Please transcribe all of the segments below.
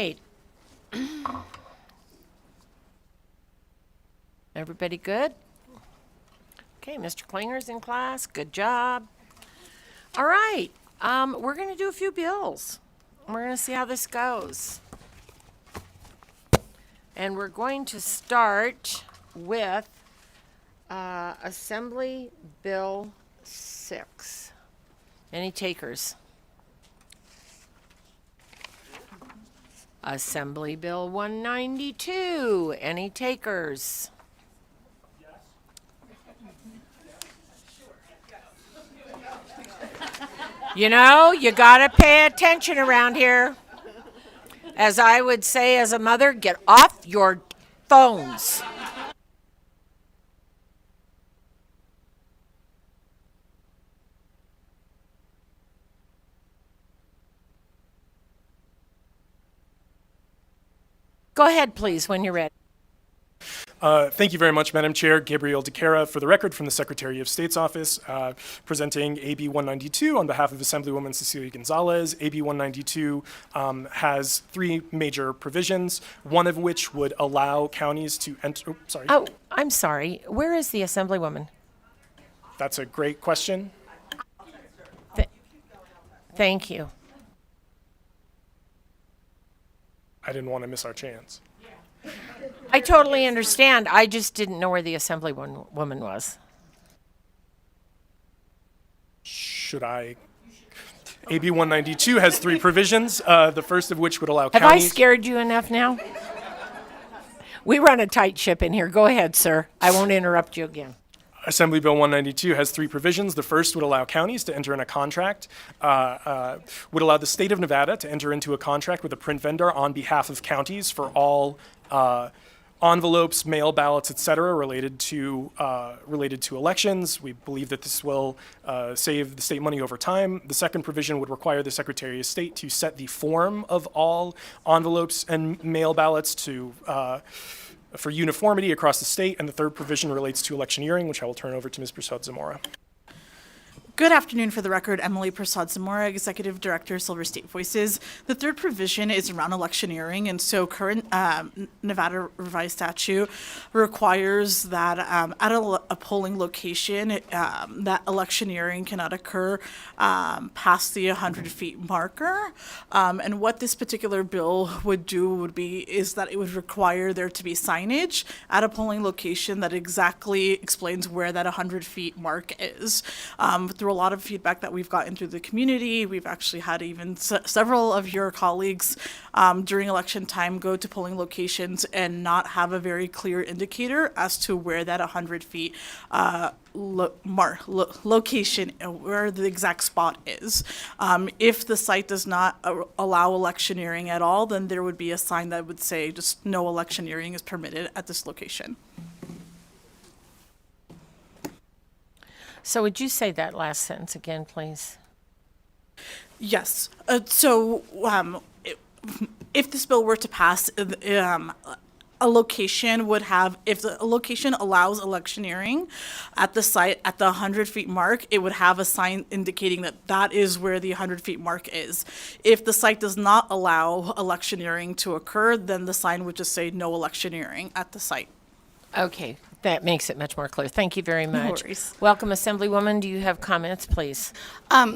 right. Everybody good? Okay, Mr. Klinger's in class. Good job. All right. We're going to do a few bills. We're going to see how this goes. And we're going to start with Assembly Bill 6. Any takers? Assembly Bill 192. Any takers? You know, you gotta pay attention around here. As I would say as a mother, get off your phones. Go ahead, please, when you're ready. Thank you very much, Madam Chair. Gabriel DeCara, for the record, from the Secretary of State's office, presenting AB 192 on behalf of Assemblywoman Cecilia Gonzalez. AB 192 has three major provisions, one of which would allow counties to enter. Oh, I'm sorry. Where is the Assemblywoman? That's a great question. Thank you. I didn't want to miss our chance. I totally understand. I just didn't know where the Assemblywoman was. Should I? AB 192 has three provisions, the first of which would allow Have I counties. scared you enough now? We run a tight ship in here. Go ahead, sir. I won't interrupt you again. Assembly Bill 192 has three provisions. The first would allow counties to enter in a contract, would allow the state of Nevada to enter into a contract with a print vendor on behalf of counties for all envelopes, mail ballots, et cetera, related to elections. We believe that this will save the state money over time. The second provision would require the Secretary of State to set the form of all envelopes and mail ballots for uniformity across the state. And the third provision relates to electioneering, which I will turn over to Ms. Prasad Zamora. Good afternoon. For the record, Emily Prasad Zamora, Executive Director, Silver State Voices. The third provision is around electioneering, and so current Nevada revised statute requires that at a polling location, that electioneering cannot occur past the 100 feet marker. And what this particular bill would do is that it would require there to be signage at a polling location that exactly explains where that 100 feet mark is. Through a lot of feedback that we've gotten through the community, we've actually had even several of your colleagues during election time go to polling locations and not have a very clear indicator as to where that 100 feet location, where the exact spot is. If the site does not allow electioneering at all, then there would be a sign that would say just no electioneering is permitted at this location. So would you say that last sentence again, please? Yes. If this bill were to pass, a location would have, if a location allows electioneering at the site at the 100 feet mark, it would have a sign indicating that that is where the 100 feet mark is. If the site does not allow electioneering to occur, then the sign would just say no electioneering at the site. Okay, that makes it much more clear. Thank you very much. No worries. Welcome, Assemblywoman. Do you have comments, please?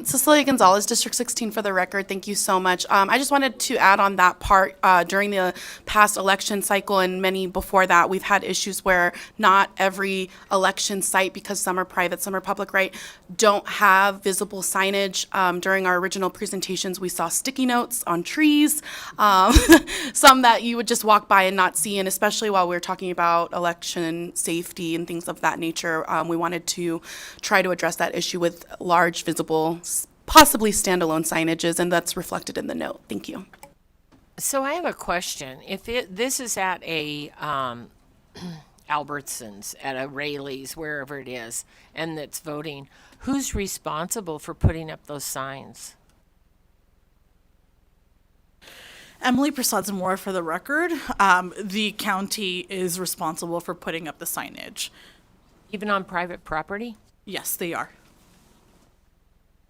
Cecilia Gonzalez, District 16, for the record. Thank you so much. I just wanted to add on that part. During the past election cycle and many before that, we've had issues where not every election site, because some are private, some are public, right, don't have visible signage. During our original presentations, we saw sticky notes on trees, some that you would just walk by and not see, and especially while we were talking about election safety and things of that nature, we wanted to try to address that issue with large, visible, possibly standalone signages, and that's reflected in the note. Thank you. So I have a question. If this is at a Albertsons, at a Rayleigh's, wherever it is, and it's voting, who's responsible for putting up those signs? Emily Prasad Zamora, for the record. The county is responsible for putting up the signage. Even on private property? Yes, they are.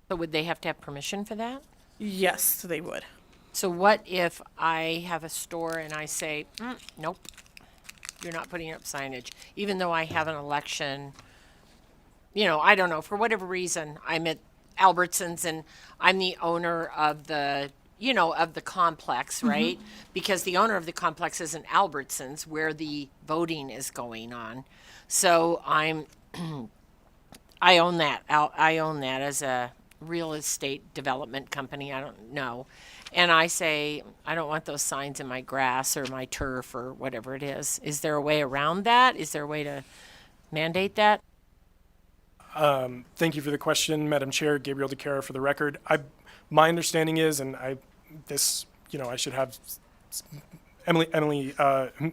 So would they have to have permission for that? Yes, they would. So what if I have a store and I say, nope, you're not putting up signage, even though I have an election, I don't know, for whatever reason, I'm at Albertsons and I'm the owner of the complex, right? Because the owner of the complex is in Albertsons where the voting is going on. So I own that. I own that as a real estate development company. I don't know. And I say, I don't want those signs in my grass or my turf or whatever it is. Is there a way around that? Is there a way to mandate that? Thank you for the question, Madam Chair. Gabriel DeCara for the record. My understanding is, and I should have Emily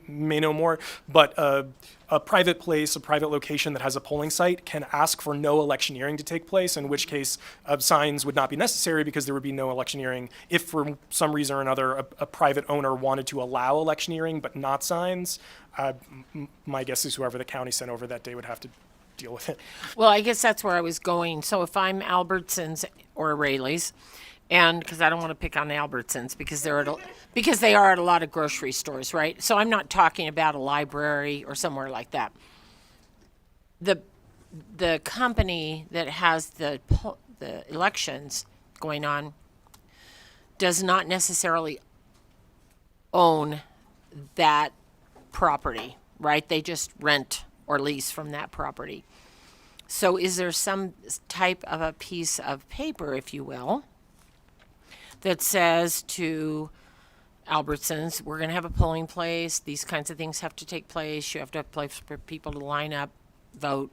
may know more, but a private place, a private location that has a polling site can ask for no electioneering to take place, in which case signs would not be necessary because there would be no electioneering. If for some reason or another a private owner wanted to allow electioneering but not signs, my guess is whoever the county sent over that day would have to deal with it. Well, I guess that's where I was going. So if I'm Albertsons or Rayleigh's, and because I don't want to pick on Albertsons because because they are at a lot of grocery stores, right? So I'm not talking about a library or somewhere like that. The company that has the elections going on does not necessarily own that property, right? They just rent or lease from that property. So is there some type of a piece of paper, if you will, that says to Albertsons, we're going to have a polling place, these kinds of things have to take place, you have to have a place for people to line up, vote,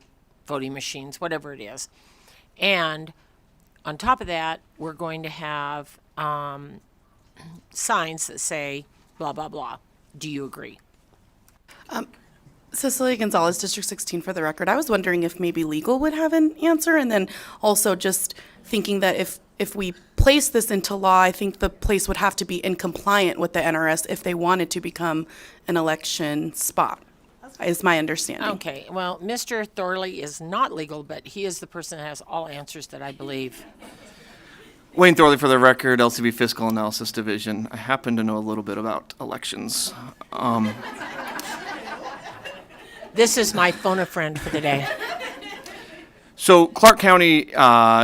voting machines, whatever it is. And on top of that, we're going to have signs that say blah, blah, blah. Do you agree? Cecilia Gonzalez, District 16 for the record. I was wondering if maybe legal would have an answer, and then also just thinking that if we place this into law, I think the place would have to be in compliant with the NRS if they wanted to become an election spot, is my understanding. Okay, well, Mr. Thorley is not legal, but he is the person that has all answers that I believe. Wayne Thorley for the record, LCB Fiscal Analysis Division. I happen to know a little bit about elections. This is my phone a friend for the day. So Clark County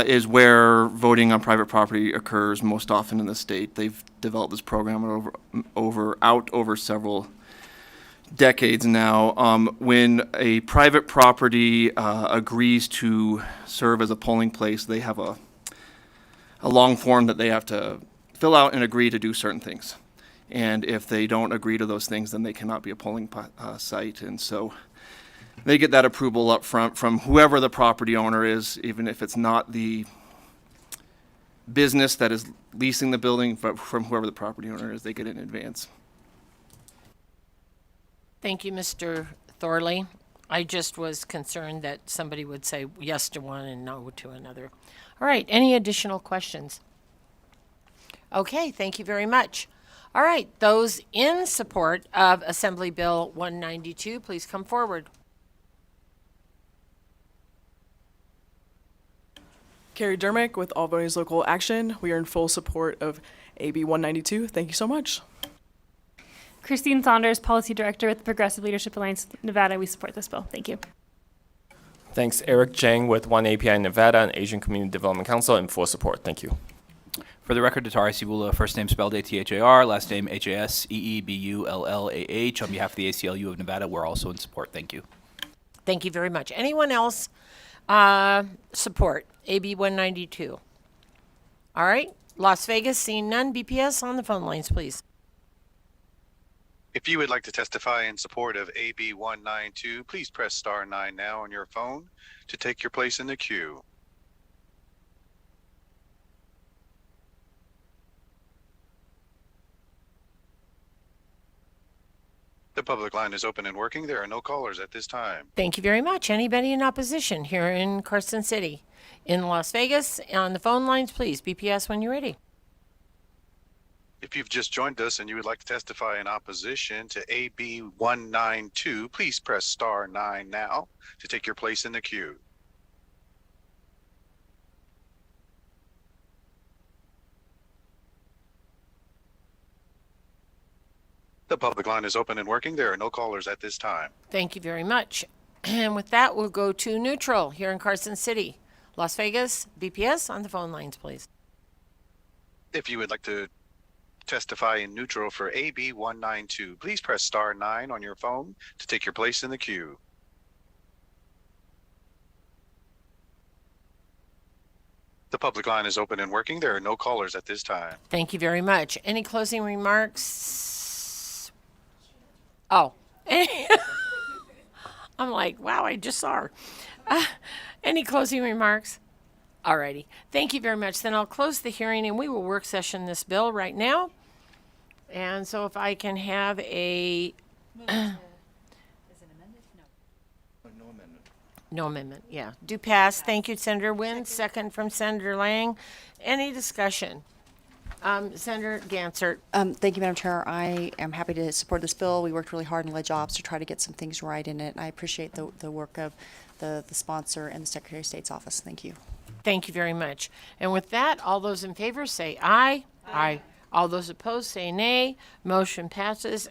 is where voting on private property occurs most often in the state. They've developed this program over several decades now. When a private property agrees to serve as a polling place, they have a long form that they have to fill out and agree to do certain things. And if they don't agree to those things, then they cannot be a polling site. And so they get that approval up front from whoever the property owner is, even if it's not the business that is leasing the building, but from whoever the property owner is, they get it in advance. Thank you, Mr. Thorley. I just was concerned that somebody would say yes to one and no to another. All right, any additional questions? Okay, thank you very much. All right, those in support of Assembly Bill 192, please come forward. Carrie Dermick with All Voters Local Action. We are in full support of AB 192. Thank you so much. Christine Saunders, Policy Director with the Progressive Leadership Alliance Nevada. We support this bill. Thank you. Thanks, Eric Jang with One API Nevada and Asian Community Development Council in full support. Thank you. For the record, Tatari Sibula, first name spelled A-T-H-A-R, last name H-A-S-E-E-B-U-L-L-A-H. On behalf of the ACLU of Nevada, we're also in support. Thank you. Thank you very much. Anyone else support AB 192? All right, Las Vegas, seeing none. BPS on the phone lines, please. If you would like to testify in support of AB 192, please press star 9 now on your phone to take your place in the queue. The public line is open and working. There are no callers at this time. Thank you very much. Anybody in opposition here in Carson City? In Las Vegas, on the phone lines, please. BPS when you're ready. If you've just joined us and you would like to testify in opposition to AB 192, please press star 9 now to take your place in the queue. The public line is open and working. There are no callers at this time. Thank you very much. And with that, we'll go to neutral here in Carson City. Las Vegas, BPS on the phone lines, please. If you would like to testify in neutral for AB 192, please press star 9 on your phone to take your place in the queue. The public line is open and working. There are no callers at this time. Thank you very much. Any closing remarks? Oh. I'm like, wow, I just saw her. Any closing remarks? Alrighty. Thank you very much. Then I'll close the hearing and we will work session this bill right now. And so if I can have a... No amendment, yeah. Do pass. Thank you, Senator Wynn. Second from Senator Lang. Any discussion? Senator Gansert. Thank you, Madam Chair. I am happy to support this bill. We worked really hard in lead jobs to try to get some things right in it. I appreciate the work of the sponsor and the Secretary of State's office. Thank you. Thank you very much. And with that, all those in favor say aye. Aye. All those opposed say nay. Motion passes.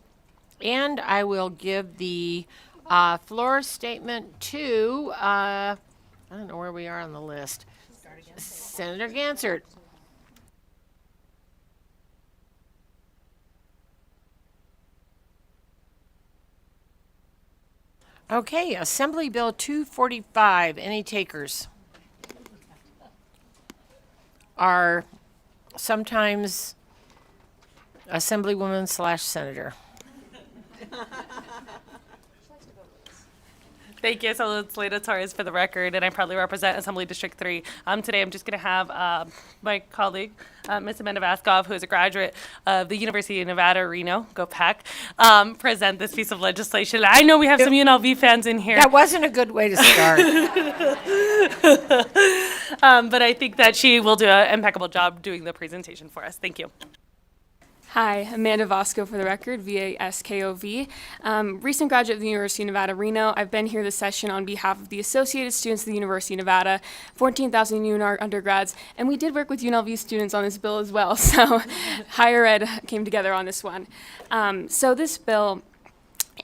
And I will give the floor statement to, I don't know where we are on the list. Senator Gansert. Okay, Assembly Bill 245. Any takers? Are sometimes Assemblywoman / Senator. Thank you. So it's Leda Torres for the record, and I proudly represent Assembly District 3. Today I'm just going to have my colleague, Ms. Amanda Vaskov, who is a graduate of the University of Nevada, Reno, go Pack, present this piece of legislation. I know we have some UNLV fans in here. That wasn't a good way to start. But I think that she will do an impeccable job doing the presentation for us. Thank you. Hi, Amanda Vasco for the record, V-A-S-K-O-V. Recent graduate of the University of Nevada, Reno. I've been here this session on behalf of the Associated Students of the University of Nevada, 14,000 UNR undergrads, and we did work with UNLV students on this bill as well, so higher ed came together on this one. So this bill,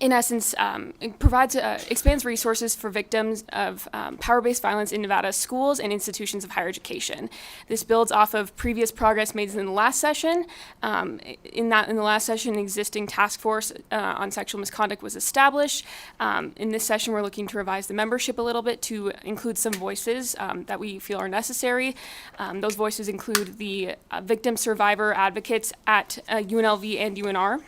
in essence, it provides, expands resources for victims of power-based violence in Nevada schools and institutions of higher education. This builds off of previous progress made in the last session. In the last session, an existing task force on sexual misconduct was established. In this session, we're looking to revise the membership a little bit to include some voices that we feel are necessary. Those voices include the victim survivor advocates at UNLV and UNR.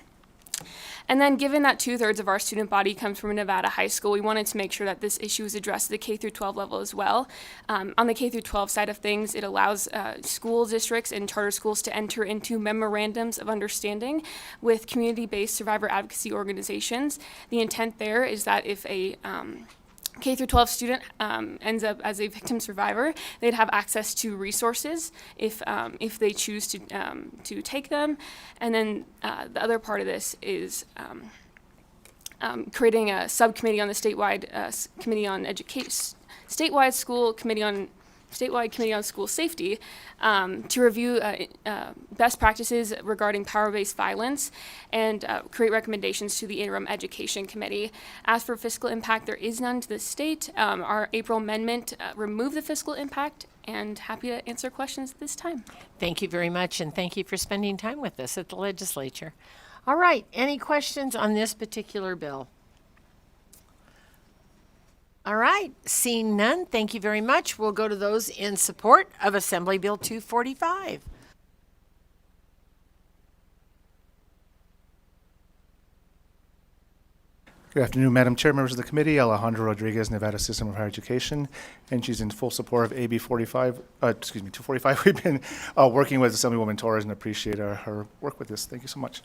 And then given that 2/3 of our student body comes from a Nevada high school, we wanted to make sure that this issue is addressed at the K-12 level as well. On the K-12 side of things, it allows school districts and charter schools to enter into memorandums of understanding with community-based survivor advocacy organizations. The intent there is that if a K-12 student ends up as a victim survivor, they'd have access to resources if they choose to take them. And then the other part of this is creating a subcommittee on the statewide committee on education, statewide committee on school safety to review best practices regarding power-based violence and create recommendations to the interim education committee. As for fiscal impact, there is none to the state. Our April amendment removed the fiscal impact, and happy to answer questions at this time. Thank you very much, and thank you for spending time with us at the legislature. All right, any questions on this particular bill? All right, seeing none, thank you very much. We'll go to those in support of Assembly Bill 245. Good afternoon, Madam Chair, members of the committee. Alejandro Rodriguez, Nevada System of Higher Education, and she's in full support of AB 245. We've been working with Assemblywoman Torres and appreciate her work with this. Thank you so much.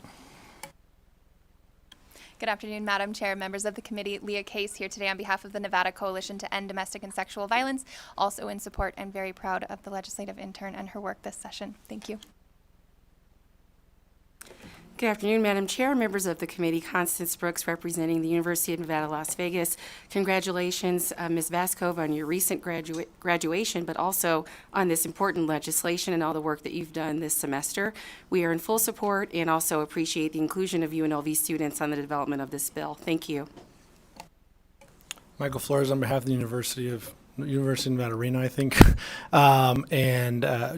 Good afternoon, Madam Chair, members of the committee. Leah Case here today on behalf of the Nevada Coalition to End Domestic and Sexual Violence, also in support and very proud of the legislative intern and her work this session. Thank you. Good afternoon, Madam Chair, members of the committee. Constance Brooks, representing the University of Nevada, Las Vegas. Congratulations, Ms. Vaskov, on your recent graduation, but also on this important legislation and all the work that you've done this semester. We are in full support and also appreciate the inclusion of UNLV students on the development of this bill. Thank you. Michael Flores on behalf of the University of Nevada, Reno, I think.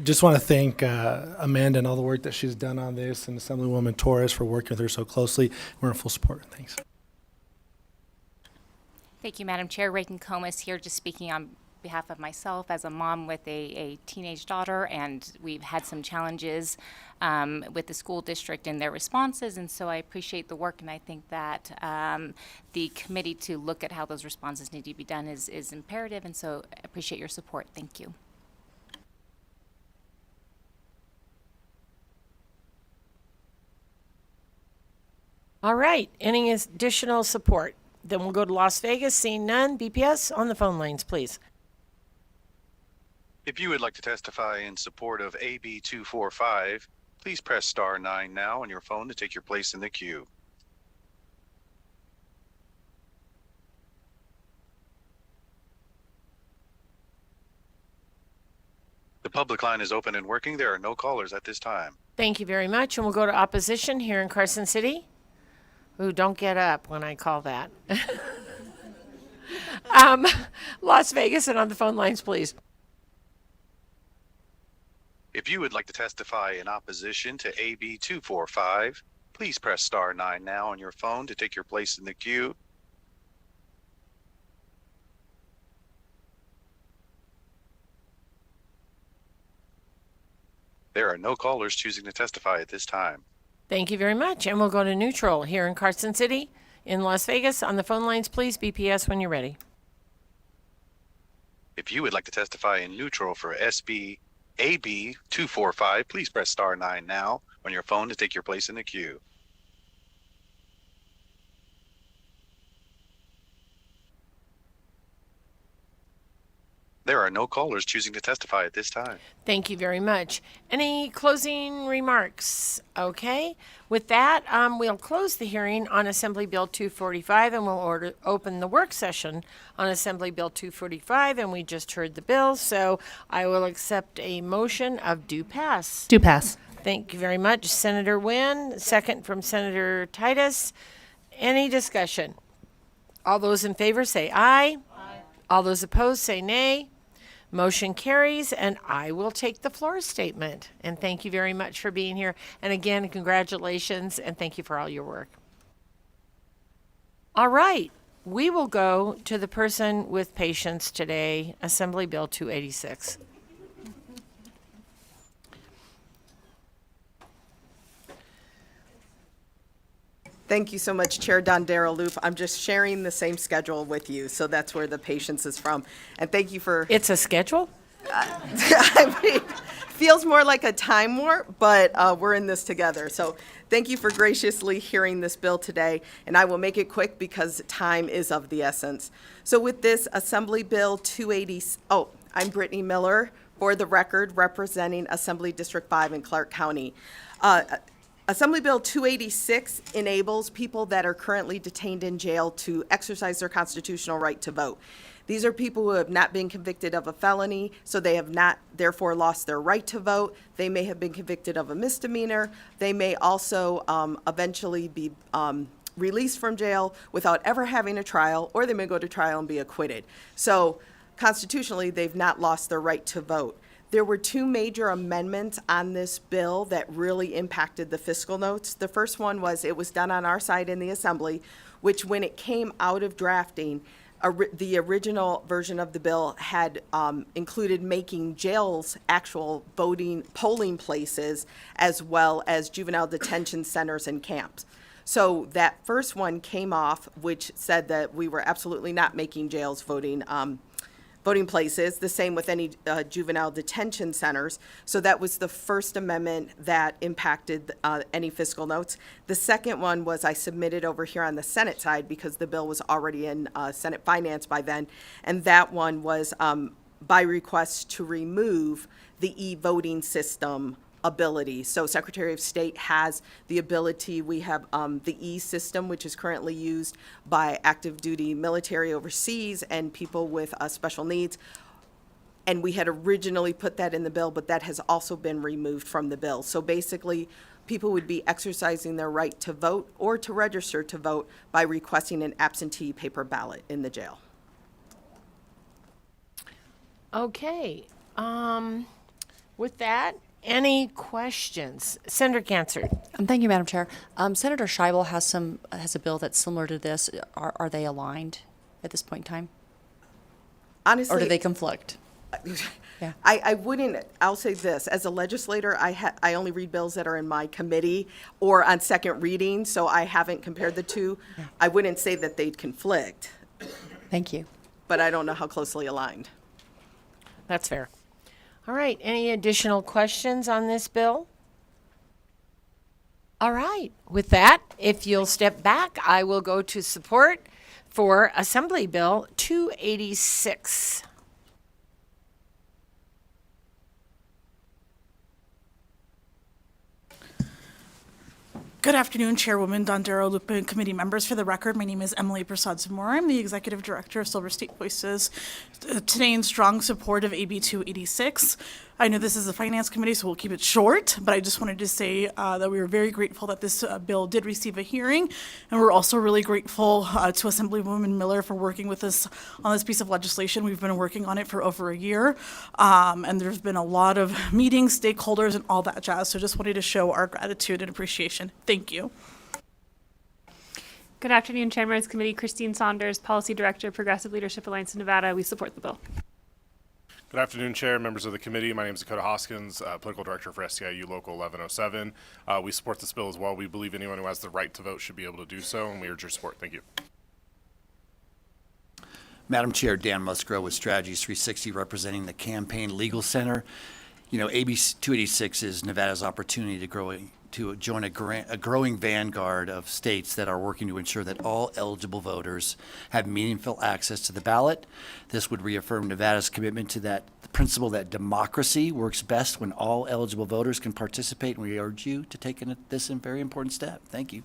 Just want to thank Amanda and all the work that she's done on this, and Assemblywoman Torres for working with her so closely. We're in full support. Thanks. Thank you, Madam Chair. Reagan Comas here, just speaking on behalf of myself as a mom with a teenage daughter, and we've had some challenges with the school district and their responses, and so I appreciate the work, and I think that the committee to look at how those responses need to be done is imperative, and so I appreciate your support. Thank you. All right, any additional support? Then we'll go to Las Vegas. Seeing none, BPS on the phone lines, please. If you would like to testify in support of AB 245, please press star 9 now on your phone to take your place in the queue. The public line is open and working. There are no callers at this time. Thank you very much, and we'll go to opposition here in Carson City. Ooh, don't get up when I call that. Las Vegas and on the phone lines, please. If you would like to testify in opposition to AB 245, please press star 9 now on your phone to take your place in the queue. There are no callers choosing to testify at this time. Thank you very much, and we'll go to neutral here in Carson City. In Las Vegas, on the phone lines, please. BPS when you're ready. If you would like to testify in neutral for AB 245, please press star 9 now on your phone to take your place in the queue. There are no callers choosing to testify at this time. Thank you very much. Any closing remarks? Okay. With that, we'll close the hearing on Assembly Bill 245, and we'll open the work session on Assembly Bill 245, and we just heard the bill, so I will accept a motion of due pass. Do pass. Thank you very much, Senator Wynn. Second from Senator Titus. Any discussion? All those in favor say aye. Aye. All those opposed say nay. Motion carries, and I will take the floor statement. And thank you very much for being here. And again, congratulations, and thank you for all your work. All right, we will go to the person with patience today, Assembly Bill 286. Thank you so much, Chair Don Darrell Loop. I'm just sharing the same schedule with you, so that's where the patience is from. And thank you for... It's a schedule? I mean, feels more like a time warp, but we're in this together. So thank you for graciously hearing this bill today, and I will make it quick because time is of the essence. So with this Assembly Bill 280, I'm Brittany Miller, for the record, representing Assembly District 5 in Clark County. Assembly Bill 286 enables people that are currently detained in jail to exercise their constitutional right to vote. These are people who have not been convicted of a felony, so they have not therefore lost their right to vote. They may have been convicted of a misdemeanor. They may also eventually be released from jail without ever having a trial, or they may go to trial and be acquitted. So constitutionally, they've not lost their right to vote. There were two major amendments on this bill that really impacted the fiscal notes. The first one was it was done on our side in the Assembly, which when it came out of drafting, the original version of the bill had included making jails actual polling places, as well as juvenile detention centers and camps. So that first one came off, which said that we were absolutely not making jails voting places, the same with any juvenile detention centers. So that was the first amendment that impacted any fiscal notes. The second one was I submitted over here on the Senate side because the bill was already in Senate Finance by then. And that one was by request to remove the e-voting system ability. So Secretary of State has the ability, we have the E system, which is currently used by active duty military overseas and people with special needs. And we had originally put that in the bill, but that has also been removed from the bill. So basically, people would be exercising their right to vote or to register to vote by requesting an absentee paper ballot in the jail. Okay. With that, any questions? Senator Cancer. Thank you, Madam Chair. Senator Scheibel has a bill that's similar to this. Are they aligned at this point in time? Honestly, Or do they conflict? Yeah. I wouldn't, I'll say this, as a legislator, I only read bills that are in my committee or on second reading, so I haven't compared the two. Yeah. I wouldn't say that they'd conflict. Thank you. But I don't know how closely aligned. That's fair. All right. Any additional questions on this bill? All right. With that, if you'll step back, I will go to support for Assembly Bill 286. Good afternoon, Chairwoman Dondero, Lupa, and committee members. For the record, my name is Emily Prasad Zamora. I'm the Executive Director of Silver State Voices. Today in strong support of AB 286. I know this is a Finance Committee, so we'll keep it short, but I just wanted to say that we were very grateful that this bill did receive a hearing, and we're also really grateful to Assemblywoman Miller for working with us on this piece of legislation. We've been working on it for over a year, and there's been a lot of meetings, stakeholders, and all that jazz, so just wanted to show our gratitude and appreciation. Thank you. Good afternoon, Chairman's Committee. Christine Saunders, Policy Director, Progressive Leadership Alliance in Nevada. We support the bill. Good afternoon, Chair, members of the committee. My name is Dakota Hoskins, Political Director for STIU Local 1107. We support this bill as well. We believe anyone who has the right to vote should be able to do so, and we urge your support. Thank you. Madam Chair, Dan Musgrove with Strategies 360, representing the Campaign Legal Center. You know, AB 286 is Nevada's opportunity to join a growing vanguard of states that are working to ensure that all eligible voters have meaningful access to the ballot. This would reaffirm Nevada's commitment to the principle that democracy works best when all eligible voters can participate, and we urge you to take this very important step. Thank you.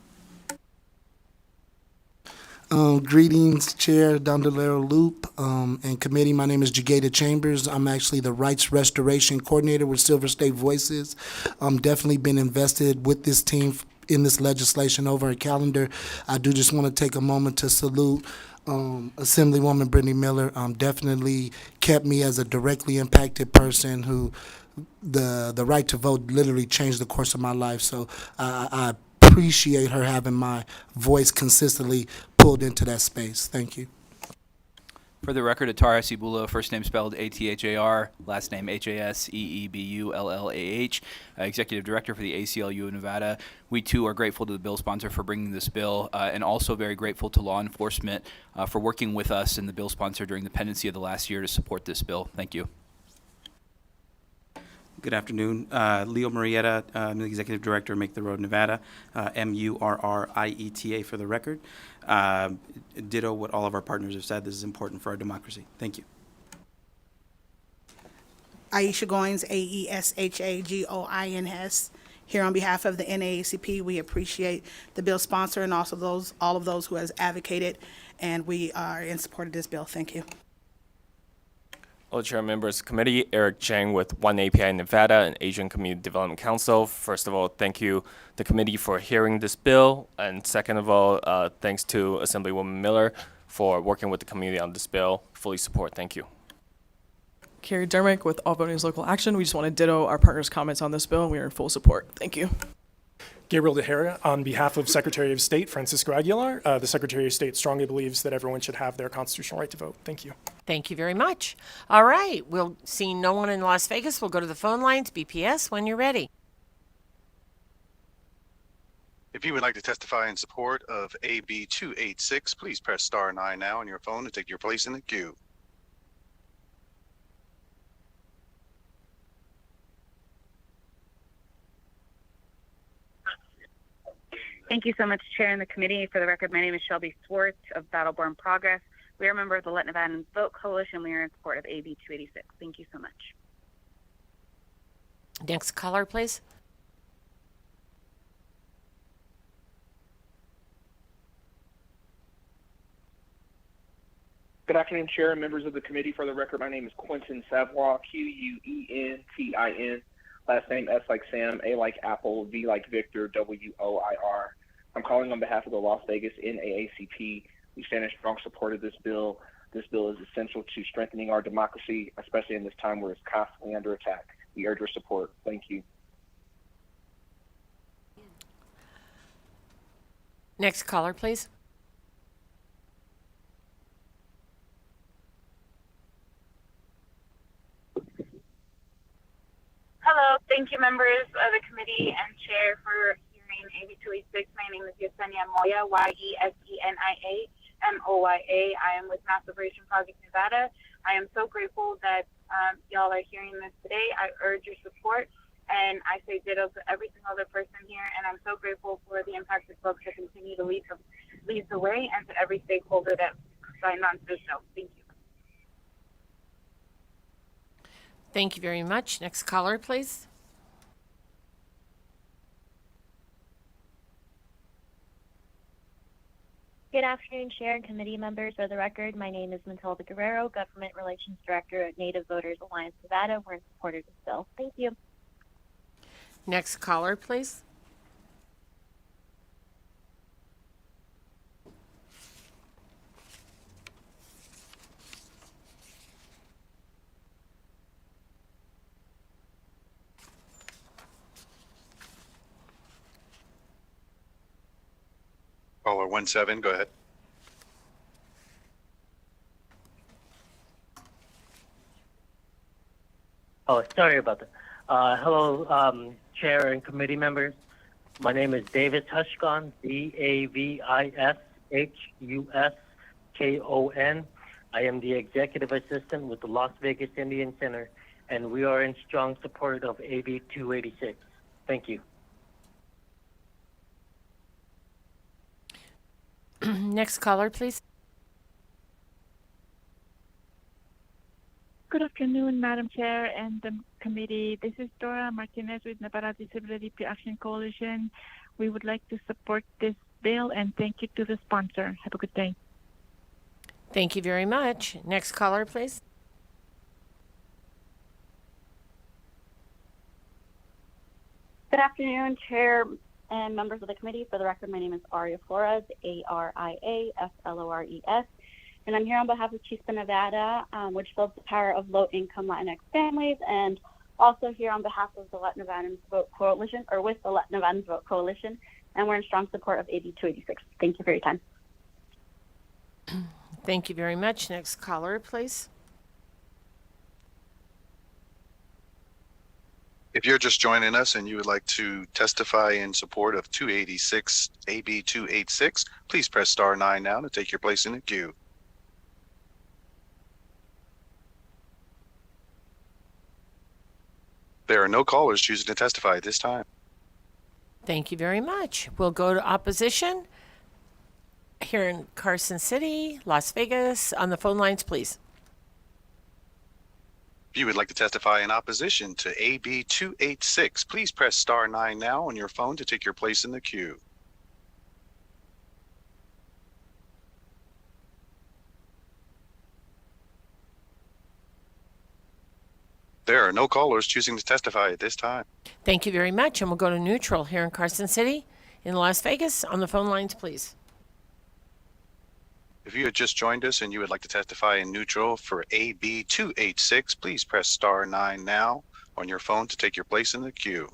Greetings, Chair Dondolero Loop and committee. My name is Jageda Chambers. I'm actually the Rights Restoration Coordinator with Silver State Voices. Definitely been invested with this team in this legislation over a calendar. I do just want to take a moment to salute Assemblywoman Brittany Miller. Definitely kept me as a directly impacted person who the right to vote literally changed the course of my life. So I appreciate her having my voice consistently pulled into that space. Thank you. For the record, Atara Sibula, first name spelled A-T-H-A-R, last name H-A-S-E-E-B-U-L-L-A-H, Executive Director for the ACLU of Nevada. We too are grateful to the bill sponsor for bringing this bill, and also very grateful to law enforcement for working with us and the bill sponsor during the pendency of the last year to support this bill. Thank you. Good afternoon. Leo Murrieta, I'm the Executive Director of Make the Road Nevada, M-U-R-R-I-E-T-A for the record. Ditto what all of our partners have said. This is important for our democracy. Thank you. Aisha Goins, A-E-S-H-A-G-O-I-N-S. Here on behalf of the NAACP, we appreciate the bill sponsor and also all of those who has advocated, and we are in support of this bill. Thank you. Hello, Chair, members of the committee. Eric Chang with One API Nevada and Asian Community Development Council. First of all, thank you, the committee, for hearing this bill. And second of all, thanks to Assemblywoman Miller for working with the community on this bill. Fully support. Thank you. Carrie Dermick with All Voters Local Action. We just want to ditto our partners' comments on this bill, and we are in full support. Thank you. Gabriel Tejera, on behalf of Secretary of State Francisco Aguilar, the Secretary of State strongly believes that everyone should have their constitutional right to vote. Thank you. Thank you very much. All right. We'll see no one in Las Vegas. We'll go to the phone lines. BPS, when you're ready. If you would like to testify in support of AB 286, please press star 9 now on your phone to take your place in the queue. Thank you so much, Chair and the committee. For the record, my name is Shelby Swartz of Battleborn Progress. We are a member of the Let Nevadans Vote Coalition. We are in support of AB 286. Thank you so much. Next caller, please. Good afternoon, Chair and members of the committee. For the record, my name is Quentin Savoie, Quentin. Last name S like Sam, A like Apple, V like Victor, WOIR. I'm calling on behalf of the Las Vegas NAACP. We stand in strong support of this bill. This bill is essential to strengthening our democracy, especially in this time where it's constantly under attack. We urge your support. Thank you. Next caller, please. Hello, thank you members of the committee and chair for hearing AB 286. My name is Yesenia Moya, Yesenia Moya. I am with Mass Liberation Project Nevada. I am so grateful that y'all are hearing this today. I urge your support, and I say ditto to every single other person here, and I'm so grateful for the impacted folks that continue to lead the way, and to every stakeholder that signed on to this bill. Thank you. Thank you very much. Next caller, please. Good afternoon, Chair and committee members. For the record, my name is Matilda Guerrero, Government Relations Director at Native Voters Alliance Nevada. We're in support of this bill. Thank you. Next caller, please. Caller 17, go ahead. Oh, sorry about that. Hello, Chair and committee members. My name is Davis Hushkon, DAVISHUSKON. I am the Executive Assistant with the Las Vegas Indian Center, and we are in strong support of AB 286. Thank you. Next caller, please. Good afternoon, Madam Chair and the committee. This is Dora Martinez with Nevada Disability Pre-Action Coalition. We would like to support this bill and thank you to the sponsor. Have a good day. Thank you very much. Next caller, please. Good afternoon, Chair and members of the committee. For the record, my name is Aria Flores, ARIAFLORES, and I'm here on behalf of Chispa Nevada, which builds the power of low-income Latinx families, and also here on behalf of the Let Nevadans Vote Coalition, or with the Let Nevadans Vote Coalition, and we're in strong support of AB 286. Thank you for your time. Thank you very much. Next caller, please. If you're just joining us and you would like to testify in support of 286, AB 286, please press star 9 now to take your place in the queue. There are no callers choosing to testify at this time. Thank you very much. We'll go to opposition here in Carson City, Las Vegas. On the phone lines, please. If you would like to testify in opposition to AB 286, please press star 9 now on your phone to take your place in the queue. There are no callers choosing to testify at this time. Thank you very much. And we'll go to neutral here in Carson City, in Las Vegas. On the phone lines, please. If you had just joined us and you would like to testify in neutral for AB 286, please press star 9 now on your phone to take your place in the queue.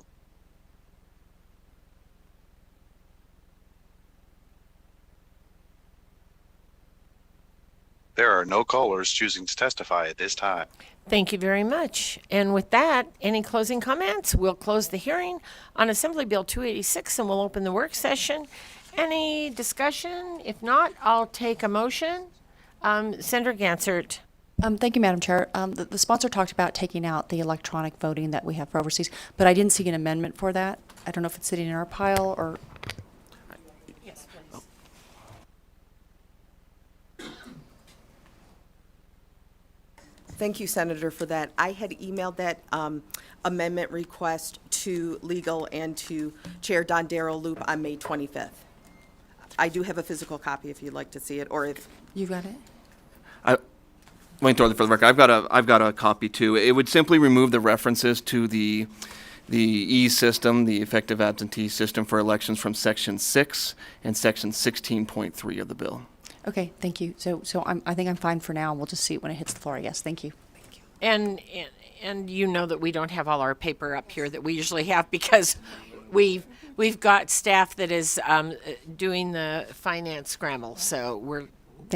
There are no callers choosing to testify at this time. Thank you very much. And with that, any closing comments? We'll close the hearing on Assembly Bill 286 and we'll open the work session. Any discussion? If not, I'll take a motion. Senator Gansert. Thank you, Madam Chair. The sponsor talked about taking out the electronic voting that we have for overseas, but I didn't see an amendment for that. I don't know if it's sitting in our pile or... Yes, please. Thank you, Senator, for that. I had emailed that amendment request to legal and to Chair Don Darrell Loop on May 25th. I do have a physical copy if you'd like to see it, or if You got it? Wayne Thorley for the record. I've got a copy too. It would simply remove the references to the e-system, the effective absentee system for elections from Section 6 and Section 16.3 of the bill. Okay, thank you. So I think I'm fine for now. We'll just see it when it hits the floor, I guess. Thank you. And you know that we don't have all our paper up here that we usually have because we've got staff that is doing the finance scramble. So we're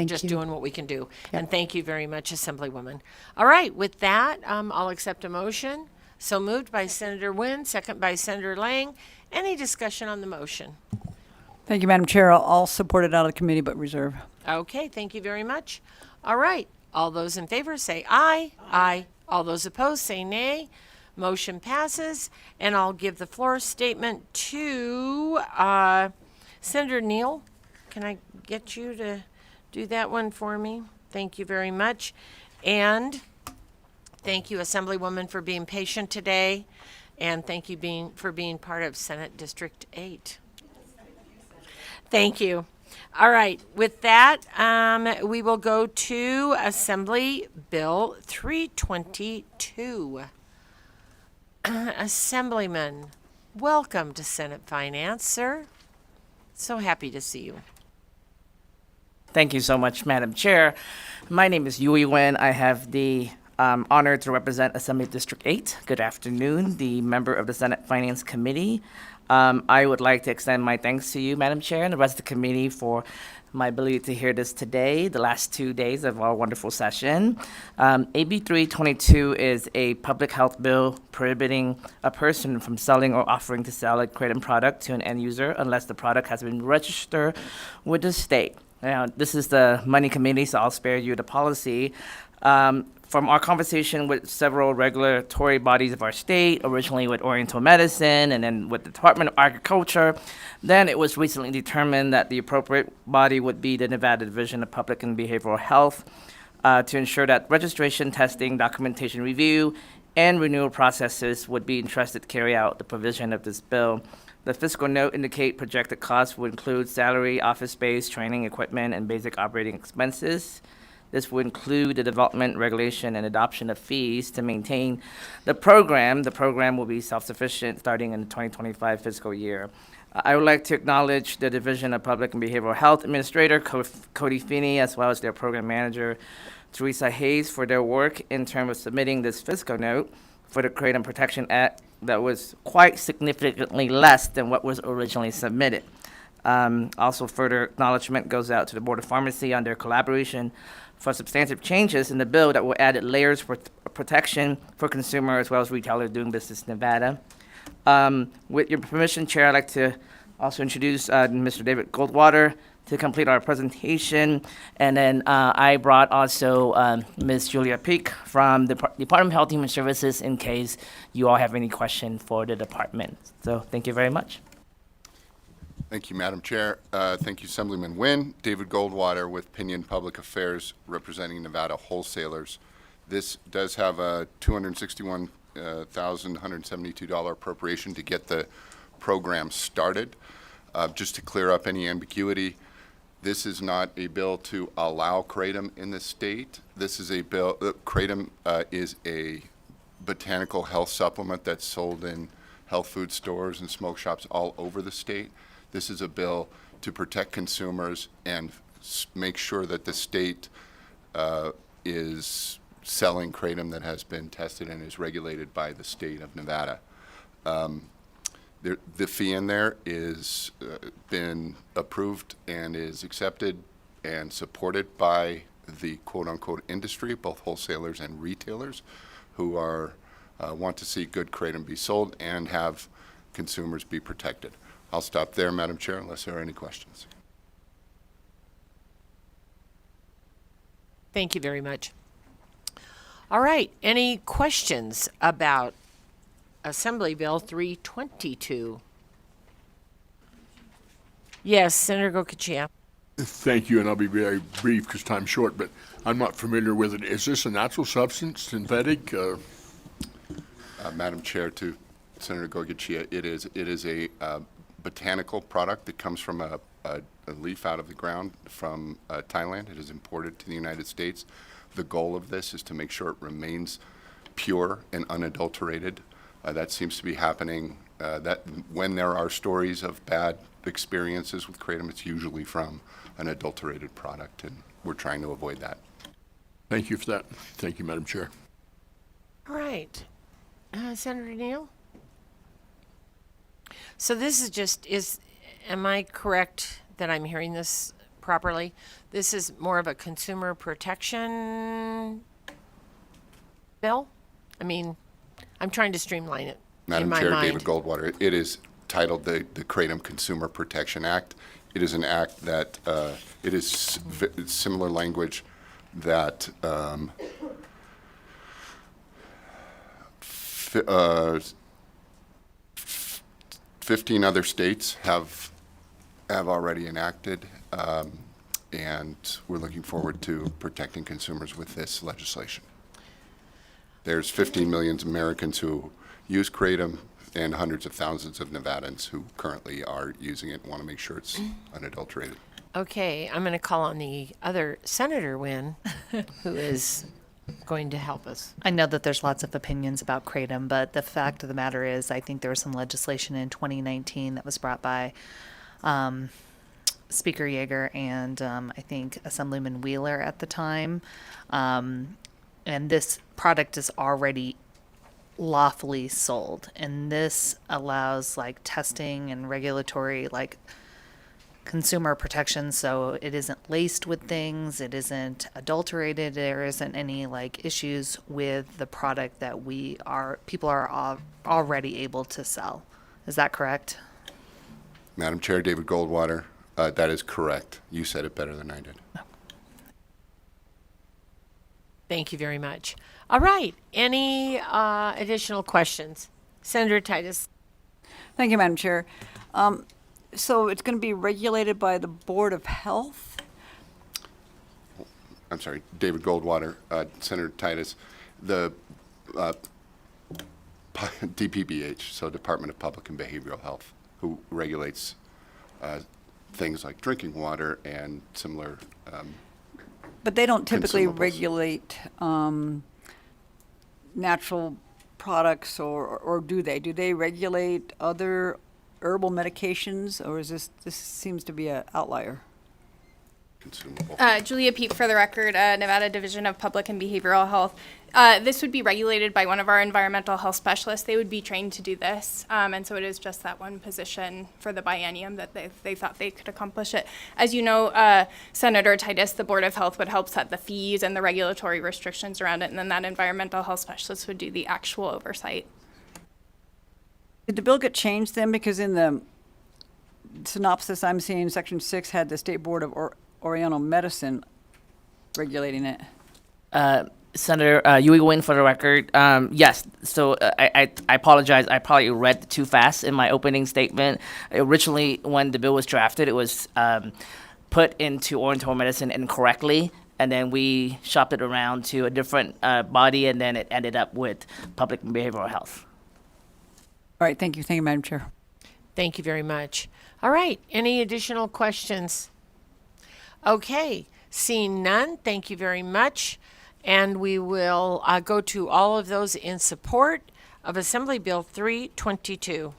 just doing what we can do. Yep. And thank you very much, Assemblywoman. All right, with that, I'll accept a motion. So moved by Senator Nguyen, second by Senator Lang. Any discussion on the motion? Thank you, Madam Chair. I'll support it out of the committee, but reserve. Okay, thank you very much. All right, all those in favor say aye. Aye. All those opposed say nay. Motion passes, and I'll give the floor statement to Senator Neal. Can I get you to do that one for me? Thank you very much. And thank you, Assemblywoman, for being patient today. And thank you for being part of Senate District 8. Thank you. All right, with that, we will go to Assembly Bill 322. Assemblyman, welcome to Senate Finance, sir. So happy to see you. Thank you so much, Madam Chair. My name is Yui Wen. I have the honor to represent Assembly District 8. Good afternoon, the member of the Senate Finance Committee. I would like to extend my thanks to you, Madam Chair, and the rest of the committee for my ability to hear this today, the last 2 days of our wonderful session. AB 322 is a public health bill prohibiting a person from selling or offering to sell a Kratom product to an end user unless the product has been registered with the state. Now, this is the Money Committee, so I'll spare you the policy. From our conversation with several regulatory bodies of our state, originally with Oriental Medicine and then with the Department of Agriculture, then it was recently determined that the appropriate body would be the Nevada Division of Public and Behavioral Health to ensure that registration, testing, documentation review, and renewal processes would be entrusted to carry out the provision of this bill. The fiscal note indicate projected costs would include salary, office space, training, equipment, and basic operating expenses. This would include the development, regulation, and adoption of fees to maintain the program. The program will be self-sufficient starting in the 2025 fiscal year. I would like to acknowledge the Division of Public and Behavioral Health Administrator, Cody Feeney, as well as their program manager, Teresa Hayes, for their work in terms of submitting this fiscal note for the Kratom Protection Act that was quite significantly less than what was originally submitted. Also, further acknowledgement goes out to the Board of Pharmacy on their collaboration for substantive changes in the bill that will add layers for protection for consumers as well as retailers doing business in Nevada. With your permission, Chair, I'd like to also introduce Mr. David Goldwater to complete our presentation. And then I brought also Ms. Julia Peak from the Department of Health and Human Services in case you all have any question for the department. So thank you very much. Thank you, Madam Chair. Thank you, Assemblyman Nguyen. David Goldwater with Pinion Public Affairs representing Nevada wholesalers. This does have a $261,172 appropriation to get the program started. Just to clear up any ambiguity, this is not a bill to allow Kratom in the state. This is a bill, Kratom is a botanical health supplement that's sold in health food stores and smoke shops all over the state. This is a bill to protect consumers and make sure that the state is selling Kratom that has been tested and is regulated by the state of Nevada. The fee in there is been approved and is accepted and supported by the quote-unquote industry, both wholesalers and retailers, who are want to see good Kratom be sold and have consumers be protected. I'll stop there, Madam Chair, unless there are any questions. Thank you very much. All right, any questions about Assembly Bill 322? Yes, Senator Gokachia. Thank you, and I'll be very brief because time's short, but I'm not familiar with it. Is this a natural substance, synthetic? Madam Chair, to Senator Goyachia, it is a botanical product that comes from a leaf out of the ground from Thailand. It is imported to the United States. The goal of this is to make sure it remains pure and unadulterated. That seems to be happening. That when there are stories of bad experiences with kratom, it's usually from an adulterated product, and we're trying to avoid that. Thank you for that. Thank you, Madam Chair. All right. Senator Neal? So this is, am I correct that I'm hearing this properly? This is more of a consumer protection bill? I mean, I'm trying to streamline it Madam in my Chair, mind. David Goldwater, it is titled the Kratom Consumer Protection Act. It is an act that, it is similar language that 15 other states have already enacted, and we're looking forward to protecting consumers with this legislation. There's 15 million Americans who use kratom and hundreds of thousands of Nevadans who currently are using it and want to make sure it's unadulterated. Okay, I'm going to call on the other Senator Wynn, who is going to help us. I know that there's lots of opinions about kratom, but the fact of the matter is I think there was some legislation in 2019 that was brought by Speaker Yeager and I think Assemblyman Wheeler at the time. And this product is already lawfully sold, and this allows like testing and regulatory like consumer protection, so it isn't laced with things, it isn't adulterated, there isn't any like issues with the product that people are already able to sell. Is that correct? Madam Chair, David Goldwater, that is correct. You said it better than I did. Thank you very much. All right, any additional questions? Senator Titus. Thank you, Madam Chair. So it's going to be regulated by the Board of Health? I'm sorry, David Goldwater, Senator Titus, the DPBH, so Department of Public and Behavioral Health, who regulates things like drinking water and similar But they don't typically consumables. regulate natural products, or do they? Do they regulate other herbal medications, or is this seems to be an outlier? Consumable. Julia Peep for the record, Nevada Division of Public and Behavioral Health. This would be regulated by one of our environmental health specialists. They would be trained to do this, and so it is just that one position for the biennium that they thought they could accomplish it. As you know, Senator Titus, the Board of Health would help set the fees and the regulatory restrictions around it, and then that environmental health specialist would do the actual oversight. Did the bill get changed then? Because in the synopsis I'm seeing, Section 6 had the State Board of Oriental Medicine regulating it. Senator Yui Win for the record. Yes, so I apologize. I probably read too fast in my opening statement. Originally, when the bill was drafted, it was put into Oriental Medicine incorrectly, and then we shopped it around to a different body, and then it ended up with Public and Behavioral Health. All right, thank you. Thank you, Madam Chair. Thank you very much. All right, any additional questions? Okay, seeing none, thank you very much. And we will go to all of those in support of Assembly Bill 322.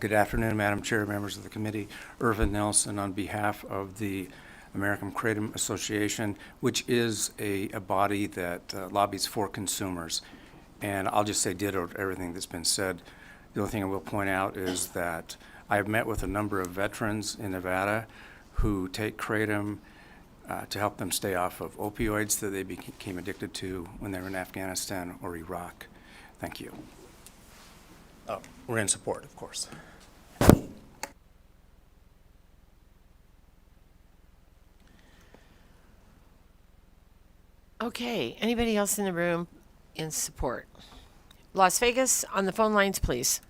Good afternoon, Madam Chair, members of the committee. Irvin Nelson on behalf of the American Kratom Association, which is a body that lobbies for consumers. And I'll just say ditto to everything that's been said. The only thing I will point out is that I've met with a number of veterans in Nevada who take kratom to help them stay off of opioids that they became addicted to when they were in Afghanistan or Iraq. Thank you. We're in support, of course. Okay, anybody else in the room in support? Las Vegas, on the phone lines, please.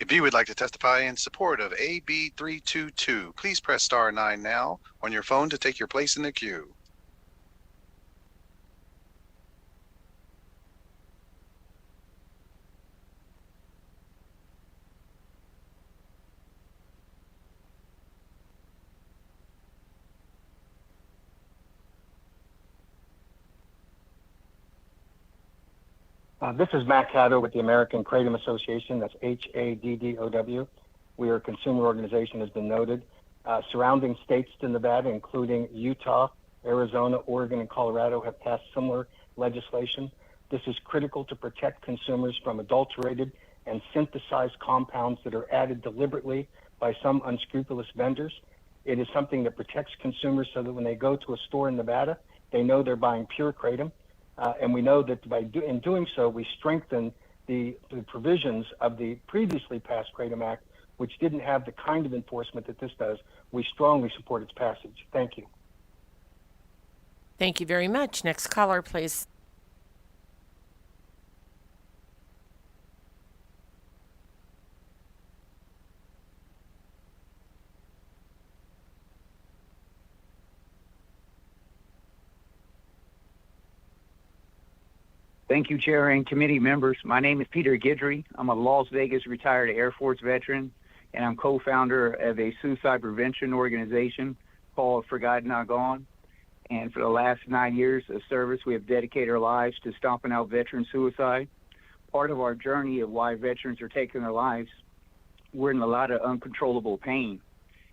If you would like to testify in support of AB 322, please press star 9 now on your phone to take your place in the queue. This is Matt Caddo with the American Kratom Association. That's HADDOW. We are a consumer organization, has been noted. Surrounding states to Nevada, including Utah, Arizona, Oregon, and Colorado, have passed similar legislation. This is critical to protect consumers from adulterated and synthesized compounds that are added deliberately by some unscrupulous vendors. It is something that protects consumers so that when they go to a store in Nevada, they know they're buying pure kratom. And we know that in doing so, we strengthen the provisions of the previously passed Kratom Act, which didn't have the kind of enforcement that this does. We strongly support its passage. Thank you. Thank you very much. Next caller, please. Thank you, Chair and committee members. My name is Peter Guidry. I'm a Las Vegas retired Air Force veteran, and I'm co-founder of a suicide prevention organization called Forgotten Not Gone. And for the last 9 years of service, we have dedicated our lives to stomping out veteran suicide. Part of our journey of why veterans are taking their lives, we're in a lot of uncontrollable pain.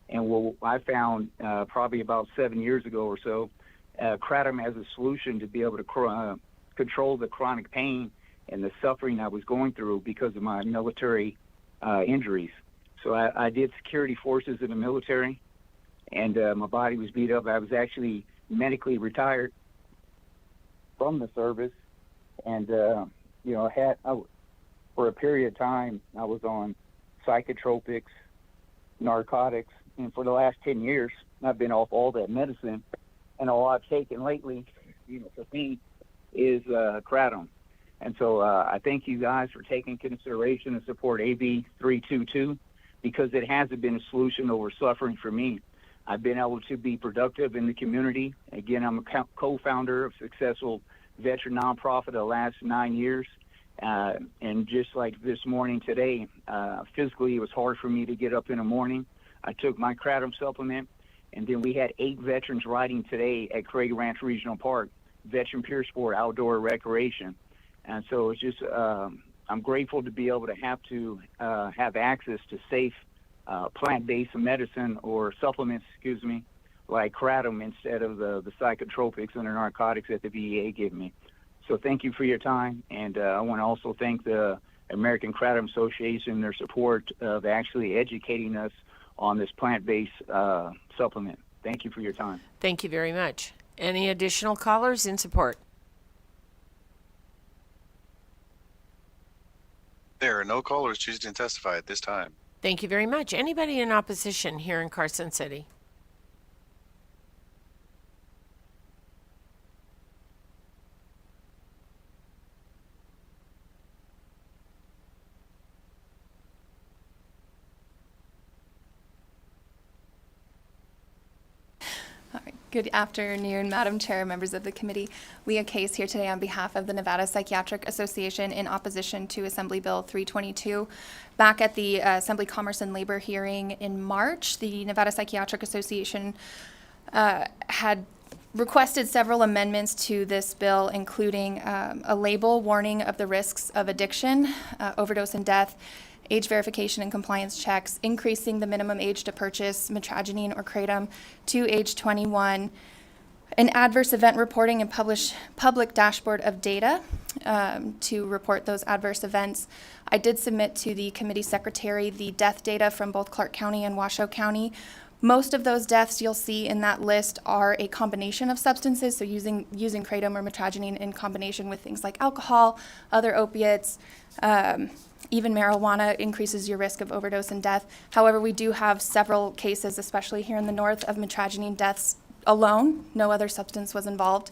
And what I found probably about 7 years ago or so, kratom has a solution to be able to control the chronic pain and the suffering I was going through because of my military injuries. So I did security forces in the military, and my body was beat up. I was actually medically retired from the service, and for a period of time I was on psychotropics, narcotics, and for the last 10 years I've been off all that medicine, and all I've taken lately, for me, is kratom. And so I thank you guys for taking consideration and support AB 322 because it hasn't been a solution over suffering for me. I've been able to be productive in the community. Again, I'm a co-founder of successful veteran nonprofit the last 9 years. And just like this morning today, physically it was hard for me to get up in the morning. I took my kratom supplement, and then we had 8 veterans riding today at Craig Ranch Regional Park. Veteran Pure Sport outdoor recreation. And so it's just I'm grateful to be able to have access to safe plant-based medicine or supplements, like kratom instead of the psychotropics and the narcotics that the VA give me. So thank you for your time, and I want to also thank the American Kratom Association, their support of actually educating us on this plant-based supplement. Thank you for your time. Thank you very much. Any additional callers in support? There are no callers choosing to testify at this time. Thank you very much. Anybody in opposition here in Carson City? Good afternoon, Madam Chair, members of the committee. Leah Case here today on behalf of the Nevada Psychiatric Association in opposition to Assembly Bill 322. Back at the Assembly Commerce and Labor hearing in March, the Nevada Psychiatric Association had requested several amendments to this bill, including a label warning of the risks of addiction, overdose and death, age verification and compliance checks, increasing the minimum age to purchase metragynine or kratom to age 21, an adverse event reporting and public dashboard of data to report those adverse events. I did submit to the committee secretary the death data from both Clark County and Washoe County. Most of those deaths you'll see in that list are a combination of substances, so using kratom or metragynine in combination with things like alcohol, other opiates, even marijuana increases your risk of overdose and death. However, we do have several cases, especially here in the north, of metragynine deaths alone. No other substance was involved.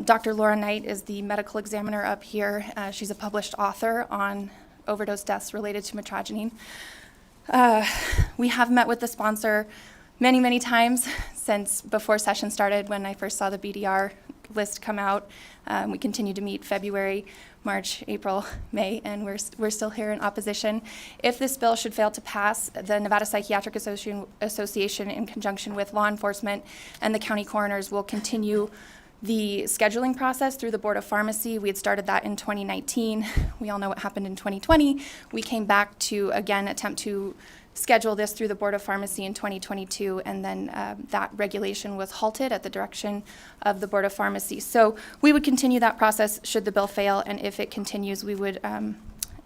Dr. Laura Knight is the medical examiner up here. She's a published author on overdose deaths related to mitragynine. We have met with the sponsor many, many times since before session started when I first saw the BDR list come out. We continue to meet February, March, April, May, and we're still here in opposition. If this bill should fail to pass, the Nevada Psychiatric Association, in conjunction with law enforcement and the county coroners, will continue the scheduling process through the Board of Pharmacy. We had started that in 2019. We all know what happened in 2020. We came back to, again, attempt to schedule this through the Board of Pharmacy in 2022, and then that regulation was halted at the direction of the Board of Pharmacy. So we would continue that process should the bill fail, and if it continues, we would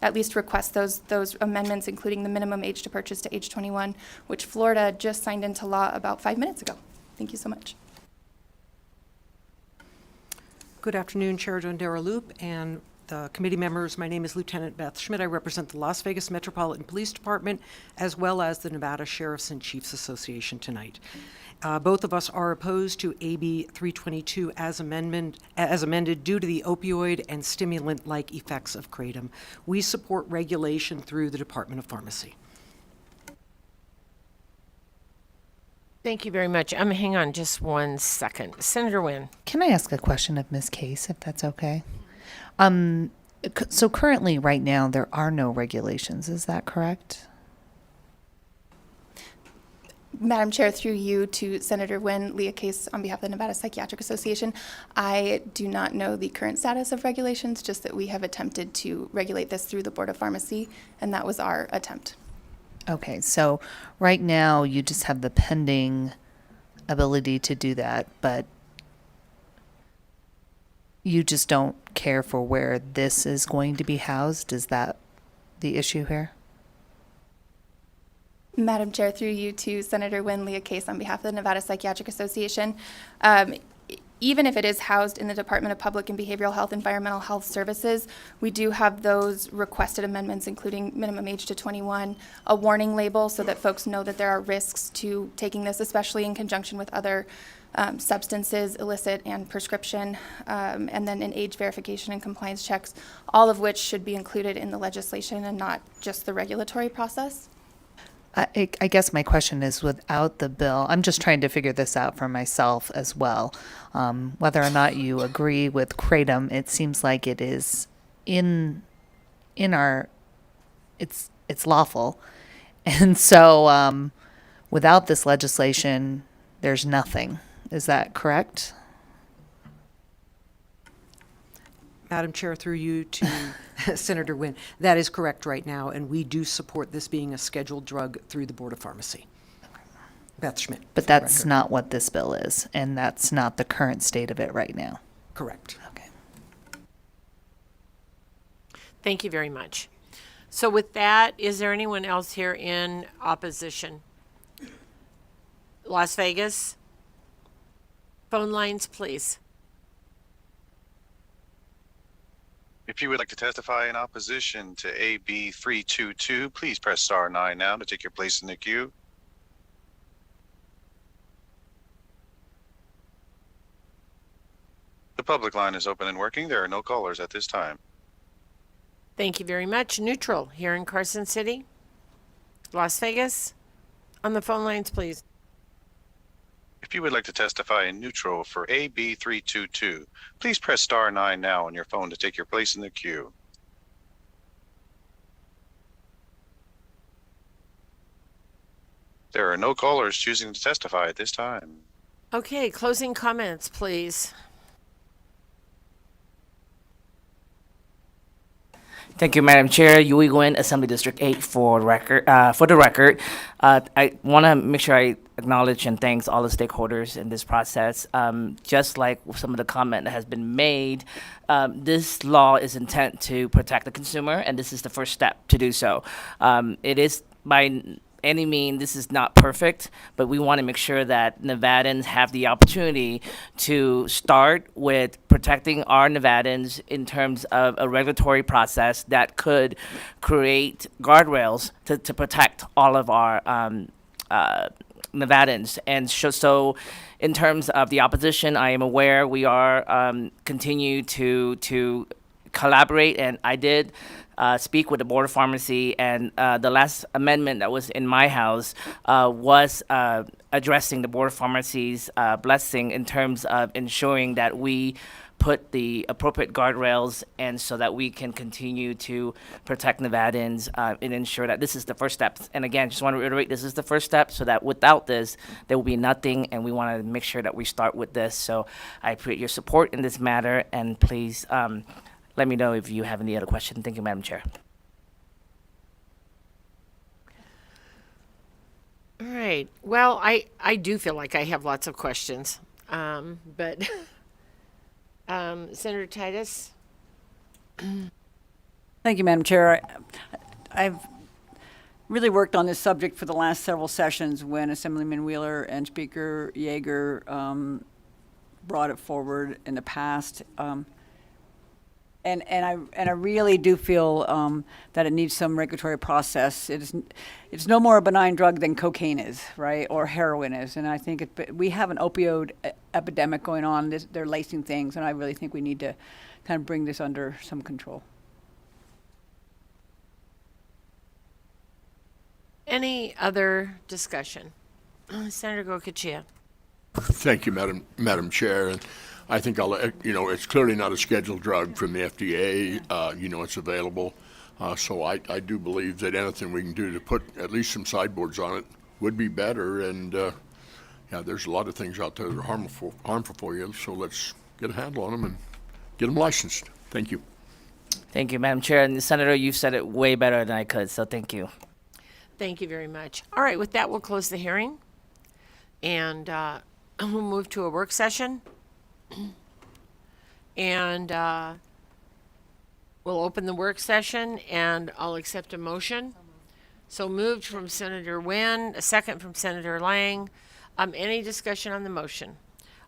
at least request those amendments, including the minimum age to purchase to age 21, which Florida just signed into law about 5 minutes ago. Thank you so much. Good afternoon, Chair Dondera Loop and the committee members. My name is Lieutenant Beth Schmidt. I represent the Las Vegas Metropolitan Police Department as well as the Nevada Sheriffs and Chiefs Association tonight. Both of us are opposed to AB 322 as amended due to the opioid and stimulant-like effects of kratom. We support regulation through the Department of Pharmacy. Thank you very much. Hang on just 1 second. Senator Wynn. Can I ask a question of Ms. Case, if that's okay? So currently, right now, there are no regulations. Is that correct? Madam Chair, through you to Senator Wynn, Leah Case on behalf of the Nevada Psychiatric Association. I do not know the current status of regulations, just that we have attempted to regulate this through the Board of Pharmacy, and that was our attempt. Okay, so right now you just have the pending ability to do that, but you just don't care for where this is going to be housed? Is that the issue here? Madam Chair, through you to Senator Wynn, Leah Case on behalf of the Nevada Psychiatric Association. Even if it is housed in the Department of Public and Behavioral Health, Environmental Health Services, we do have those requested amendments, including minimum age to 21, a warning label so that folks know that there are risks to taking this, especially in conjunction with other substances, illicit and prescription, and then an age verification and compliance checks, all of which should be included in the legislation and not just the regulatory process. I guess my question is, without the bill, I'm just trying to figure this out for myself as well. Whether or not you agree with kratom, it seems like it is in our, it's lawful. And so without this legislation, there's nothing. Is that correct? Madam Chair, through you to Senator Wynn, that is correct right now, and we do support this being a scheduled drug through the Board of Pharmacy. Beth Schmidt. But that's not what this bill is, and that's not the current state of it right now. Correct. Okay. Thank you very much. So with that, is there anyone else here in opposition? Las Vegas? Phone lines, please. If you would like to testify in opposition to AB 322, please press star 9 now to take your place in the queue. The public line is open and working. There are no callers at this time. Thank you very much. Neutral here in Carson City. Las Vegas? On the phone lines, please. If you would like to testify in neutral for AB 322, please press star 9 now on your phone to take your place in the queue. There are no callers choosing to testify at this time. Okay, closing comments, please. Thank you, Madam Chair. Yui Nguyen, Assembly District 8 for the record. I want to make sure I acknowledge and thanks all the stakeholders in this process. Just like some of the comment that has been made, this law is intent to protect the consumer, and this is the first step to do so. It is by any means, this is not perfect, but we want to make sure that Nevadans have the opportunity to start with protecting our Nevadans in terms of a regulatory process that could create guardrails to protect all of our Nevadans. And so in terms of the opposition, I am aware we are continue to collaborate, and I did speak with the Board of Pharmacy, and the last amendment that was in my house was addressing the Board of Pharmacy's blessing in terms of ensuring that we put the appropriate guardrails and so that we can continue to protect Nevadans and ensure that this is the first step. And again, just want to reiterate, this is the first step, so that without this, there will be nothing, and we want to make sure that we start with this. So I appreciate your support in this matter, and please let me know if you have any other questions. Thank you, Madam Chair. All right. Well, I do feel like I have lots of questions, but Senator Titus? Thank you, Madam Chair. I've really worked on this subject for the last several sessions when Assemblyman Wheeler and Speaker Yeager brought it forward in the past. And I really do feel that it needs some regulatory process. It's no more a benign drug than cocaine is, right, or heroin is. And I think we have an opioid epidemic going on. They're lacing things, and I really think we need to kind of bring this under some control. Any other discussion? Senator Gocochea. Thank you, Madam Chair. And I think it's clearly not a scheduled drug from the FDA. It's available. So I do believe that anything we can do to put at least some sideboards on it would be better. And there's a lot of things out there that are harmful for you. So let's get a handle on them and get them licensed. Thank you. Thank you, Madam Chair. And Senator, you've said it way better than I could, so thank you. Thank you very much. All right, with that, we'll close the hearing. And we'll move to a work session. And we'll open the work session, and I'll accept a motion. So moved from Senator Nguyen, a second from Senator Lang. Any discussion on the motion?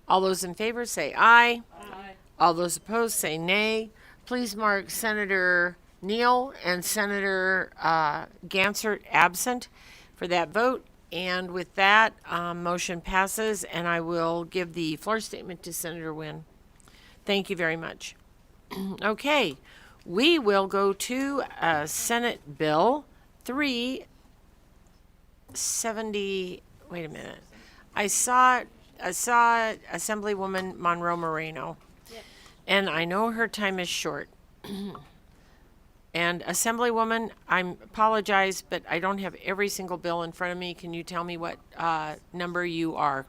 All those in favor say aye. Aye. All those opposed say nay. Please mark Senator Neal and Senator Gansert absent for that vote. And with that, motion passes, and I will give the floor statement to Senator Nguyen. Thank you very much. Okay, we will go to Senate Bill 370. Wait a minute. I saw Assemblywoman Monroe Moreno, and I know her time is short. And Assemblywoman, I apologize, but I don't have every single bill in front of me. Can you tell me what number you are?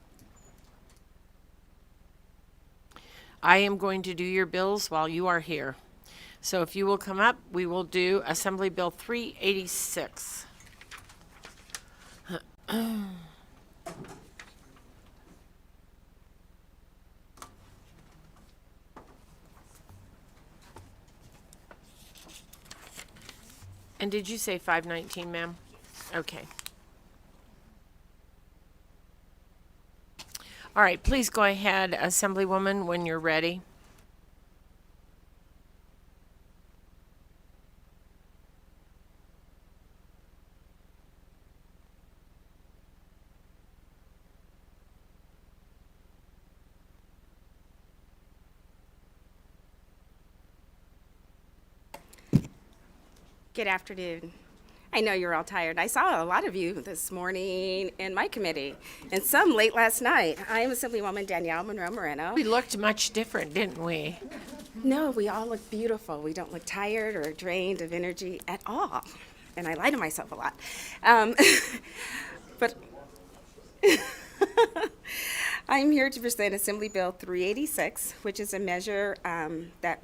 I am going to do your bills while you are here. So if you will come up, we will do Assembly Bill 386. And did you say 519, ma'am? Okay. All right, please go ahead, Assemblywoman, when you're ready. Good afternoon. I know you're all tired. I saw a lot of you this morning in my committee and some late last night. I am Assemblywoman Danielle Monroe Moreno. We looked much different, didn't we? No, we all look beautiful. We don't look tired or drained of energy at all. And I lie to myself a lot. But I'm here to present Assembly Bill 386, which is a measure that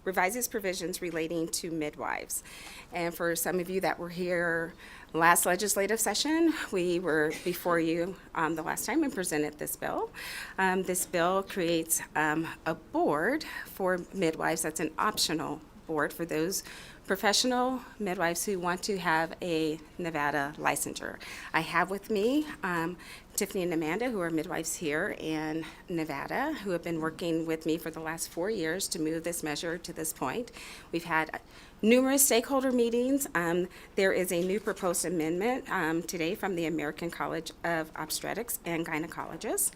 revises provisions relating to midwives. And for some of you that were here last legislative session, we were before you the last time and presented this bill. This bill creates a board for midwives that's an optional board for those professional midwives who want to have a Nevada licensure. I have with me Tiffany and Amanda, who are midwives here in Nevada, who have been working with me for the last 4 years to move this measure to this point. We've had numerous stakeholder meetings. There is a new proposed amendment today from the American College of Obstetrics and Gynecologists.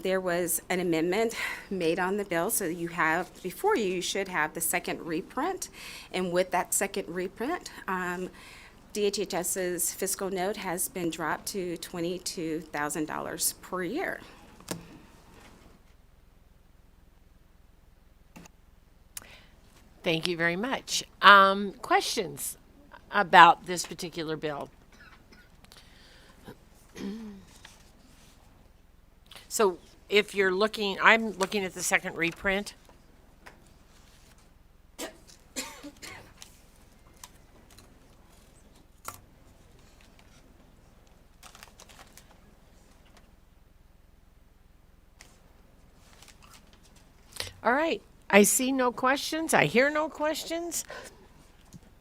There was an amendment made on the bill, so you have, before you, you should have the second reprint. And with that second reprint, DHHS's fiscal note has been dropped to $22,000 per year. Thank you very much. Questions about this particular bill? So if you're looking, I'm looking at the second reprint. All right. I see no questions. I hear no questions.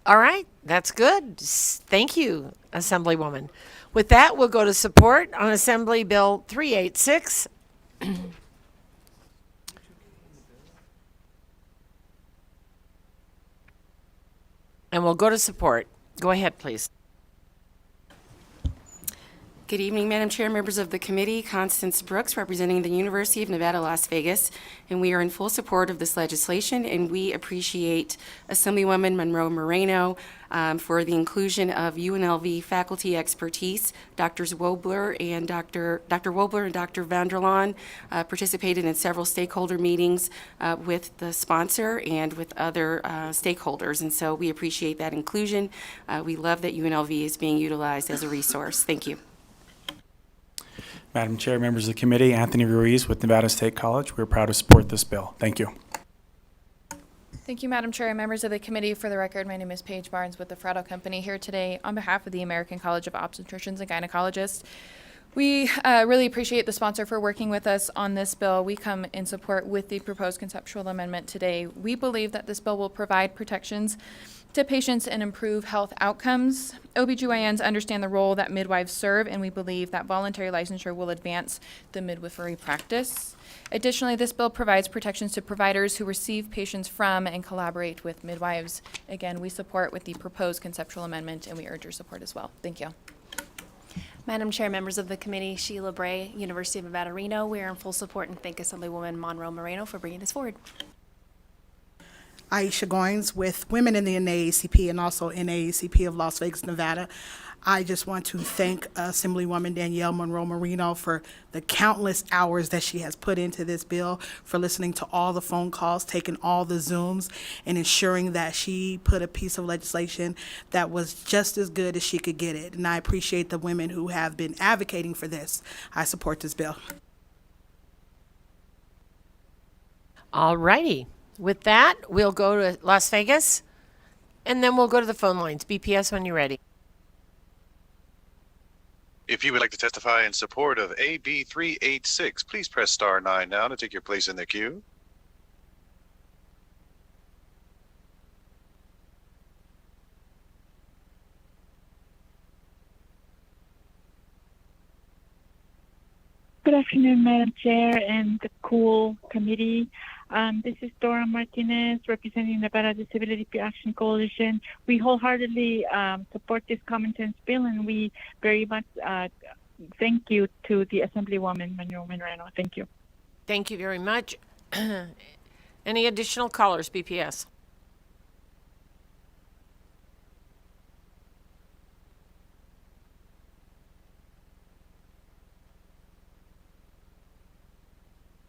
All right. That's good. Thank you, Assemblywoman. With that, we'll go to support on Assembly Bill 386. And we'll go to support. Go ahead, please. Good evening, Madam Chair, members of the committee. Constance Brooks, representing the University of Nevada, Las Vegas, and we are in full support of this legislation, and we appreciate Assemblywoman Monroe Moreno for the inclusion of UNLV faculty expertise. Dr. Wobler and Dr. Vanderlaan participated in several stakeholder meetings with the sponsor and with other stakeholders, and so we appreciate that inclusion. We love that UNLV is being utilized as a resource. Thank you. Madam Chair, members of the committee, Anthony Ruiz with Nevada State College. We're proud to support this bill. Thank you. Thank you, Madam Chair and members of the committee. For the record, my name is Paige Barnes with the Fratto Company here today on behalf of the American College of Obstetricians and Gynecologists. We really appreciate the sponsor for working with us on this bill. We come in support with the proposed conceptual amendment today. We believe that this bill will provide protections to patients and improve health outcomes. OBGYNs understand the role that midwives serve, and we believe that voluntary licensure will advance the midwifery practice. Additionally, this bill provides protections to providers who receive patients from and collaborate with midwives. Again, we support with the proposed conceptual amendment, and we urge your support as well. Thank you. Madam Chair, members of the committee, Sheila Bray, University of Nevada, Reno. We are in full support and thank Assemblywoman Monroe Moreno for bringing this forward. Aisha Goins with Women in the NAACP and also NAACP of Las Vegas, Nevada. I just want to thank Assemblywoman Danielle Monroe Moreno for the countless hours that she has put into this bill, for listening to all the phone calls, taking all the Zooms, and ensuring that she put a piece of legislation that was just as good as she could get it. And I appreciate the women who have been advocating for this. I support this bill. All righty. With that, we'll go to Las Vegas, and then we'll go to the phone lines. BPS, when you're ready. If you would like to testify in support of AB 386, please press star 9 now to take your place in the queue. Good afternoon, Madam Chair and the cool committee. This is Dora Martinez, representing Nevada Disability Action Coalition. We wholeheartedly support this common sense bill, and we very much thank you to the Assemblywoman Monroe Moreno. Thank you. Thank you very much. Any additional callers, BPS?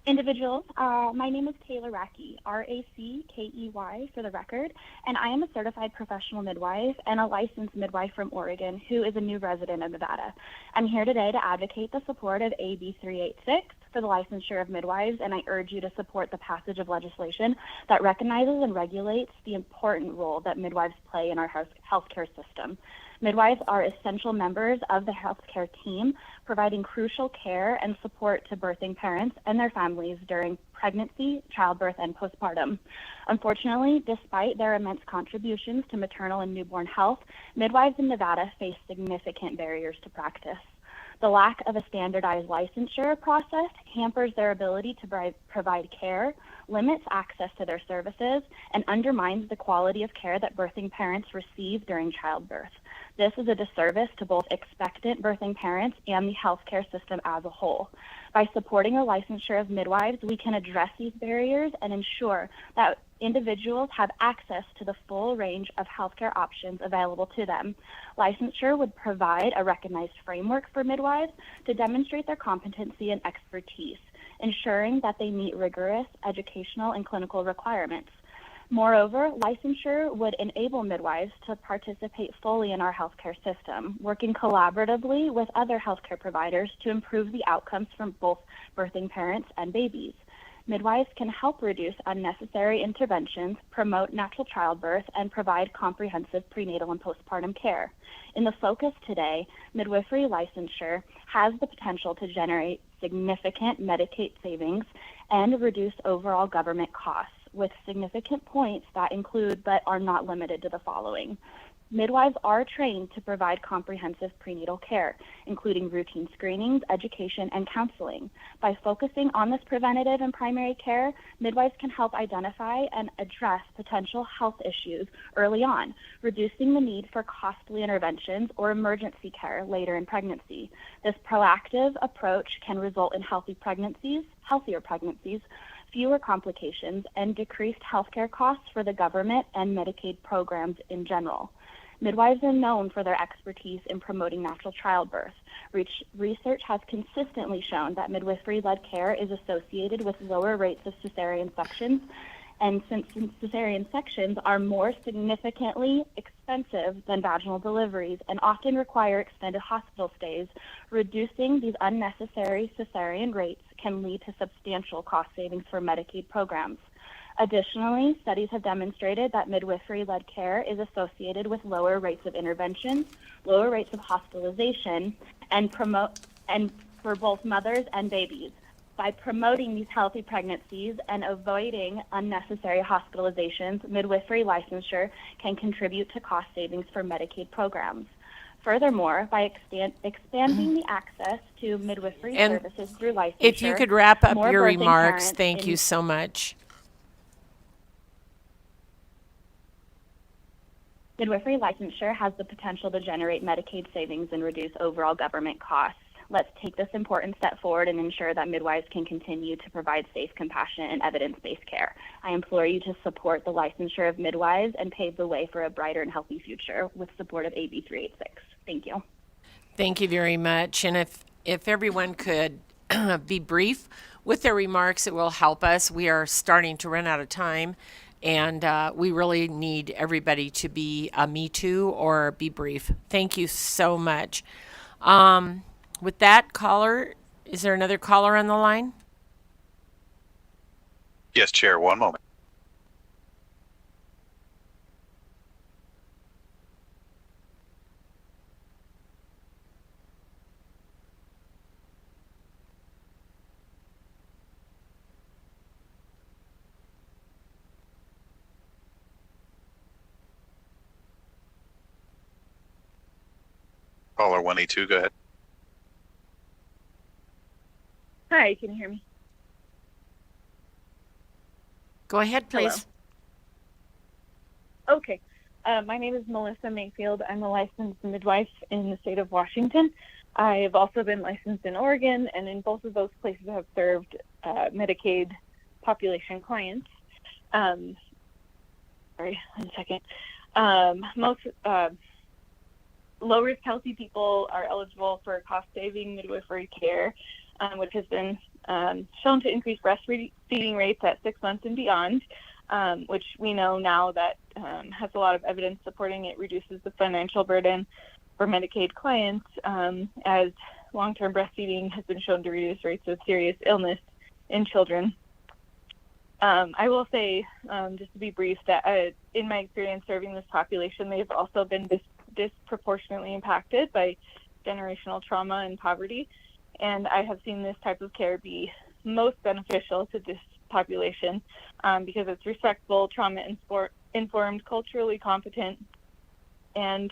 Individuals, my name is Taylor Rackey, R-A-C-K-E-Y for the record, and I am a certified professional midwife and a licensed midwife from Oregon who is a new resident of Nevada. I'm here today to advocate the support of AB 386 for the licensure of midwives, and I urge you to support the passage of legislation that recognizes and regulates the important role that midwives play in our healthcare system. Midwives are essential members of the healthcare team, providing crucial care and support to birthing parents and their families during pregnancy, childbirth, and postpartum. Unfortunately, despite their immense contributions to maternal and newborn health, midwives in Nevada face significant barriers to practice. The lack of a standardized licensure process hampers their ability to provide care, limits access to their services, and undermines the quality of care that birthing parents receive during childbirth. This is a disservice to both expectant birthing parents and the healthcare system as a whole. By supporting a licensure of midwives, we can address these barriers and ensure that individuals have access to the full range of healthcare options available to them. Licensure would provide a recognized framework for midwives to demonstrate their competency and expertise, ensuring that they meet rigorous educational and clinical requirements. Moreover, licensure would enable midwives to participate fully in our healthcare system, working collaboratively with other healthcare providers to improve the outcomes from both birthing parents and babies. Midwives can help reduce unnecessary interventions, promote natural childbirth, and provide comprehensive prenatal and postpartum care. In the focus today, midwifery licensure has the potential to generate significant Medicaid savings and reduce overall government costs, with significant points that include but are not limited to the following. Midwives are trained to provide comprehensive prenatal care, including routine screenings, education, and counseling. By focusing on this preventative and primary care, midwives can help identify and address potential health issues early on, reducing the need for costly interventions or emergency care later in pregnancy. This proactive approach can result in healthier pregnancies, fewer complications, and decreased healthcare costs for the government and Medicaid programs in general. Midwives are known for their expertise in promoting natural childbirth. Research has consistently shown that midwifery-led care is associated with lower rates of cesarean sections, and since cesarean sections are more significantly expensive than vaginal deliveries and often require extended hospital stays, reducing these unnecessary cesarean rates can lead to substantial cost savings for Medicaid programs. Additionally, studies have demonstrated that midwifery-led care is associated with lower rates of intervention, lower rates of hospitalization, and for both mothers and babies. By promoting these healthy pregnancies and avoiding unnecessary hospitalizations, midwifery licensure can contribute to cost savings for Medicaid programs. Furthermore, by expanding the access to midwifery services through licensure, if you could wrap up more your birthing remarks, parents thank you in- so much. Midwifery licensure has the potential to generate Medicaid savings and reduce overall government costs. Let's take this important step forward and ensure that midwives can continue to provide safe, compassionate, and evidence-based care. I implore you to support the licensure of midwives and pave the way for a brighter and healthy future with support of AB 386. Thank you. Thank you very much. And if everyone could be brief with their remarks, it will help us. We are starting to run out of time. And we really need everybody to be me too or be brief. Thank you so much. With that, caller, is there another caller on the line? Yes, Chair, one moment. Caller 182, go ahead. Hi, can you hear me? Go ahead, please. Hello. Okay. My name is Melissa Mayfield. I'm a licensed midwife in the state of Washington. I have also been licensed in Oregon, and in both of those places have served Medicaid population clients. Sorry, 1 second. Most low-risk healthy people are eligible for cost-saving midwifery care, which has been shown to increase breastfeeding rates at 6 months and beyond, which we know now that has a lot of evidence supporting it reduces the financial burden for Medicaid clients, as long-term breastfeeding has been shown to reduce rates of serious illness in children. I will say, just to be brief, that in my experience serving this population, they've also been disproportionately impacted by generational trauma and poverty. And I have seen this type of care be most beneficial to this population because it's respectful, trauma-informed, culturally competent, And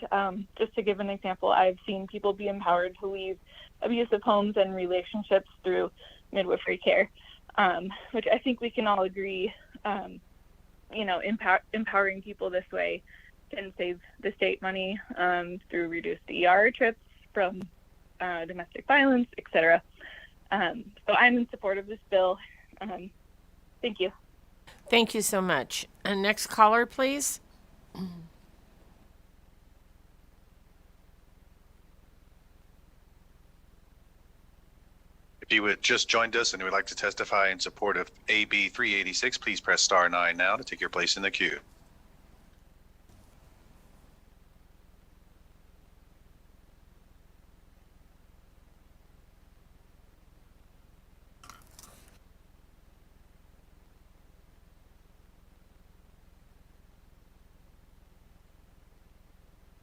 just to give an example, I've seen people be empowered to leave abusive homes and relationships through midwifery care, which I think we can all agree, empowering people this way can save the state money through reduced ER trips from domestic violence, etc. So I'm in support of this bill. Thank you. Thank you so much. And next caller, please. If you would just joined us and would like to testify in support of AB 386, please press star 9 now to take your place in the queue.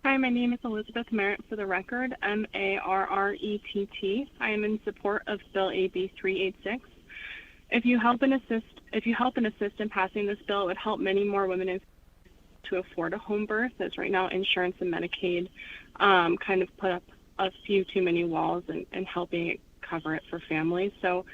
Hi, my name is Elizabeth Merritt for the record, Marrett. I am in support of Bill AB 386. If you help and assist in passing this bill, it would help many more women to afford a home birth, as right now insurance and Medicaid kind of put up a few too many walls and helping it cover it for families. So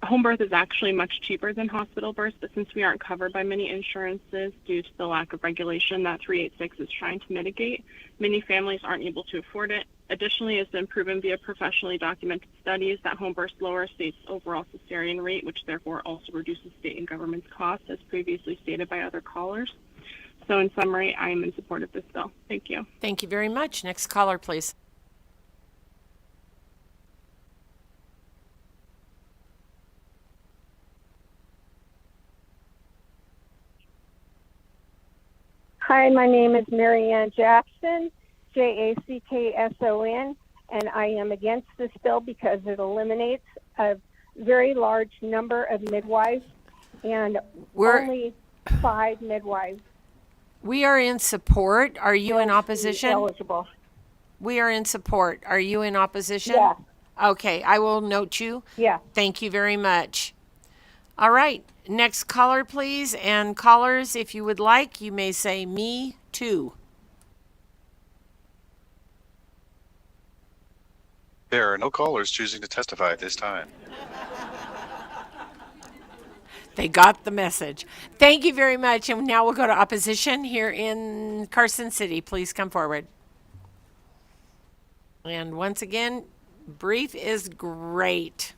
home birth is actually much cheaper than hospital births, but since we aren't covered by many insurances due to the lack of regulation that 386 is trying to mitigate, many families aren't able to afford it. Additionally, it's been proven via professionally documented studies that home births lower state's overall cesarean rate, which therefore also reduces state and government's costs, as previously stated by other callers. So in summary, I am in support of this bill. Thank you. Thank you very much. Next caller, please. Hi, my name is Marianne Jackson, Jackson, and I am against this bill because it eliminates a very large number of midwives and only 5 midwives. We are in support. Are you in opposition? Eligible. We are in support. Are you in opposition? Yes. Okay, I will note you. Yeah. Thank you very much. All right, next caller, please. And callers, if you would like, you may say me too. There are no callers choosing to testify at this time. They got the message. Thank you very much. And now we'll go to opposition here in Carson City. Please come forward. And once again, brief is great.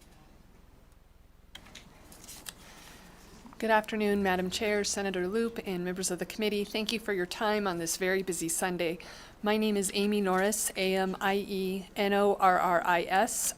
Good afternoon, Madam Chair, Senator Loop, and members of the committee. Thank you for your time on this very busy Sunday. My name is Amy Norris, Amienorris.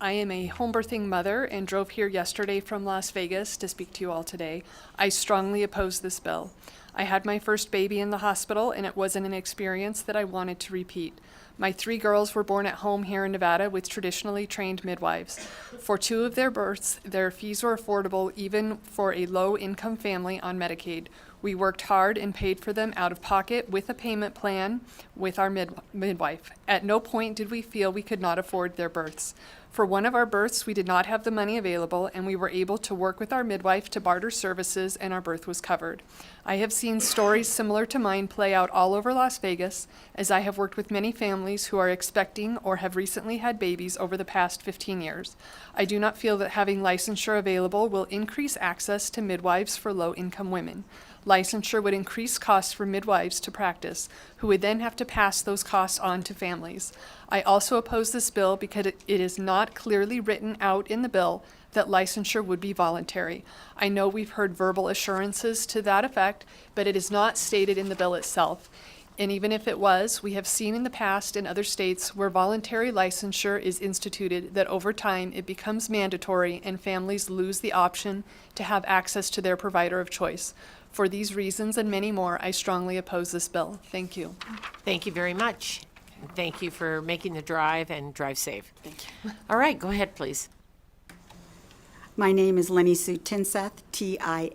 I am a home birthing mother and drove here yesterday from Las Vegas to speak to you all today. I strongly oppose this bill. I had my first baby in the hospital, and it wasn't an experience that I wanted to repeat. My 3 girls were born at home here in Nevada with traditionally trained midwives. For 2 of their births, their fees were affordable even for a low-income family on Medicaid. We worked hard and paid for them out of pocket with a payment plan with our midwife. At no point did we feel we could not afford their births. For one of our births, we did not have the money available, and we were able to work with our midwife to barter services, and our birth was covered. I have seen stories similar to mine play out all over Las Vegas, as I have worked with many families who are expecting or have recently had babies over the past 15 years. I do not feel that having licensure available will increase access to midwives for low-income women. Licensure would increase costs for midwives to practice, who would then have to pass those costs on to families. I also oppose this bill because it is not clearly written out in the bill that licensure would be voluntary. I know we've heard verbal assurances to that effect, but it is not stated in the bill itself. And even if it was, we have seen in the past in other states where voluntary licensure is instituted that over time it becomes mandatory and families lose the option to have access to their provider of choice. For these reasons and many more, I strongly oppose this bill. Thank you. Thank you very much. Thank you for making the drive, and drive safe. Thank you. All right, go ahead, please. My name is Lenny Sue Tinseth, Tinseth.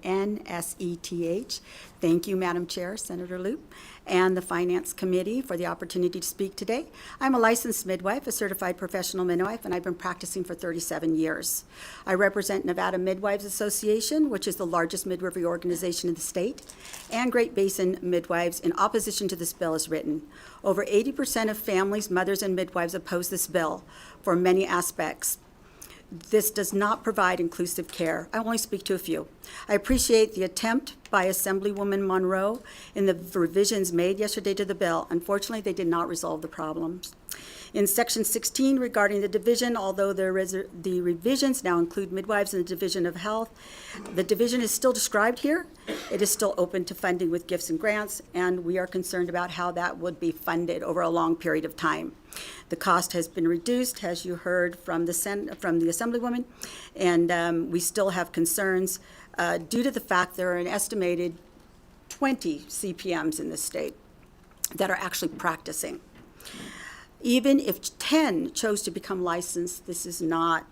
Thank you, Madam Chair, Senator Loop, and the Finance Committee for the opportunity to speak today. I'm a licensed midwife, a certified professional midwife, and I've been practicing for 37 years. I represent Nevada Midwives Association, which is the largest midwifery organization in the state, and Great Basin Midwives in opposition to this bill as written. Over 80% of families, mothers, and midwives oppose this bill for many aspects. This does not provide inclusive care. I only speak to a few. I appreciate the attempt by Assemblywoman Monroe in the revisions made yesterday to the bill. Unfortunately, they did not resolve the problems. In Section 16 regarding the division, although the revisions now include midwives in the Division of Health, the division is still described here. It is still open to funding with gifts and grants, and we are concerned about how that would be funded over a long period of time. The cost has been reduced, as you heard from the Assemblywoman, and we still have concerns due to the fact there are an estimated 20 CPMs in the state that are actually practicing. Even if 10 chose to become licensed, this is not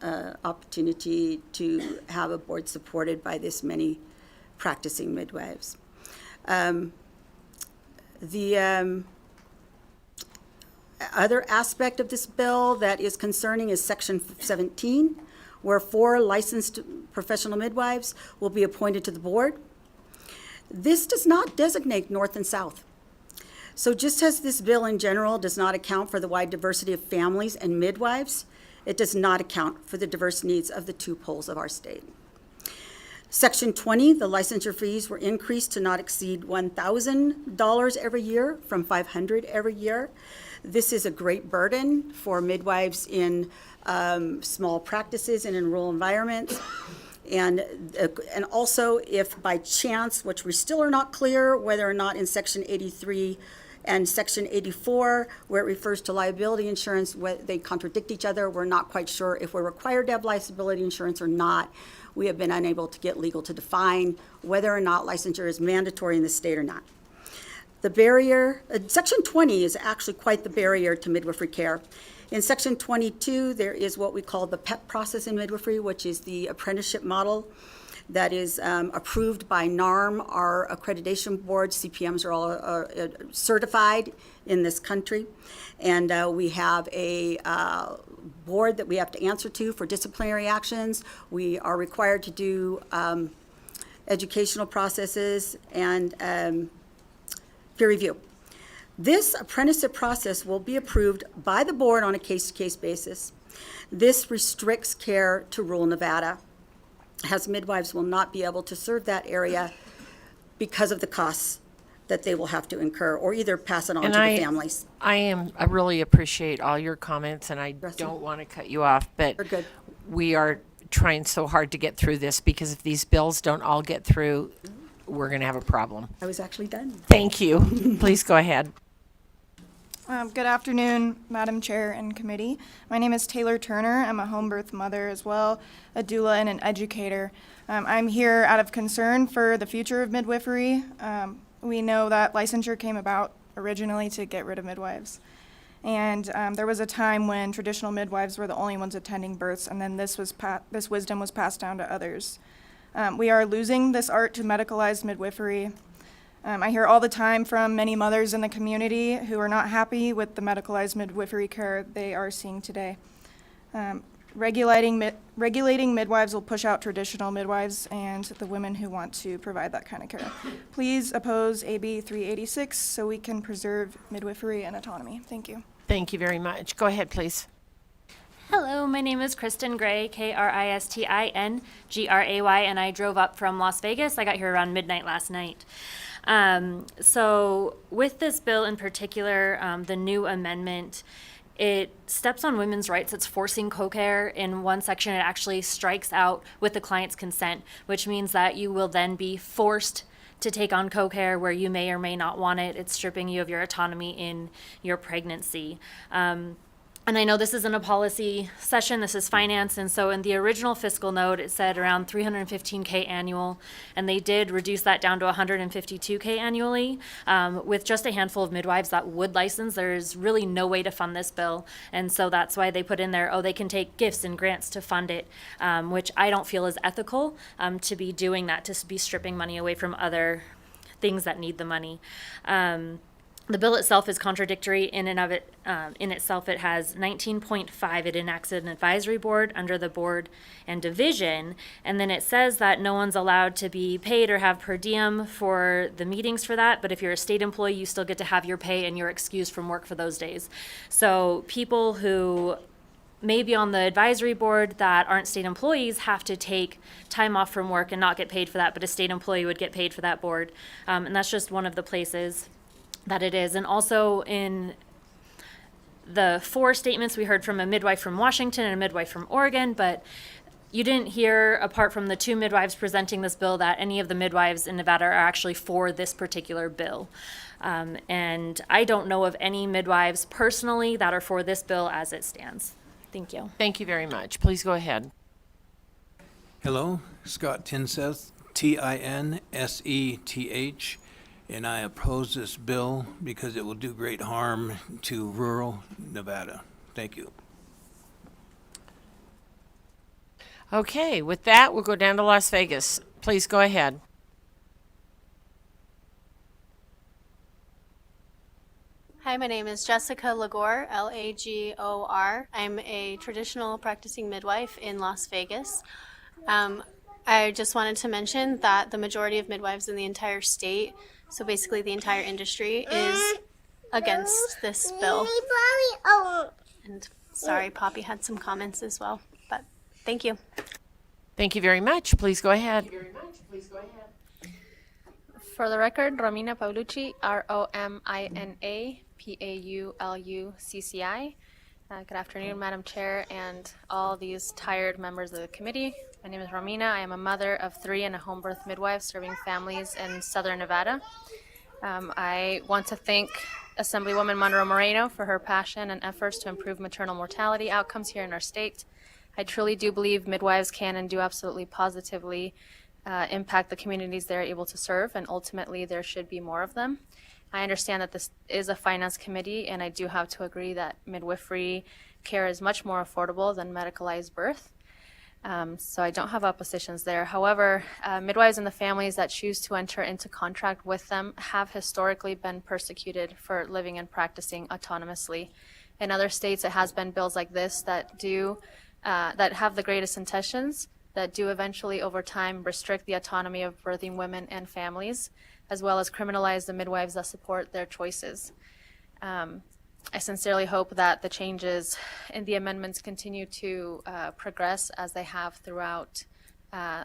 an opportunity to have a board supported by this many practicing midwives. The other aspect of this bill that is concerning is Section 17, where 4 licensed professional midwives will be appointed to the board. This does not designate North and South. So just as this bill in general does not account for the wide diversity of families and midwives, it does not account for the diverse needs of the 2 poles of our state. Section 20, the licensure fees were increased to not exceed $1,000 every year from $500 every year. This is a great burden for midwives in small practices and in rural environments. And also, if by chance, which we still are not clear whether or not in Section 83 and Section 84, where it refers to liability insurance, they contradict each other. We're not quite sure if we're required to have liability insurance or not. We have been unable to get legal to define whether or not licensure is mandatory in the state or not. The barrier, Section 20 is actually quite the barrier to midwifery care. In Section 22, there is what we call the PEP process in midwifery, which is the apprenticeship model that is approved by NARM, our accreditation board. CPMs are all certified in this country. And we have a board that we have to answer to for disciplinary actions. We are required to do educational processes and peer review. This apprenticeship process will be approved by the board on a case-to-case basis. This restricts care to rural Nevada, as midwives will not be able to serve that area because of the costs that they will have to incur, or either pass it on to the families. I really appreciate all your comments, and I don't want to cut you off, but we are trying so hard to get through this, because if these bills don't all get through, we're going to have a problem. I was actually done. Thank you. Please go ahead. Good afternoon, Madam Chair and committee. My name is Taylor Turner. I'm a home birth mother as well, a doula and an educator. I'm here out of concern for the future of midwifery. We know that licensure came about originally to get rid of midwives. And there was a time when traditional midwives were the only ones attending births, and then this wisdom was passed down to others. We are losing this art to medicalized midwifery. I hear all the time from many mothers in the community who are not happy with the medicalized midwifery care they are seeing today. Regulating midwives will push out traditional midwives and the women who want to provide that kind of care. Please oppose AB 386 so we can preserve midwifery and autonomy. Thank you. Thank you very much. Go ahead, please. Hello, my name is Kristen Gray, Kristingray, and I drove up from Las Vegas. I got here around midnight last night. So with this bill in particular, the new amendment, it steps on women's rights. It's forcing co-care. In one section, it actually strikes out with the client's consent, which means that you will then be forced to take on co-care where you may or may not want it. It's stripping you of your autonomy in your pregnancy. And I know this isn't a policy session, this is finance, and so in the original fiscal note, it said around 315K annual, and they did reduce that down to 152K annually. With just a handful of midwives that would license, there's really no way to fund this bill, and so that's why they put in there, they can take gifts and grants to fund it, which I don't feel is ethical to be doing that, to be stripping money away from other things that need the money. The bill itself is contradictory in and of it. In itself, it has 19.5. It enacts an advisory board under the board and division, and then it says that no one's allowed to be paid or have per diem for the meetings for that. But if you're a state employee, you still get to have your pay, and you're excused from work for those days. So people who may be on the advisory board that aren't state employees have to take time off from work and not get paid for that. But a state employee would get paid for that board, and that's just one of the places that it is. And also in the 4 statements, we heard from a midwife from Washington and a midwife from Oregon, but you didn't hear, apart from the 2 midwives presenting this bill, that any of the midwives in Nevada are actually for this particular bill. And I don't know of any midwives personally that are for this bill as it stands. Thank you. Thank you very much. Please go ahead. Hello, Scott Tinseth, Tinseth, and I oppose this bill because it will do great harm to rural Nevada. Thank you. Okay, with that, we'll go down to Las Vegas. Please go ahead. Hi, my name is Jessica Lagor, Lagor. I'm a traditional practicing midwife in Las Vegas. I just wanted to mention that the majority of midwives in the entire state, so basically the entire industry, is against this bill. And sorry, Poppy had some comments as well, but thank you. Thank you very much. Please go ahead. For the record, Romina Paulucci, Romina Paulucci. Good afternoon, Madam Chair, and all these tired members of the committee. My name is Romina. I am a mother of 3 and a home birth midwife serving families in Southern Nevada. I want to thank Assemblywoman Monroe Moreno for her passion and efforts to improve maternal mortality outcomes here in our state. I truly do believe midwives can and do absolutely positively impact the communities they're able to serve, and ultimately there should be more of them. I understand that this is a finance committee, and I do have to agree that midwifery care is much more affordable than medicalized birth. So I don't have oppositions there. However, midwives and the families that choose to enter into contract with them have historically been persecuted for living and practicing autonomously. In other states, it has been bills like this that that have the greatest intentions, that do eventually over time restrict the autonomy of birthing women and families, as well as criminalize the midwives that support their choices. I sincerely hope that the changes in the amendments continue to progress as they have throughout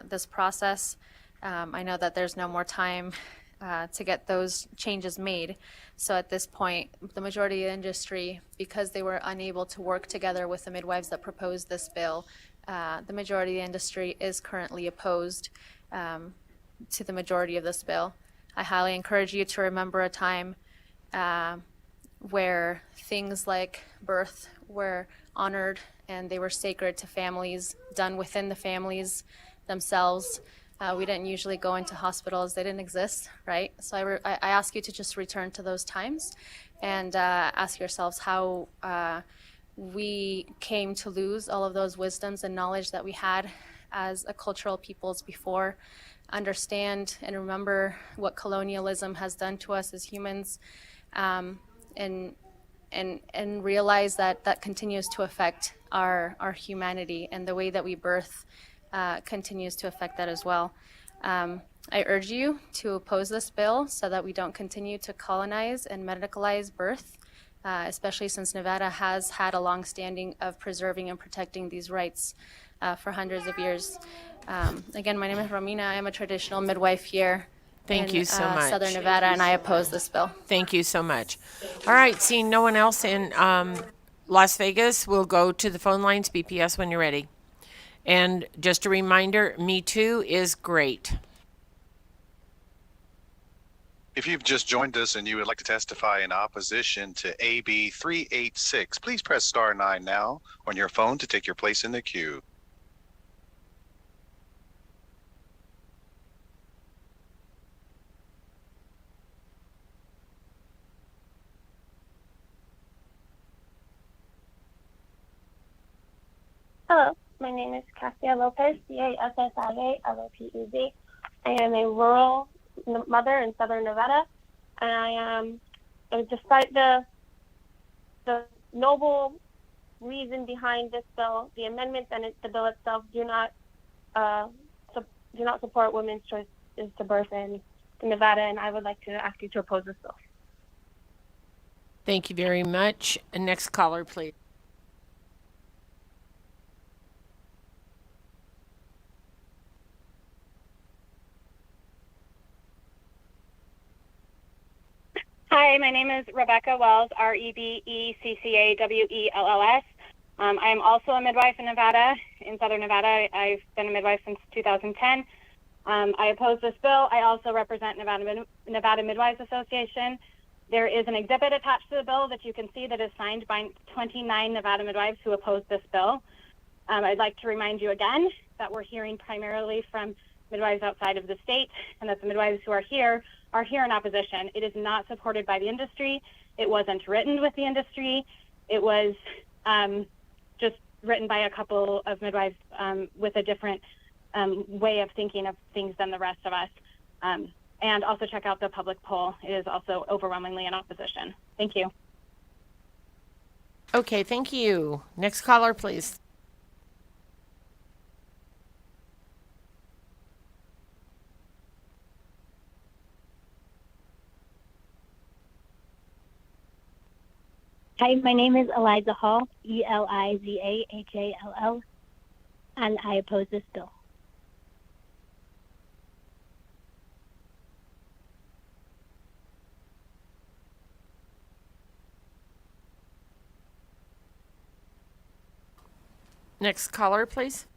this process. I know that there's no more time to get those changes made. So at this point, the majority of the industry, because they were unable to work together with the midwives that proposed this bill, the majority of the industry is currently opposed to the majority of this bill. I highly encourage you to remember a time where things like birth were honored and they were sacred to families, done within the families themselves. We didn't usually go into hospitals. They didn't exist, right? So I ask you to just return to those times and ask yourselves how we came to lose all of those wisdoms and knowledge that we had as a cultural peoples before. Understand and remember what colonialism has done to us as humans, and realize that that continues to affect our humanity, and the way that we birth continues to affect that as well. I urge you to oppose this bill so that we don't continue to colonize and medicalize birth, especially since Nevada has had a long-standing of preserving and protecting these rights for hundreds of years. Again, my name is Romina. I am a traditional midwife here Thank you so much. Southern Nevada, and I oppose this bill. Thank you so much. All right, seeing no one else in Las Vegas, we'll go to the phone lines, BPS, when you're ready. And just a reminder, Me Too is great. If you've just joined us and you would like to testify in opposition to AB 386, please press star 9 now on your phone to take your place in the queue. Hello, my name is Cassia Lopez, CASSIA-LOPEZ. I am a rural mother in southern Nevada, and I am, despite the noble reason behind this bill, the amendments and the bill itself do not support women's choice to birth in Nevada, and I would like to ask you to oppose this bill. Thank you very much. And next caller, please. Hi, my name is Rebecca Wells, REBECCAWELLS. I am also a midwife in Nevada, in southern Nevada. I've been a midwife since 2010. I oppose this bill. I also represent Nevada Midwives Association. There is an exhibit attached to the bill that you can see that is signed by 29 Nevada midwives who oppose this bill. I'd like to remind you again that we're hearing primarily from midwives outside of the state, and that the midwives who are here in opposition. It is not supported by the industry. It wasn't written with the industry. It was just written by a couple of midwives with a different way of thinking of things than the rest of us. And also check out the public poll. It is also overwhelmingly in opposition. Thank you. Okay, thank you. Next caller, please. Hi, my name is Eliza Hall, ELIZAHALL, and I oppose this bill. Next caller, please.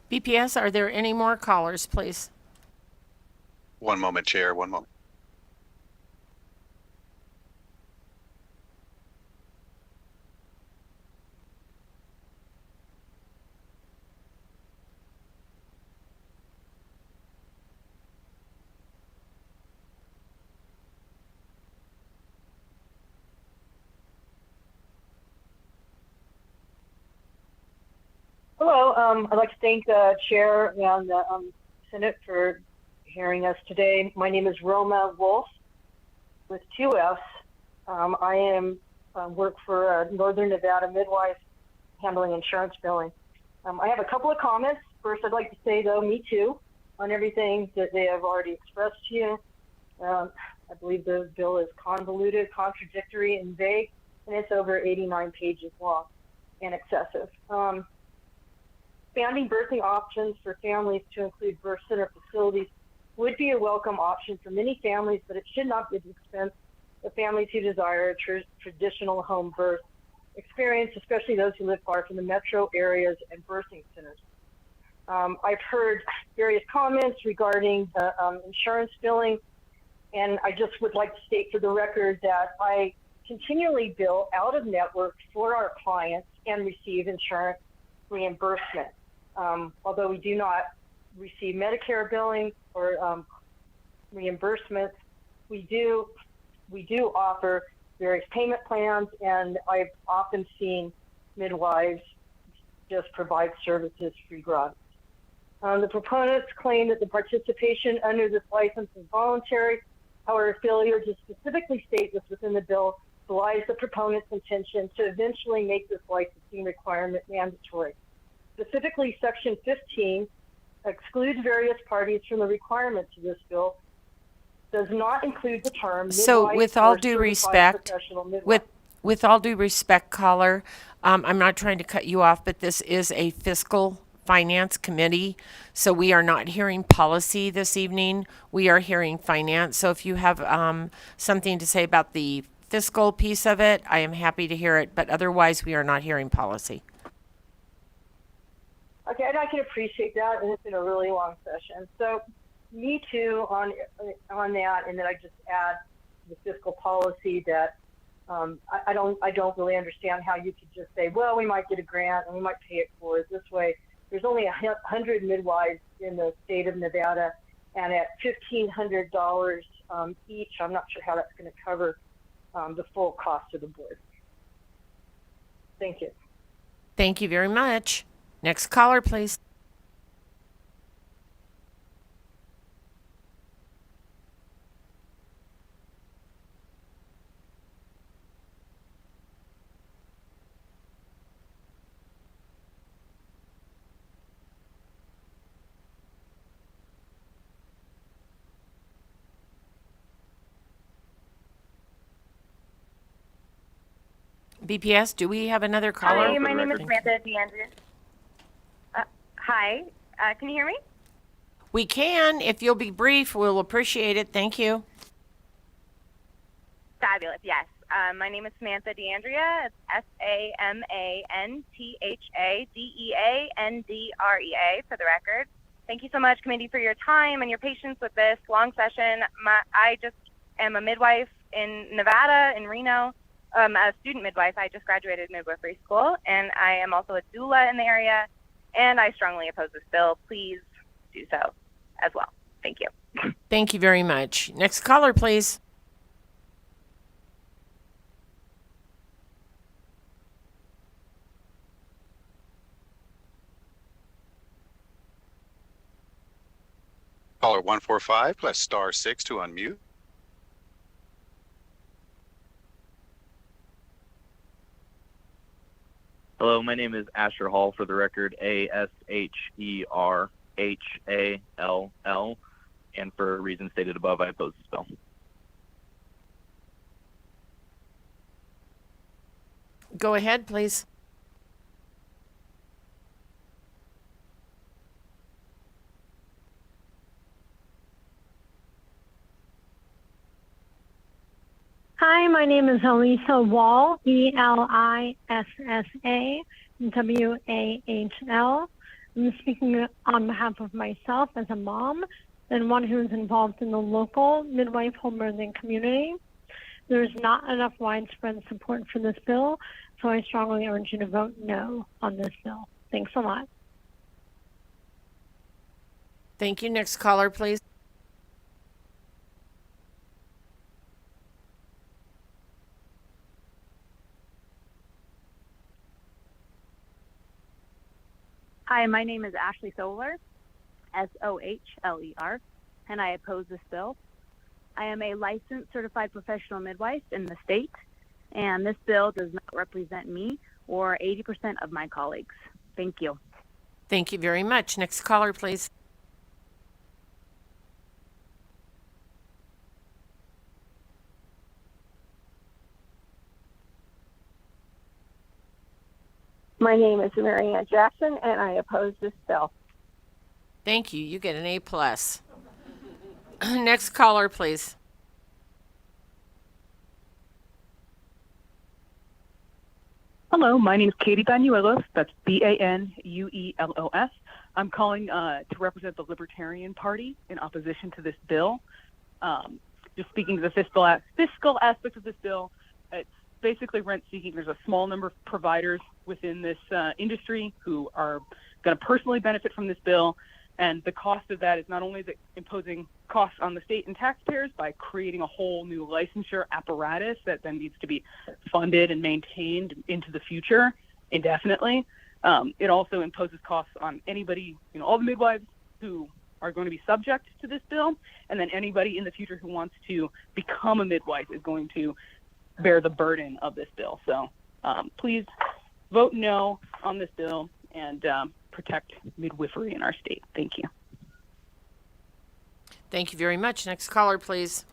BPS, are there any more callers, please? One moment, Chair, one moment. Hello, I'd like to thank the Chair and the Senate for hearing us today. My name is Roma Wolf with 2 Fs. I am work for Northern Nevada Midwife handling insurance billing. I have a couple of comments. First, I'd like to say, though, me too, on everything that they have already expressed to you. I believe the bill is convoluted, contradictory, and vague, and it's over 89 pages long and excessive. Expanding birthing options for families to include birth center facilities would be a welcome option for many families, but it should not be at the expense of families who desire a traditional home birth experience, especially those who live far from the metro areas and birthing centers. I've heard various comments regarding the insurance billing, and I just would like to state for the record that I continually bill out of network for our clients and receive insurance reimbursement. Although we do not receive Medicare billing or reimbursements, we do offer various payment plans, and I've often seen midwives just provide services free gratis. The proponents claim that the participation under this license is voluntary. However, failure to specifically state this within the bill belies the proponent's intention to eventually make this licensing requirement mandatory. Specifically, Section 15 excludes various parties from the requirements of this bill, does not include the term midwife. So with all or due certified respect, professional midwife. with all due respect, caller, I'm not trying to cut you off, but this is a fiscal Finance Committee, so we are not hearing policy this evening. We are hearing finance. So if you have something to say about the fiscal piece of it, I am happy to hear it, but otherwise we are not hearing policy. Okay, and I can appreciate that, and it's been a really long session. So, me too on that, and then I just add the fiscal policy that I don't really understand how you could just say, well, we might get a grant and we might pay it forward this way. There's only 100 midwives in the state of Nevada, and at $1,500 each, I'm not sure how that's going to cover the full cost of the board. Thank you. Thank you very much. Next caller, please. BPS, do we have another caller? Hi, my name is Samantha DeAndrea. Hi, can you hear me? We can. If you'll be brief, we'll appreciate it. Thank you. Fabulous, yes. My name is Samantha DeAndrea. It's SAMANTHADEANDREA for the record. Thank you so much, committee, for your time and your patience with this long session. I just am a midwife in Nevada, in Reno. A student midwife. I just graduated midwifery school, and I am also a doula in the area, and I strongly oppose this bill. Please do so as well. Thank you. Thank you very much. Next caller, please. Caller 145, press *6 to unmute. Hello, my name is Asher Hall, for the record, ASHERHALL, and for reasons stated above, I oppose this bill. Go ahead, please. Hi, my name is Elisa Wall, ELISSA WAHL. I'm speaking on behalf of myself as a mom and one who is involved in the local midwife home birthing community. There is not enough widespread support for this bill, so I strongly urge you to vote no on this bill. Thanks a lot. Thank you. Next caller, please. Hi, my name is Ashley Soler, SOHLER, and I oppose this bill. I am a licensed certified professional midwife in the state, and this bill does not represent me or 80% of my colleagues. Thank you. Thank you very much. Next caller, please. My name is Marianne Jackson, and I oppose this bill. Thank you. You get an A+. Next caller, please. Hello, my name is Katie Banuelos. That's Banuelos. I'm calling to represent the Libertarian Party in opposition to this bill. Just speaking to the fiscal aspect of this bill, it's basically rent-seeking. There's a small number of providers within this industry who are going to personally benefit from this bill, and the cost of that is not only imposing costs on the state and taxpayers by creating a whole new licensure apparatus that then needs to be funded and maintained into the future indefinitely. It also imposes costs on anybody, all the midwives who are going to be subject to this bill, and then anybody in the future who wants to become a midwife is going to bear the burden of this bill. So please vote no on this bill and protect midwifery in our state. Thank you. Thank you very much. Next caller, please.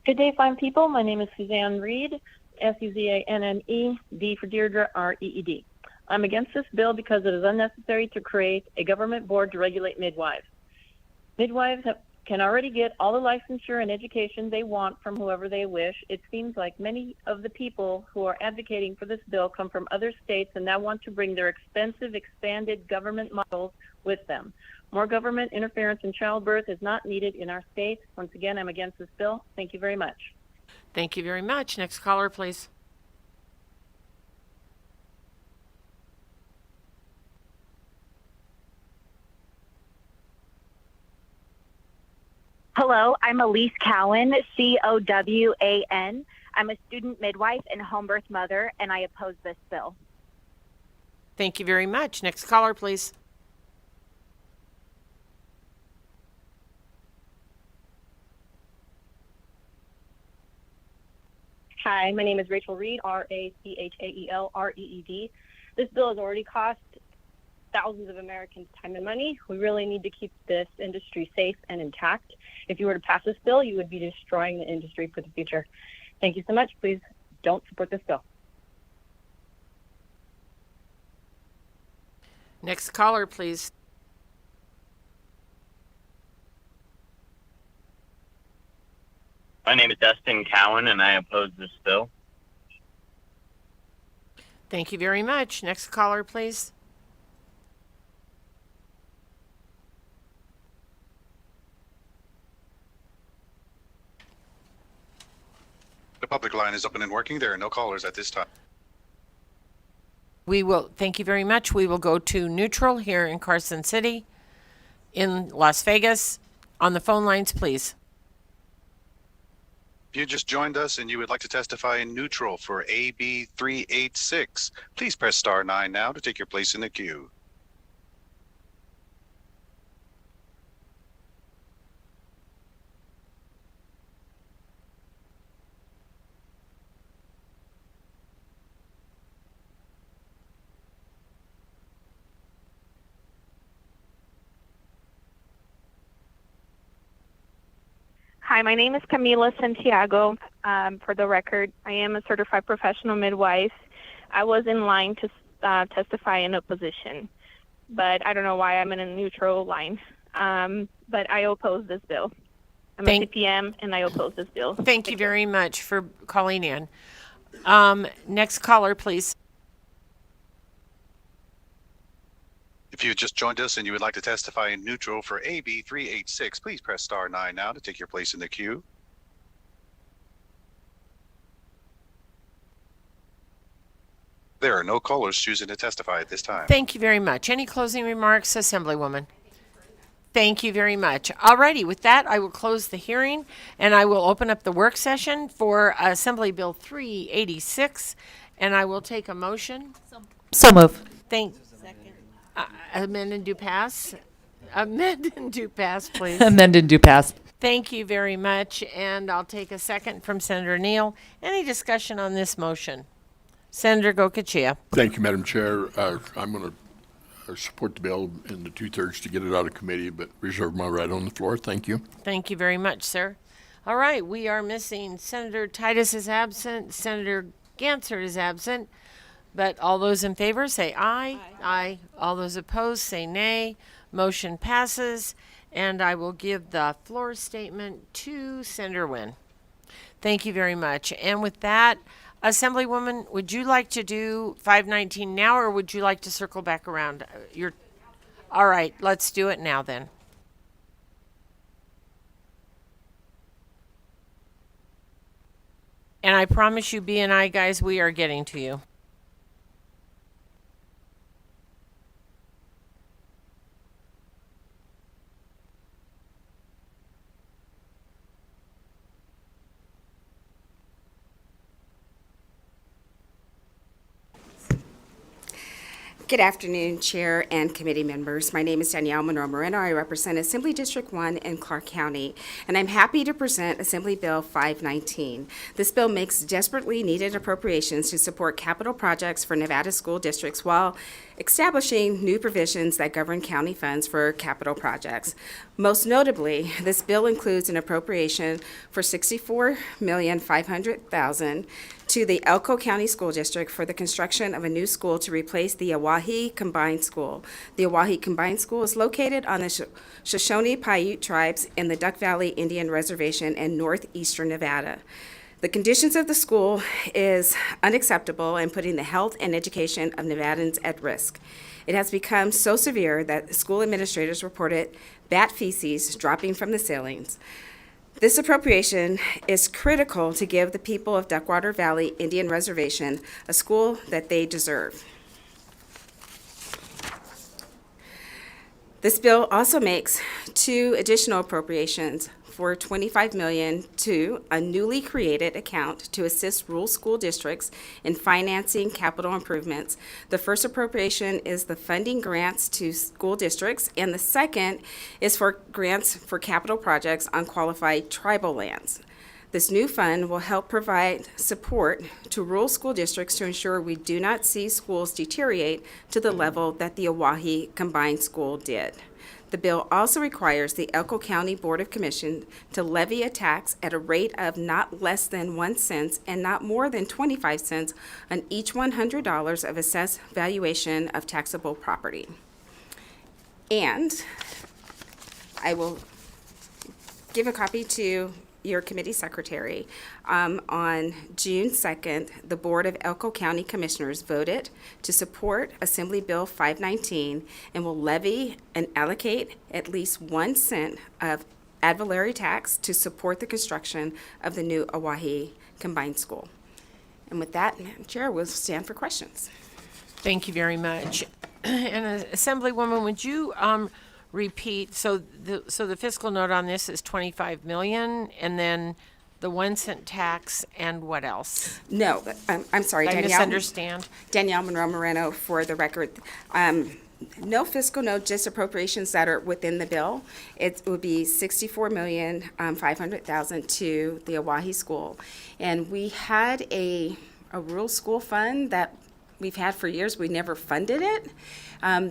Good day, fine people. My name is Suzanne Reed, Suzanne, D for Deirdre, Reed. I'm against this bill because it is unnecessary to create a government board to regulate midwives. Midwives can already get all the licensure and education they want from whoever they wish. It seems like many of the people who are advocating for this bill come from other states and now want to bring their expensive, expanded government models with them. More government interference in childbirth is not needed in our states. Once again, I'm against this bill. Thank you very much. Thank you very much. Next caller, please. Hello, I'm Elise Cowan, Cowan. I'm a student midwife and home birth mother, and I oppose this bill. Thank you very much. Next caller, please. Hi, my name is Rachel Reed, Rachael, This bill has already cost thousands of Americans time and money. We really need to keep this industry safe and intact. If you were to pass this bill, you would be destroying the industry for the future. Thank you so much. Please don't support this bill. Next caller, please. My name is Dustin Cowan, and I oppose this bill. Thank you very much. Next caller, please. The public line is open and working. There are no callers at this time. Thank you very much. We will go to neutral here in Carson City, in Las Vegas. On the phone lines, please. If you just joined us and you would like to testify in neutral for AB 386, please press star 9 now to take your place in the queue. Hi, my name is Camila Santiago. For the record, I am a certified professional midwife. I was in line to testify in opposition, but I don't know why I'm in a neutral line. But I oppose this bill. I'm a CPM, and I oppose this bill. Thank you very much for calling in. Next caller, please. If you just joined us and you would like to testify in neutral for AB 386, please press star 9 now to take your place in the queue. There are no callers choosing to testify at this time. Thank you very much. Any closing remarks, Assemblywoman? Thank you very much. Alrighty, with that, I will close the hearing and I will open up the work session for Assembly Bill 386, and I will take a motion. So move. Amend and do pass. Amend and do pass, please. Amend and do pass. Thank you very much, and I'll take a second from Senator Neal. Any discussion on this motion? Senator Gokachia. Thank you, Madam Chair. I'm going to support the bill in the 2/3 to get it out of committee, but reserve my right on the floor. Thank you. Thank you very much, sir. All right, we are missing Senator Titus is absent. Senator Ganser is absent. But all those in favor say aye. Aye. All those opposed say nay. Motion passes. And I will give the floor statement to Senator Wynn. Thank you very much. And with that, Assemblywoman, would you like to do 519 now, or would you like to circle back around? All right, let's do it now then. And I promise you, B&I guys, we are getting to you. Good afternoon, Chair and committee members. My name is Danielle Monroe Moreno. I represent Assembly District 1 in Clark County, and I'm happy to present Assembly Bill 519. This bill makes desperately needed appropriations to support capital projects for Nevada school districts while establishing new provisions that govern county funds for capital projects. Most notably, this bill includes an appropriation for $64,500,000 to the Elko County School District for the construction of a new school to replace the Oahe Combined School. The Oahe Combined School is located on the Shoshone-Paiute tribes in the Duck Valley Indian Reservation in northeastern Nevada. The conditions of the school is unacceptable and putting the health and education of Nevadans at risk. It has become so severe that school administrators reported bat feces dropping from the ceilings. This appropriation is critical to give the people of Duckwater Valley Indian Reservation a school that they deserve. This bill also makes 2 additional appropriations for $25 million to a newly created account to assist rural school districts in financing capital improvements. The first appropriation is the funding grants to school districts, and the second is for grants for capital projects on qualified tribal lands. This new fund will help provide support to rural school districts to ensure we do not see schools deteriorate to the level that the Oahe Combined School did. The bill also requires the Elko County Board of Commissioners to levy a tax at a rate of not less than 1 cent and not more than 25 cents on each $100 of assessed valuation of taxable property. And I will give a copy to your committee secretary. On June 2nd, the Board of Elko County Commissioners voted to support Assembly Bill 519 and will levy and allocate at least 1 cent of ad valorem tax to support the construction of the new Oahe Combined School. And with that, Madam Chair, we'll stand for questions. Thank you very much. And Assemblywoman, would you repeat, so the fiscal note on this is 25 million, and then the 1 cent tax, and what else? No, I'm sorry, Did I Danielle. misunderstand? Danielle Monroe Moreno for the record. No fiscal note, just appropriations that are within the bill. It would be $64,500,000 to the Oahe School. And we had a rural school fund that we've had for years. We never funded it.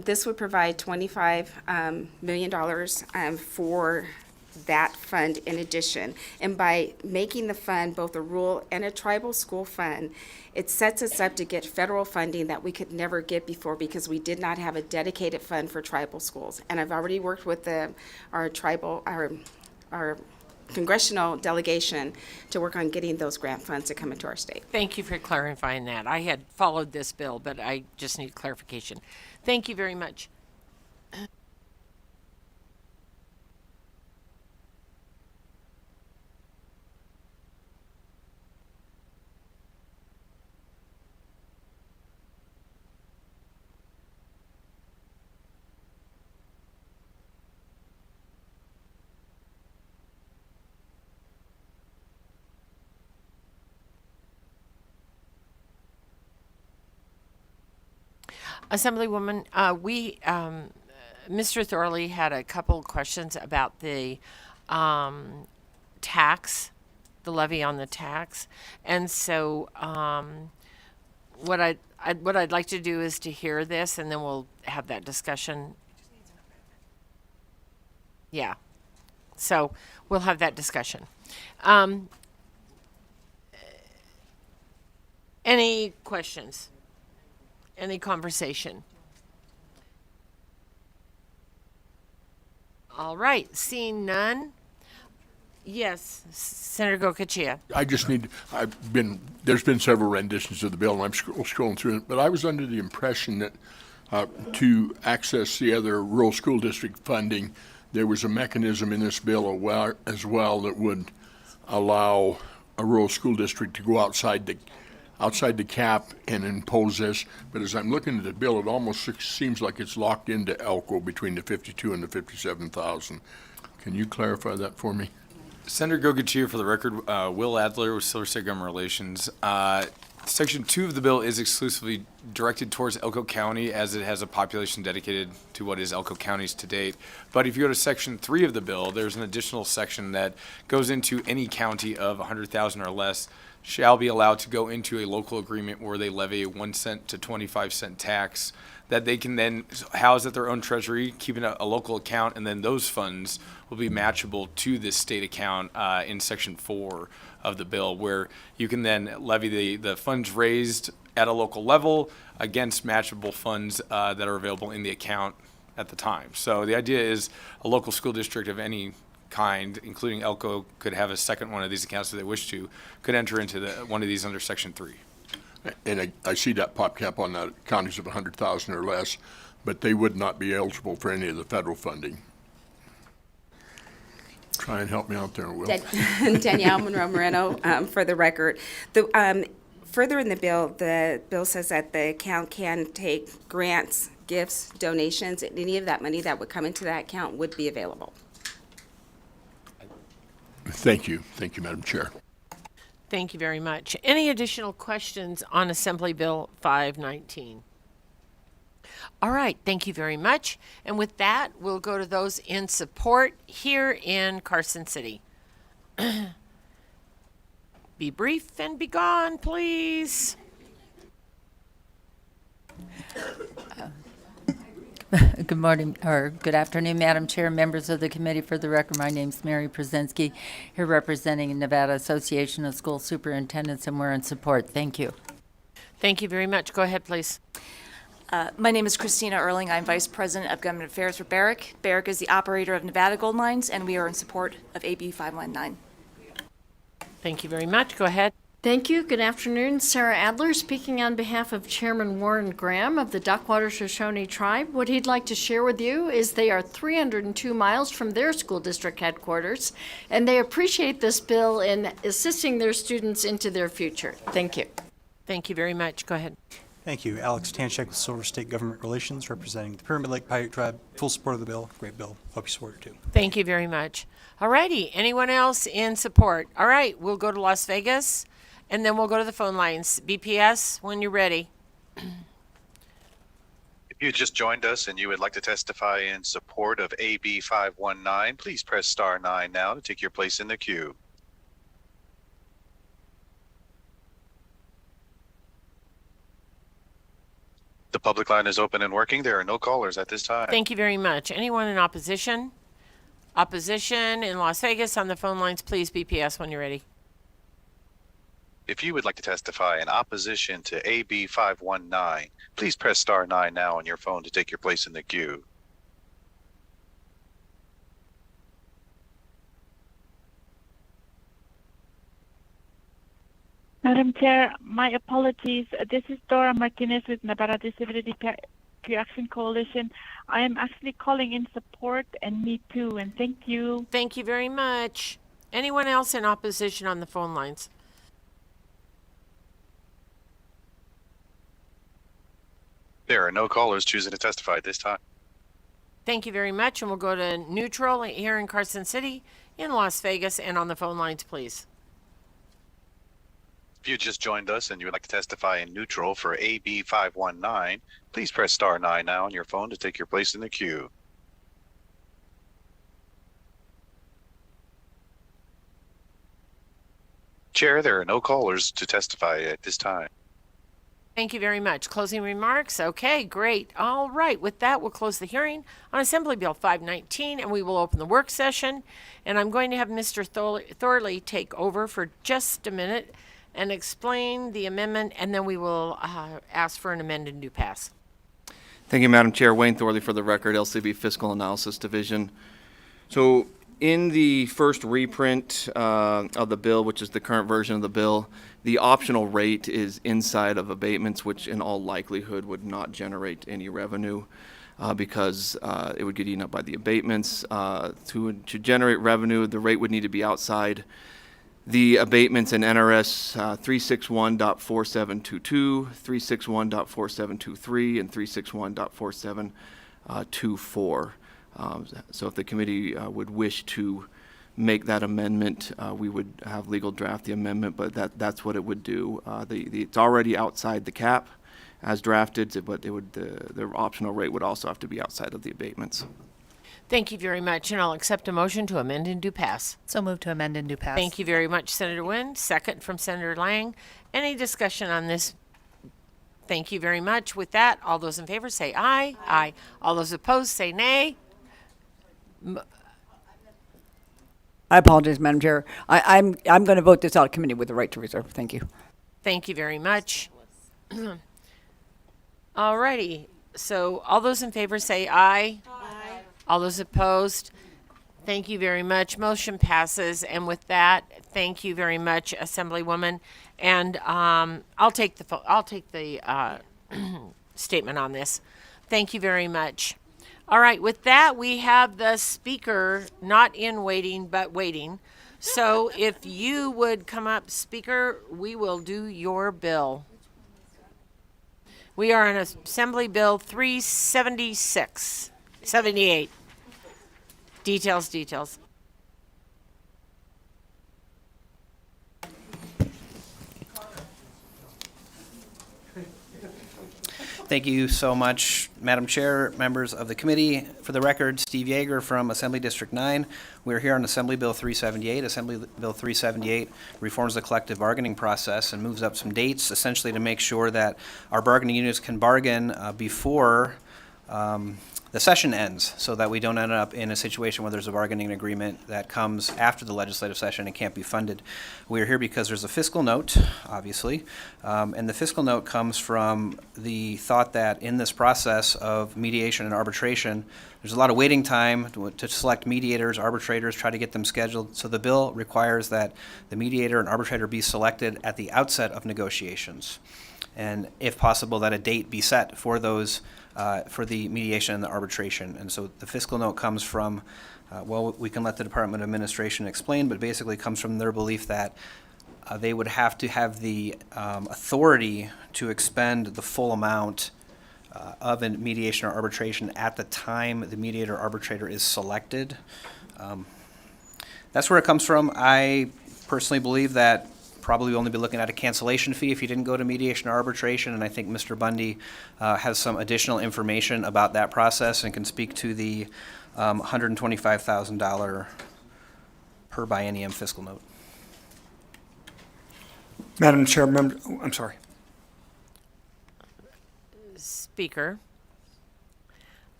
This would provide $25 million for that fund in addition. And by making the fund both a rural and a tribal school fund, it sets us up to get federal funding that we could never get before because we did not have a dedicated fund for tribal schools. And I've already worked with our congressional delegation to work on getting those grant funds to come into our state. Thank you for clarifying that. I had followed this bill, but I just need clarification. Thank you very much. Assemblywoman, Mr. Thorley had a couple of questions about the tax, the levy on the tax, and so what I'd like to do is to hear this, and then we'll have that discussion. Yeah, so we'll have that discussion. Any questions? Any conversation? All right, seeing none. Yes, Senator Gokachia. There's been several renditions of the bill, and I'm scrolling through it, but I was under the impression that to access the other rural school district funding, there was a mechanism in this bill as well that would allow a rural school district to go outside the cap and impose this. But as I'm looking at the bill, it almost seems like it's locked into Elko between the 52 and the 57,000. Can you clarify that for me? Senator Gokachia, for the record, Will Adler with Silver State Government Relations. Section 2 of the bill is exclusively directed towards Elko County as it has a population dedicated to what is Elko County's to date. But if you go to Section 3 of the bill, there's an additional section that goes into any county of 100,000 or less shall be allowed to go into a local agreement where they levy a 1 cent to 25 cent tax that they can then house at their own treasury, keeping a local account, and then those funds will be matchable to this state account in Section 4 of the bill, where you can then levy the funds raised at a local level against matchable funds that are available in the account at the time. So the idea is a local school district of any kind, including Elko, could have a second one of these accounts if they wish to, could enter into one of these under Section 3. And I see that pop cap on the counties of 100,000 or less, but they would not be eligible for any of the federal funding. Try and help me out there, Will. Danielle Monroe Moreno, for the record. Further in the bill says that the account can take grants, gifts, donations, and any of that money that would come into that account would be available. Thank you. Thank you, Madam Chair. Thank you very much. Any additional questions on Assembly Bill 519? All right, thank you very much. And with that, we'll go to those in support here in Carson City. Be brief and be gone, please. Good morning, or good afternoon, Madam Chair, members of the committee. For the record, my name's Mary Przenski, here representing Nevada Association of School Superintendents, and we're in support. Thank you. Thank you very much. Go ahead, please. My name is Christina Erling. I'm Vice President of Government Affairs for Barrick. Barrick is the operator of Nevada Gold Mines, and we are in support of AB 519. Thank you very much. Go ahead. Thank you. Good afternoon. Sarah Adler speaking on behalf of Chairman Warren Graham of the Duckwater Shoshone Tribe. What he'd like to share with you is they are 302 miles from their school district headquarters, and they appreciate this bill in assisting their students into their future. Thank you. Thank you very much. Go ahead. Thank you. Alex Tanchek with Silver State Government Relations, representing the Pyramid Lake Paiute Tribe. Full support of the bill. Great bill. Hope you support it too. Thank you very much. All righty. Anyone else in support? All right. We'll go to Las Vegas, and then we'll go to the phone lines. BPS, when you're ready. If you just joined us and you would like to testify in support of AB 519, please press star 9 now to take your place in the queue. The public line is open and working. There are no callers at this time. Thank you very much. Anyone in opposition? Opposition in Las Vegas on the phone lines, please. BPS, when you're ready. If you would like to testify in opposition to AB 519, please press star 9 now on your phone to take your place in the queue. Madam Chair, my apologies. This is Dora Martinez with Nevada Disability Action Coalition. I am actually calling in support, and me too, and thank you. Thank you very much. Anyone else in opposition on the phone lines? There are no callers choosing to testify at this time. Thank you very much, and we'll go to neutral here in Carson City, in Las Vegas, and on the phone lines, please. If you just joined us and you would like to testify in neutral for AB 519, please press star 9 now on your phone to take your place in the queue. Chair, there are no callers to testify at this time. Thank you very much. Closing remarks? Okay, great. All right. With that, we'll close the hearing on Assembly Bill 519, and we will open the work session. And I'm going to have Mr. Thorley take over for just a minute and explain the amendment, and then we will ask for an amended new pass. Thank you, Madam Chair. Wayne Thorley for the record, LCB Fiscal Analysis Division. So in the first reprint of the bill, which is the current version of the bill, the optional rate is inside of abatements, which in all likelihood would not generate any revenue because it would get eaten up by the abatements. To generate revenue, the rate would need to be outside the abatements in NRS 361.4722, 361.4723, and 361.4724. So if the committee would wish to make that amendment, we would have legal draft the amendment, but that's what it would do. It's already outside the cap as drafted, but the optional rate would also have to be outside of the abatements. Thank you very much, and I'll accept a motion to amend and do pass. So moved to amend and do pass. Thank you very much, Senator Nguyen. Second from Senator Lang. Any discussion on this? Thank you very much. With that, all those in favor say aye. Aye. All those opposed say nay. I apologize, Madam Chair. I'm going to vote this out of committee with the right to reserve. Thank you. Thank you very much. All righty. So all those in favor say aye. Aye. All those opposed? Thank you very much. Motion passes. And with that, thank you very much, Assemblywoman. And I'll take the statement on this. Thank you very much. All right. With that, we have the speaker not in waiting, but waiting. So if you would come up, Speaker, we will do your bill. We are on Assembly Bill 378. Details. Thank you so much, Madam Chair, members of the committee. For the record, Steve Yeager from Assembly District 9. We're here on Assembly Bill 378. Assembly Bill 378 reforms the collective bargaining process and moves up some dates, essentially to make sure that our bargaining units can bargain before the session ends, so that we don't end up in a situation where there's a bargaining agreement that comes after the legislative session and can't be funded. We're here because there's a fiscal note, obviously, and the fiscal note comes from the thought that in this process of mediation and arbitration, there's a lot of waiting time to select mediators, arbitrators, try to get them scheduled. So the bill requires that the mediator and arbitrator be selected at the outset of negotiations, and if possible, that a date be set for those for the mediation and the arbitration. And so the fiscal note comes from, well, we can let the Department of Administration explain, but basically comes from their belief that they would have to have the authority to expend the full amount of a mediation or arbitration at the time the mediator or arbitrator is selected. That's where it comes from. I personally believe that probably only be looking at a cancellation fee if you didn't go to mediation or arbitration, and I think Mr. Bundy has some additional information about that process and can speak to the $125,000 per biennium fiscal note. Madam Chair, I'm sorry. Speaker,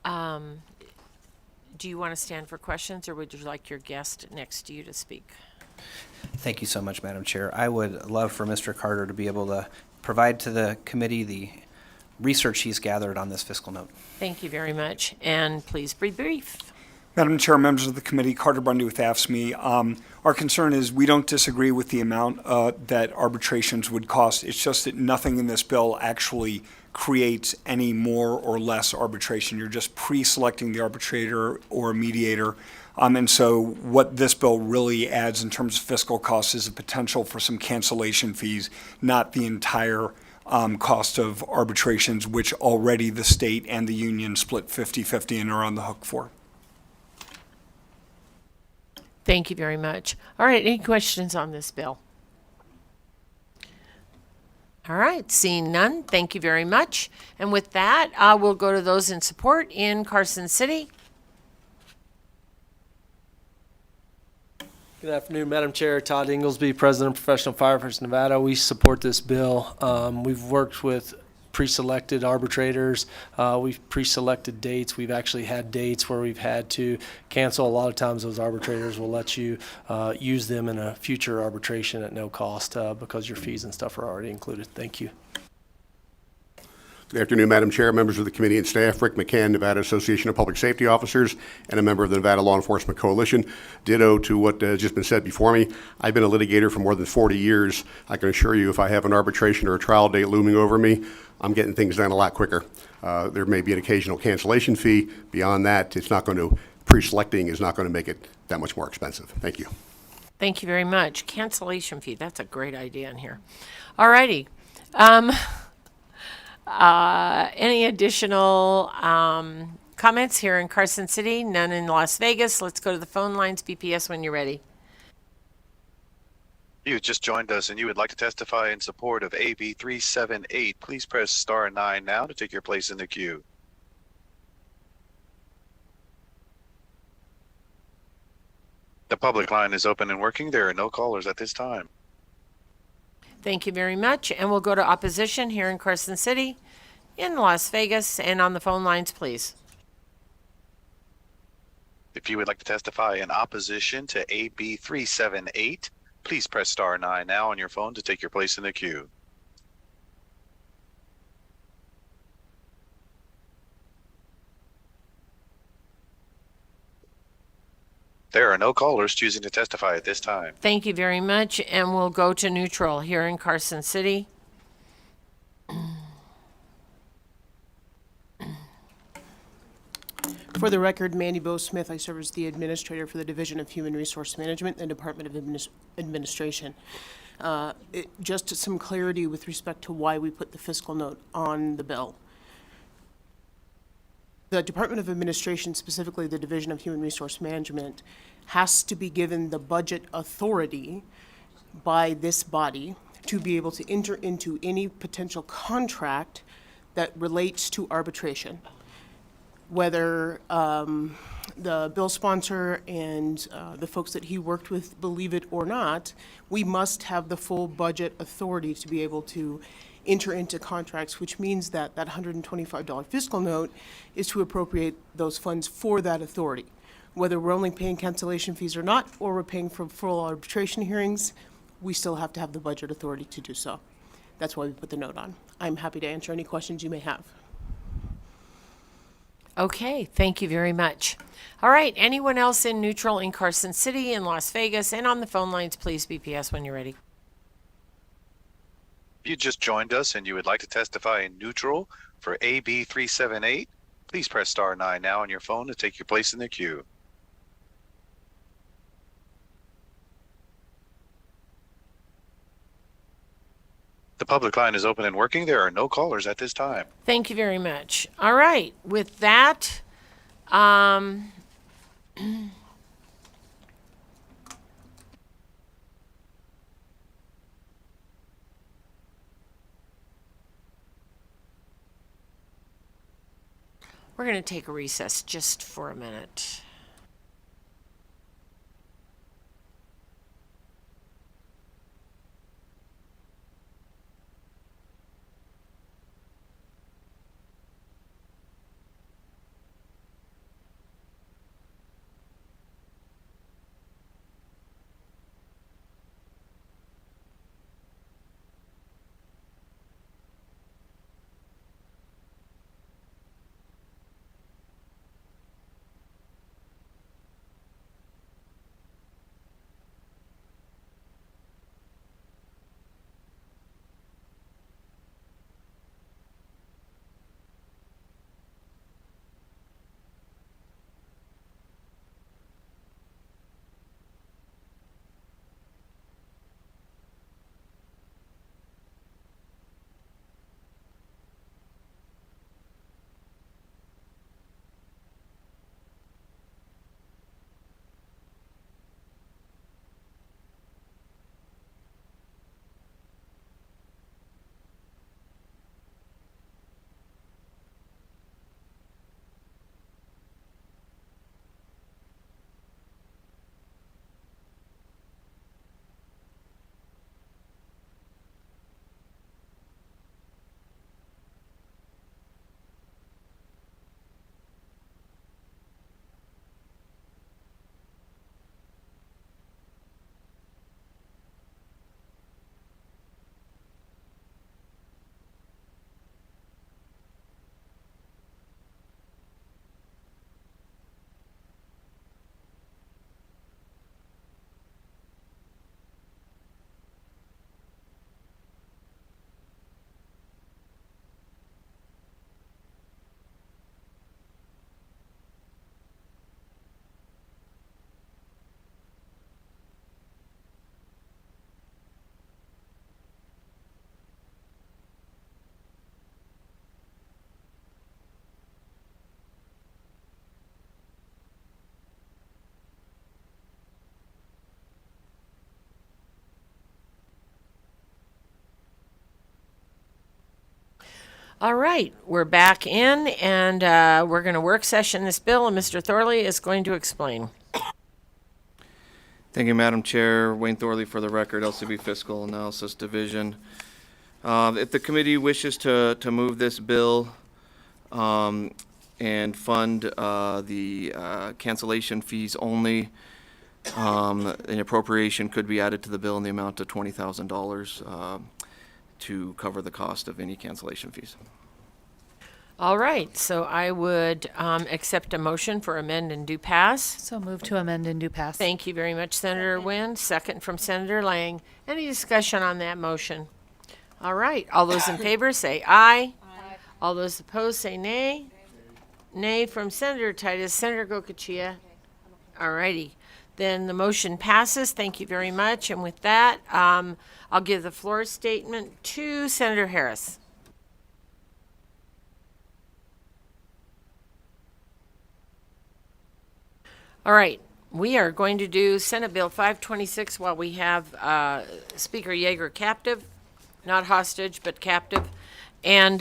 do you want to stand for questions, or would you like your guest next to you to speak? Thank you so much, Madam Chair. I would love for Mr. Carter to be able to provide to the committee the research he's gathered on this fiscal note. Thank you very much, and please be brief. Madam Chair, members of the committee, Carter Bundy with AFSCME. Our concern is we don't disagree with the amount that arbitrations would cost. It's just that nothing in this bill actually creates any more or less arbitration. You're just pre-selecting the arbitrator or mediator. And so what this bill really adds in terms of fiscal costs is a potential for some cancellation fees, not the entire cost of arbitrations, which already the state and the union split 50-50 and are on the hook for. Thank you very much. All right, any questions on this bill? All right, seeing none, thank you very much. And with that, we'll go to those in support in Carson City. Good afternoon, Madam Chair. Todd Inglesby, President of Professional Firefighters Nevada. We support this bill. We've worked with pre-selected arbitrators. We've pre-selected dates. We've actually had dates where we've had to cancel. A lot of times those arbitrators will let you use them in a future arbitration at no cost because your fees and stuff are already included. Thank you. Good afternoon, Madam Chair, members of the committee and staff. Rick McCann, Nevada Association of Public Safety Officers, and a member of the Nevada Law Enforcement Coalition. Ditto to what has just been said before me. I've been a litigator for more than 40 years. I can assure you if I have an arbitration or a trial date looming over me, I'm getting things done a lot quicker. There may be an occasional cancellation fee. Beyond that, it's not going to, pre-selecting is not going to make it that much more expensive. Thank you. Thank you very much. Cancellation fee, that's a great idea in here. All righty. Any additional comments here in Carson City, none in Las Vegas. Let's go to the phone lines. BPS when you're ready. You just joined us and you would like to testify in support of AB 378, please press star 9 now to take your place in the queue. The public line is open and working. There are no callers at this time. Thank you very much. And we'll go to opposition here in Carson City, in Las Vegas, and on the phone lines, please. If you would like to testify in opposition to AB 378, please press star 9 now on your phone to take your place in the queue. There are no callers choosing to testify at this time. Thank you very much. And we'll go to neutral here in Carson City. For the record, Mandy Bo Smith. I serve as the administrator for the Division of Human Resource Management and Department of Administration. Just some clarity with respect to why we put the fiscal note on the bill. The Department of Administration, specifically the Division of Human Resource Management, has to be given the budget authority by this body to be able to enter into any potential contract that relates to arbitration. Whether the bill sponsor and the folks that he worked with believe it or not, we must have the full budget authority to be able to enter into contracts, which means that that $125 fiscal note is to appropriate those funds for that authority. Whether we're only paying cancellation fees or not, or we're paying for full arbitration hearings, we still have to have the budget authority to do so. That's why we put the note on. I'm happy to answer any questions you may have. Okay, thank you very much. All right, anyone else in neutral in Carson City, in Las Vegas, and on the phone lines, please, BPS, when you're ready. If you just joined us and you would like to testify in neutral for AB 378, please press star 9 now on your phone to take your place in the queue. The public line is open and working. There are no callers at this time. Thank you very much. All right, with that, we're going to take a recess just for a minute. All right, we're back in, and we're going to work session this bill, and Mr. Thorley is going to explain. Thank you, Madam Chair. Wayne Thorley for the record, LCB Fiscal Analysis Division. If the committee wishes to move this bill and fund the cancellation fees only, an appropriation could be added to the bill in the amount of $20,000 to cover the cost of any cancellation fees. All right, so I would accept a motion for amend and do pass. So move to amend and do pass. Thank you very much, Senator Nguyen. Second from Senator Lang. Any discussion on that motion? All right, all those in favor say aye. Aye. All those opposed say nay. Nay from Senator Titus. Senator Gokachia. All righty. Then the motion passes. Thank you very much. And with that, I'll give the floor statement to Senator Harris. All right, we are going to do Senate Bill 526 while we have Speaker Yeager captive, not hostage, but captive, and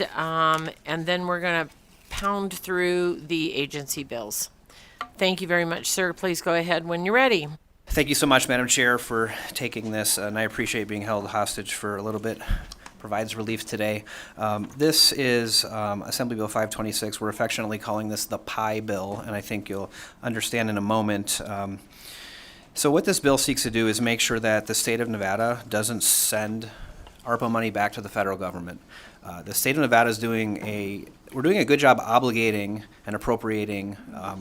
then we're going to pound through the agency bills. Thank you very much, sir. Please go ahead when you're ready. Thank you so much, Madam Chair, for taking this, and I appreciate being held hostage for a little bit. Provides relief today. This is Assembly Bill 526. We're affectionately calling this the PI bill, and I think you'll understand in a moment. So what this bill seeks to do is make sure that the state of Nevada doesn't send ARPA money back to the federal government. The state of Nevada is we're doing a good job obligating and appropriating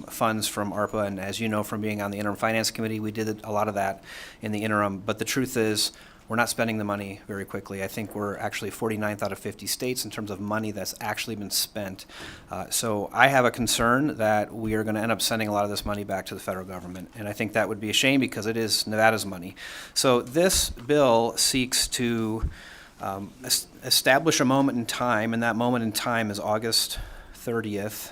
funds from ARPA, and as you know from being on the Interim Finance Committee, we did a lot of that in the interim, but the truth is, we're not spending the money very quickly. I think we're actually 49th out of 50 states in terms of money that's actually been spent. So I have a concern that we are going to end up sending a lot of this money back to the federal government. And I think that would be a shame because it is Nevada's money. So this bill seeks to establish a moment in time, and that moment in time is August 30th,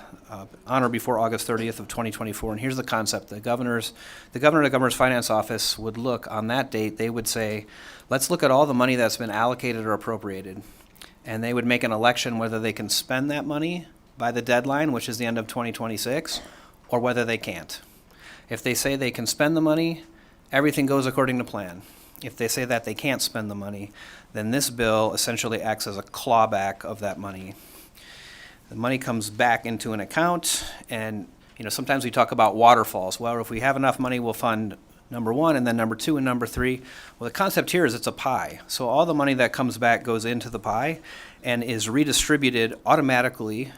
on or before August 30th of 2024. And here's the concept. The governor and the governor's finance office would look on that date, they would say, let's look at all the money that's been allocated or appropriated. And they would make an election whether they can spend that money by the deadline, which is the end of 2026, or whether they can't. If they say they can spend the money, everything goes according to plan. If they say that they can't spend the money, then this bill essentially acts as a clawback of that money. The money comes back into an account, and sometimes we talk about waterfalls. Well, if we have enough money, we'll fund number one, and then number two, and number three. Well, the concept here is it's a pie. So all the money that comes back goes into the pie and is redistributed automatically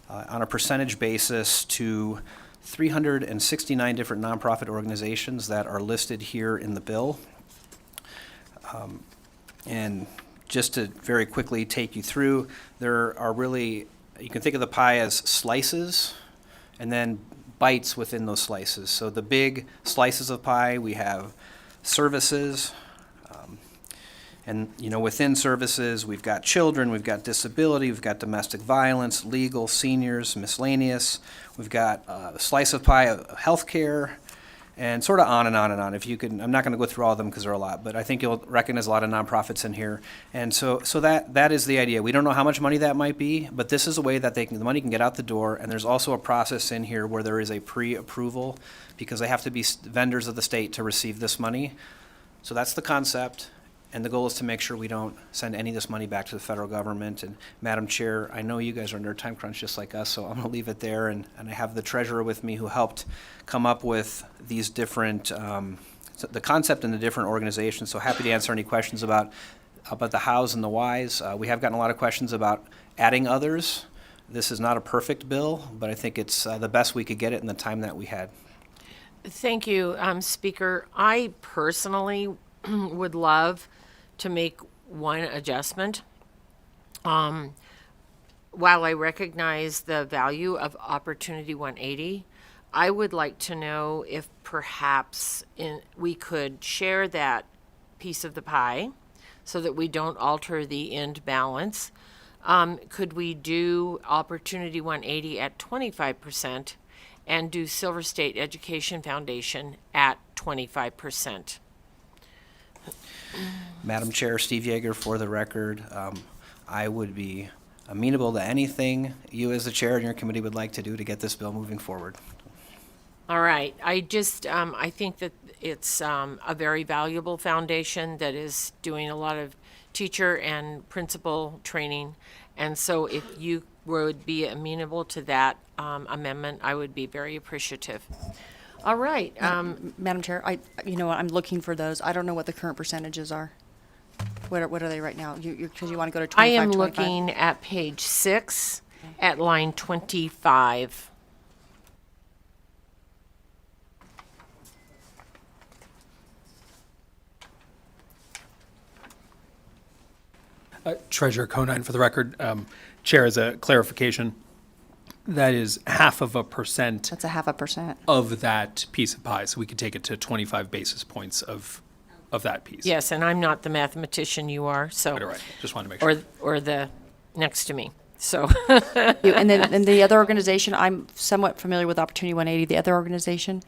on a percentage basis to 369 different nonprofit organizations that are listed here in the bill. And just to very quickly take you through, there are really, you can think of the pie as slices and then bites within those slices. So the big slices of pie, we have services, and within services, we've got children, we've got disability, we've got domestic violence, legal, seniors, miscellaneous. We've got a slice of pie of healthcare, and sort of on and on and on. If you can, I'm not going to go through all of them because there are a lot, but I think you'll recognize a lot of nonprofits in here. And so that is the idea. We don't know how much money that might be, but this is a way that the money can get out the door. And there's also a process in here where there is a pre-approval because they have to be vendors of the state to receive this money. So that's the concept. And the goal is to make sure we don't send any of this money back to the federal government. And Madam Chair, I know you guys are under a time crunch just like us, so I'm going to leave it there. And I have the treasurer with me who helped come up with these different, the concept and the different organizations. So happy to answer any questions about the hows and the whys. We have gotten a lot of questions about adding others. This is not a perfect bill, but I think it's the best we could get it in the time that we had. Thank you, Speaker. I personally would love to make one adjustment. While I recognize the value of Opportunity 180, I would like to know if perhaps we could share that piece of the pie so that we don't alter the end balance. Could we do Opportunity 180 at 25% and do Silver State Education Foundation at 25%? Madam Chair, Steve Yeager for the record. I would be amenable to anything you as the chair and your committee would like to do to get this bill moving forward. All right. I just, I think that it's a very valuable foundation that is doing a lot of teacher and principal training. And so if you would be amenable to that amendment, I would be very appreciative. All right. Madam Chair, I'm looking for those. I don't know what the current percentages are. What are they right now? Because you want to go to 25, I am 25? looking at page 6 at line 25. Treasurer Conine, for the record, Chair, as a clarification, that is 0.5%. That's 0.5%. Of that piece of pie, so we could take it to 25 basis points of that piece. Yes, and I'm not the mathematician you are, so. Right. Just wanted to make sure. Or the next to me, so. And then the other organization, I'm somewhat familiar with Opportunity 180. The other organization,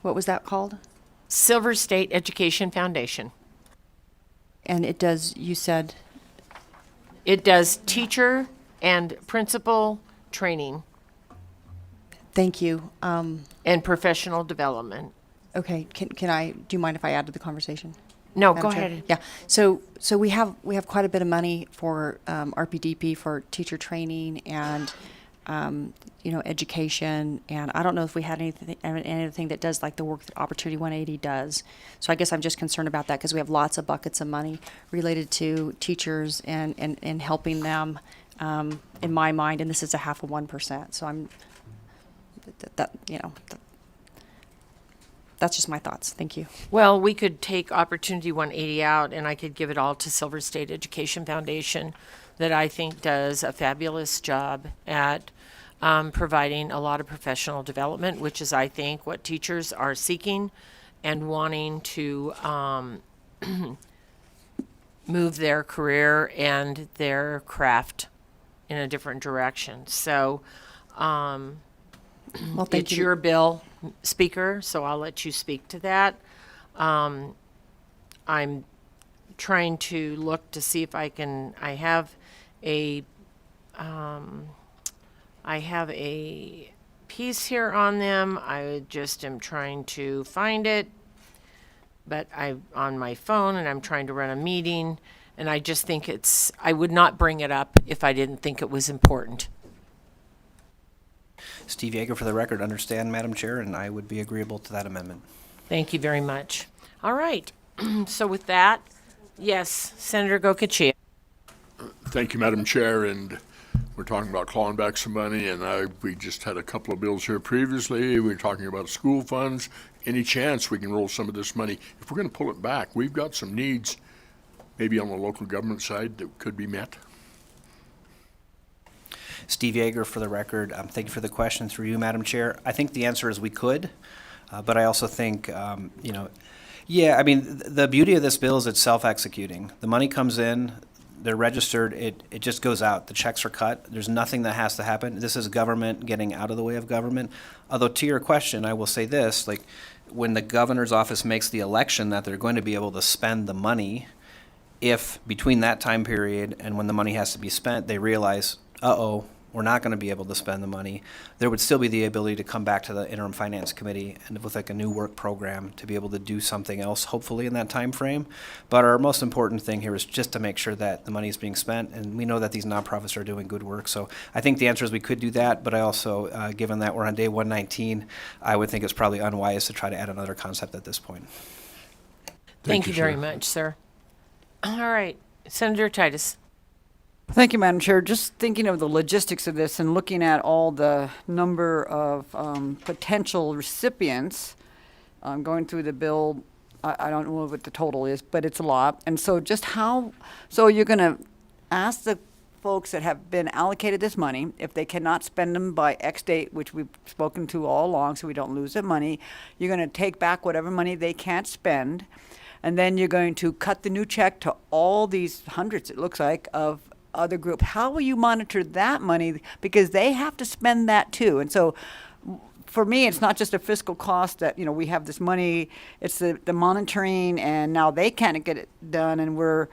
what was that called? Silver State Education Foundation. And it does, you said? It does teacher and principal training. Thank you. And professional development. Okay, do you mind if I add to the conversation? No, Madam go Chair? ahead. Yeah, so we have quite a bit of money for RPDP for teacher training and, education. And I don't know if we had anything that does like the work that Opportunity 180 does. So I guess I'm just concerned about that because we have lots of buckets of money related to teachers and helping them, in my mind, and this is 0.5%. So I'm, that's just my thoughts. Thank you. Well, we could take Opportunity 180 out and I could give it all to Silver State Education Foundation that I think does a fabulous job at providing a lot of professional development, which is, I think, what teachers are seeking and wanting to move their career and their craft in a different direction. So, well, thank it's you. your bill, Speaker, so I'll let you speak to that. I'm trying to look to see if I have a piece here on them. I just am trying to find it, but I'm on my phone and I'm trying to run a meeting, and I just think I would not bring it up if I didn't think it was important. Steve Yeager, for the record, understand, Madam Chair, and I would be agreeable to that amendment. Thank you very much. All right. So with that, yes, Senator Gokachia. Thank you, Madam Chair, and we're talking about clawing back some money, and we just had a couple of bills here previously. We were talking about school funds. Any chance we can roll some of this money? If we're going to pull it back, we've got some needs maybe on the local government side that could be met. Steve Yeager, for the record, thank you for the question through you, Madam Chair. I think the answer is we could, but I also think, the beauty of this bill is it's self-executing. The money comes in, they're registered, it just goes out. The checks are cut. There's nothing that has to happen. This is government getting out of the way of government. Although to your question, I will say this, like when the governor's office makes the election that they're going to be able to spend the money, if between that time period and when the money has to be spent, they realize, we're not going to be able to spend the money, there would still be the ability to come back to the interim finance committee and with like a new work program to be able to do something else, hopefully in that time frame. But our most important thing here is just to make sure that the money is being spent, and we know that these nonprofits are doing good work. So I think the answer is we could do that, but I also, given that we're on day 119, I would think it's probably unwise to try to add another concept at this point. Thank you very much, sir. All right, Senator Titus. Thank you, Madam Chair. Just thinking of the logistics of this and looking at all the number of potential recipients, going through the bill, I don't know what the total is, but it's a lot. And so so you're going to ask the folks that have been allocated this money, if they cannot spend them by X date, which we've spoken to all along so we don't lose the money, you're going to take back whatever money they can't spend, and then you're going to cut the new check to all these hundreds, it looks like, of other group. How will you monitor that money? Because they have to spend that too. And so for me, it's not just a fiscal cost that, we have this money, it's the monitoring, and now they can't get it done, and we're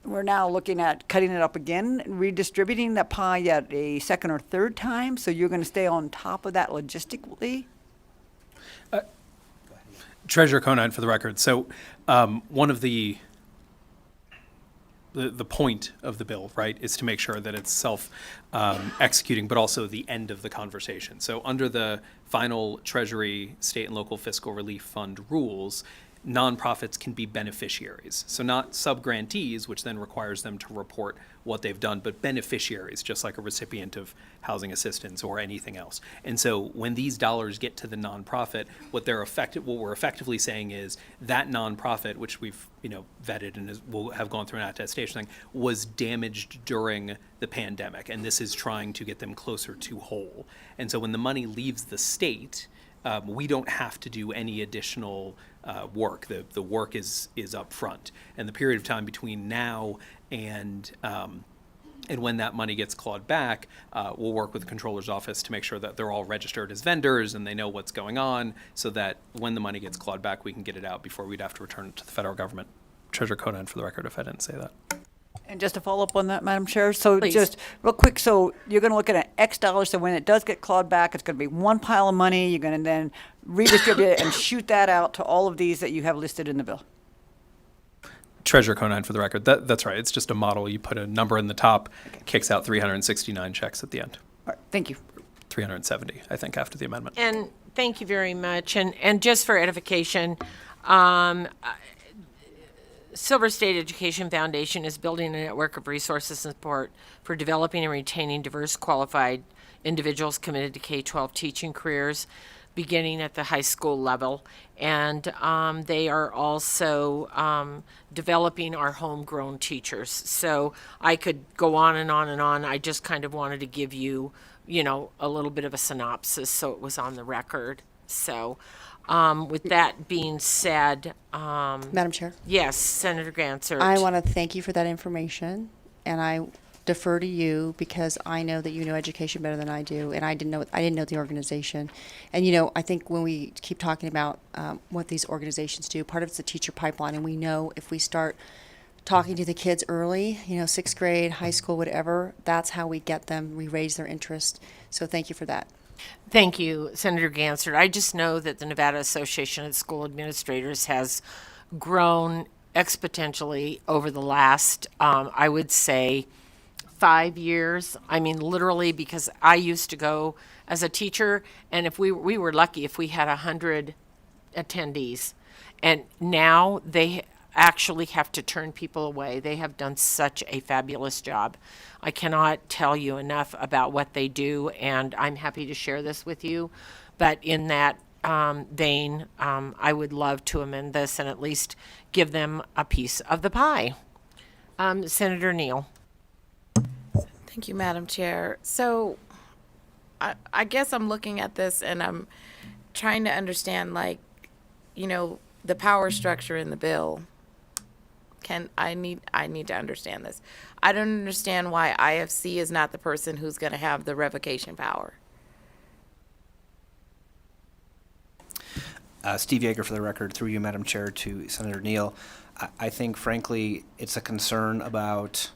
we're now looking at cutting it up again, redistributing that pie yet a second or third time, so you're gonna stay on top of that logistically? Treasurer Conine, for the record. So one of the point of the bill, right, is to make sure that it's self-executing, but also the end of the conversation. So under the final Treasury, State, and Local Fiscal Relief Fund rules, nonprofits can be beneficiaries. So not sub-grantees, which then requires them to report what they've done, but beneficiaries, just like a recipient of housing assistance or anything else. And so when these dollars get to the nonprofit, what we're effectively saying is that nonprofit, which we've vetted and will have gone through an attestation thing, was damaged during the pandemic, and this is trying to get them closer to whole. And so when the money leaves the state, we don't have to do any additional work. The work is up front. And the period of time between now and when that money gets clawed back, we'll work with the controller's office to make sure that they're all registered as vendors and they know what's going on, so that when the money gets clawed back, we can get it out before we'd have to return it to the federal government. Treasurer Conine, for the record, if I didn't say that. And just to follow up on that, Madam Chair, so Please. just real quick, so you're going to look at an X dollars, so when it does get clawed back, it's going to be one pile of money, you're going to then redistribute it and shoot that out to all of these that you have listed in the bill. Treasurer Conine, for the record, that's right. It's just a model. You put a number in the top, kicks out 369 checks at the end. All right, thank you. 370, I think, after the amendment. And thank you very much. And just for edification, Silver State Education Foundation is building a network of resources and support for developing and retaining diverse, qualified individuals committed to K-12 teaching careers, beginning at the high school level. And they are also developing our homegrown teachers. So I could go on and on and on. I just kind of wanted to give you, a little bit of a synopsis so it was on the record. So with that being said, Madam Chair, yes, Senator Gansert. I want to thank you for that information, and I defer to you because I know that you know education better than I do, and I didn't know the organization. And I think when we keep talking about what these organizations do, part of it's the teacher pipeline, and we know if we start talking to the kids early, 6th grade, high school, whatever, that's how we get them, we raise their interest. So thank you for that. Thank you, Senator Gansert. I just know that the Nevada Association of School Administrators has grown exponentially over the last, I would say, 5 years. I mean, literally, because I used to go as a teacher, and if we were lucky if we had 100 attendees, and now they actually have to turn people away. They have done such a fabulous job. I cannot tell you enough about what they do, and I'm happy to share this with you. But in that vein, I would love to amend this and at least give them a piece of the pie. Senator Neal. Thank you, Madam Chair. So I guess I'm looking at this and I'm trying to understand, the power structure in the bill. I need to understand this. I don't understand why IFC is not the person who's going to have the revocation power. Steve Yeager, for the record, through you, Madam Chair, to Senator Neal. I think, frankly, it's a concern about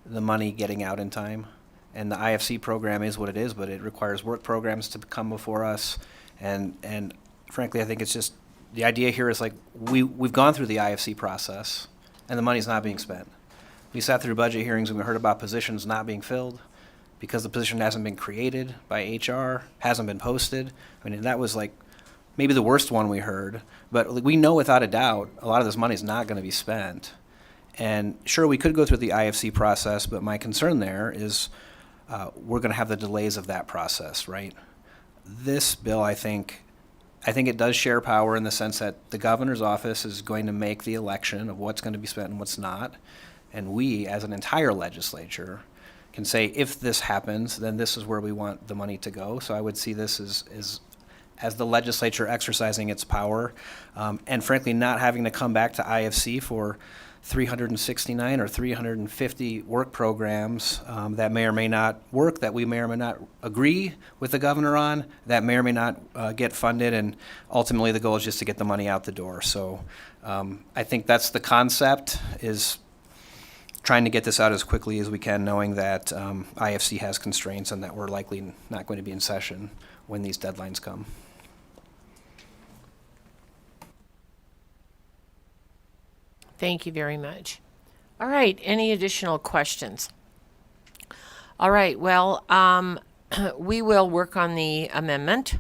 the money getting out in time. And the IFC program is what it is, but it requires work programs to come before us. And frankly, I think it's just, the idea here is we've gone through the IFC process, and the money's not being spent. We sat through budget hearings and we heard about positions not being filled because the position hasn't been created by HR, hasn't been posted. I mean, that was maybe the worst one we heard, but we know without a doubt a lot of this money is not going to be spent. And sure, we could go through the IFC process, but my concern there is we're going to have the delays of that process, right? This bill, I think it does share power in the sense that the governor's office is going to make the election of what's going to be spent and what's not. And we, as an entire legislature, can say, if this happens, then this is where we want the money to go. So I would see this as the legislature exercising its power, and frankly not having to come back to IFC for 369 or 350 work programs that may or may not work, that we may or may not agree with the governor on, that may or may not get funded, and ultimately the goal is just to get the money out the door. So I think that's the concept, is trying to get this out as quickly as we can, knowing that IFC has constraints and that we're likely not going to be in session when these deadlines come. Thank you very much. All right, any additional questions? All right, well, we will work on the amendment.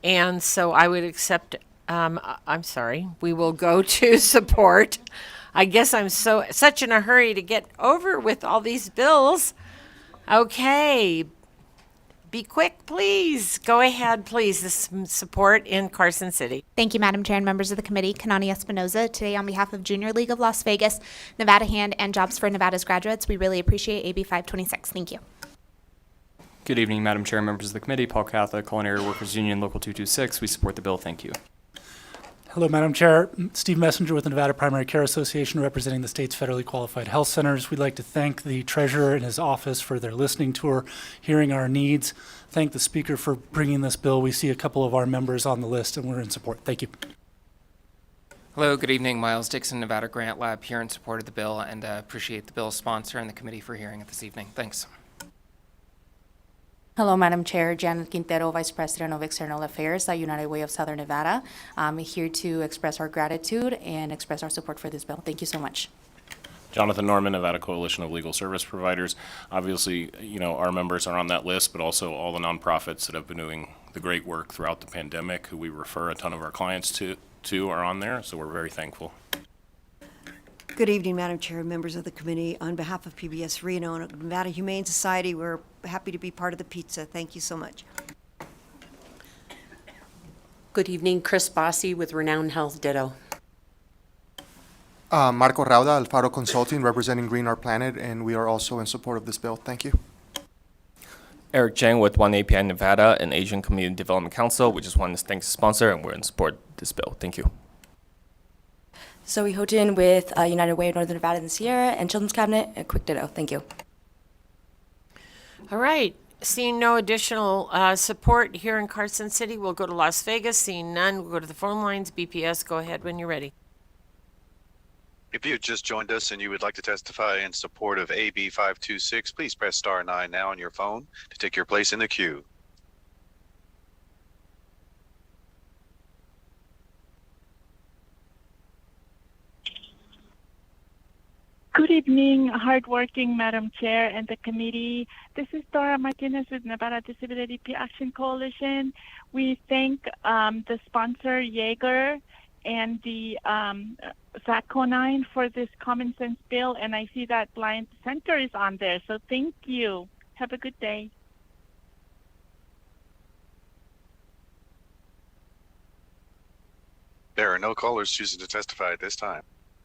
And so I would accept, we will go to support. I guess I'm such in a hurry to get over with all these bills. Okay, be quick, please. Go ahead, please. This support in Carson City. Thank you, Madam Chair and members of the committee. Kanani Espinoza, today on behalf of Junior League of Las Vegas, Nevada Hand, and Jobs for Nevada's graduates, we really appreciate AB 526. Thank you. Good evening, Madam Chair, members of the committee. Paul Catha, Culinary Workers Union, Local 226. We support the bill. Thank you. Hello, Madam Chair. Steve Messenger with the Nevada Primary Care Association, representing the state's federally qualified health centers. We'd like to thank the treasurer and his office for their listening tour, hearing our needs. Thank the speaker for bringing this bill. We see a couple of our members on the list, and we're in support. Thank you. Hello, good evening. Miles Dixon, Nevada Grant Lab, here in support of the bill, and appreciate the bill's sponsor and the committee for hearing it this evening. Thanks. Hello, Madam Chair. Janet Quintero, Vice President of External Affairs at United Way of Southern Nevada. I'm here to express our gratitude and express our support for this bill. Thank you so much. Jonathan Norman, Nevada Coalition of Legal Service Providers. Obviously, our members are on that list, but also all the nonprofits that have been doing the great work throughout the pandemic, who we refer a ton of our clients to are on there, so we're very thankful. Good evening, Madam Chair and members of the committee. On behalf of PBS Reno and Nevada Humane Society, we're happy to be part of the pizza. Thank you so much. Good evening, Chris Bossi with Renown Health, ditto. Marco Rauda, Alfaro Consulting, representing Green Our Planet, and we are also in support of this bill. Thank you. Eric Chang with One API Nevada and Asian Community Development Council. We just want to thank the sponsor, and we're in support of this bill. Thank you. Zoe Houghton with United Way of Northern Nevada and Sierra and Children's Cabinet. A quick ditto. Thank you. All right. Seeing no additional support here in Carson City, we'll go to Las Vegas. Seeing none, we'll go to the phone lines. BPS, go ahead when you're ready. If you have just joined us and you would like to testify in support of AB 526, please press star 9 now on your phone to take your place in the queue. Good evening, hardworking Madam Chair and the committee. This is Dora Martinez with Nevada Disability Action Coalition. We thank the sponsor, Yeager, and the Zach Conine for this common sense bill, and I see that Blind Center is on there, so thank you. Have a good day. There are no callers choosing to testify at this time.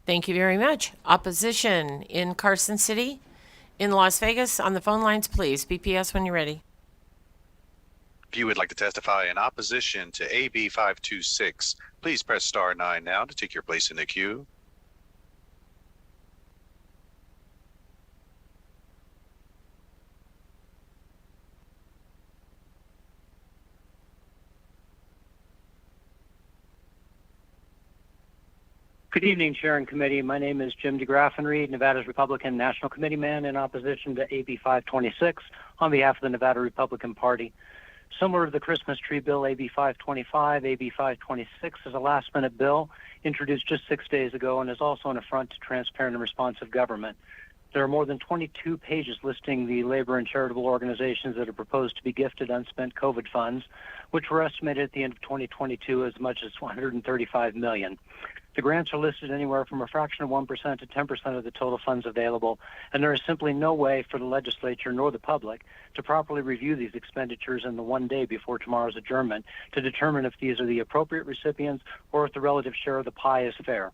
Thank you very much. Opposition in Carson City, in Las Vegas, on the phone lines, please. BPS when you're ready. If you would like to testify in opposition to AB 526, please press star 9 now to take your place in the queue. Good evening, Chair and Committee. My name is Jim DeGraffenreid, Nevada's Republican National Committeeman in opposition to AB 526 on behalf of the Nevada Republican Party. Similar to the Christmas tree bill, AB 525, AB 526 is a last-minute bill introduced just 6 days ago and is also an affront to transparent and responsive government. There are more than 22 pages listing the labor and charitable organizations that are proposed to be gifted unspent COVID funds, which were estimated at the end of 2022 as much as $135 million. The grants are listed anywhere from a fraction of 1% to 10% of the total funds available, and there is simply no way for the legislature nor the public to properly review these expenditures in the one day before tomorrow's adjournment to determine if these are the appropriate recipients or if the relative share of the pie is fair.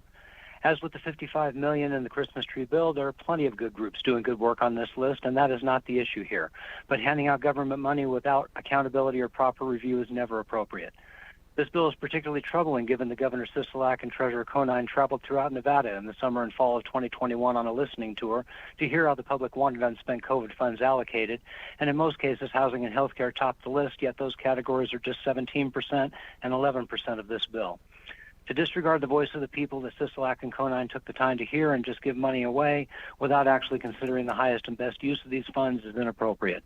As with the $55 million in the Christmas tree bill, there are plenty of good groups doing good work on this list, and that is not the issue here. But handing out government money without accountability or proper review is never appropriate. This bill is particularly troubling given the Governor Sisolak and Treasurer Conine traveled throughout Nevada in the summer and fall of 2021 on a listening tour to hear how the public wanted unspent COVID funds allocated. And in most cases, housing and healthcare topped the list, yet those categories are just 17% and 11% of this bill. To disregard the voice of the people that Sisolak and Conine took the time to hear and just give money away without actually considering the highest and best use of these funds is inappropriate.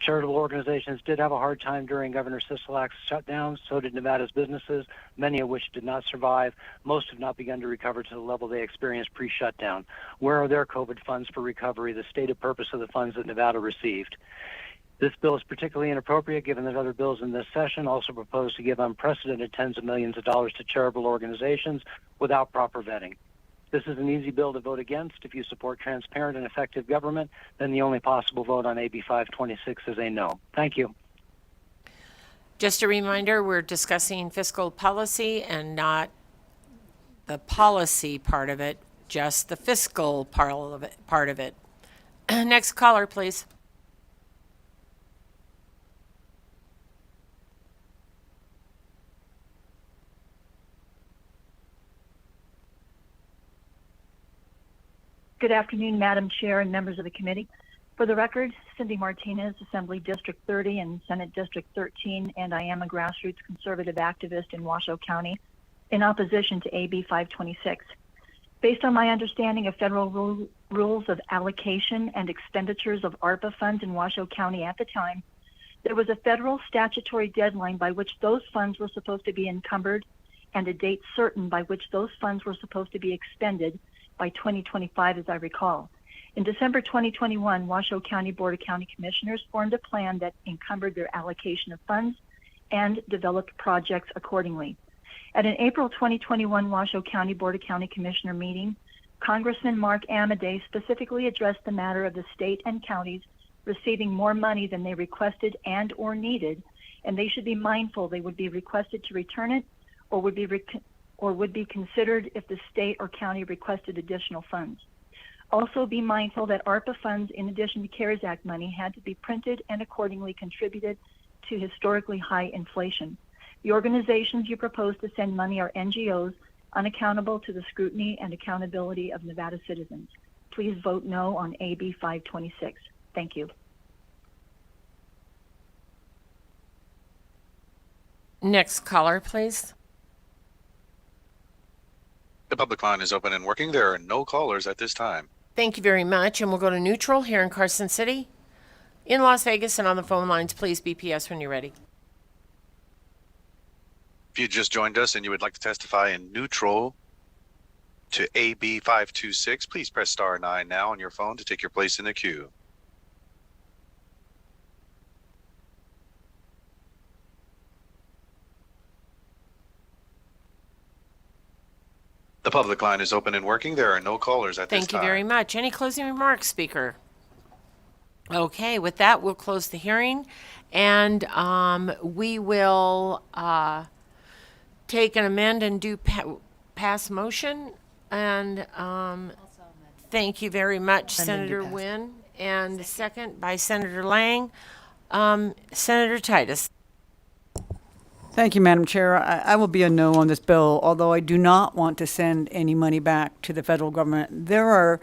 Charitable organizations did have a hard time during Governor Sisolak's shutdown. So did Nevada's businesses, many of which did not survive. Most have not begun to recover to the level they experienced pre-shutdown. Where are their COVID funds for recovery, the stated purpose of the funds that Nevada received? This bill is particularly inappropriate given that other bills in this session also propose to give unprecedented tens of millions of dollars to charitable organizations without proper vetting. This is an easy bill to vote against. If you support transparent and effective government, then the only possible vote on AB 526 is a no. Thank you. Just a reminder, we're discussing fiscal policy and not the policy part of it, just the fiscal part of it. Next caller, please. Good afternoon, Madam Chair and members of the committee. For the record, Cindy Martinez, Assembly District 30 and Senate District 13, and I am a grassroots conservative activist in Washoe County in opposition to AB 526. Based on my understanding of federal rules of allocation and expenditures of ARPA funds in Washoe County at the time, there was a federal statutory deadline by which those funds were supposed to be encumbered and a date certain by which those funds were supposed to be expended by 2025, as I recall. In December 2021, Washoe County Board of County Commissioners formed a plan that encumbered their allocation of funds and developed projects accordingly. At an April 2021 Washoe County Board of County Commissioner meeting, Congressman Mark Amodei specifically addressed the matter of the state and counties receiving more money than they requested and or needed, and they should be mindful they would be requested to return it or would be considered if the state or county requested additional funds. Also be mindful that ARPA funds, in addition to CARES Act money, had to be printed and accordingly contributed to historically high inflation. The organizations you propose to send money are NGOs, unaccountable to the scrutiny and accountability of Nevada citizens. Please vote no on AB 526. Thank you. Next caller, please. The public line is open and working. There are no callers at this time. Thank you very much, and we'll go to neutral here in Carson City. In Las Vegas and on the phone lines, please BPS when you're ready. If you just joined us and you would like to testify in neutral to AB 526, please press star 9 now on your phone to take your place in the queue. The public line is open and working. There are no callers at this time. Thank you very much. Any closing remarks, Speaker? Okay, with that, we'll close the hearing, and we will take an amend and do pass motion. And thank you very much, Senator Wynn, and second by Senator Lang. Senator Titus. Thank you, Madam Chair. I will be a no on this bill, although I do not want to send any money back to the federal government. There are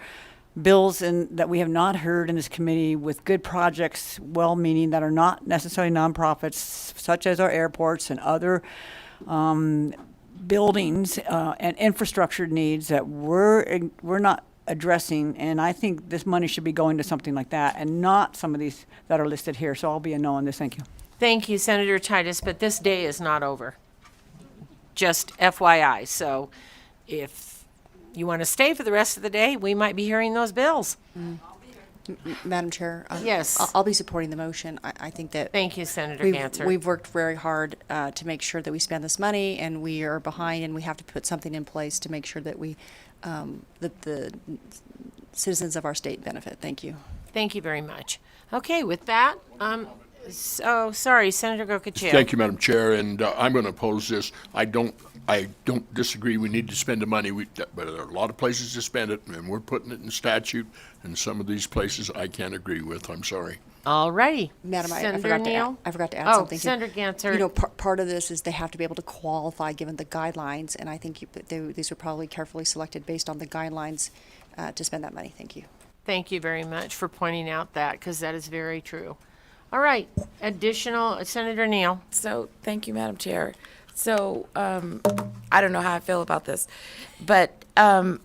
bills that we have not heard in this committee with good projects, well-meaning, that are not necessarily nonprofits, such as our airports and other buildings and infrastructure needs that we're not addressing. And I think this money should be going to something like that and not some of these that are listed here. So I'll be a no on this. Thank you. Thank you, Senator Titus, but this day is not over. Just FYI. So if you want to stay for the rest of the day, we might be hearing those bills. Madam Chair? Yes. I'll be supporting the motion. I think that... Thank you, Senator Ganser. We've worked very hard to make sure that we spend this money, and we are behind, and we have to put something in place to make sure that that the citizens of our state benefit. Thank you. Thank you very much. Okay, with that, so sorry, Senator Gocochea. Thank you, Madam Chair, and I'm going to oppose this. I don't disagree. We need to spend the money, but there are a lot of places to spend it, and we're putting it in statute. And some of these places I can't agree with. I'm sorry. All righty, Madam, I forgot to add something. Senator Ganser. You know, part of this is they have to be able to qualify given the guidelines, and I think these were probably carefully selected based on the guidelines to spend that money. Thank you. Thank you very much for pointing out that, because that is very true. All right, additional, Senator Neal. So, thank you, Madam Chair. So, I don't know how I feel about this, but can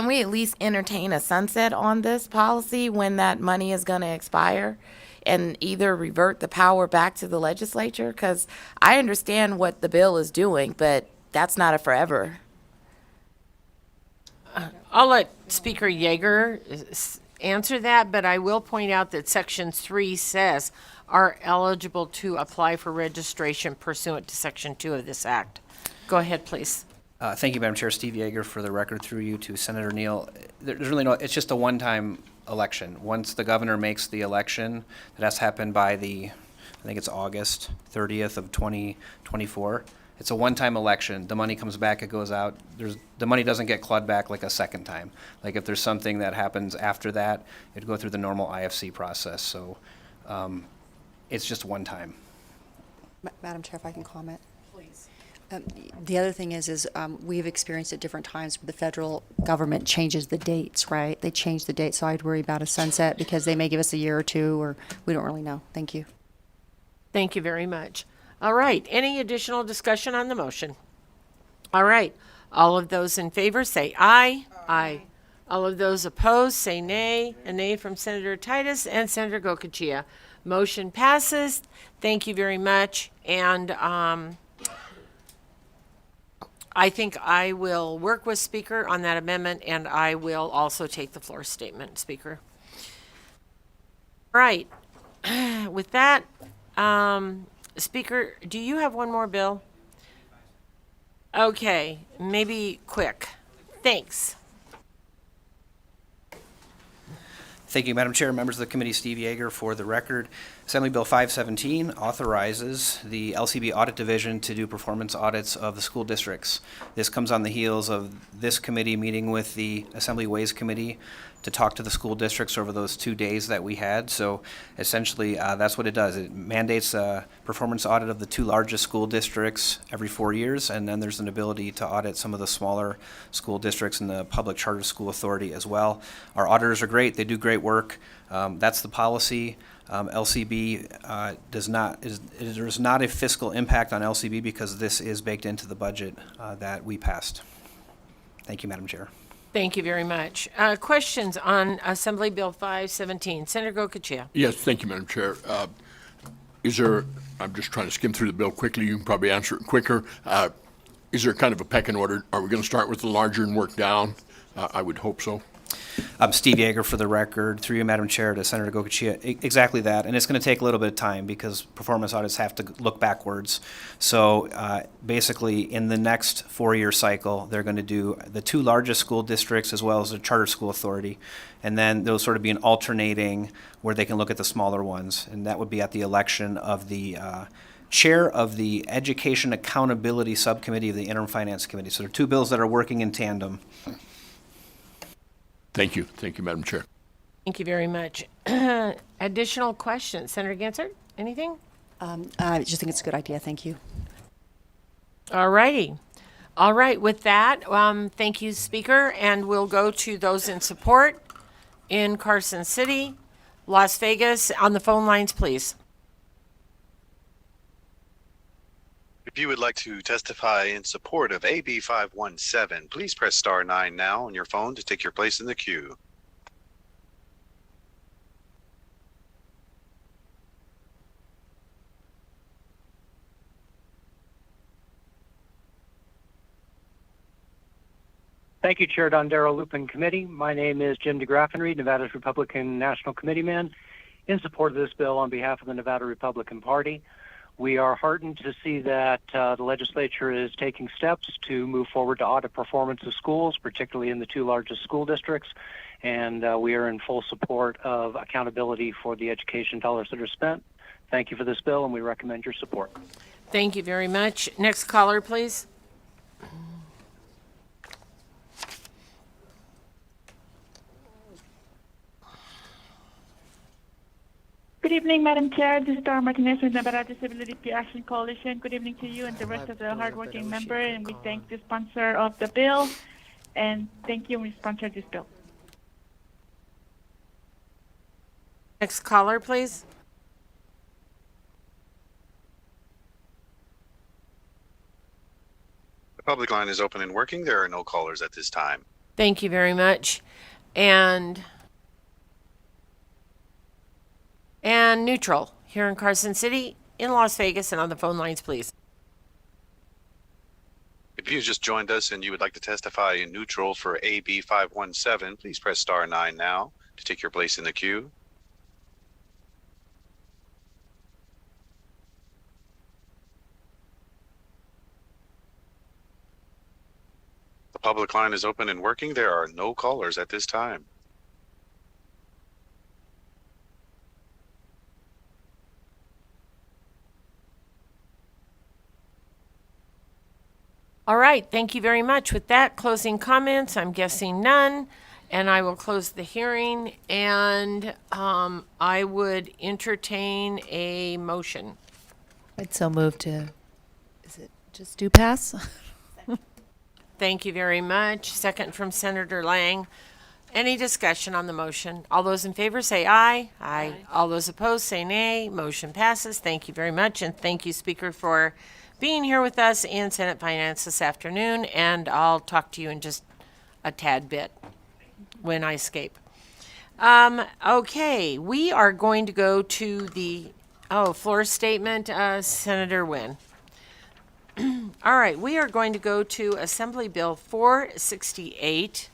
we at least entertain a sunset on this policy when that money is going to expire and either revert the power back to the legislature? Because I understand what the bill is doing, but that's not a forever. I'll let Speaker Yeager answer that, but I will point out that Section 3 says are eligible to apply for registration pursuant to Section 2 of this Act. Go ahead, please. Thank you, Madam Chair. Steve Yeager, for the record, through you to Senator Neal. There's really no, it's just a one-time election. Once the governor makes the election, that has to happen by I think it's August 30th of 2024. It's a one-time election. The money comes back, it goes out. The money doesn't get clawed back like a second time. Like if there's something that happens after that, it'd go through the normal IFC process. So it's just one time. Madam Chair, if I can comment. The other thing is we've experienced at different times where the federal government changes the dates, right? They change the date, so I'd worry about a sunset because they may give us a year or two, or we don't really know. Thank you. Thank you very much. All right, any additional discussion on the motion? All right, all of those in favor say aye. Aye. All of those opposed say nay. A nay from Senator Titus and Senator Gokachia. Motion passes. Thank you very much. And I think I will work with Speaker on that amendment, and I will also take the floor statement, Speaker. All right. With that, Speaker, do you have one more bill? Okay, maybe quick. Thanks. Thank you, Madam Chair, members of the committee. Steve Yeager, for the record. Assembly Bill 517 authorizes the LCB Audit Division to do performance audits of the school districts. This comes on the heels of this committee meeting with the Assembly Ways Committee to talk to the school districts over those 2 days that we had. So essentially, that's what it does. It mandates a performance audit of the 2 largest school districts every 4 years, and then there's an ability to audit some of the smaller school districts and the Public Charter School Authority as well. Our auditors are great. They do great work. That's the policy. LCB there's not a fiscal impact on LCB because this is baked into the budget that we passed. Thank you, Madam Chair. Thank you very much. Questions on Assembly Bill 517? Senator Gokachia. Yes, thank you, Madam Chair. I'm just trying to skim through the bill quickly. You can probably answer it quicker. Is there kind of a pecking order? Are we going to start with the larger and work down? I would hope so. Steve Yeager, for the record, through you, Madam Chair, to Senator Gokachia. Exactly that, and it's going to take a little bit of time because performance audits have to look backwards. So basically, in the next 4-year cycle, they're going to do the 2 largest school districts as well as the Charter School Authority, and then there'll sort of be an alternating where they can look at the smaller ones, and that would be at the election of the chair of the Education Accountability Subcommittee of the Interim Finance Committee. So there are 2 bills that are working in tandem. Thank you. Thank you, Madam Chair. Thank you very much. Additional questions? Senator Gansert, anything? I just think it's a good idea. Thank you. All righty. All right, with that, thank you, Speaker, and we'll go to those in support in Carson City, Las Vegas. On the phone lines, please. If you would like to testify in support of AB 517, please press star 9 now on your phone to take your place in the queue. Thank you, Chair Dondero, Lupin Committee. My name is Jim DeGraffenreid, Nevada's Republican National Committeeman, in support of this bill on behalf of the Nevada Republican Party. We are heartened to see that the legislature is taking steps to move forward to audit performance of schools, particularly in the 2 largest school districts, and we are in full support of accountability for the education dollars that are spent. Thank you for this bill, and we recommend your support. Thank you very much. Next caller, please. Good evening, Madam Chair. This is Dora Martinez with Nevada Disability Peer Action Coalition. Good evening to you and the rest of the hardworking member, and we thank the sponsor of the bill, and thank you, we sponsored this bill. Next caller, please. Public line is open and working. There are no callers at this time. Thank you very much. And neutral here in Carson City, in Las Vegas, and on the phone lines, please. If you just joined us and you would like to testify in neutral for AB 517, please press star 9 now to take your place in the queue. The public line is open and working. There are no callers at this time. All right, thank you very much. With that, closing comments, I'm guessing none, and I will close the hearing, and I would entertain a motion. I'd so move to, is it just do pass? Thank you very much. Second from Senator Lang. Any discussion on the motion? All those in favor say aye. Aye. All those opposed say nay. Motion passes. Thank you very much, and thank you, Speaker, for being here with us in Senate Finance this afternoon, and I'll talk to you in just a tad bit when I escape. Okay, we are going to go to the, floor statement, Senator Wynn. All right, we are going to go to Assembly Bill 468,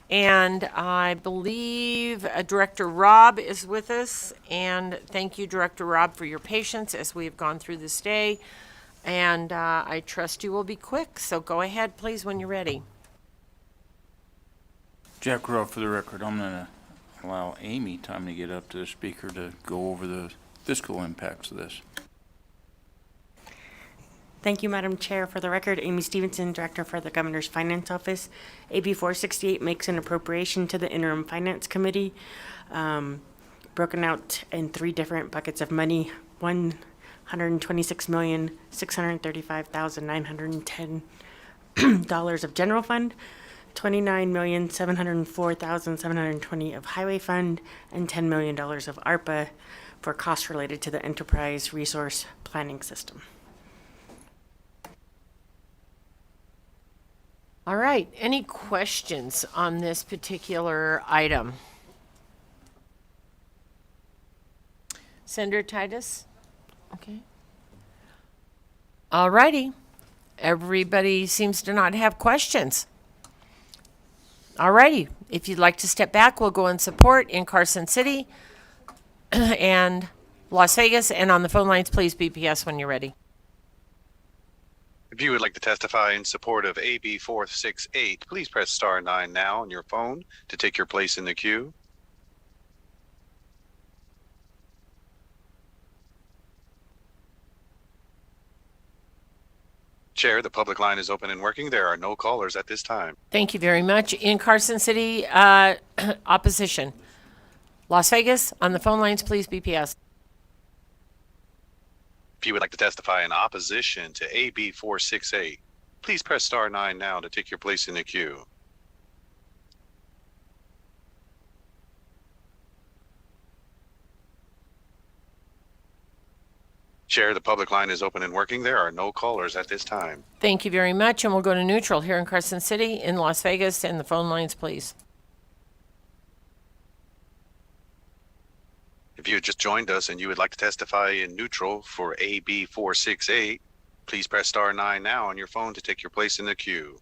and I believe Director Robb is with us, and thank you, Director Robb, for your patience as we have gone through this day. And I trust you will be quick, so go ahead, please, when you're ready. Jack Rowe, for the record. I'm going to allow Amy time to get up to the speaker to go over the fiscal impacts of this. Thank you, Madam Chair. For the record, Amy Stevenson, Director for the Governor's Finance Office. AB 468 makes an appropriation to the Interim Finance Committee, broken out in 3 different buckets of money. $126,635,910 of general fund, $29,704,720 of highway fund, and $10 million of ARPA for costs related to the enterprise resource planning system. All right, any questions on this particular item? Senator Titus? Okay. All righty. Everybody seems to not have questions. All righty. If you'd like to step back, we'll go in support in Carson City and Las Vegas. And on the phone lines, please, BPS, when you're ready. If you would like to testify in support of AB 468, please press star 9 now on your phone to take your place in the queue. Chair, the public line is open and working. There are no callers at this time. Thank you very much. In Carson City, opposition. Las Vegas, on the phone lines, please, BPS. If you would like to testify in opposition to AB 468, please press star 9 now to take your place in the queue. Chair, the public line is open and working. There are no callers at this time. Thank you very much. And we'll go to neutral here in Carson City, in Las Vegas, and the phone lines, please. If you had just joined us and you would like to testify in neutral for AB 468, please press star 9 now on your phone to take your place in the queue.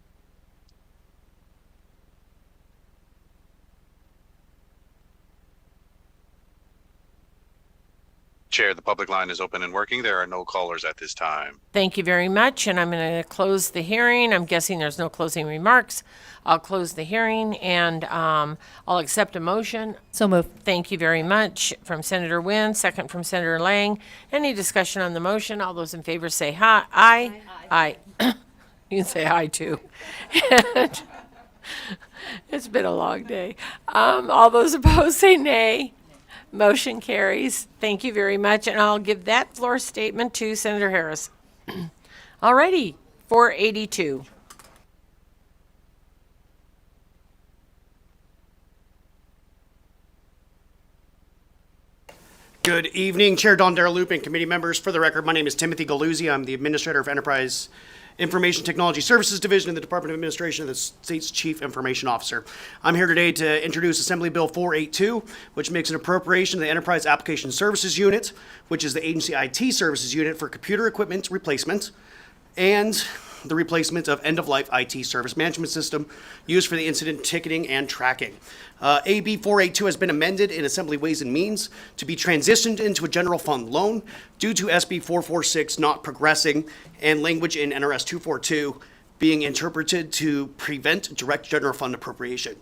Chair, the public line is open and working. There are no callers at this time. Thank you very much, and I'm going to close the hearing. I'm guessing there's no closing remarks. I'll close the hearing, and I'll accept a motion. So move. Thank you very much from Senator Wynn, second from Senator Lang. Any discussion on the motion? All those in favor say aye. Aye. Aye. You can say aye, too. It's been a long day. All those opposed say nay. Motion carries. Thank you very much. And I'll give that floor statement to Senator Harris. All righty, 482. Good evening, Chair Don Daraloop and committee members. For the record, my name is Timothy Galuzzi. I'm the Administrator of Enterprise Information Technology Services Division in the Department of Administration of the state's Chief Information Officer. I'm here today to introduce Assembly Bill 482, which makes an appropriation to the Enterprise Application Services Unit, which is the agency IT services unit for computer equipment replacement, and the replacement of end-of-life IT service management system used for the incident ticketing and tracking. AB 482 has been amended in Assembly Ways and Means to be transitioned into a general fund loan due to SB 446 not progressing and language in NRS 242 being interpreted to prevent direct general fund appropriation.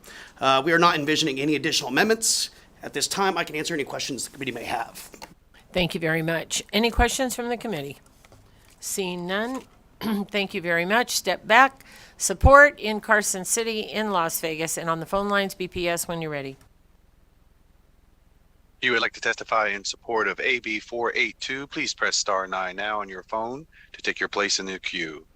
We are not envisioning any additional amendments. At this time, I can answer any questions the committee may have. Thank you very much. Any questions from the committee? Seeing none, thank you very much. Step back. Support in Carson City, in Las Vegas, and on the phone lines, BPS, when you're ready. If you would like to testify in support of AB 482, please press star 9 now on your phone to take your place in the queue.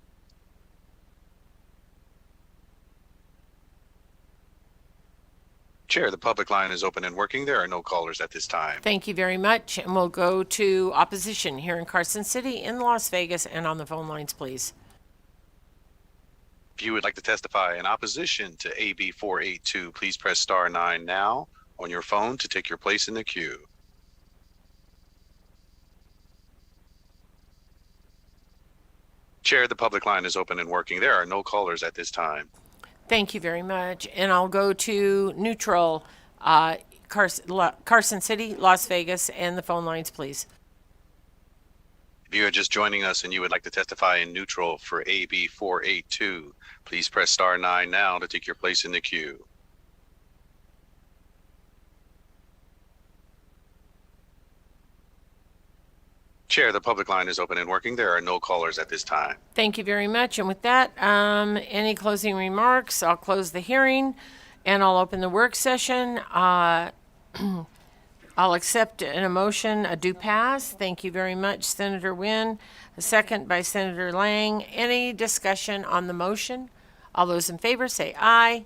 Chair, the public line is open and working. There are no callers at this time. Thank you very much. And we'll go to opposition here in Carson City, in Las Vegas, and on the phone lines, please. If you would like to testify in opposition to AB 482, please press star 9 now on your phone to take your place in the queue. Chair, the public line is open and working. There are no callers at this time. Thank you very much. And I'll go to neutral, Carson City, Las Vegas, and the phone lines, please. If you are just joining us and you would like to testify in neutral for AB 482, please press star 9 now to take your place in the queue. Chair, the public line is open and working. There are no callers at this time. Thank you very much. And with that, any closing remarks? I'll close the hearing and I'll open the work session. I'll accept an motion, a do pass. Thank you very much, Senator Wynn. A second by Senator Lang. Any discussion on the motion? All those in favor say aye.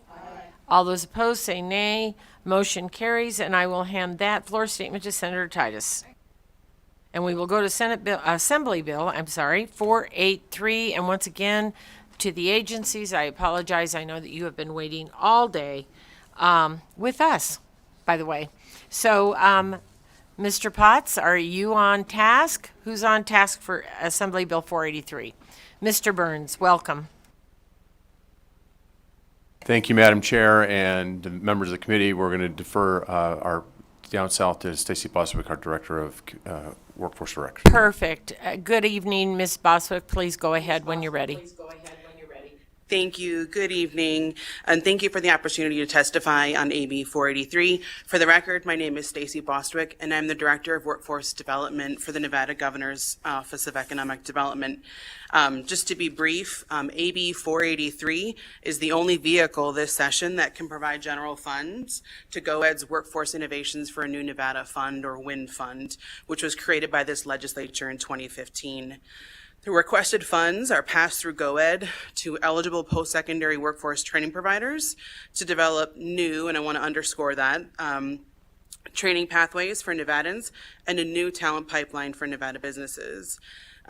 All those opposed say nay. Motion carries, and I will hand that floor statement to Senator Titus. And we will go to Assembly Bill 483. And once again, to the agencies, I apologize. I know that you have been waiting all day with us, by the way. So, Mr. Potts, are you on task? Who's on task for Assembly Bill 483? Mr. Burns, welcome. Thank you, Madam Chair, and the members of the committee. We're going to defer our down south to Stacy Boswick, our Director of Workforce Direction. Perfect. Good evening, Ms. Boswick. Please go ahead when you're ready. Thank you. Good evening, and thank you for the opportunity to testify on AB 483. For the record, my name is Stacy Bostwick, and I'm the Director of Workforce Development for the Nevada Governor's Office of Economic Development. Just to be brief, AB 483 is the only vehicle this session that can provide general funds to GOED's Workforce Innovations for a New Nevada Fund, or WIN Fund, which was created by this legislature in 2015. The requested funds are passed through GOED to eligible post-secondary workforce training providers to develop new, and I want to underscore that, training pathways for Nevadans and a new talent pipeline for Nevada businesses.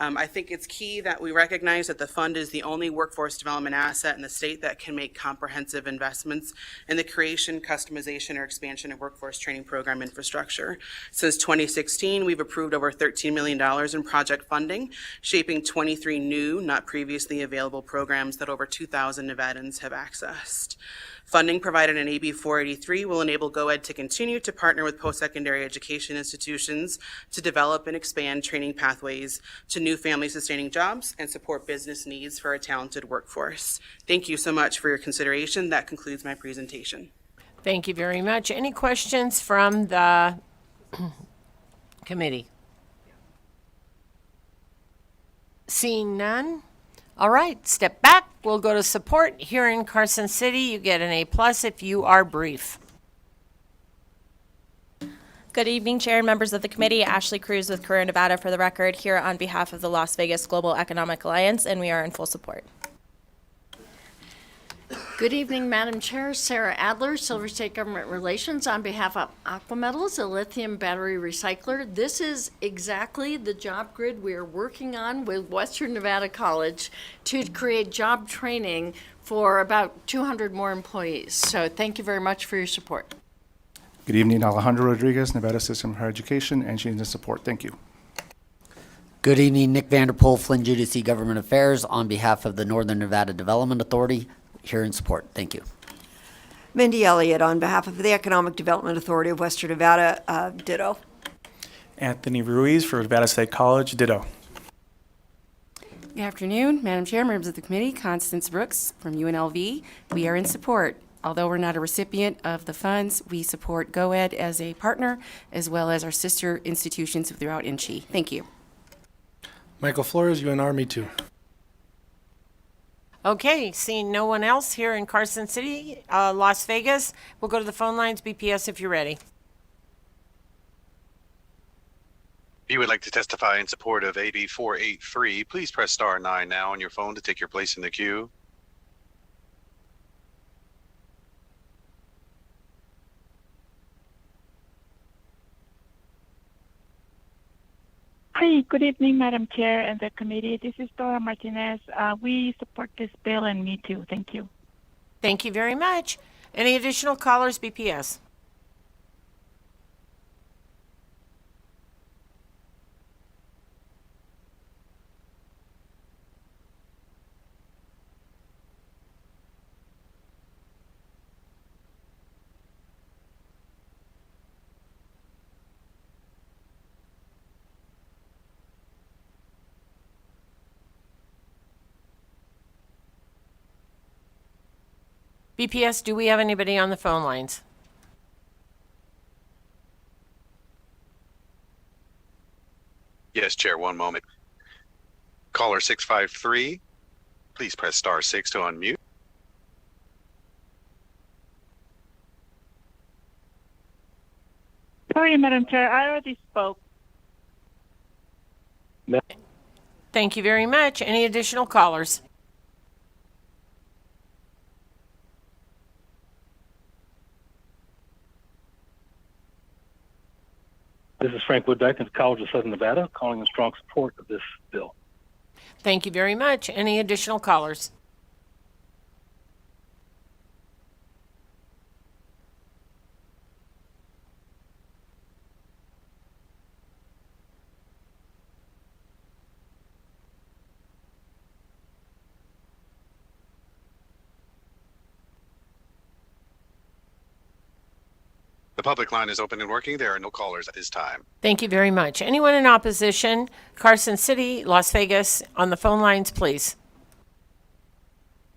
I think it's key that we recognize that the fund is the only workforce development asset in the state that can make comprehensive investments in the creation, customization, or expansion of workforce training program infrastructure. Since 2016, we've approved over $13 million in project funding, shaping 23 new, not previously available programs that over 2,000 Nevadans have accessed. Funding provided in AB 483 will enable GOED to continue to partner with post-secondary education institutions to develop and expand training pathways to new family-sustaining jobs and support business needs for a talented workforce. Thank you so much for your consideration. That concludes my presentation. Thank you very much. Any questions from the committee? Seeing none? All right, step back. We'll go to support. Here in Carson City, you get an A+ if you are brief. Good evening, Chair and members of the committee. Ashley Cruz with Career Nevada for the record, here on behalf of the Las Vegas Global Economic Alliance, and we are in full support. Good evening, Madam Chair. Sarah Adler, Silver State Government Relations, on behalf of Aquametals, a lithium battery recycler. This is exactly the job grid we are working on with Western Nevada College to create job training for about 200 more employees. So thank you very much for your support. Good evening, Alejandro Rodriguez, Nevada System of Higher Education, Engineering and Support. Thank you. Good evening, Nick Vanderpool, Flynn Judici Government Affairs, on behalf of the Northern Nevada Development Authority, here in support. Thank you. Mindy Elliott, on behalf of the Economic Development Authority of Western Nevada, ditto. Anthony Ruiz for Nevada State College, ditto. Good afternoon, Madam Chair, members of the committee. Constance Brooks from UNLV. We are in support. Although we're not a recipient of the funds, we support GoEd as a partner, as well as our sister institutions throughout NC. Thank you. Michael Flores, UNR, me too. Okay, seeing no one else here in Carson City, Las Vegas, we'll go to the phone lines. BPS, if you're ready. If you would like to testify in support of AB 483, please press star 9 now on your phone to take your place in the queue. Hi, good evening, Madam Chair and the committee. This is Dora Martinez. We support this bill, and me too. Thank you. Thank you very much. Any additional callers, BPS? BPS, do we have anybody on the phone lines? Yes, Chair, one moment. Caller 653, please press star 6 to unmute. Sorry, Madam Chair, I already spoke. Thank you very much. Any additional callers? This is Frank Woodbeck of the College of Southern Nevada, calling in strong support of this bill. Thank you very much. Any additional callers? The public line is open and working. There are no callers at this time. Thank you very much. Anyone in opposition? Carson City, Las Vegas, on the phone lines, please.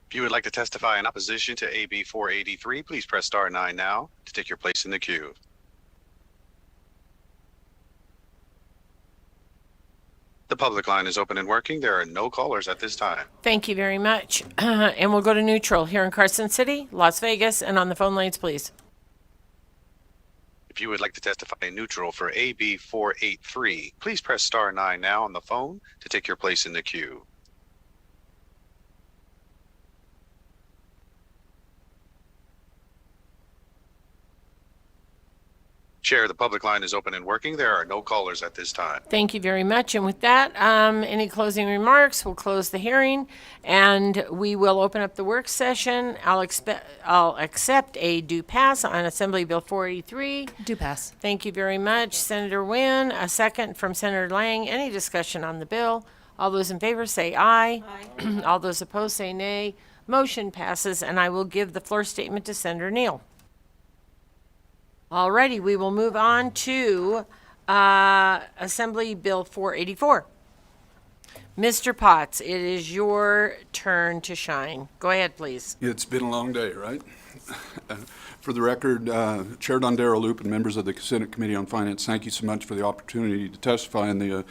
If you would like to testify in opposition to AB 483, please press star 9 now to take your place in the queue. The public line is open and working. There are no callers at this time. Thank you very much. And we'll go to neutral here in Carson City, Las Vegas, and on the phone lines, please. If you would like to testify in neutral for AB 483, please press star 9 now on the phone to take your place in the queue. Chair, the public line is open and working. There are no callers at this time. Thank you very much. And with that, any closing remarks? We'll close the hearing and we will open up the work session. I'll accept a do pass on Assembly Bill 483. Do pass. Thank you very much, Senator Nguyen. A second from Senator Lang. Any discussion on the bill? All those in favor say aye. Aye. All those opposed say nay. Motion passes, and I will give the floor statement to Senator Neal. Alrighty, we will move on to Assembly Bill 484. Mr. Potts, it is your turn to shine. Go ahead, please. It's been a long day, right? For the record, Chair Dondero Loop and members of the Senate Committee on Finance, thank you so much for the opportunity to testify in the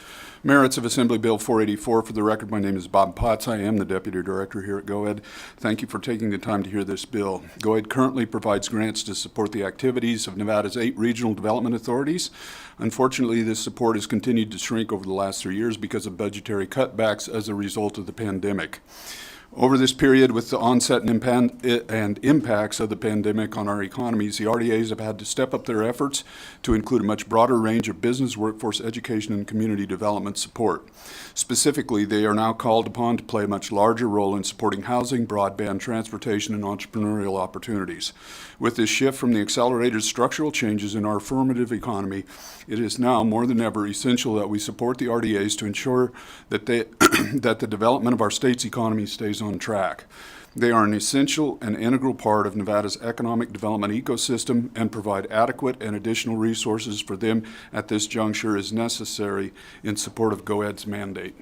merits of Assembly Bill 484. For the record, my name is Bob Potts. I am the Deputy Director here at GoEd. Thank you for taking the time to hear this bill. GoEd currently provides grants to support the activities of Nevada's 8 regional development authorities. Unfortunately, this support has continued to shrink over the last 3 years because of budgetary cutbacks as a result of the pandemic. Over this period, with the onset and impacts of the pandemic on our economies, the RDAs have had to step up their efforts to include a much broader range of business, workforce, education, and community development support. Specifically, they are now called upon to play a much larger role in supporting housing, broadband, transportation, and entrepreneurial opportunities. With this shift from the accelerated structural changes in our affirmative economy, it is now more than ever essential that we support the RDAs to ensure that that the development of our state's economy stays on track. They are an essential and integral part of Nevada's economic development ecosystem and provide adequate and additional resources for them at this juncture as necessary in support of GOED's mandate.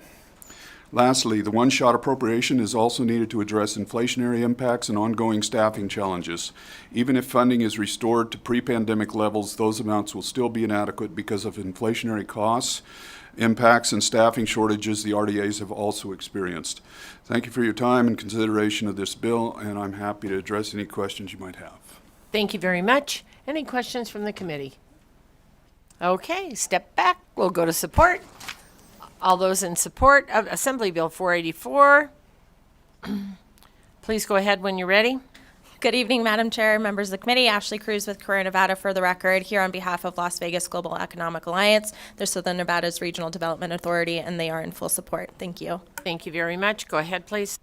Lastly, the one-shot appropriation is also needed to address inflationary impacts and ongoing staffing challenges. Even if funding is restored to pre-pandemic levels, those amounts will still be inadequate because of inflationary costs, impacts, and staffing shortages the RDAs have also experienced. Thank you for your time and consideration of this bill, and I'm happy to address any questions you might have. Thank you very much. Any questions from the committee? Okay, step back. We'll go to support. All those in support of Assembly Bill 484, please go ahead when you're ready. Good evening, Madam Chair, members of the committee. Ashley Cruz with Career Nevada for the record, here on behalf of Las Vegas Global Economic Alliance. They're Southern Nevada's Regional Development Authority, and they are in full support. Thank you. Thank you very much. Go ahead, please.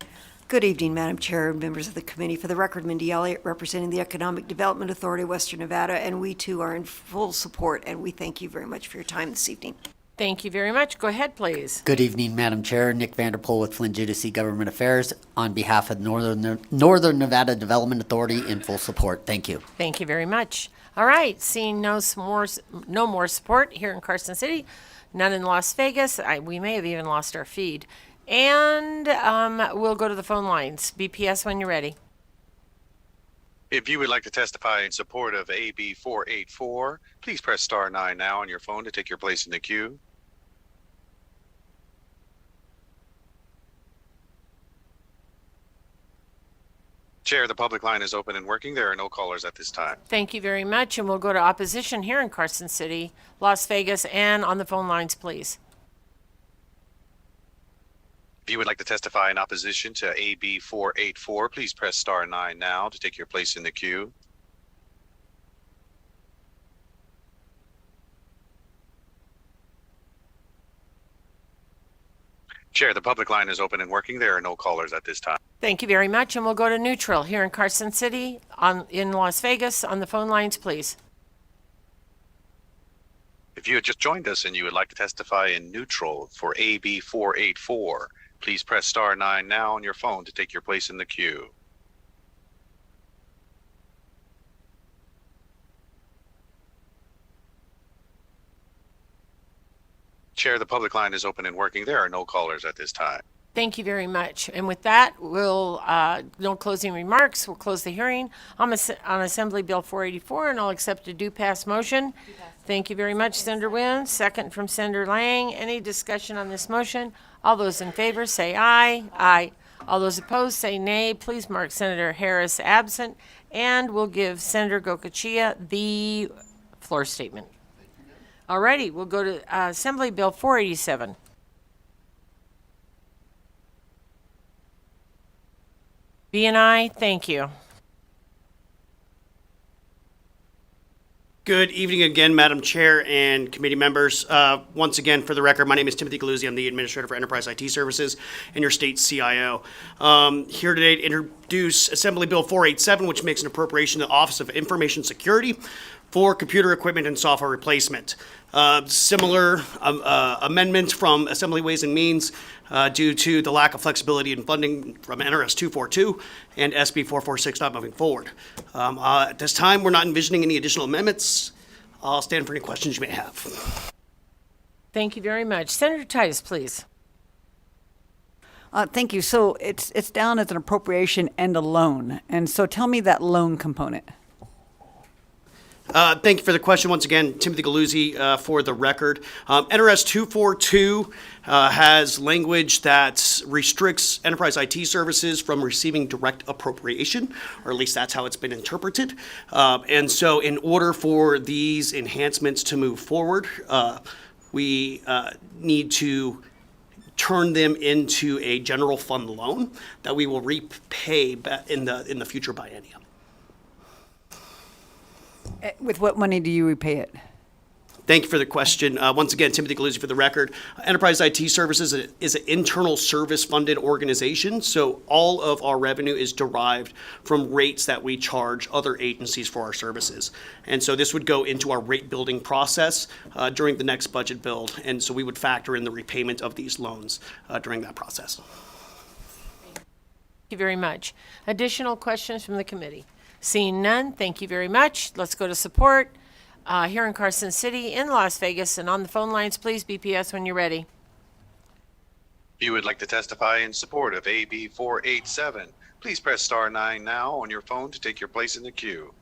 Good evening, Madam Chair and members of the committee. For the record, Mindy Elliott, representing the Economic Development Authority of Western Nevada, and we too are in full support, and we thank you very much for your time this evening. Thank you very much. Go ahead, please. Good evening, Madam Chair. Nick Vanderpool with Flynn Judici Government Affairs on behalf of Northern Nevada Development Authority in full support. Thank you. Thank you very much. All right, seeing no more support here in Carson City, none in Las Vegas. We may have even lost our feed. And we'll go to the phone lines. BPS when you're ready. If you would like to testify in support of AB 484, please press star 9 now on your phone to take your place in the queue. Chair, the public line is open and working. There are no callers at this time. Thank you very much. And we'll go to opposition here in Carson City, Las Vegas, and on the phone lines, please. If you would like to testify in opposition to AB 484, please press star 9 now to take your place in the queue. Chair, the public line is open and working. There are no callers at this time. Thank you very much. And we'll go to neutral here in Carson City, in Las Vegas, on the phone lines, please. If you had just joined us and you would like to testify in neutral for AB 484, please press star 9 now on your phone to take your place in the queue. Chair, the public line is open and working. There are no callers at this time. Thank you very much. And with that, we'll, no closing remarks. We'll close the hearing on Assembly Bill 484, and I'll accept a do-pass motion. Thank you very much, Senator Wynn. Second from Senator Lang. Any discussion on this motion? All those in favor say aye. Aye. All those opposed say nay. Please mark Senator Harris absent, and we'll give Senator Gokachia the floor statement. All righty, we'll go to Assembly Bill 487. B&I, thank you. Good evening again, Madam Chair and committee members. Once again, for the record, my name is Timothy Galuzzi. I'm the Administrator for Enterprise IT Services and your state CIO. Here today to introduce Assembly Bill 487, which makes an appropriation to the Office of Information Security for computer equipment and software replacement. Similar amendment from Assembly Ways and Means due to the lack of flexibility in funding from NRS 242 and SB 446 not moving forward. At this time, we're not envisioning any additional amendments. I'll stand for any questions you may have. Thank you very much. Senator Titus, please. Thank you. So it's down as an appropriation and a loan. And so tell me that loan component. Thank you for the question. Once again, Timothy Galuzzi for the record. NRS 242 has language that restricts enterprise IT services from receiving direct appropriation, or at least that's how it's been interpreted. And so in order for these enhancements to move forward, we need to turn them into a general fund loan that we will repay in the future biennium. With what money do you repay it? Thank you for the question. Once again, Timothy Galuzzi for the record. Enterprise IT Services is an internal service funded organization, so all of our revenue is derived from rates that we charge other agencies for our services. And so this would go into our rate building process during the next budget build, and so we would factor in the repayment of these loans during that process. Thank you very much. Additional questions from the committee? Seeing none, thank you very much. Let's go to support. Here in Carson City, in Las Vegas, and on the phone lines, please, BPS, when you're ready. If you would like to testify in support of AB 487, please press star 9 now on your phone to take your place in the queue.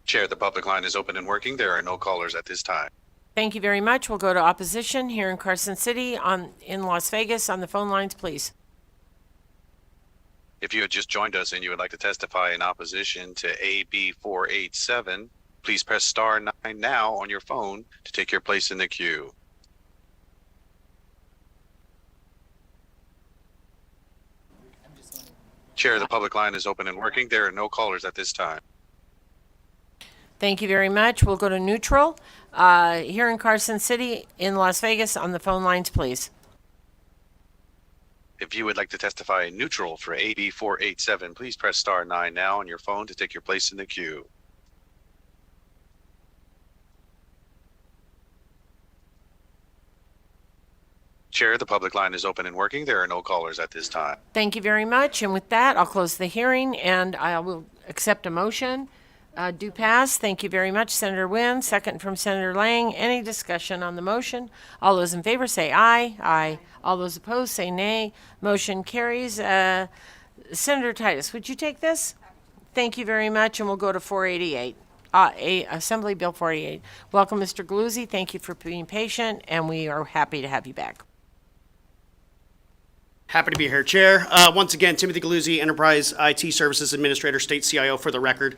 Chair, the public line is open and working. There are no callers at this time. Thank you very much. We'll go to opposition here in Carson City, in Las Vegas, on the phone lines, please. If you had just joined us and you would like to testify in opposition to AB 487, please press star 9 now on your phone to take your place in the queue. Chair, the public line is open and working. There are no callers at this time. Thank you very much. We'll go to neutral here in Carson City, in Las Vegas, on the phone lines, please. If you would like to testify in neutral for AB 487, please press star 9 now on your phone to take your place in the queue. Chair, the public line is open and working. There are no callers at this time. Thank you very much. And with that, I'll close the hearing and I will accept a motion. Do pass. Thank you very much, Senator Wynn. Second from Senator Lang. Any discussion on the motion? All those in favor say aye. Aye. All those opposed say nay. Motion carries. Senator Titus, would you take this? Thank you very much, and we'll go to 488. Assembly Bill 488. Welcome, Mr. Galuzzi. Thank you for being patient, and we are happy to have you back. Happy to be here, Chair. Once again, Timothy Galuzzi, Enterprise IT Services Administrator, State CIO for the record.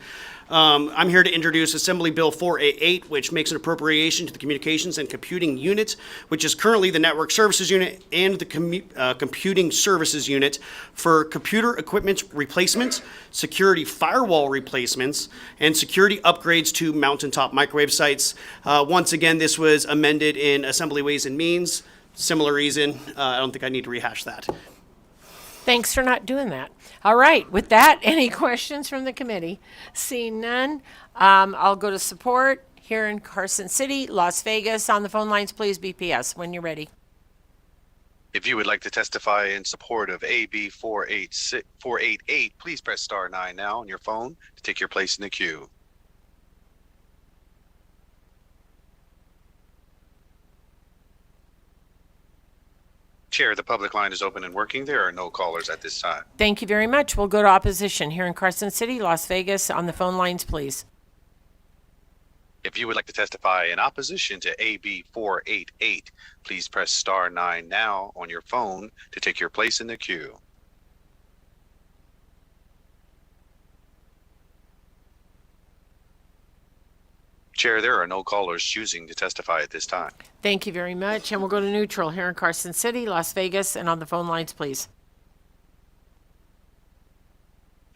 I'm here to introduce Assembly Bill 488, which makes an appropriation to the Communications and Computing Unit, which is currently the Network Services Unit, and the Computing Services Unit for computer equipment replacement, security firewall replacements, and security upgrades to mountaintop microwave sites. Once again, this was amended in Assembly Ways and Means. Similar reason. I don't think I need to rehash that. Thanks for not doing that. All right. With that, any questions from the committee? Seeing none, I'll go to support here in Carson City, Las Vegas. On the phone lines, please, BPS, when you're ready. If you would like to testify in support of AB 488, please press star 9 now on your phone to take your place in the queue. Chair, the public line is open and working. There are no callers at this time. Thank you very much. We'll go to opposition here in Carson City, Las Vegas. On the phone lines, please. If you would like to testify in opposition to AB 488, please press star 9 now on your phone to take your place in the queue. Chair, there are no callers choosing to testify at this time. Thank you very much. And we'll go to neutral here in Carson City, Las Vegas. And on the phone lines, please.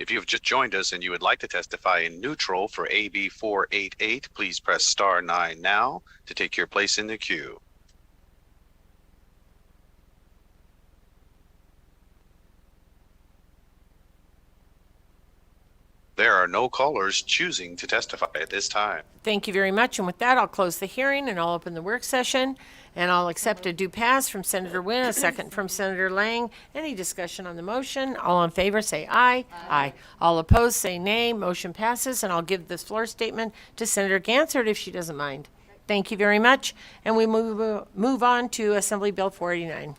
If you have just joined us and you would like to testify in neutral for AB 488, please press star 9 now to take your place in the queue. There are no callers choosing to testify at this time. Thank you very much. And with that, I'll close the hearing and I'll open the work session. And I'll accept a do pass from Senator Wynn, a second from Senator Lang. Any discussion on the motion? All in favor say aye. Aye. All opposed say nay. Motion passes. And I'll give this floor statement to Senator Gansert if she doesn't mind. Thank you very much. And we move on to Assembly Bill 489.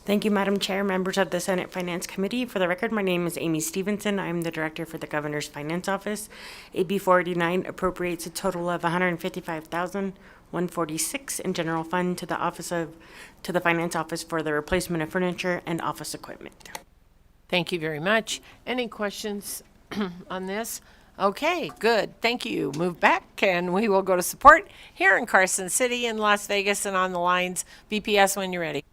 Thank you, Madam Chair, members of the Senate Finance Committee. For the record, my name is Amy Stevenson. I'm the Director for the Governor's Finance Office. AB 489 appropriates a total of $155,146 in general fund to the Finance Office for the replacement of furniture and office equipment. Thank you very much. Any questions on this? Okay, good. Thank you. Move back and we will go to support here in Carson City, in Las Vegas, and on the lines. BPS when you're ready.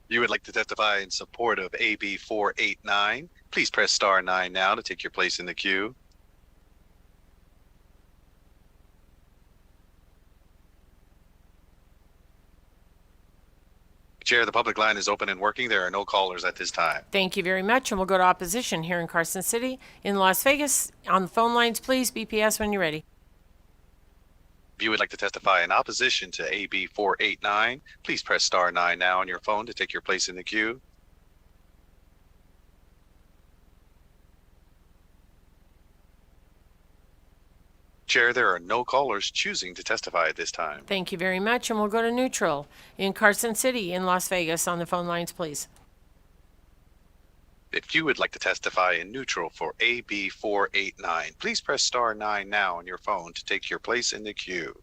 You would like to testify in support of AB 489, please press star 9 now to take your place in the queue. Chair, the public line is open and working. There are no callers at this time. Thank you very much. And we'll go to opposition here in Carson City, in Las Vegas. On the phone lines, please. BPS when you're ready. If you would like to testify in opposition to AB 489, please press star 9 now on your phone to take your place in the queue. Chair, there are no callers choosing to testify at this time. Thank you very much. And we'll go to neutral in Carson City, in Las Vegas. On the phone lines, please. If you would like to testify in neutral for AB 489, please press star 9 now on your phone to take your place in the queue.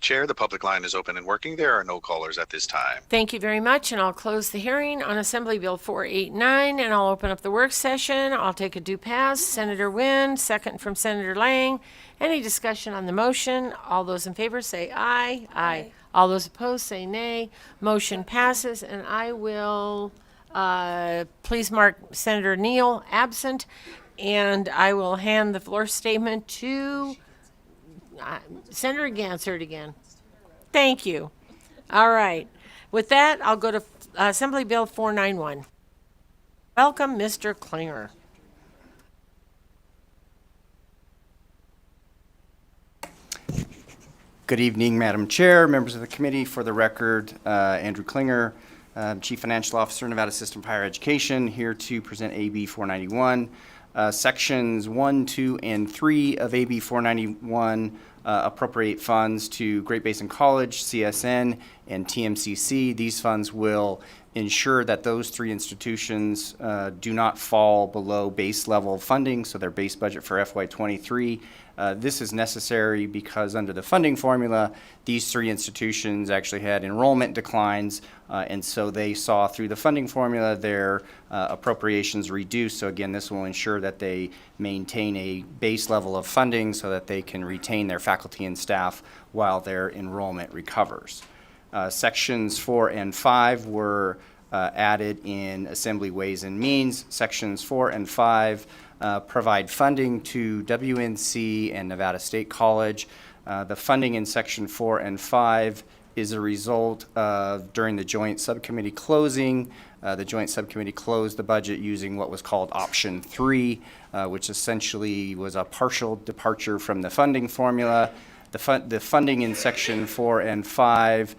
Chair, the public line is open and working. There are no callers at this time. Thank you very much, and I'll close the hearing on Assembly Bill 489, and I'll open up the work session. I'll take a do pass. Senator Wynn, second from Senator Lang. Any discussion on the motion? All those in favor say aye. Aye. All those opposed say nay. Motion passes, and I will please mark Senator Neal absent, and I will hand the floor statement to Senator Gansert again. Thank you. All right. With that, I'll go to Assembly Bill 491. Welcome, Mr. Klinger. Good evening, Madam Chair, members of the committee. For the record, Andrew Klinger, Chief Financial Officer, Nevada System of Higher Education, here to present AB 491. Sections 1, 2, and 3 of AB 491 appropriate funds to Great Basin College, CSN, and TMCC. These funds will ensure that those three institutions do not fall below base level funding, so their base budget for FY23. This is necessary because under the funding formula, these three institutions actually had enrollment declines, and so they saw through the funding formula their appropriations reduced. So again, this will ensure that they maintain a base level of funding so that they can retain their faculty and staff while their enrollment recovers. Sections 4 and 5 were added in Assembly Ways and Means. Sections 4 and 5 provide funding to WNC and Nevada State College. The funding in Section 4 and 5 is a result of, during the joint subcommittee closing, the joint subcommittee closed the budget using what was called Option 3, which essentially was a partial departure from the funding formula. The funding in Section 4 and 5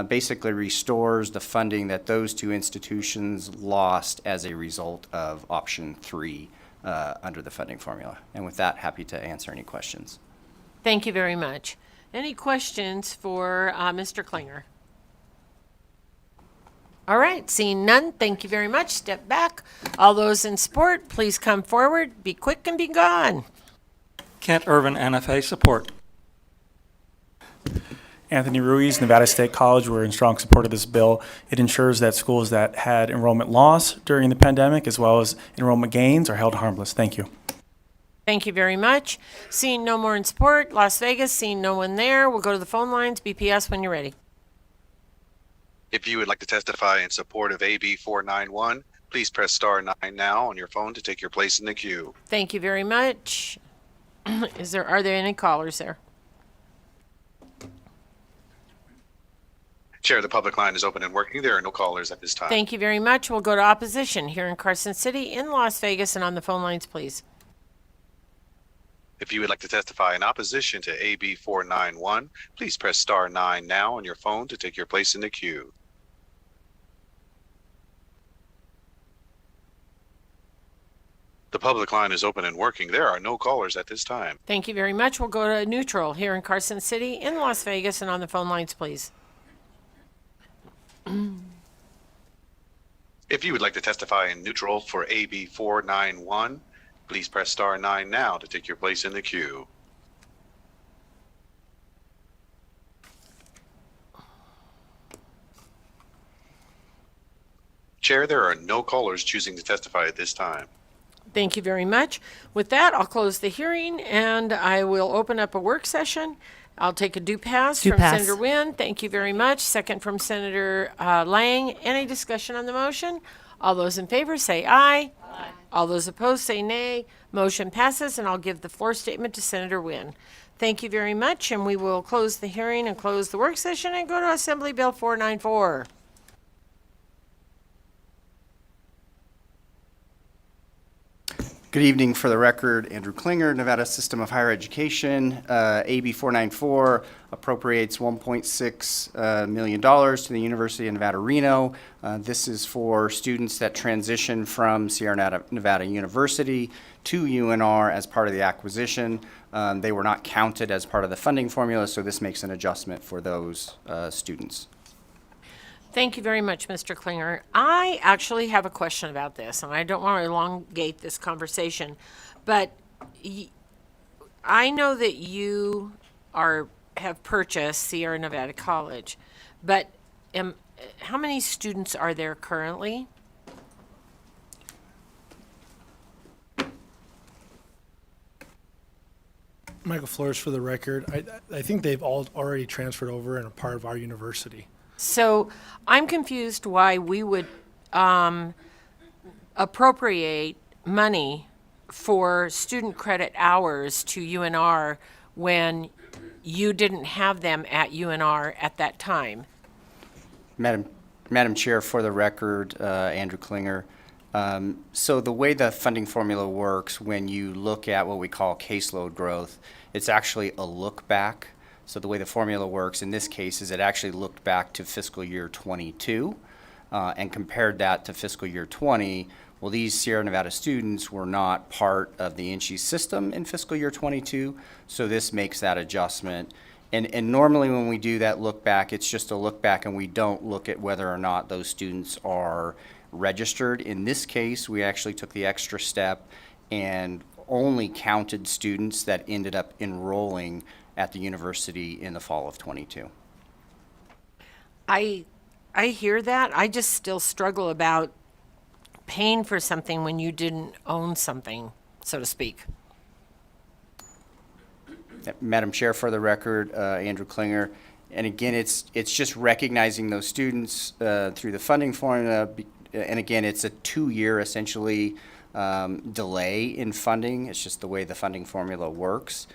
basically restores the funding that those two institutions lost as a result of Option 3 under the funding formula. And with that, happy to answer any questions. Thank you very much. Any questions for Mr. Klinger? All right, seeing none, thank you very much. Step back. All those in support, please come forward. Be quick and be gone. Kent Irvin, NFA, support. Anthony Ruiz, Nevada State College, we're in strong support of this bill. It ensures that schools that had enrollment loss during the pandemic as well as enrollment gains are held harmless. Thank you. Thank you very much. Seeing no more in support, Las Vegas, seeing no one there, we'll go to the phone lines. BPS when you're ready. If you would like to testify in support of AB 491, please press star 9 now on your phone to take your place in the queue. Thank you very much. Are there any callers there? Chair, the public line is open and working. There are no callers at this time. Thank you very much. We'll go to opposition here in Carson City, in Las Vegas, and on the phone lines, please. If you would like to testify in opposition to AB 491, please press star 9 now on your phone to take your place in the queue. The public line is open and working. There are no callers at this time. Thank you very much. We'll go to neutral here in Carson City, in Las Vegas, and on the phone lines, please. If you would like to testify in neutral for AB 491, please press star 9 now to take your place in the queue. Chair, there are no callers choosing to testify at this time. Thank you very much. With that, I'll close the hearing and I will open up a work session. I'll take a do pass from pass. Senator Wynn. Thank you very much. Second from Senator Lang. Any discussion on the motion? All those in favor say aye. Aye. All those opposed say nay. Motion passes, and I'll give the floor statement to Senator Wynn. Thank you very much, and we will close the hearing and close the work session and go to Assembly Bill 494. Good evening. For the record, Andrew Klinger, Nevada System of Higher Education. AB 494 appropriates $1.6 million to the University of Nevada, Reno. This is for students that transition from Sierra Nevada University to UNR as part of the acquisition. They were not counted as part of the funding formula, so this makes an adjustment for those students. Thank you very much, Mr. Klinger. I actually have a question about this, and I don't want to elongate this conversation, but I know that you have purchased Sierra Nevada College, but how many students are there currently? Michael Flores for the record. I think they've all already transferred over and are part of our university. So I'm confused why we would appropriate money for student credit hours to UNR when you didn't have them at UNR at that time. Madam Chair, for the record, Andrew Klinger. So the way the funding formula works, when you look at what we call caseload growth, it's actually a look back. So the way the formula works in this case is it actually looked back to fiscal year 22 and compared that to fiscal year 20. Well, these Sierra Nevada students were not part of the INSHE system in fiscal year 22, so this makes that adjustment. And normally when we do that look back, it's just a look back and we don't look at whether or not those students are registered. In this case, we actually took the extra step and only counted students that ended up enrolling at the university in the fall of 22. I hear that. I just still struggle about paying for something when you didn't own something, so to speak. Madam Chair, for the record, Andrew Klinger. And again, it's just recognizing those students through the funding formula. And again, it's a 2-year essentially delay in funding. It's just the way the funding formula works.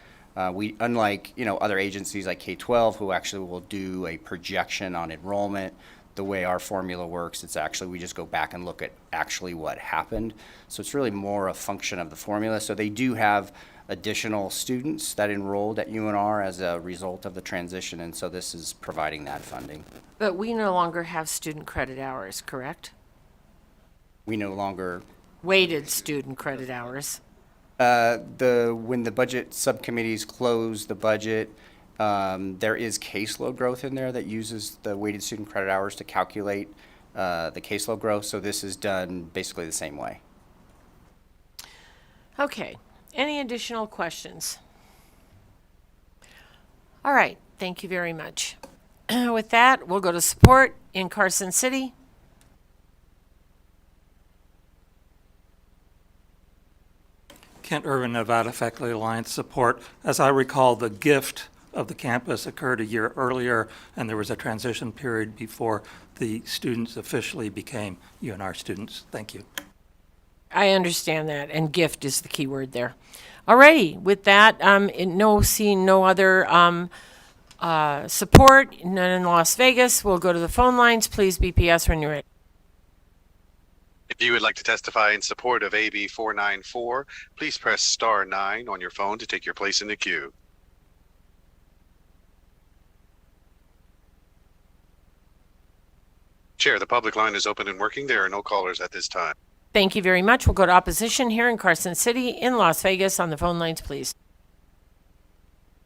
We, unlike other agencies like K-12 who actually will do a projection on enrollment, the way our formula works, it's actually we just go back and look at actually what happened. So it's really more a function of the formula. So they do have additional students that enrolled at UNR as a result of the transition, and so this is providing that funding. But we no longer have student credit hours, correct? We no longer Weighted student credit hours. when the budget subcommittees close the budget, there is caseload growth in there that uses the weighted student credit hours to calculate the caseload growth. So this is done basically the same way. Okay. Any additional questions? All right. Thank you very much. With that, we'll go to support in Carson City. Kent Irvin, Nevada Faculty Alliance support. As I recall, the gift of the campus occurred a year earlier, and there was a transition period before the students officially became UNR students. Thank you. I understand that, and gift is the key word there. All righty. With that, seeing no other support, none in Las Vegas, we'll go to the phone lines. Please, BPS, when you're ready. If you would like to testify in support of AB 494, please press star 9 on your phone to take your place in the queue. Chair, the public line is open and working. There are no callers at this time. Thank you very much. We'll go to opposition here in Carson City in Las Vegas. On the phone lines, please.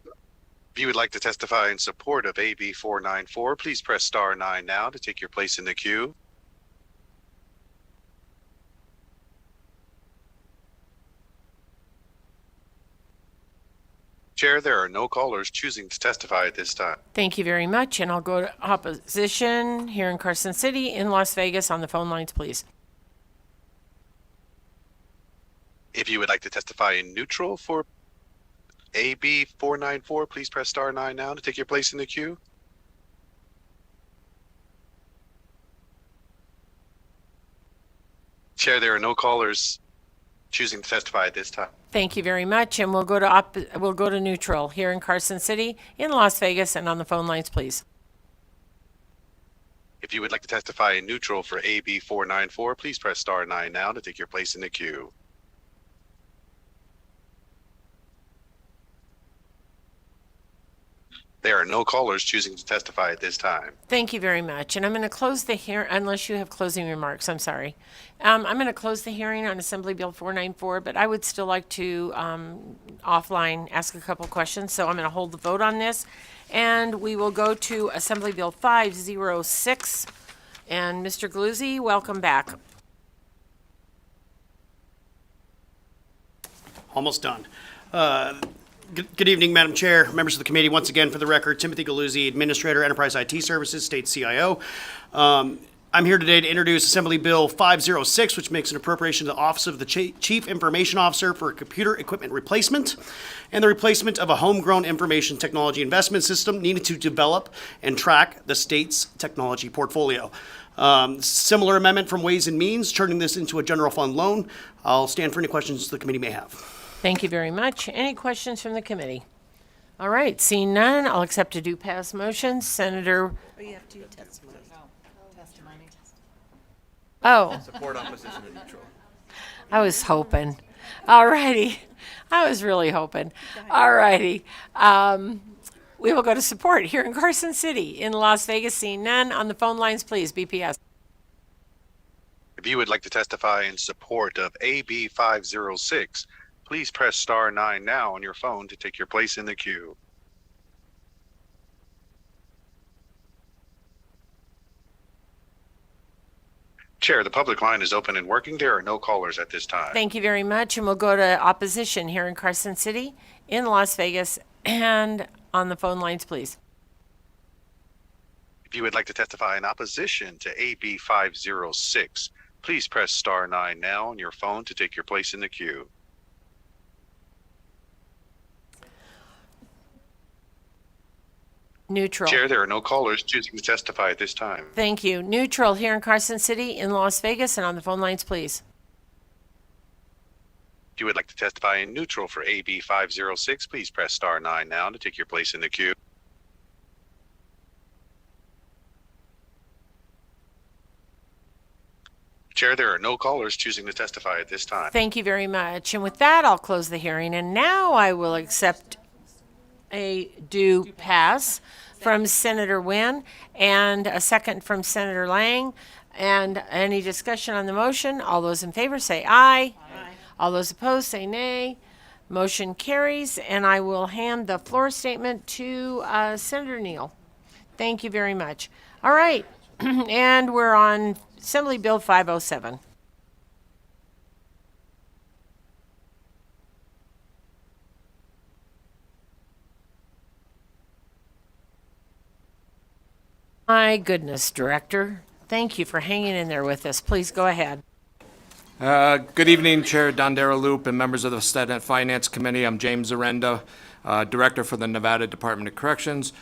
If you would like to testify in support of AB 494, please press star 9 now to take your place in the queue. Chair, there are no callers choosing to testify at this time. Thank you very much. And I'll go to opposition here in Carson City in Las Vegas. On the phone lines, please. If you would like to testify in neutral for AB 494, please press star 9 now to take your place in the queue. Chair, there are no callers choosing to testify at this time. Thank you very much. And we'll go to neutral here in Carson City in Las Vegas. And on the phone lines, please. If you would like to testify in neutral for AB 494, please press star 9 now to take your place in the queue. There are no callers choosing to testify at this time. Thank you very much. And I'm going to close the hearing, unless you have closing remarks. I'm sorry. I'm going to close the hearing on Assembly Bill 494, but I would still like to offline ask a couple questions. So I'm going to hold the vote on this. And we will go to Assembly Bill 506. And Mr. Galuzzi, welcome back. Almost done. Good evening, Madam Chair, members of the committee. Once again, for the record, Timothy Galuzzi, Administrator, Enterprise IT Services, State CIO. I'm here today to introduce Assembly Bill 506, which makes an appropriation to the Office of the Chief Information Officer for computer equipment replacement and the replacement of a homegrown information technology investment system needed to develop and track the state's technology portfolio. Similar amendment from Ways and Means, turning this into a general fund loan. I'll stand for any questions the committee may have. Thank you very much. Any questions from the committee? All right, seeing none, I'll accept a do pass motion. Senator. Oh, you have to testimony. Testimony. Oh. Support, opposition, and neutral. I was hoping. All righty. I was really hoping. All righty. We will go to support here in Carson City in Las Vegas. Seeing none, on the phone lines, please. BPS. If you would like to testify in support of AB 506, please press star 9 now on your phone to take your place in the queue. Chair, the public line is open and working. There are no callers at this time. Thank you very much. And we'll go to opposition here in Carson City in Las Vegas. And on the phone lines, please. If you would like to testify in opposition to AB 506, please press star 9 now on your phone to take your place in the queue. Neutral. Chair, there are no callers choosing to testify at this time. Thank you. Neutral here in Carson City in Las Vegas. And on the phone lines, please. If you would like to testify in neutral for AB 506, please press star 9 now to take your place in the queue. Chair, there are no callers choosing to testify at this time. Thank you very much. And with that, I'll close the hearing. And now I will accept a do pass from Senator Wynn and a second from Senator Lang. And any discussion on the motion? All those in favor say aye. Aye. All those opposed say nay. Motion carries. And I will hand the floor statement to Senator Neal. Thank you very much. All right. And we're on Assembly Bill 507. My goodness, Director. Thank you for hanging in there with us. Please go ahead. Good evening, Chair Dondera Loop and members of the Senate Finance Committee. I'm James Arenda, Director for the Nevada Department of Corrections.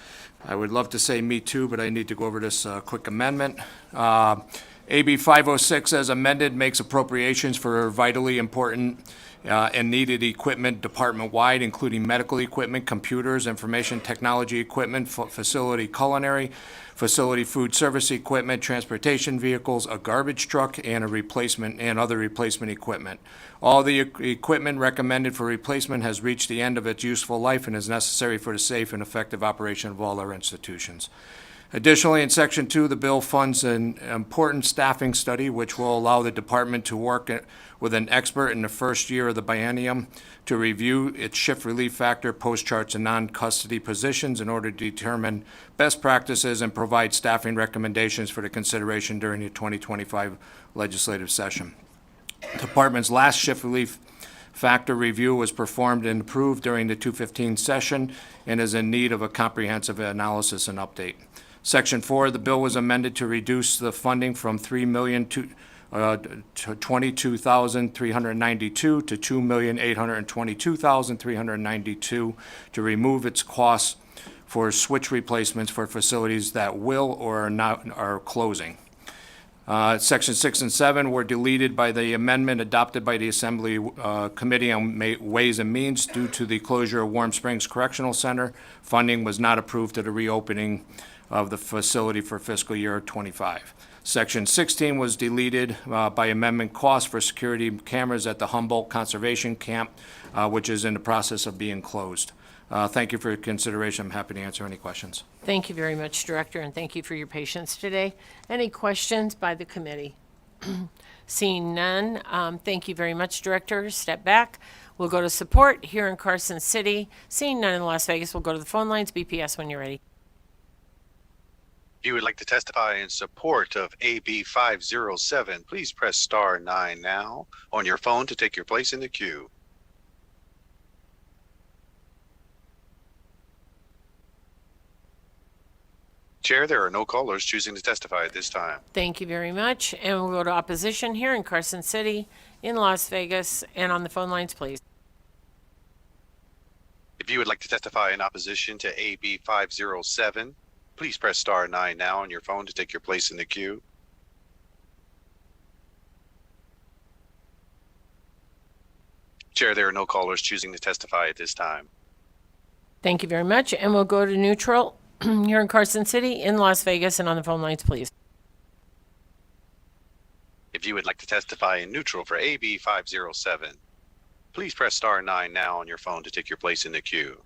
I would love to say me too, but I need to go over this quick amendment. AB 506 as amended makes appropriations for vitally important and needed equipment department-wide, including medical equipment, computers, information technology equipment, facility culinary, facility food service equipment, transportation vehicles, a garbage truck, and a replacement and other replacement equipment. All the equipment recommended for replacement has reached the end of its useful life and is necessary for the safe and effective operation of all our institutions. Additionally, in Section 2, the bill funds an important staffing study which will allow the department to work with an expert in the first year of the biennium to review its shift relief factor, post charts, and non-custody positions in order to determine best practices and provide staffing recommendations for the consideration during the 2025 legislative session. The department's last shift relief factor review was performed and approved during the 215 session and is in need of a comprehensive analysis and update. Section 4 of the bill was amended to reduce the funding from $3 million to $22,392 to $2,822,392 to remove its costs for switch replacements for facilities that will or are closing. Section 6 and 7 were deleted by the amendment adopted by the Assembly Committee on Ways and Means due to the closure of Warm Springs Correctional Center. Funding was not approved to the reopening of the facility for fiscal year 25. Section 16 was deleted by amendment costs for security cameras at the Humboldt Conservation Camp, which is in the process of being closed. Thank you for your consideration. I'm happy to answer any questions. Thank you very much, Director, and thank you for your patience today. Any questions by the committee? Seeing none, thank you very much, Director. Step back. We'll go to support here in Carson City. Seeing none in Las Vegas, we'll go to the phone lines. BPS when you're ready. If you would like to testify in support of AB 507, please press star 9 now on your phone to take your place in the queue. Chair, there are no callers choosing to testify at this time. Thank you very much. And we'll go to opposition here in Carson City, in Las Vegas, and on the phone lines, please. If you would like to testify in opposition to AB 507, please press star 9 now on your phone to take your place in the queue. Chair, there are no callers choosing to testify at this time. Thank you very much. And we'll go to neutral here in Carson City, in Las Vegas, and on the phone lines, please. If you would like to testify in neutral for AB 507, please press star 9 now on your phone to take your place in the queue.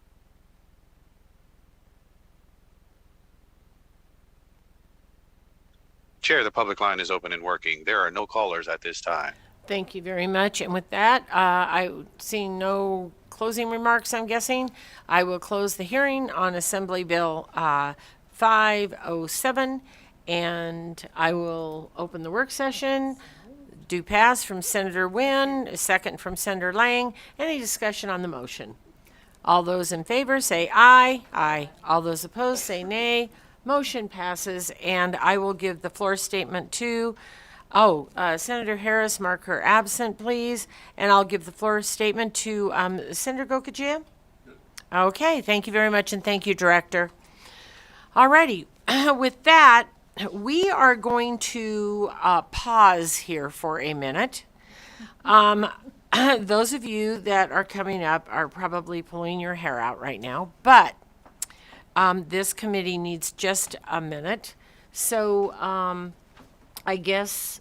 Chair, the public line is open and working. There are no callers at this time. Thank you very much. And with that, I see no closing remarks, I'm guessing. I will close the hearing on Assembly Bill 507, and I will open the work session. Do pass from Senator Wynn, a second from Senator Lang. Any discussion on the motion? All those in favor say aye. Aye. All those opposed say nay. Motion passes, and I will give the floor statement to, Senator Harris, mark her absent, please. And I'll give the floor statement to Senator Gokajia. Okay, thank you very much, and thank you, Director. All righty, with that, we are going to pause here for a minute. Those of you that are coming up are probably pulling your hair out right now, but this committee needs just a minute. So I guess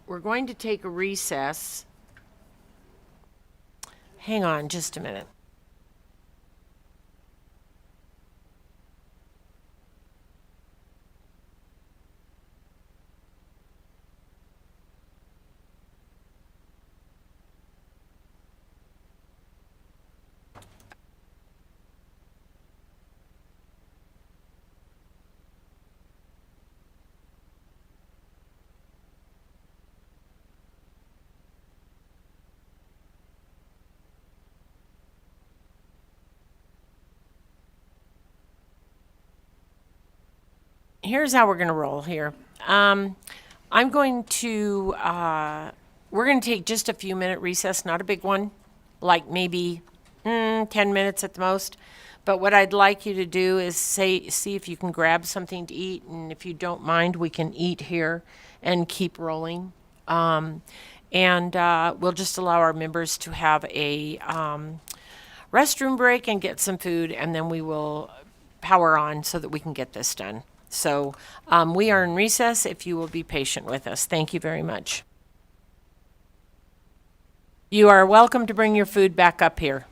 we're going to take a recess. Hang on just a minute. Here's how we're going to roll here. I'm going to, we're going to take just a few minute recess, not a big one, like maybe 10 minutes at the most. But what I'd like you to do is see if you can grab something to eat, and if you don't mind, we can eat here and keep rolling. We'll just allow our members to have a restroom break and get some food, and then we will power on so that we can get this done. So we are in recess if you will be patient with us. Thank you very much. You are welcome to bring your food back up here.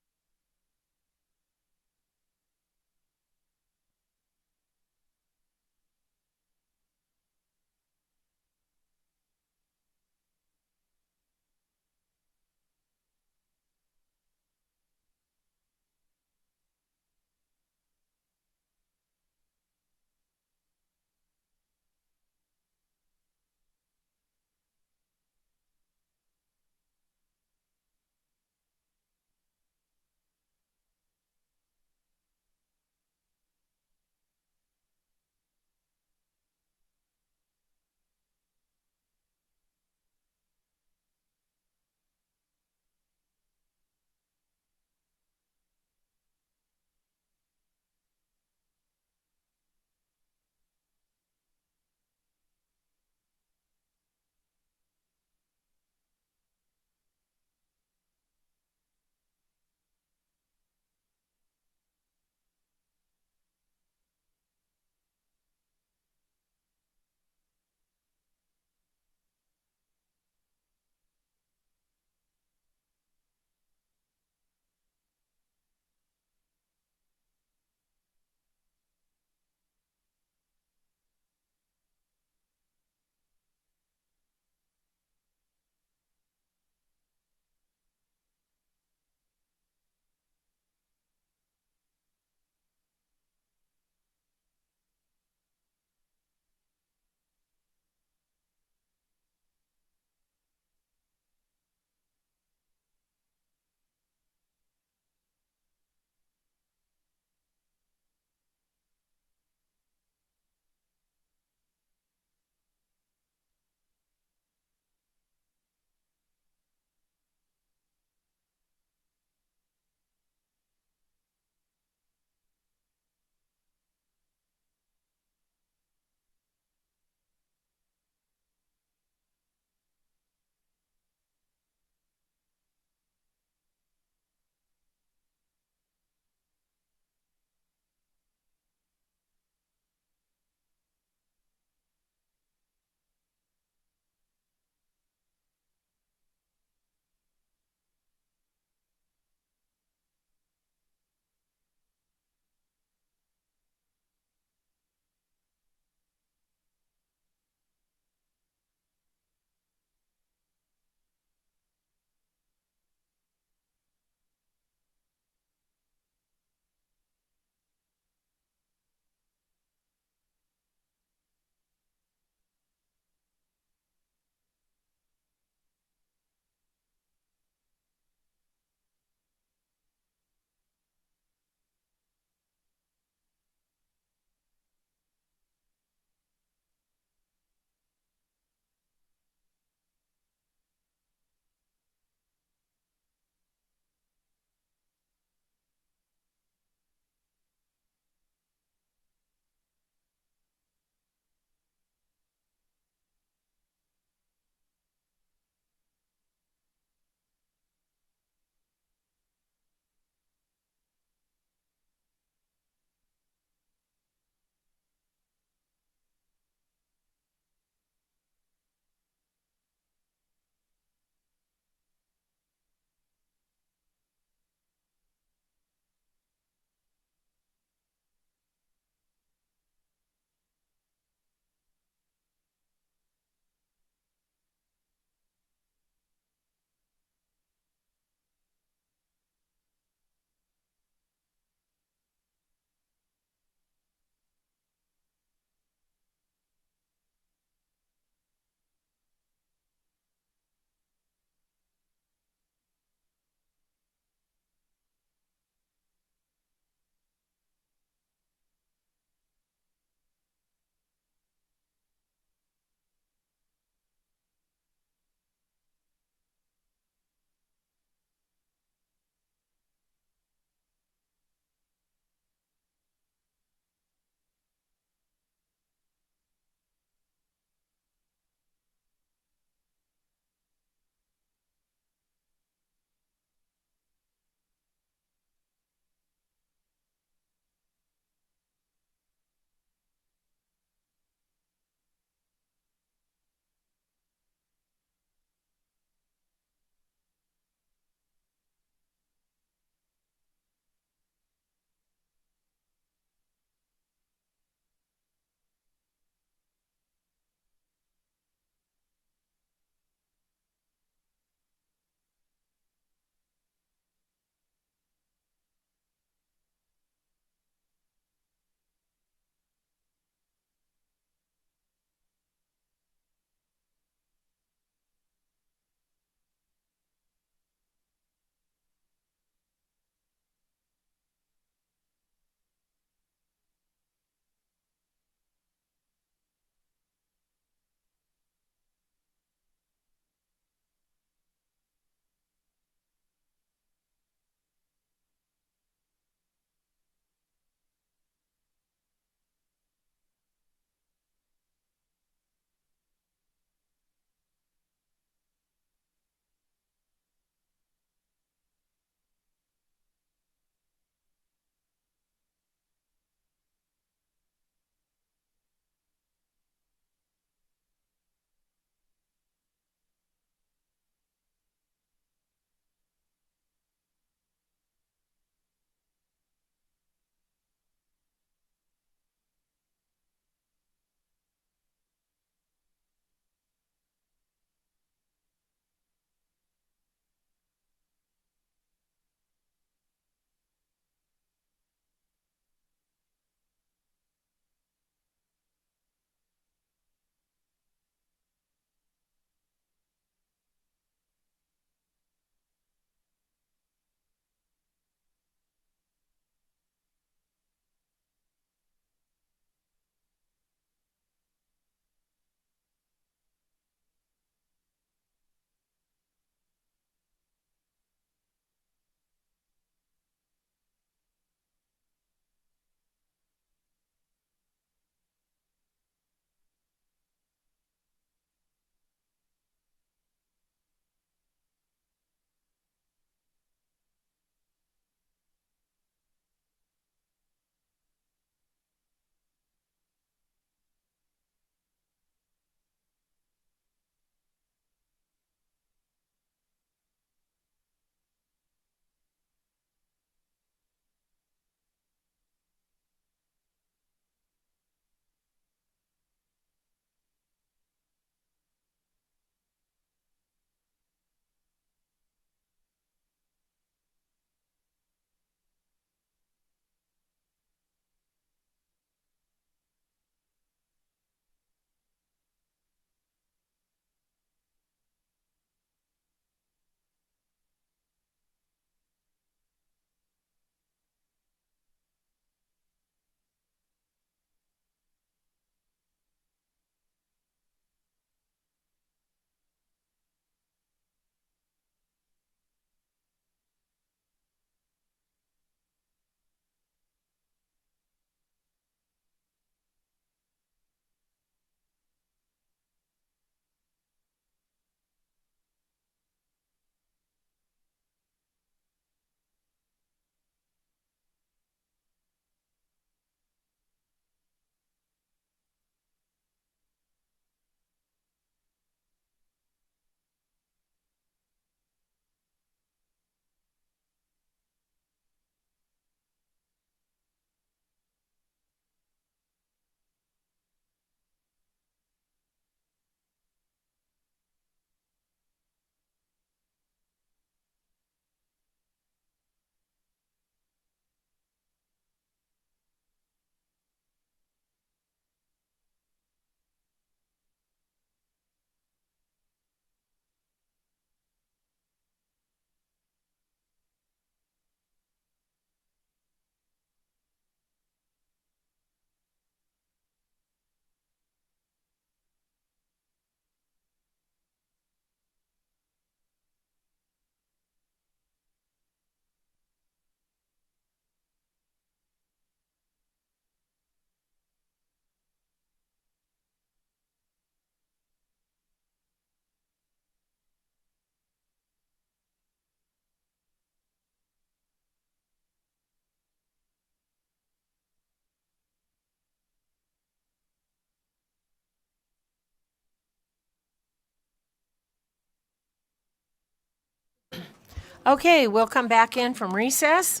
Okay, we'll come back in from recess.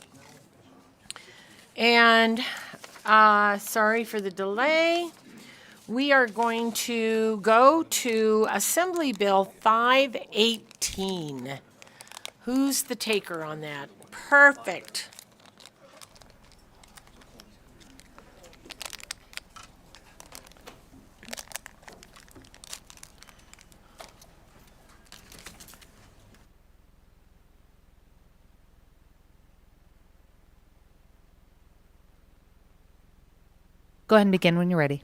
And sorry for the delay. We are going to go to Assembly Bill 518. Who's the taker on that? Perfect. Go ahead and begin when you're ready.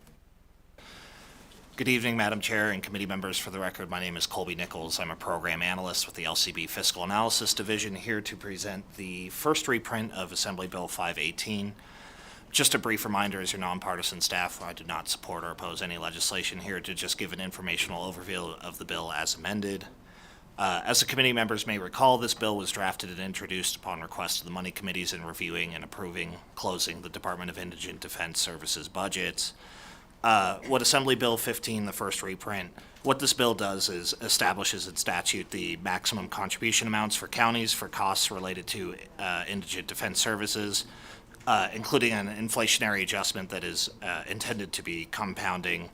Good evening, Madam Chair and committee members. For the record, my name is Colby Nichols. I'm a program analyst with the LCB Fiscal Analysis Division, here to present the first reprint of Assembly Bill 518. Just a brief reminder, as your nonpartisan staff, I do not support or oppose any legislation, here to just give an informational overview of the bill as amended. As the committee members may recall, this bill was drafted and introduced upon request of the money committees in reviewing and approving closing the Department of Indigent Defense Services budgets. What Assembly Bill 15, the first reprint, what this bill does is establishes in statute the maximum contribution amounts for counties for costs related to indigent defense services, including an inflationary adjustment that is intended to be compounding,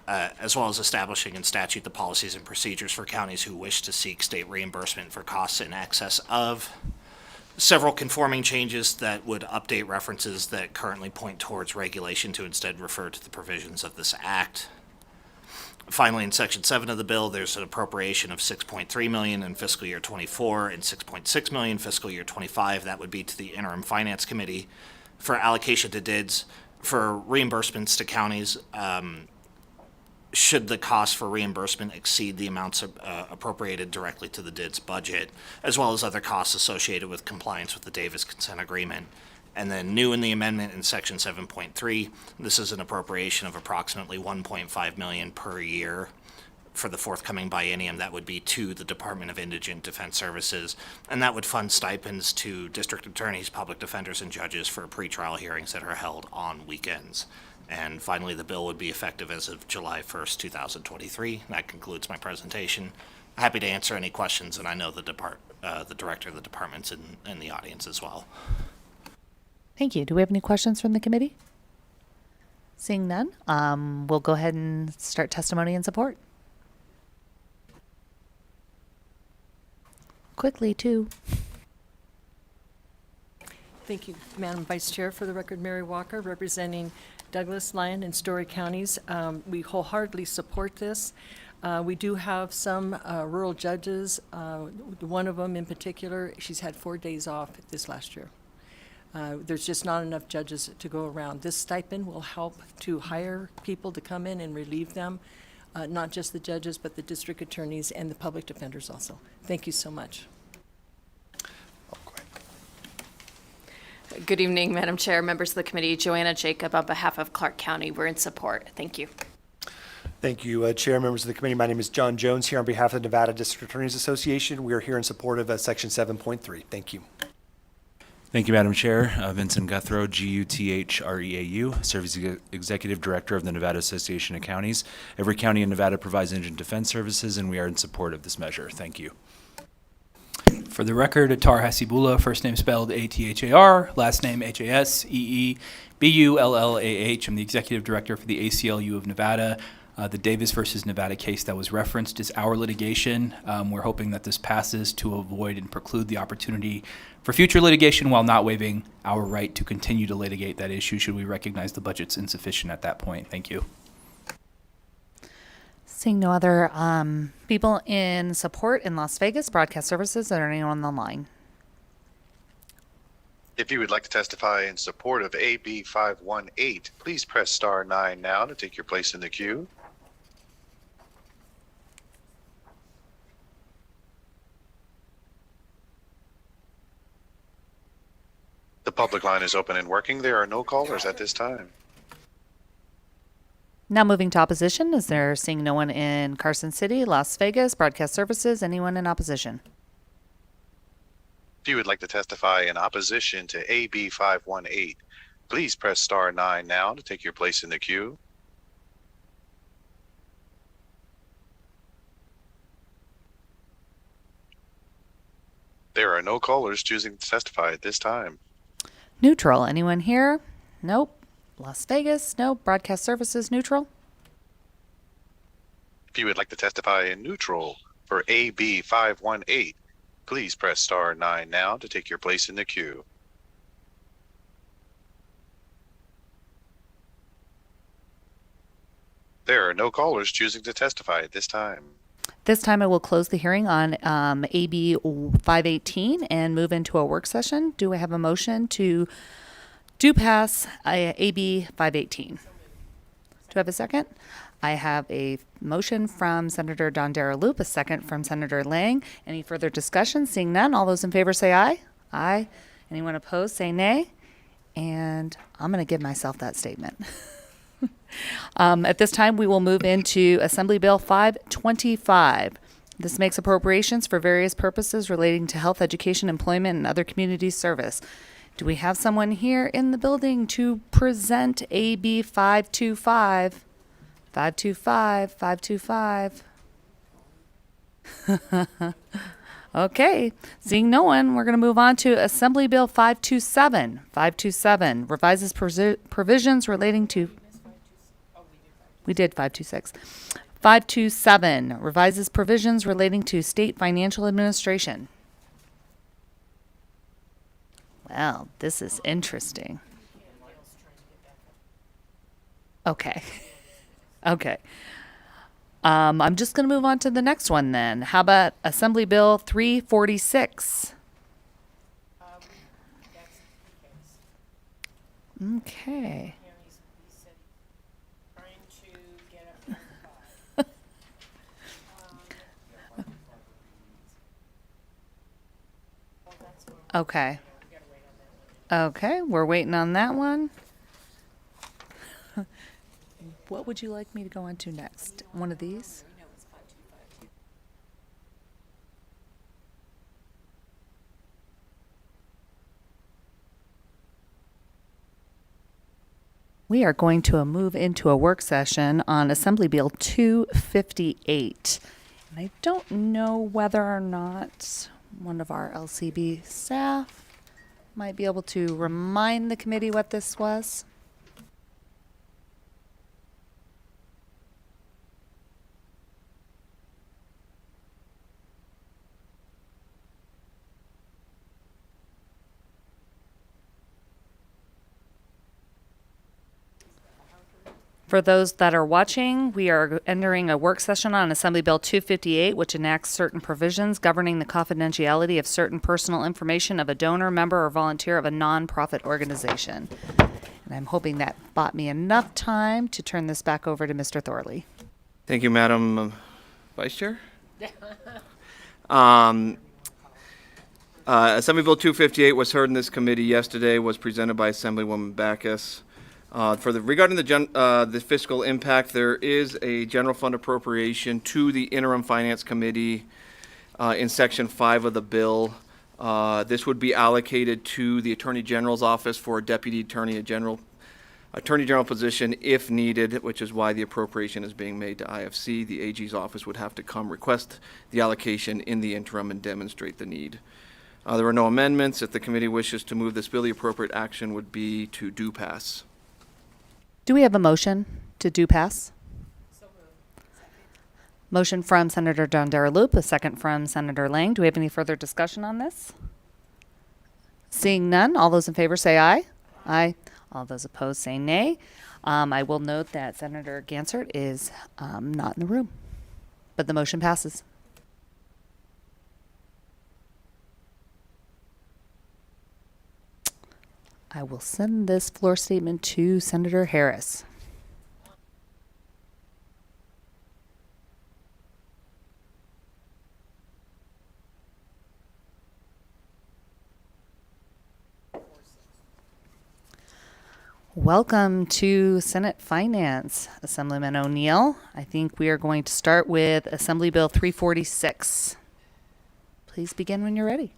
as well as establishing in statute the policies and procedures for counties who wish to seek state reimbursement for costs in excess of. Several conforming changes that would update references that currently point towards regulation to instead refer to the provisions of this act. Finally, in Section 7 of the bill, there's an appropriation of $6.3 million in fiscal year 24 and $6.6 million fiscal year 25. That would be to the Interim Finance Committee for allocation to DIDS for reimbursements to counties. Should the cost for reimbursement exceed the amounts appropriated directly to the DIDS budget, as well as other costs associated with compliance with the Davis Consent Agreement. And then new in the amendment in Section 7.3, this is an appropriation of approximately $1.5 million per year for the forthcoming biennium. That would be to the Department of Indigent Defense Services, and that would fund stipends to district attorneys, public defenders, and judges for pretrial hearings that are held on weekends. And finally, the bill would be effective as of July 1st, 2023. That concludes my presentation. Happy to answer any questions, and I know the director of the department's in the audience as well. Thank you. Do we have any questions from the committee? Seeing none, we'll go ahead and start testimony and support. Quickly, too. Thank you, Madam Vice Chair. For the record, Mary Walker, representing Douglas, Lyon, and Story counties. We wholeheartedly support this. We do have some rural judges. One of them in particular, she's had 4 days off this last year. There's just not enough judges to go around. This stipend will help to hire people to come in and relieve them, not just the judges, but the district attorneys and the public defenders also. Thank you so much. Good evening, Madam Chair, members of the committee. Joanna Jacob on behalf of Clark County. We're in support. Thank you. Thank you, Chair, members of the committee. My name is John Jones here on behalf of the Nevada District Attorneys Association. We are here in support of Section 7.3. Thank you. Thank you, Madam Chair. Vincent Guthrow, G-U-T-H-R-E-A-U, serve as the Executive Director of the Nevada Association of Counties. Every county in Nevada provides indigent defense services, and we are in support of this measure. Thank you. For the record, Attar Hasibullah, first name spelled A-T-H-A-R, last name H-A-S-E-E-B-U-L-L-A-H. I'm the Executive Director for the ACLU of Nevada. The Davis versus Nevada case that was referenced is our litigation. We're hoping that this passes to avoid and preclude the opportunity for future litigation while not waiving our right to continue to litigate that issue should we recognize the budget's insufficient at that point. Thank you. Seeing no other people in support in Las Vegas, broadcast services, or anyone on the line? If you would like to testify in support of AB 518, please press star 9 now to take your place in the queue. The public line is open and working. There are no callers at this time. Now moving to opposition. Is there, seeing no one in Carson City, Las Vegas, broadcast services, anyone in opposition? If you would like to testify in opposition to AB 518, please press star 9 now to take your place in the queue. There are no callers choosing to testify at this time. Neutral. Anyone here? Nope. Las Vegas? Nope. Broadcast services neutral. If you would like to testify in neutral for AB 518, please press star 9 now to take your place in the queue. There are no callers choosing to testify at this time. This time I will close the hearing on AB 518 and move into a work session. Do I have a motion to do pass AB 518? Do I have a second? I have a motion from Senator Dondera Loop, a second from Senator Lang. Any further discussion? Seeing none, all those in favor say aye. Aye. Anyone opposed say nay. And I'm going to give myself that statement. At this time, we will move into Assembly Bill 525. This makes appropriations for various purposes relating to health, education, employment, and other community service. Do we have someone here in the building to present AB 525? 525, 525. Okay, seeing no one, we're going to move on to Assembly Bill 527. 527 revises provisions relating to... We did 526. 527 revises provisions relating to state financial administration. Well, this is interesting. Okay. Okay. I'm just going to move on to the next one then. How about Assembly Bill 346? Okay. Okay. Okay, we're waiting on that one. What would you like me to go on to next? One of these? We are going to move into a work session on Assembly Bill 258. And I don't know whether or not one of our LCB staff might be able to remind the committee what this was. For those that are watching, we are entering a work session on Assembly Bill 258, which enacts certain provisions governing the confidentiality of certain personal information of a donor, member, or volunteer of a nonprofit organization. And I'm hoping that bought me enough time to turn this back over to Mr. Thorley. Thank you, Madam Vice Chair. Assembly Bill 258 was heard in this committee yesterday, was presented by Assemblywoman Backus. Regarding the fiscal impact, there is a general fund appropriation to the interim finance committee in section 5 of the bill. This would be allocated to the Attorney General's office for a Deputy Attorney General position if needed, which is why the appropriation is being made to IFC. The AG's office would have to come request the allocation in the interim and demonstrate the need. There are no amendments. If the committee wishes to move this bill, the appropriate action would be to do pass. Do we have a motion to do pass? Motion from Senator Dondera Loop, a second from Senator Lang. Do we have any further discussion on this? Seeing none, all those in favor say aye. Aye. All those opposed say nay. I will note that Senator Gansert is not in the room, but the motion passes. I will send this floor statement to Senator Harris. Welcome to Senate Finance, Assemblyman O'Neill. I think we are going to start with Assembly Bill 346. Please begin when you're ready.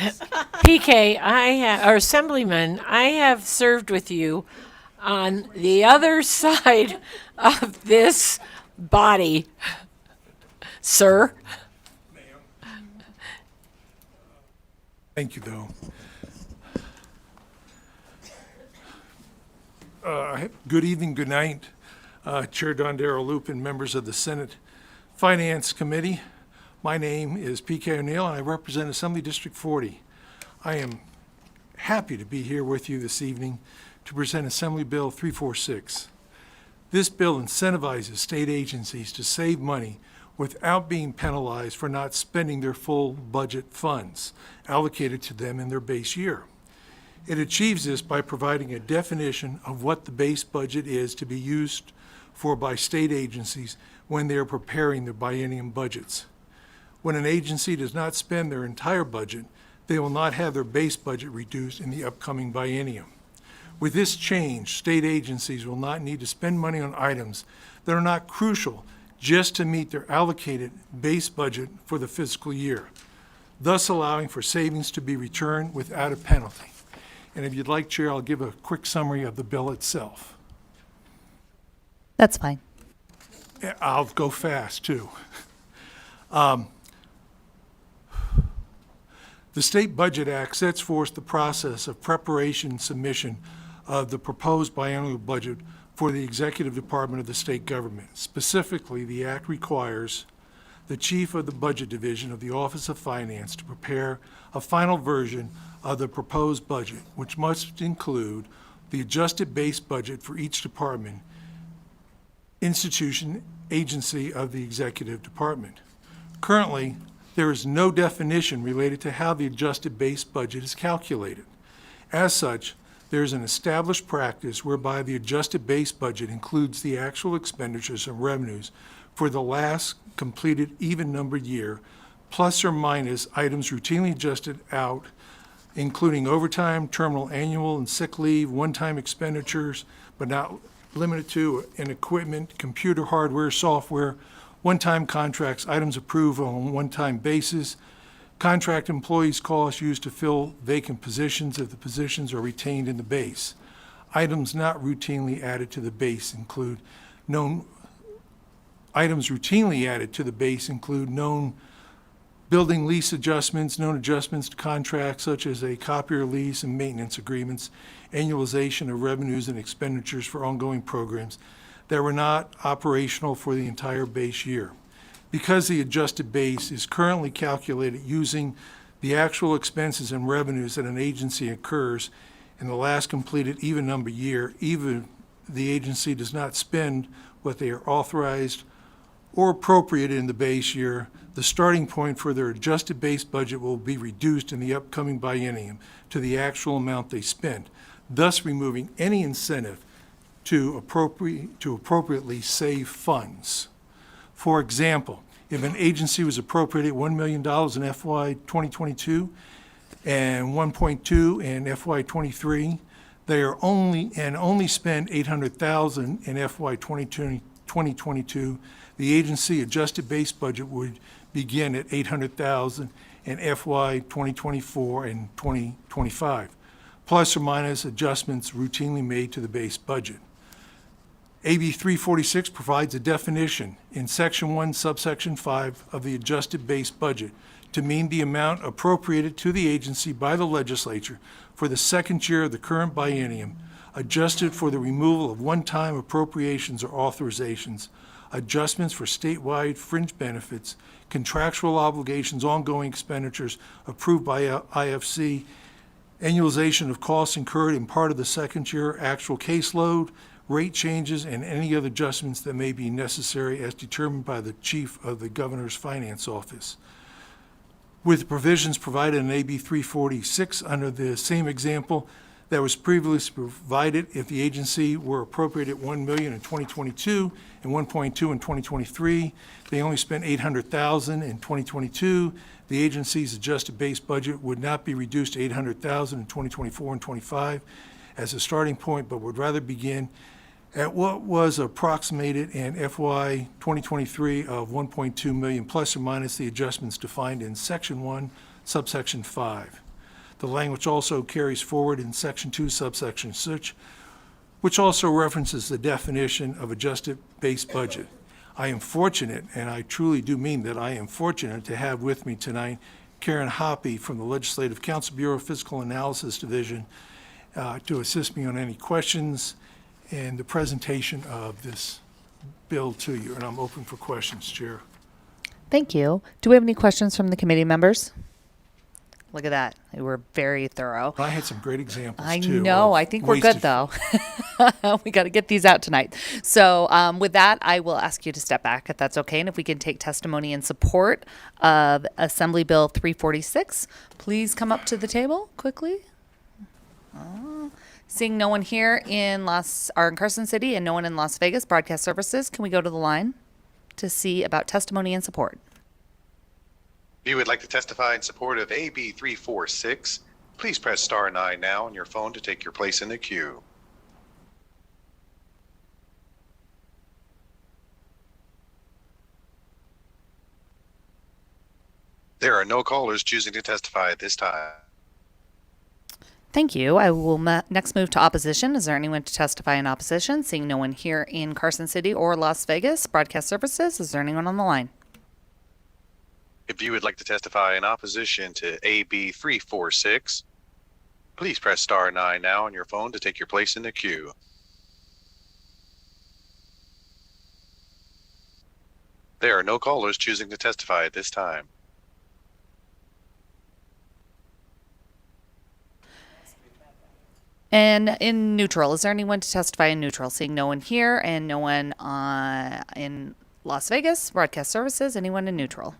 PK, or Assemblyman, I have served with you on the other side of this body, sir. Thank you, though. Good evening, good night, Chair Don Darrell Loop and members of the Senate Finance Committee. My name is PK O'Neill, and I represent Assembly District 40. I am happy to be here with you this evening to present Assembly Bill 346. This bill incentivizes state agencies to save money without being penalized for not spending their full budget funds allocated to them in their base year. It achieves this by providing a definition of what the base budget is to be used for by state agencies when they are preparing their biennium budgets. When an agency does not spend their entire budget, they will not have their base budget reduced in the upcoming biennium. With this change, state agencies will not need to spend money on items that are not crucial just to meet their allocated base budget for the fiscal year, thus allowing for savings to be returned without a penalty. And if you'd like, Chair, I'll give a quick summary of the bill itself. That's fine. I'll go fast, too. The State Budget Act sets forth the process of preparation and submission of the proposed biannual budget for the Executive Department of the state government. Specifically, the Act requires the Chief of the Budget Division of the Office of Finance to prepare a final version of the proposed budget, which must include the adjusted base budget for each department, institution, agency of the Executive Department. Currently, there is no definition related to how the adjusted base budget is calculated. As such, there is an established practice whereby the adjusted base budget includes the actual expenditures and revenues for the last completed even-numbered year, plus or minus items routinely adjusted out, including overtime, terminal annual and sick leave, one-time expenditures, but not limited to, in equipment, computer hardware, software, one-time contracts, items approved on a one-time basis, contract employees' costs used to fill vacant positions if the positions are retained in the base. Items not routinely added to the base include known building lease adjustments, known adjustments to contracts such as a copier lease and maintenance agreements, annualization of revenues and expenditures for ongoing programs that were not operational for the entire base year. Because the adjusted base is currently calculated using the actual expenses and revenues that an agency incurs in the last completed even number year, even the agency does not spend what they are authorized or appropriated in the base year, the starting point for their adjusted base budget will be reduced in the upcoming biennium to the actual amount they spent, thus removing any incentive to appropriately save funds. For example, if an agency was appropriated $1 million in FY 2022 and 1.2 in FY 23, they are only spend $800,000 in FY 2022, the agency adjusted base budget would begin at $800,000 in FY 2024 and 2025, plus or minus adjustments routinely made to the base budget. AB 346 provides a definition in Section 1, Subsection 5 of the adjusted base budget to mean the amount appropriated to the agency by the legislature for the second year of the current biennium, adjusted for the removal of one-time appropriations or authorizations, adjustments for statewide fringe benefits, contractual obligations, ongoing expenditures approved by IFC, annualization of costs incurred in part of the second year actual caseload, rate changes, and any other adjustments that may be necessary as determined by the Chief of the Governor's Finance Office. With the provisions provided in AB 346 under the same example that was previously provided, if the agency were appropriated $1 million in 2022 and 1.2 in 2023, they only spent $800,000 in 2022, the agency's adjusted base budget would not be reduced to $800,000 in 2024 and 25 as a starting point, but would rather begin at what was approximated in FY 2023 of 1.2 million plus or minus the adjustments defined in Section 1, Subsection 5. The language also carries forward in Section 2, subsection 6, which also references the definition of adjusted base budget. I am fortunate, and I truly do mean that I am fortunate, to have with me tonight Karen Hoppy from the Legislative Council Bureau Fiscal Analysis Division to assist me on any questions and the presentation of this bill to you. And I'm open for questions, Chair. Thank you. Do we have any questions from the committee members? Look at that. They were very thorough. I had some great examples, I too. know. of I think we're good, wasted- though. We got to get these out tonight. So with that, I will ask you to step back, if that's okay. And if we can take testimony in support of Assembly Bill 346, please come up to the table quickly. Seeing no one here in Carson City and no one in Las Vegas Broadcast Services, can we go to the line to see about testimony in support? If you would like to testify in support of AB 346, please press star 9 now on your phone to take your place in the queue. There are no callers choosing to testify at this time. Thank you. I will next move to opposition. Is there anyone to testify in opposition? Seeing no one here in Carson City or Las Vegas Broadcast Services, is there anyone on the line? If you would like to testify in opposition to AB 346, please press star 9 now on your phone to take your place in the queue. There are no callers choosing to testify at this time. And in neutral, is there anyone to testify in neutral? Seeing no one here and no one in Las Vegas Broadcast Services, anyone in neutral?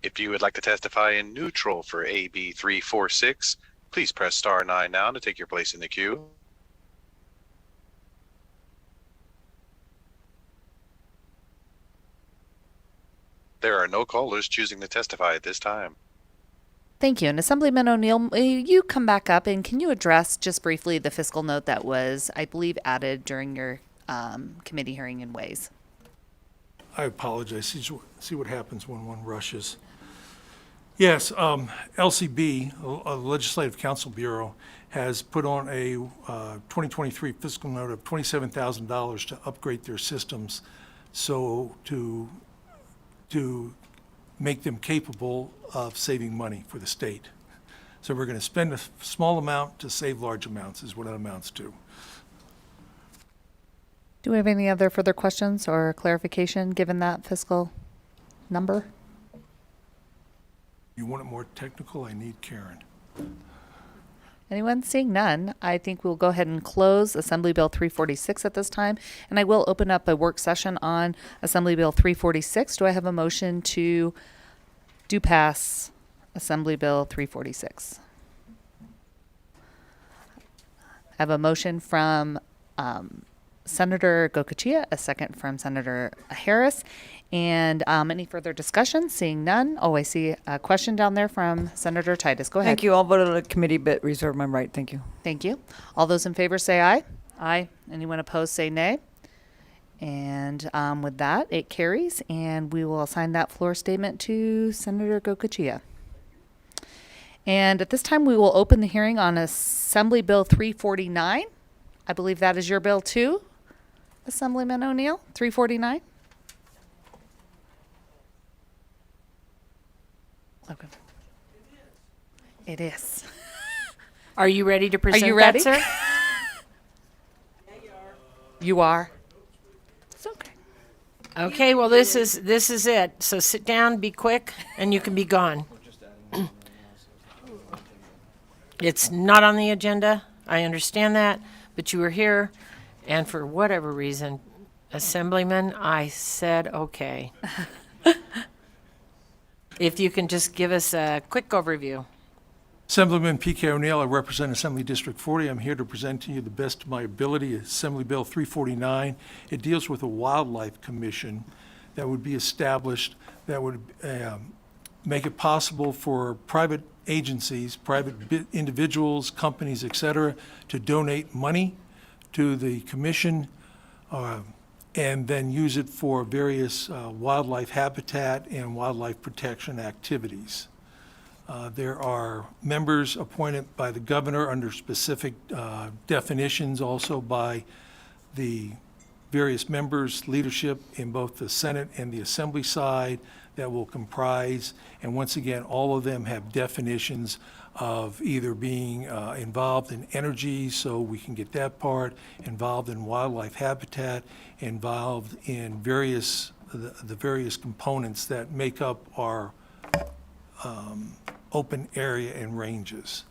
If you would like to testify in neutral for AB 346, please press star 9 now to take your place in the queue. There are no callers choosing to testify at this time. Thank you. And Assemblyman O'Neill, you come back up and can you address just briefly the fiscal note that was, I believe, added during your committee hearing in Ways? I apologize. See what happens when one rushes. Yes, LCB, Legislative Council Bureau, has put on a 2023 fiscal note of $27,000 to upgrade their systems, so to make them capable of saving money for the state. So we're going to spend a small amount to save large amounts is what it amounts to. Do we have any other further questions or clarification given that fiscal number? You want it more technical? I need Karen. Anyone? Seeing none, I think we'll go ahead and close Assembly Bill 346 at this time. And I will open up a work session on Assembly Bill 346. Do I have a motion to do pass Assembly Bill 346? I have a motion from Senator Gokachia, a second from Senator Harris. And any further discussion? Seeing none. Oh, I see a question down there from Senator Titus. Go ahead. Thank you. I'll vote on the committee, but reserve my right. Thank you. Thank you. All those in favor say aye. Aye. Anyone opposed say nay. And with that, it carries, and we will assign that floor statement to Senator Gokachia. And at this time, we will open the hearing on Assembly Bill 349. I believe that is your bill too, Assemblyman O'Neill, 349? Okay. It is. Are you ready to present Are you ready? that, sir? You are? It's okay. Okay, well, this is it. So sit down, be quick, and you can be gone. It's not on the agenda. I understand that, but you were here, and for whatever reason, Assemblyman, I said okay. If you can just give us a quick overview. Assemblyman P.K. O'Neill, I represent Assembly District 40. I'm here to present to you the best of my ability Assembly Bill 349. It deals with a wildlife commission that would be established that would make it possible for private agencies, private individuals, companies, et cetera, to donate money to the commission and then use it for various wildlife habitat and wildlife protection activities. There are members appointed by the governor under specific definitions, also by the various members, leadership in both the Senate and the Assembly side that will comprise, and once again, all of them have definitions of either being involved in energy, so we can get that part, involved in wildlife habitat, involved in the various components that make up our open area and ranges.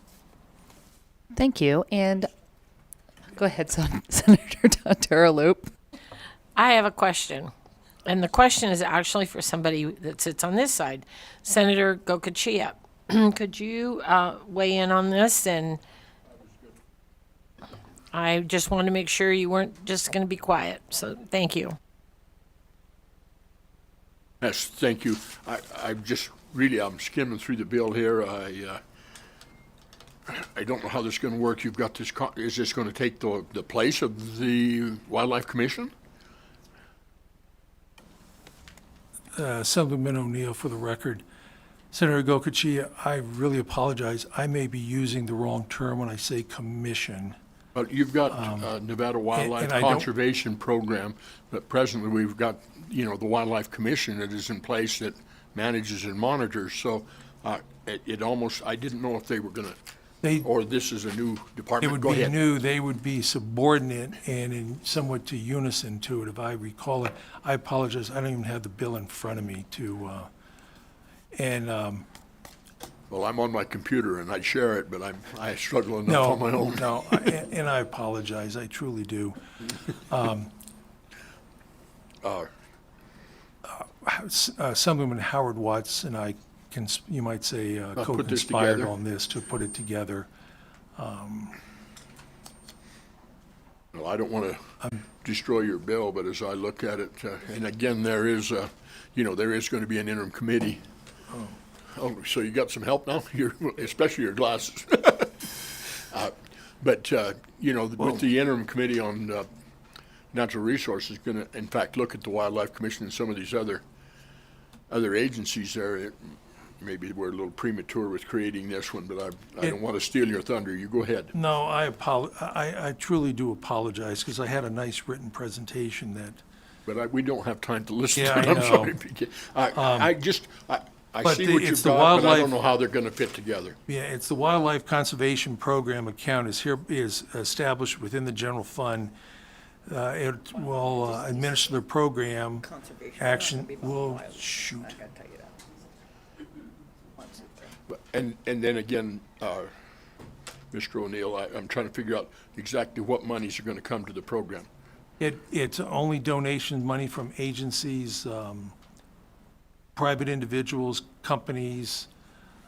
Thank you. And go ahead, Senator Tara Loop. I have a question. And the question is actually for somebody that sits on this side. Senator Gokachia, could you weigh in on this? And I just wanted to make sure you weren't just going to be quiet. So thank you. Yes, thank you. I'm skimming through the bill here. I don't know how this is going to work. You've got this, is this going to take the place of the Wildlife Commission? Assemblyman O'Neill, for the record. Senator Gokachia, I really apologize. I may be using the wrong term when I say commission. But you've got Nevada Wildlife and I don't- Conservation Program, but presently we've got, the Wildlife Commission that is in place that manages and monitors. So it almost, I didn't know if they were going to, or this is a new department. It would Go be ahead. new, they would be subordinate and in somewhat to unison to it, if I recall it. I apologize, I don't even have the bill in front of me to, Well, I'm on my computer and I share it, but I struggle enough no, on my own. no, and I apologize, I truly do. Assemblyman Howard Watts and I can, you might say, put this co-conspired together. on this to put it together. Well, I don't want to destroy your bill, but as I look at it, and again, there is going to be an interim committee. Oh, so you got some help now? Especially your glasses. But with the interim committee on natural resources, going to, in fact, look at the Wildlife Commission and some of these other agencies there. Maybe we're a little premature with creating this one, but I don't want to steal your thunder. You go ahead. No, I truly do apologize, because I had a nice written presentation that. But we don't have time to listen Yeah, to it. I I'm know. sorry. I But see what it's you've the got, but I wildlife- don't know how they're going to fit together. Yeah, it's the Wildlife Conservation Program account is established within the general fund. It will administer the program action, will shoot. And then again, Mr. O'Neill, I'm trying to figure out exactly what monies are going to come to the program. It's only donation money from agencies, private individuals, companies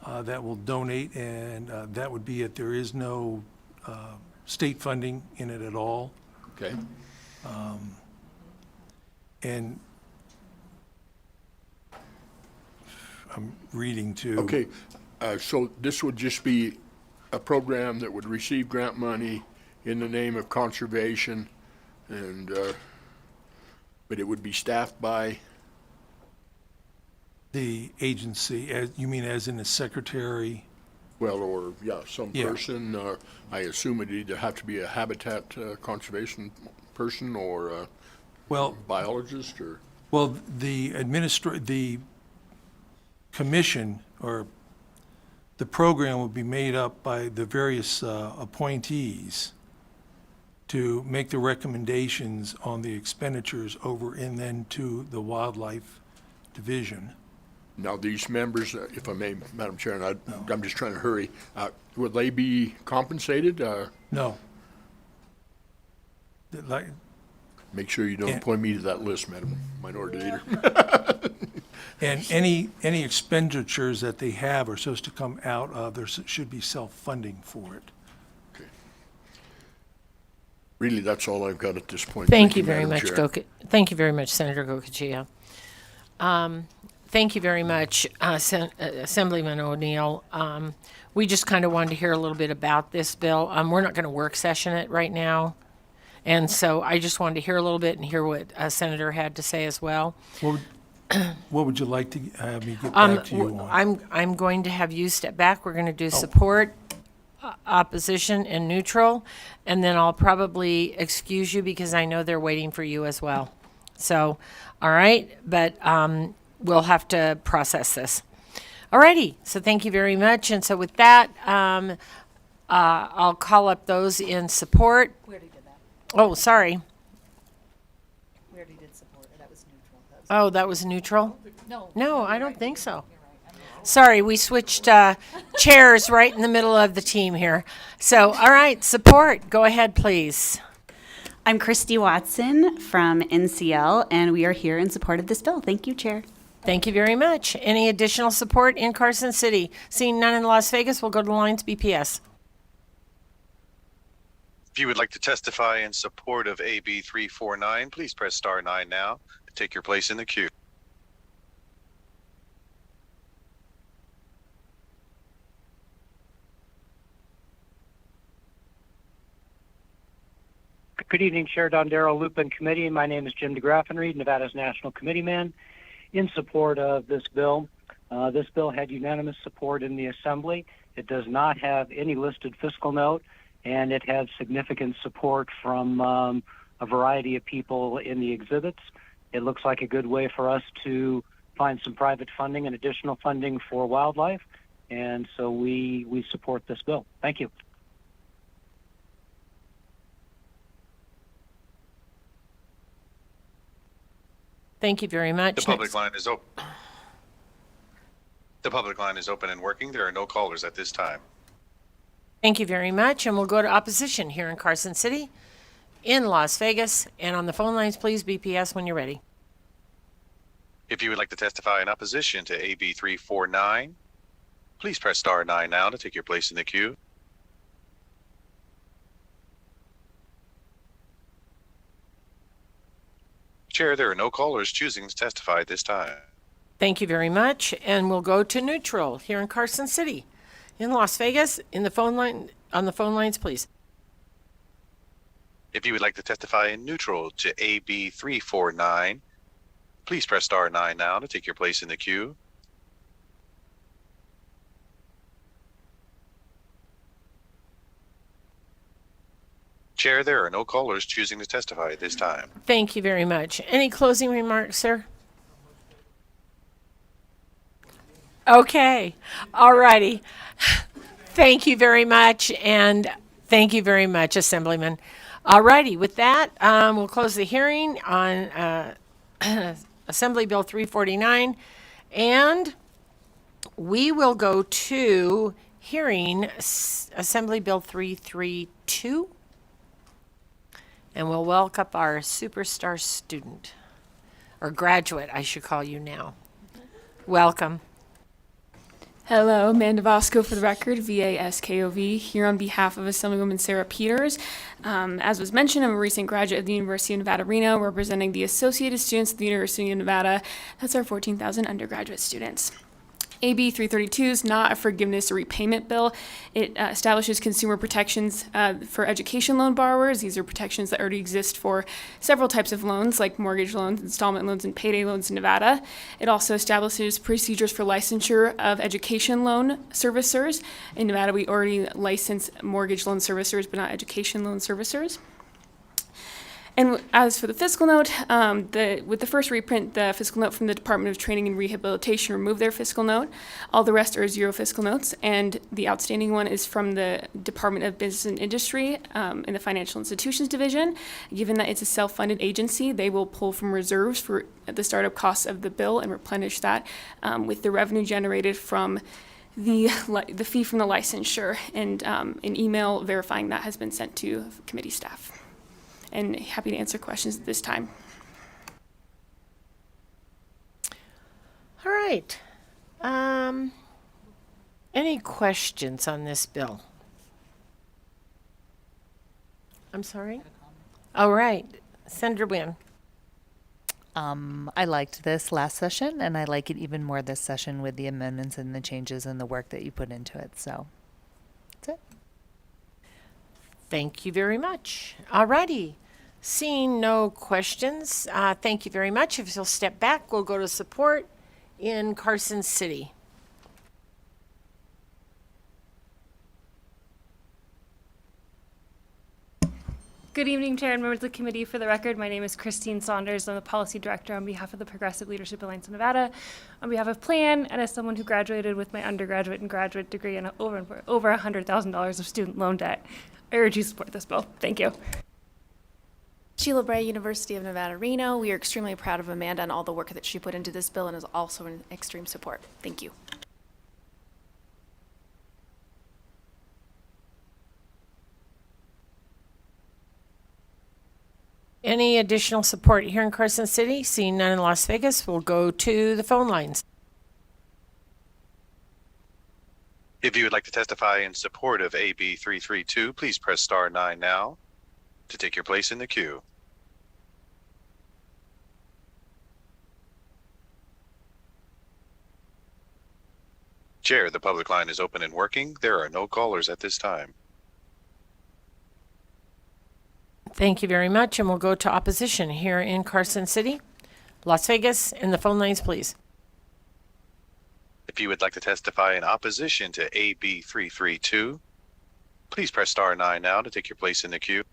that will donate, and that would be it. There is no state funding in it at all. Okay. And I'm reading to. Okay, so this would just be a program that would receive grant money in the name of conservation, and but it would be staffed by. The agency, you mean as in the secretary? Well, or, some Yeah. person, I assume it'd either have to be a habitat conservation person or a biologist or? Well, the commission or the program will be made up by the various appointees to make the recommendations on the expenditures over and then to the wildlife division. Now, these members, if I may, Madam Chair, and I'm just trying to hurry, will they be compensated? No. Make sure you don't point me to that list, Madam Minority Leader. And any expenditures that they have are supposed to come out of, there should be self-funding for it. Really, that's all I've got at this point. Thank you very Madam much, Chair. Thank you very much, Senator Gokachia. Thank you very much, Assemblyman O'Neill. We just kind of wanted to hear a little bit about this bill. We're not going to work session it right now. And so I just wanted to hear a little bit and hear what Senator had to say as well. What would you like to have me get back to you on? I'm going to have you step back. We're going to do support, opposition, and neutral, and then I'll probably excuse you because I know they're waiting for you as well. So, all right, but we'll have to process this. All righty, so thank you very much. And so with that, I'll call up those in support. We already did that. Oh, sorry. We already did support. That was neutral. Oh, that was neutral? No. No, I don't think so. Sorry, we switched chairs right in the middle of the team here. So, all right, support. Go ahead, please. I'm Christy Watson from NCL, and we are here in support of this bill. Thank you, Chair. Thank you very much. Any additional support in Carson City? Seeing none in Las Vegas, we'll go to the lines BPS. If you would like to testify in support of AB 349, please press star 9 now to take your place in the queue. Good evening, Chair Dondero, Loop, and Committee. My name is Jim DeGraffenreid, Nevada's National Committeeman, in support of this bill. This bill had unanimous support in the Assembly. It does not have any listed fiscal note, and it has significant support from a variety of people in the exhibits. It looks like a good way for us to find some private funding and additional funding for wildlife, and so we support this bill. Thank you. Thank you very much. The public line is open. The public line is open and working. There are no callers at this time. Thank you very much, and we'll go to opposition here in Carson City, in Las Vegas, and on the phone lines, please, BPS, when you're ready. If you would like to testify in opposition to AB 349, please press star 9 now to take your place in the queue. Chair, there are no callers choosing to testify at this time. Thank you very much, and we'll go to neutral here in Carson City, in Las Vegas, in the phone line, on the phone lines, please. If you would like to testify in neutral to AB 349, please press star 9 now to take your place in the queue. Chair, there are no callers choosing to testify at this time. Thank you very much. Any closing remarks, sir? Okay. All righty. Thank you very much, and thank you very much, Assemblyman. All righty. With that, we'll close the hearing on Assembly Bill 349, and we will go to hearing Assembly Bill 332. And we'll welcome our superstar student, or graduate, I should call you now. Welcome. Hello, Amanda Vasco for the record, VASKOV, here on behalf of Assemblywoman Sarah Peters. As was mentioned, I'm a recent graduate of the University of Nevada, Reno, representing the associated students of the University of Nevada. That's our 14,000 undergraduate students. AB 332 is not a forgiveness or repayment bill. It establishes consumer protections for education loan borrowers. These are protections that already exist for several types of loans, like mortgage loans, installment loans, and payday loans in Nevada. It also establishes procedures for licensure of education loan servicers. In Nevada, we already license mortgage loan servicers, but not education loan servicers. And as for the fiscal note, with the first reprint, the fiscal note from the Department of Training and Rehabilitation removed their fiscal note. All the rest are zero fiscal notes, and the outstanding one is from the Department of Business and Industry in the Financial Institutions Division. Given that it's a self-funded agency, they will pull from reserves for the startup costs of the bill and replenish that with the revenue generated from the fee from the licensure, and an email verifying that has been sent to committee staff. And happy to answer questions at this time. All right. Any questions on this bill? I'm sorry? All right. Senator Wynn. I liked this last session, and I like it even more this session with the amendments and the changes and the work that you put into it. So that's it. Thank you very much. All righty. Seeing no questions, thank you very much. If you'll step back, we'll go to support in Carson City. Good evening, Chair and members of the committee. For the record, my name is Christine Saunders. I'm the Policy Director on behalf of the Progressive Leadership Alliance of Nevada. On behalf of PLAN, and as someone who graduated with my undergraduate and graduate degree and over $100,000 of student loan debt, I urge you to support this bill. Thank you. Sheila Bray, University of Nevada, Reno. We are extremely proud of Amanda and all the work that she put into this bill and is also in extreme support. Thank you. Any additional support here in Carson City? Seeing none in Las Vegas, we'll go to the phone lines. If you would like to testify in support of AB 332, please press star 9 now to take your place in the queue. Chair, the public line is open and working. There are no callers at this time. Thank you very much, and we'll go to opposition here in Carson City, Las Vegas, and the phone lines, please. If you would like to testify in opposition to AB 332, please press star 9 now to take your place in the queue.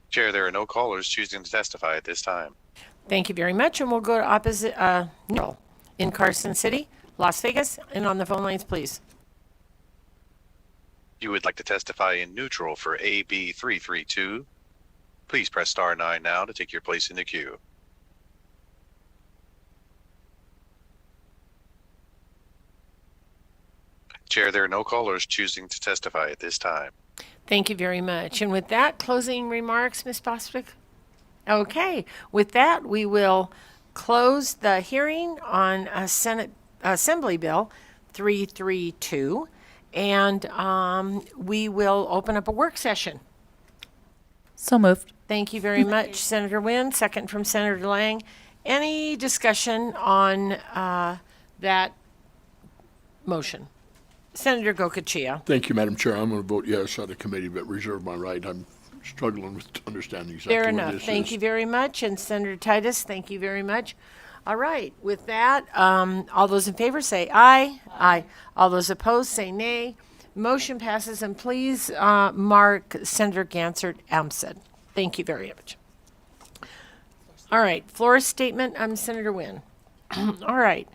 Chair, there are no callers choosing to testify at this time. Thank you very much, and we'll go to neutral in Carson City, Las Vegas, and on the phone lines, please. If you would like to testify in neutral for AB 332, please press star 9 now to take your place in the queue. Chair, there are no callers choosing to testify at this time. Thank you very much. And with that, closing remarks, Ms. Bostwick? Okay. With that, we will close the hearing on Assembly Bill 332, and we will open up a work session. So moved. Thank you very much, Senator Wynn. Second from Senator Lang. Any discussion on that motion? Senator Gokachia. Thank you, Madam Chair. I'm going to vote yes on the committee, but reserve my right. I'm struggling with understanding exactly Fair what enough. this is. Thank you very much. And Senator Titus, thank you very much. All right. With that, all those in favor say aye. Aye. All those opposed say nay. Motion passes. And please mark Senator Gansert absent. Thank you very much. All right. Floor statement. Senator Wynn. All right.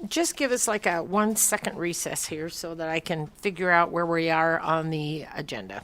Just give us like a 1 second recess here so that I can figure out where we are on the agenda.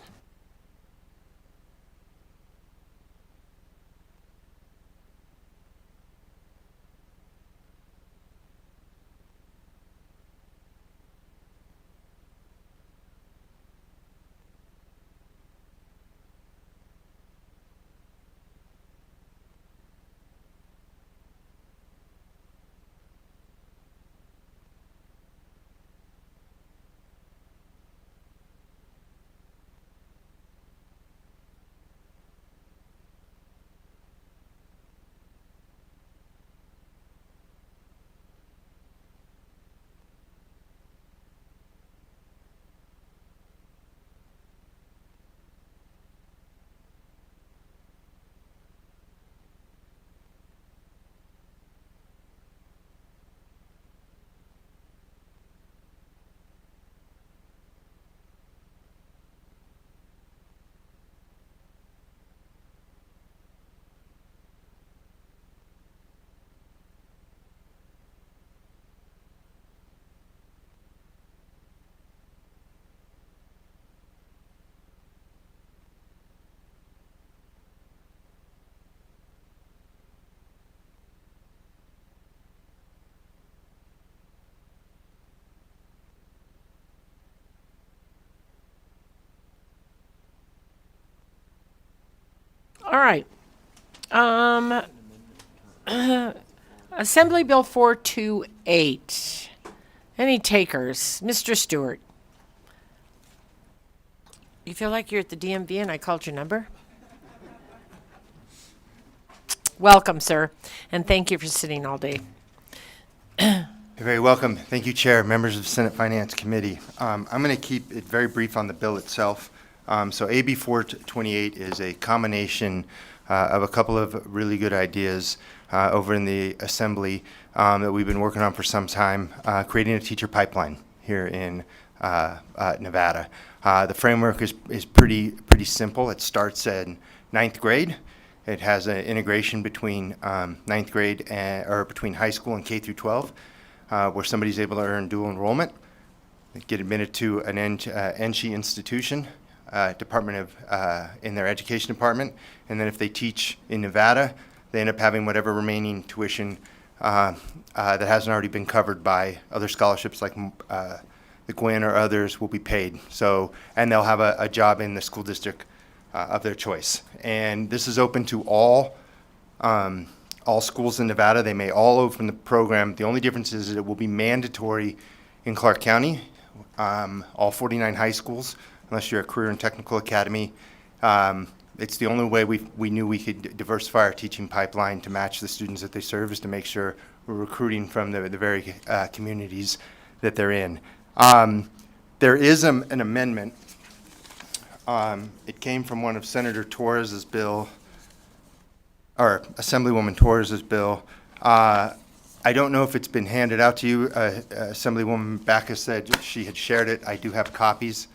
All right. Assembly Bill 428. Any takers? Mr. Stewart. You feel like you're at the DMV and I called your number? Welcome, sir, and thank you for sitting all day. You're very welcome. Thank you, Chair, members of the Senate Finance Committee. I'm going to keep it very brief on the bill itself. So AB 428 is a combination of a couple of really good ideas over in the Assembly that we've been working on for some time, creating a teacher pipeline here in Nevada. The framework is pretty simple. It starts in 9th grade. It has an integration between 9th grade or between high school and K through 12. Where somebody's able to earn dual enrollment, get admitted to an NSHE institution, department of in their education department, and then if they teach in Nevada, they end up having whatever remaining tuition that hasn't already been covered by other scholarships like the Gwynn or others will be paid. So, and they'll have a job in the school district of their choice. And this is open to all schools in Nevada. They may all open the program. The only difference is that it will be mandatory in Clark County, all 49 high schools, unless you're a career and technical academy. It's the only way we knew we could diversify our teaching pipeline to match the students that they serve, is to make sure we're recruiting from the very communities that they're in. There is an amendment. It came from one of Senator Torres's bill, or Assemblywoman Torres's bill. I don't know if it's been handed out to you. Assemblywoman Backus said she had shared it. I do have copies.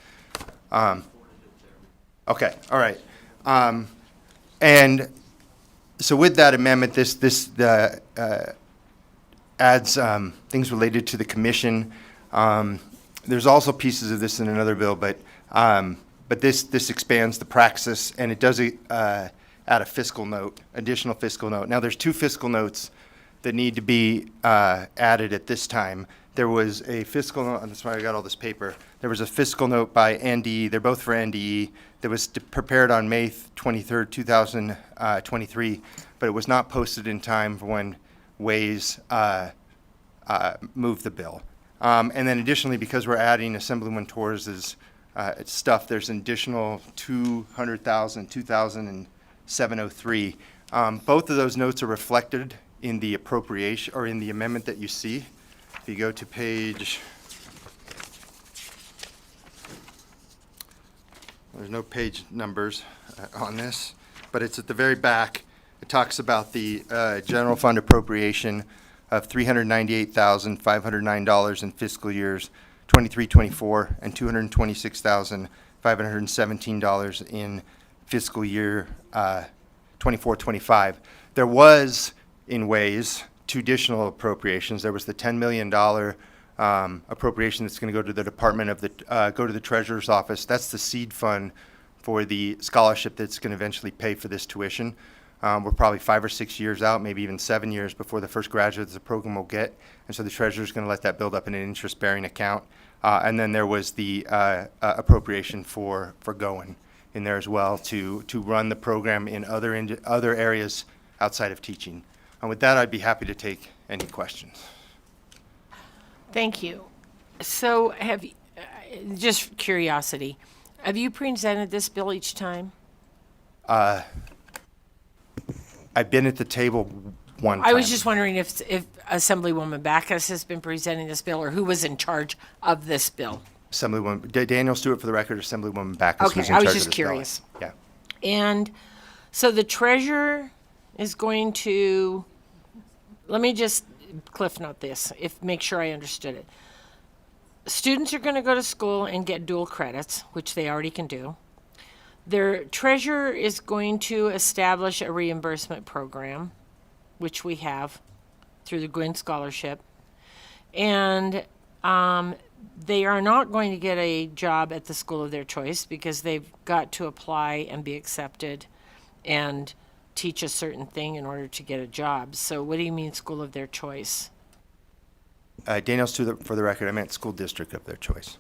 Okay, all right. And so with that amendment, this adds things related to the commission. There's also pieces of this in another bill, but this expands the praxis, and it does add a fiscal note, additional fiscal note. Now, there's 2 fiscal notes that need to be added at this time. There was a fiscal note, and that's why I got all this paper. There was a fiscal note by NDE, they're both for NDE, that was prepared on May 23rd, 2023, but it was not posted in time for when Ways moved the bill. And then additionally, because we're adding Assemblyman Torres's stuff, there's an additional $200,000, both of those notes are reflected in the appropriation, or in the amendment that you see. If you go to page, there's no page numbers on this, but it's at the very back. It talks about the general fund appropriation of $398,509 in fiscal years 23-24 and $226,517 in fiscal year 24-25. There was, in Ways, 2 additional appropriations. There was the $10 million appropriation that's going to go to the Department of go to the Treasurer's Office. That's the seed fund for the scholarship that's going to eventually pay for this tuition. We're probably 5 or 6 years out, maybe even 7 years before the first graduates the program will get, and so the Treasurer's going to let that build up in an interest-bearing account. And then there was the appropriation for Goen in there as well to run the program in other areas outside of teaching. And with that, I'd be happy to take any questions. Thank you. So have you, just curiosity, have you presented this bill each time? I've been at the table one time. I was just wondering if Assemblywoman Backus has been presenting this bill, or who was in charge of this bill? Assemblywoman Daniel Stewart, for the record. Assemblywoman Backus was in charge of this bill. Okay, I was just curious. Yeah. And so the treasurer is going to, let me just cliff note this, make sure I understood it. Students are going to go to school and get dual credits, which they already can do. Their treasurer is going to establish a reimbursement program, which we have through the Gwynn Scholarship. And they are not going to get a job at the school of their choice, because they've got to apply and be accepted and teach a certain thing in order to get a job. So what do you mean school of their choice? Daniel Stewart, for the record, I meant school district of their choice.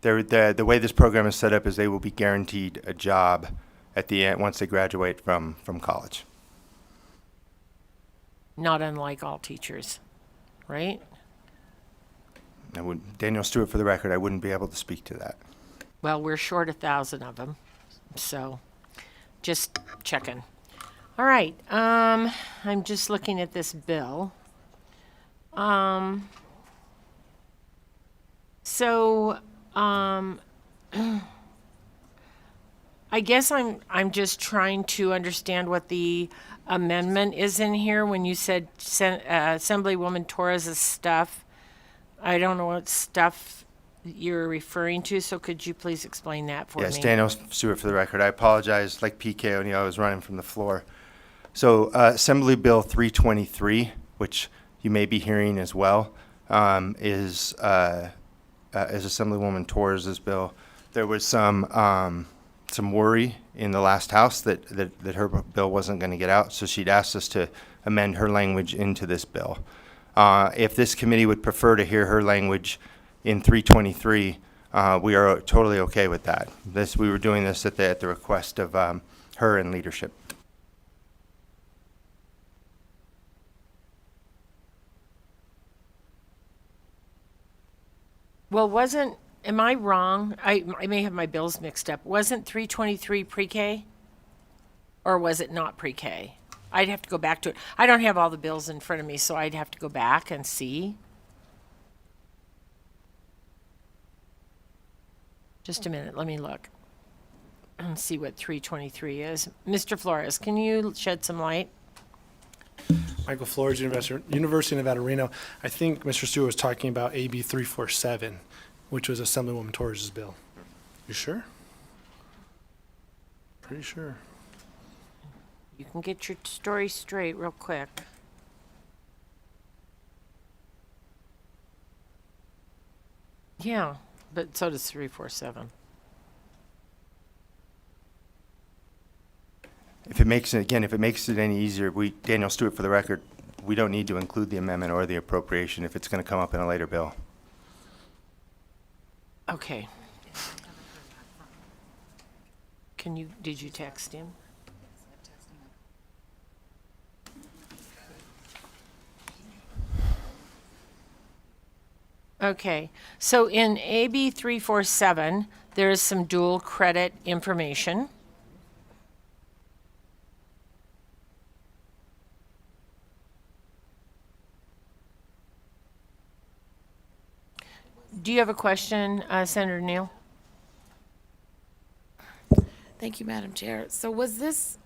The way this program is set up is they will be guaranteed a job at the end once they graduate from college. Not unlike all teachers, right? Daniel Stewart, for the record, I wouldn't be able to speak to that. Well, we're short 1,000 of them, so just checking. All right, I'm just looking at this bill. So, I guess I'm just trying to understand what the amendment is in here when you said Assemblywoman Torres's stuff. I don't know what stuff you're referring to, so could you please explain that for me? Yes, Daniel Stewart for the record. I apologize, like PK O'Neill, I was running from the floor. So Assembly Bill 323, which you may be hearing as well, is Assemblywoman Torres's bill. There was some worry in the last House that her bill wasn't going to get out, so she'd asked us to amend her language into this bill. If this committee would prefer to hear her language in 323, we are totally okay with that. We were doing this at the request of her and leadership. Well, am I wrong? I may have my bills mixed up. Wasn't 323 pre-K? Or was it not pre-K? I'd have to go back to it. I don't have all the bills in front of me, so I'd have to go back and see. Just a minute, let me look and see what 323 is. Mr. Flores, can you shed some light? Michael Flores, University of Nevada, Reno. I think Mr. Stewart was talking about AB 347, which was Assemblywoman Torres' bill. You sure? Pretty sure. You can get your story straight real quick. Yeah, but so does 347. If it makes it any easier, Daniel Stewart for the record, we don't need to include the amendment or the appropriation if it's going to come up in a later bill. Okay. Did you text him? Okay, so in AB 347, there is some dual credit information. Do you have a question, Senator Neal? Thank you, Madam Chair. So was this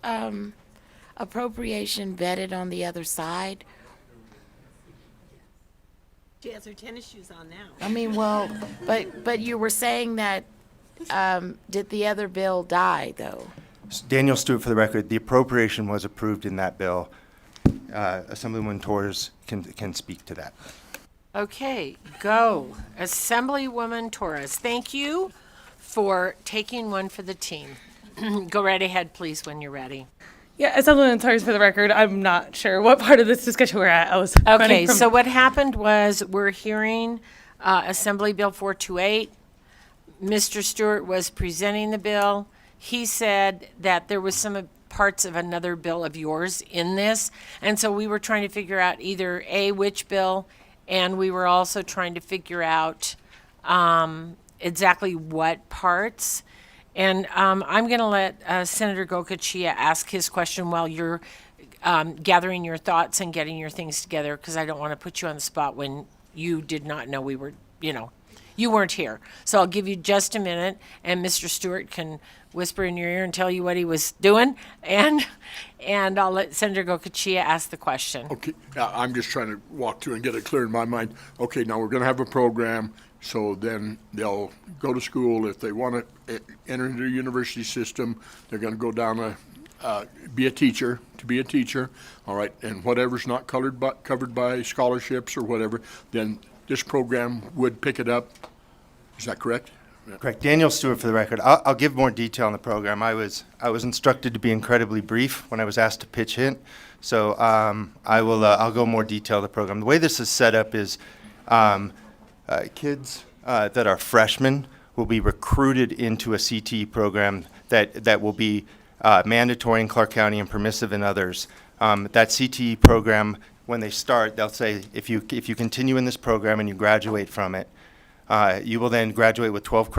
appropriation vetted on the other side? She has her tennis shoes on now. I mean, well, but you were saying that, did the other bill die, though? Daniel Stewart for the record, the appropriation was approved in that bill. Assemblywoman Torres can speak to that. Okay, go. Assemblywoman Torres, thank you for taking one for the team. Go right ahead, please, when you're ready. Yeah, Assemblywoman Torres, for the record, I'm not sure what part of this discussion we're at. I was Okay, so what happened was we're hearing Assembly Bill 428. Mr. Stewart was presenting the bill. He said that there was some parts of another bill of yours in this, and so we were trying to figure out either A, which bill, and we were also trying to figure out exactly what parts. And I'm going to let Senator Gokachia ask his question while you're gathering your thoughts and getting your things together, because I don't want to put you on the spot when you did not know we were, you weren't here. So I'll give you just a minute, and Mr. Stewart can whisper in your ear and tell you what he was doing, and I'll let Senator Gokachia ask the question. Okay, I'm just trying to walk through and get it clear in my mind. Okay, now we're going to have a program, so then they'll go to school. If they want to enter into the university system, they're going to go down be a teacher, all right, and whatever's not covered by scholarships or whatever, then this program would pick it up. Is that correct? Correct. Daniel Stewart for the record. I'll give more detail on the program. I was instructed to be incredibly brief when I was asked to pitch it, so I'll go more detail on the program. The way this is set up is kids that are freshmen will be recruited into a CTE program that will be mandatory in Clark County and permissive in others. That CTE program, when they start, they'll say, if you continue in this program and you graduate from it, you will then graduate with 12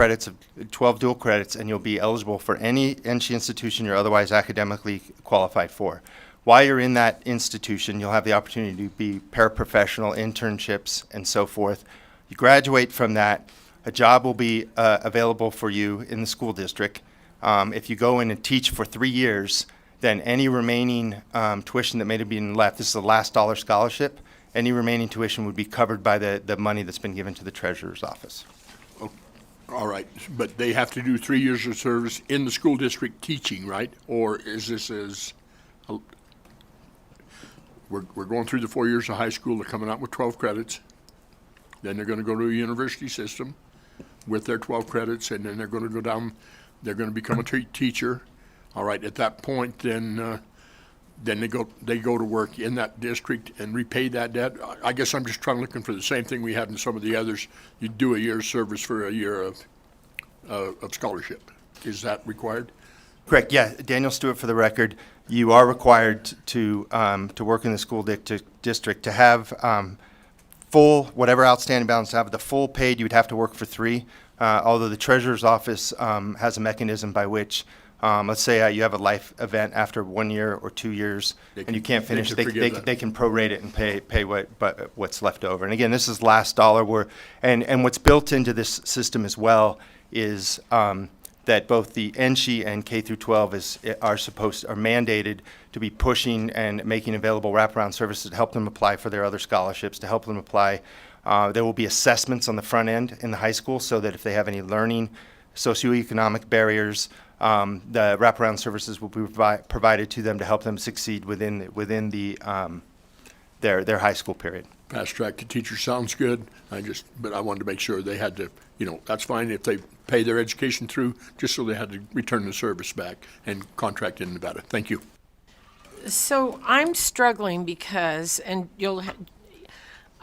dual credits, and you'll be eligible for any NSHE institution you're otherwise academically qualified for. While you're in that institution, you'll have the opportunity to be paraprofessional, internships, and so forth. You graduate from that, a job will be available for you in the school district. If you go in and teach for 3 years, then any remaining tuition that may have been left, this is the last dollar scholarship, any remaining tuition would be covered by the money that's been given to the treasurer's office. All right, but they have to do 3 years of service in the school district teaching, right? Or is this we're going through the 4 years of high school, they're coming out with 12 credits, then they're going to go to a university system with their 12 credits, and then they're going to go down, they're going to become a teacher. All right, at that point, then they go to work in that district and repay that debt. I guess I'm just looking for the same thing we had in some of the others. You do a year's service for a year of scholarship. Is that required? Correct, yeah. Daniel Stewart, for the record, you are required to work in the school district to have full, whatever outstanding balance to have, the full paid, you would have to work for 3. Although the treasurer's office has a mechanism by which, let's say you have a life event after 1 year or 2 years and you can't finish, they can prorate it and pay what's left over. And again, this is last dollar. And what's built into this system as well is that both the NSHE and K through 12 are mandated to be pushing and making available wraparound services to help them apply for their other scholarships, to help them apply. There will be assessments on the front end in the high school so that if they have any learning, socioeconomic barriers, the wraparound services will be provided to them to help them succeed within their high school period. Fast track to teacher sounds good. But I wanted to make sure they had to, that's fine if they pay their education through, just so they had to return the service back and contract in Nevada. Thank you. So I'm struggling because, I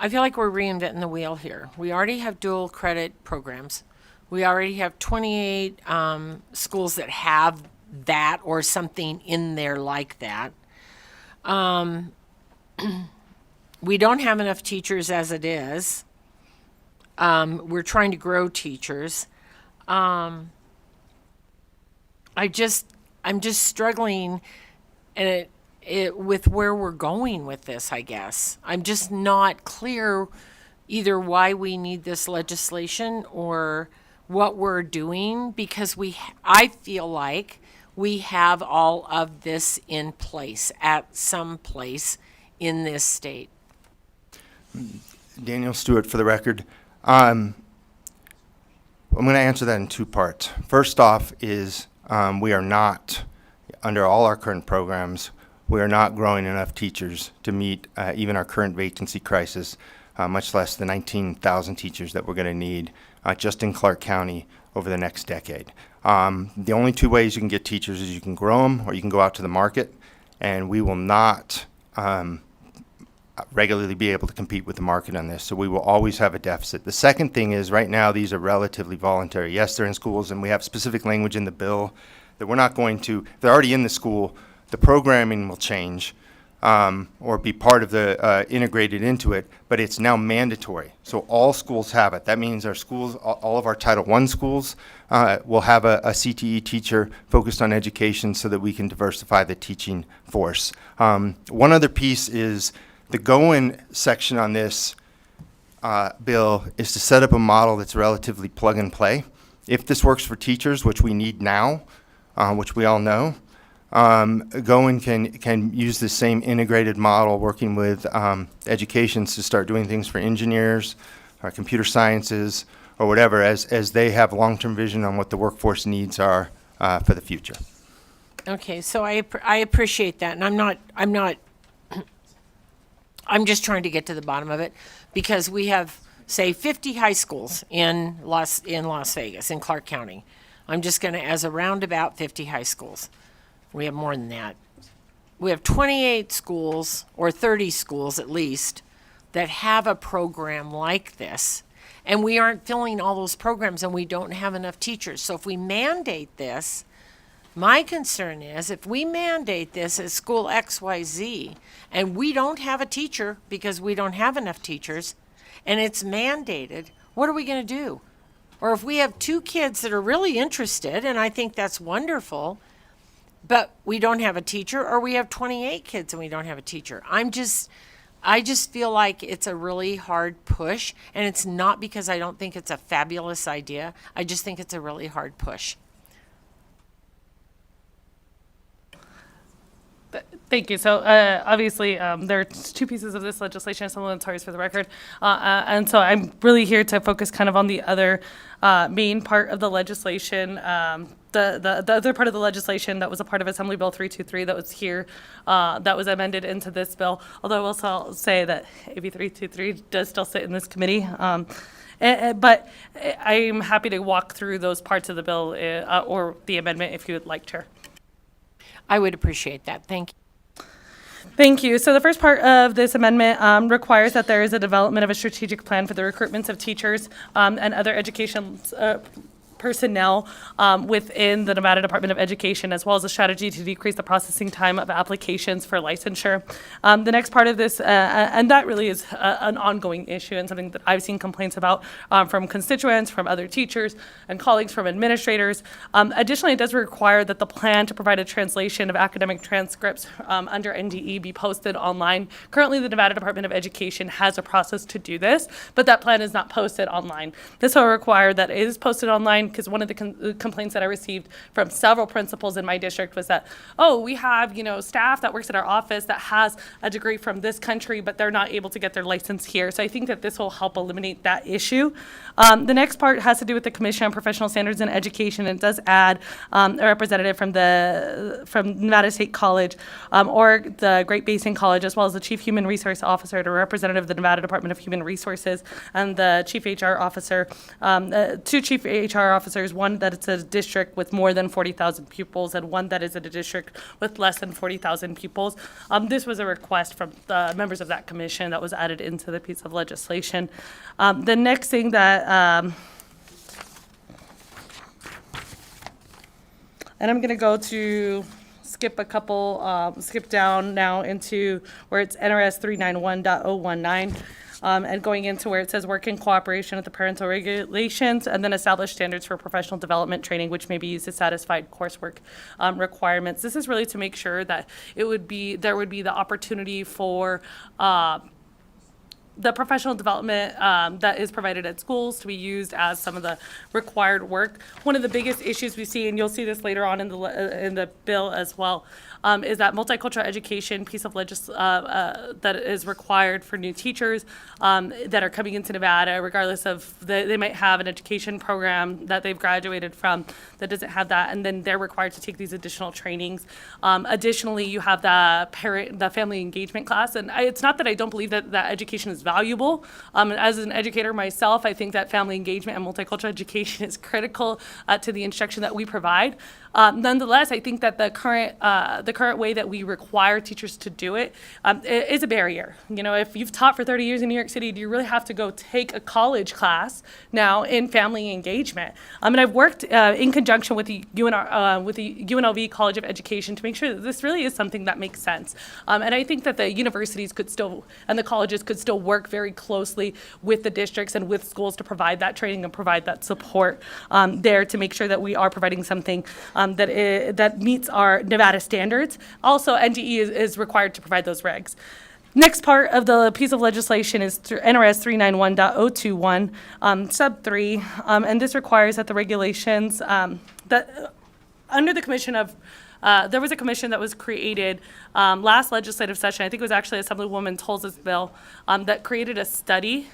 feel like we're reinventing the wheel here. We already have dual credit programs. We already have 28 schools that have that or something in there like that. We don't have enough teachers as it is. We're trying to grow teachers. I'm just struggling and with where we're going with this, I guess. I'm just not clear either why we need this legislation or what we're doing, because I feel like we have all of this in place at some place in this state. Daniel Stewart, for the record. I'm going to answer that in 2 parts. First off is we are not, under all our current programs, we are not growing enough teachers to meet even our current vacancy crisis, much less the 19,000 teachers that we're going to need just in Clark County over the next decade. The only 2 ways you can get teachers is you can grow them or you can go out to the market, and we will not regularly be able to compete with the market on this, so we will always have a deficit. The second thing is right now these are relatively voluntary. Yes, they're in schools, and we have specific language in the bill that we're not going to, if they're already in the school, the programming will change or be part of the integrated into it, but it's now mandatory. So all schools have it. That means our schools, all of our Title I schools will have a CTE teacher focused on education so that we can diversify the teaching force. One other piece is the go-in section on this bill is to set up a model that's relatively plug and play. If this works for teachers, which we need now, which we all know, go-in can use the same integrated model working with educations to start doing things for engineers or computer sciences or whatever as they have long-term vision on what the workforce needs are for the future. Okay, so I appreciate that, and I'm just trying to get to the bottom of it, because we have, say, 50 high schools in Las Vegas, in Clark County. I'm just going to, as a roundabout, 50 high schools. We have more than that. We have 28 schools, or 30 schools at least, that have a program like this. And we aren't filling all those programs, and we don't have enough teachers. So if we mandate this, my concern is if we mandate this at school XYZ, and we don't have a teacher because we don't have enough teachers, and it's mandated, what are we going to do? Or if we have 2 kids that are really interested, and I think that's wonderful, but we don't have a teacher, or we have 28 kids and we don't have a teacher. I just feel like it's a really hard push, and it's not because I don't think it's a fabulous idea. I just think it's a really hard push. Thank you. So obviously, there are two pieces of this legislation, supplementaries for the record. And so I'm really here to focus kind of on the other main part of the legislation. The other part of the legislation that was a part of Assembly Bill 323 that was here, that was amended into this bill. Although I will say that AB 323 does still sit in this committee. But I'm happy to walk through those parts of the bill or the amendment if you would like, Chair. I would appreciate that. Thank you. Thank you. So the first part of this amendment requires that there is a development of a strategic plan for the recruitments of teachers and other education personnel within the Nevada Department of Education, as well as a strategy to decrease the processing time of applications for licensure. The next part of this, and that really is an ongoing issue and something that I've seen complaints about from constituents, from other teachers and colleagues, from administrators. Additionally, it does require that the plan to provide a translation of academic transcripts under NDE be posted online. Currently, the Nevada Department of Education has a process to do this, but that plan is not posted online. This will require that it is posted online, because one of the complaints that I received from several principals in my district was that, oh, we have, staff that works at our office that has a degree from this country, but they're not able to get their license here. So I think that this will help eliminate that issue. The next part has to do with the Commission on Professional Standards in Education, and it does add a representative from Nevada State College or the Great Basin College, as well as the Chief Human Resource Officer, to a representative of the Nevada Department of Human Resources, and the Chief HR Officer, two Chief HR Officers, one that it's a district with more than 40,000 pupils and one that is in a district with less than 40,000 pupils. This was a request from the members of that commission that was added into the piece of legislation. The next thing that, and I'm going to skip down now into where it's NRS 391.019. And going into where it says work in cooperation with the parental regulations, and then establish standards for professional development training, which may be used to satisfy coursework requirements. This is really to make sure that there would be the opportunity for the professional development that is provided at schools to be used as some of the required work. One of the biggest issues we see, and you'll see this later on in the bill as well, is that multicultural education piece of that is required for new teachers that are coming into Nevada, regardless of they might have an education program that they've graduated from that doesn't have that, and then they're required to take these additional trainings. Additionally, you have the family engagement class, and it's not that I don't believe that education is valuable. As an educator myself, I think that family engagement and multicultural education is critical to the instruction that we provide. Nonetheless, I think that the current way that we require teachers to do it is a barrier. If you've taught for 30 years in New York City, do you really have to go take a college class now in family engagement? And I've worked in conjunction with the UNLV College of Education to make sure that this really is something that makes sense. And I think that the universities and the colleges could still work very closely with the districts and with schools to provide that training and provide that support there to make sure that we are providing something that meets our Nevada standards. Also, NDE is required to provide those regs. Next part of the piece of legislation is NRS 391.021, sub 3, and this requires that the regulations that under the commission of there was a commission that was created last legislative session. I think it was actually Assemblywoman Tolz's bill that created a study.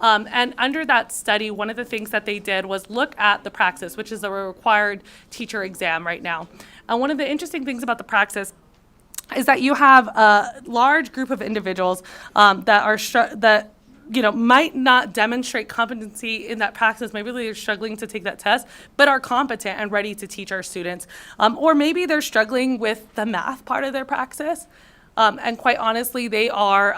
And under that study, one of the things that they did was look at the praxis, which is a required teacher exam right now. And one of the interesting things about the praxis is that you have a large group of individuals that might not demonstrate competency in that practice. Maybe they're struggling to take that test, but are competent and ready to teach our students. Or maybe they're struggling with the math part of their praxis. And quite honestly, they are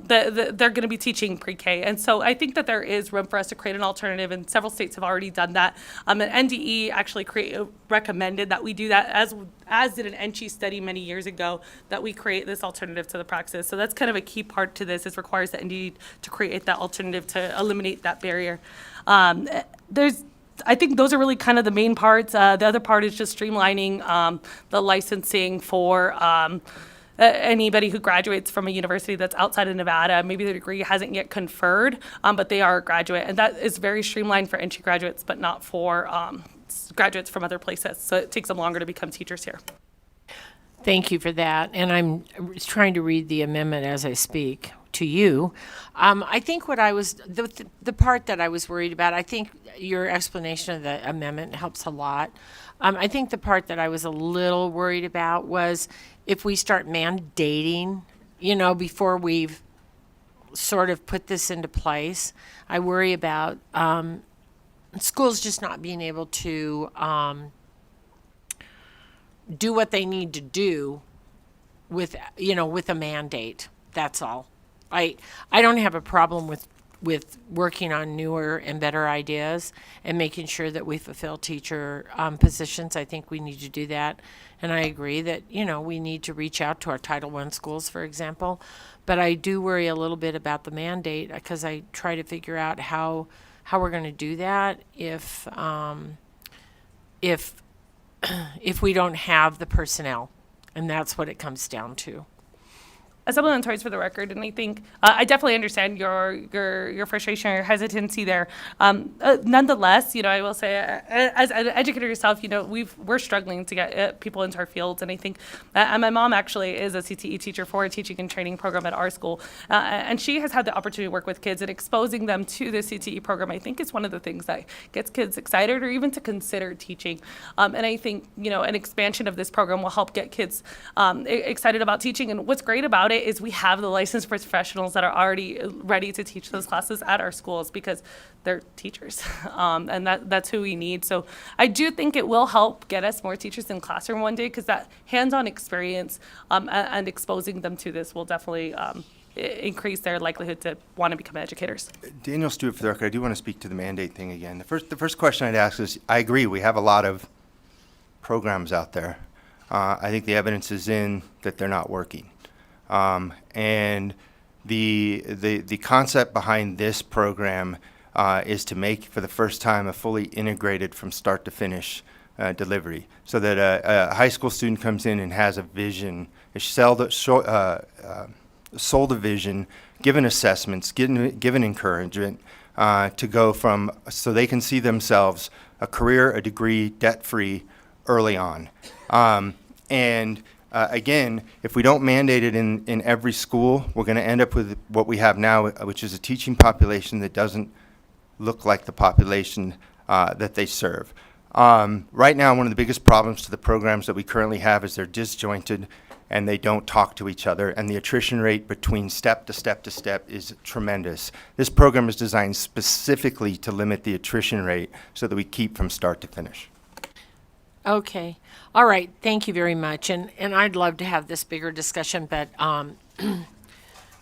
they're going to be teaching pre-K. And so I think that there is room for us to create an alternative, and several states have already done that. And NDE actually recommended that we do that, as did an NCHI study many years ago, that we create this alternative to the praxis. So that's kind of a key part to this. It requires the NDE to create that alternative to eliminate that barrier. I think those are really kind of the main parts. The other part is just streamlining the licensing for anybody who graduates from a university that's outside of Nevada. Maybe the degree hasn't yet conferred, but they are a graduate. And that is very streamlined for entry graduates, but not for graduates from other places. So it takes them longer to become teachers here. Thank you for that. And I'm trying to read the amendment as I speak to you. I think what I was, the part that I was worried about, I think your explanation of the amendment helps a lot. I think the part that I was a little worried about was if we start mandating, before we've sort of put this into place, I worry about schools just not being able to do what they need to do with a mandate. That's all. I don't have a problem with working on newer and better ideas and making sure that we fulfill teacher positions. I think we need to do that. And I agree that, we need to reach out to our Title I schools, for example. But I do worry a little bit about the mandate because I try to figure out how we're going to do that if we don't have the personnel. And that's what it comes down to. A supplementary for the record, and I think I definitely understand your frustration or your hesitancy there. Nonetheless, I will say, as an educator yourself, we're struggling to get people into our fields, and I think, and my mom actually is a CTE teacher for a teaching and training program at our school, and she has had the opportunity to work with kids, and exposing them to the CTE program, I think, is one of the things that gets kids excited or even to consider teaching. And I think, an expansion of this program will help get kids excited about teaching. And what's great about it is we have the licensed professionals that are already ready to teach those classes at our schools because they're teachers, and that's who we need. So I do think it will help get us more teachers in classroom one day because that hands-on experience and exposing them to this will definitely increase their likelihood to want to become educators. Daniel Stewart, for the record, I do want to speak to the mandate thing again. The first question I'd ask is, I agree, we have a lot of programs out there. I think the evidence is in that they're not working. And the concept behind this program is to make, for the first time, a fully integrated from start to finish delivery, so that a high school student comes in and has a vision, is sold a vision, given assessments, given encouragement to go from, so they can see themselves a career, a degree, debt-free early on. Again, if we don't mandate it in every school, we're going to end up with what we have now, which is a teaching population that doesn't look like the population that they serve. Right now, one of the biggest problems to the programs that we currently have is they're disjointed and they don't talk to each other, and the attrition rate between step to step to step is tremendous. This program is designed specifically to limit the attrition rate so that we keep from start to finish. Okay. All right. Thank you very much. And I'd love to have this bigger discussion, but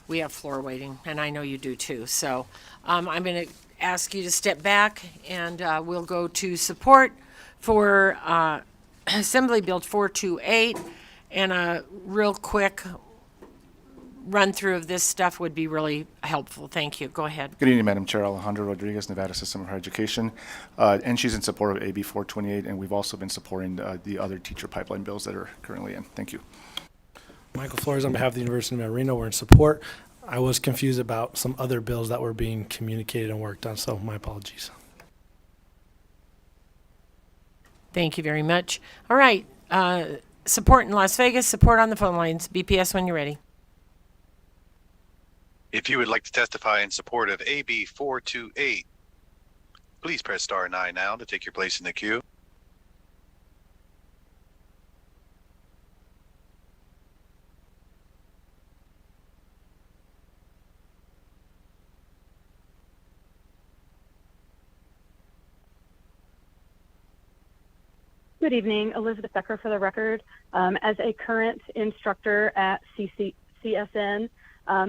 we have floor waiting, and I know you do too. So I'm going to ask you to step back, and we'll go to support for Assembly Bill 428, and a real quick run through of this stuff would be really helpful. Thank you. Go ahead. Good evening, Madam Chair. Alejandro Rodriguez, Nevada System of Higher Education. And she's in support of AB 428, and we've also been supporting the other teacher pipeline bills that are currently in. Thank you. Michael Flores on behalf of the University of Nevada, Reno. We're in support. I was confused about some other bills that were being communicated and worked on, so my apologies. Thank you very much. All right. Support in Las Vegas, support on the phone lines. BPS when you're ready. If you would like to testify in support of AB 428, please press star 9 now to take your place in the queue. Good evening, Elizabeth Becker for the record. As a current instructor at CSN,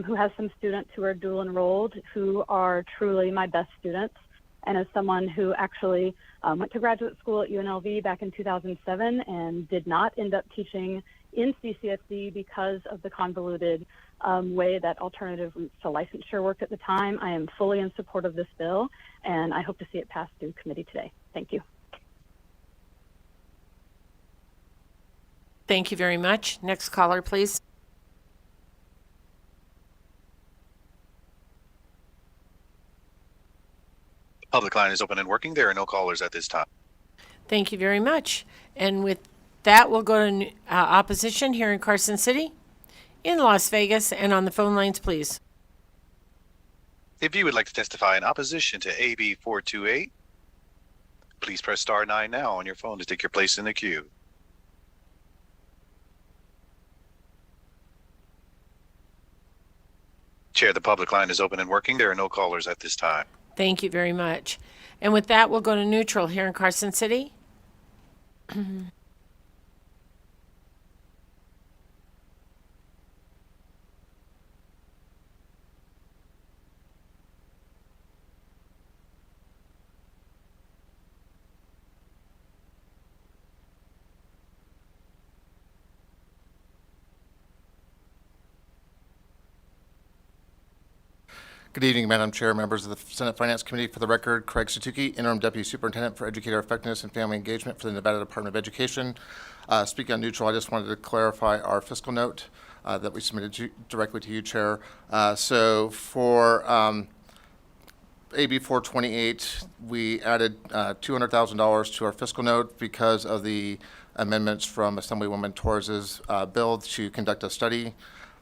who has some students who are dual enrolled, who are truly my best students, and as someone who actually went to graduate school at UNLV back in 2007 and did not end up teaching in CCSD because of the convoluted way that alternative routes to licensure worked at the time, I am fully in support of this bill, and I hope to see it pass through committee today. Thank you. Thank you very much. Next caller, please. Public line is open and working. There are no callers at this time. Thank you very much. And with that, we'll go to opposition here in Carson City, in Las Vegas, and on the phone lines, please. If you would like to testify in opposition to AB 428, please press star 9 now on your phone to take your place in the queue. Chair, the public line is open and working. There are no callers at this time. Thank you very much. And with that, we'll go to neutral here in Carson City. Good evening, Madam Chair, members of the Senate Finance Committee. For the record, Craig Satuki, Interim Deputy Superintendent for Educator Effectiveness and Family Engagement for the Nevada Department of Education. Speaking on neutral, I just wanted to clarify our fiscal note that we submitted directly to you, Chair. So for AB 428, we added $200,000 to our fiscal note because of the amendments from Assemblywoman Torres's bill to conduct a study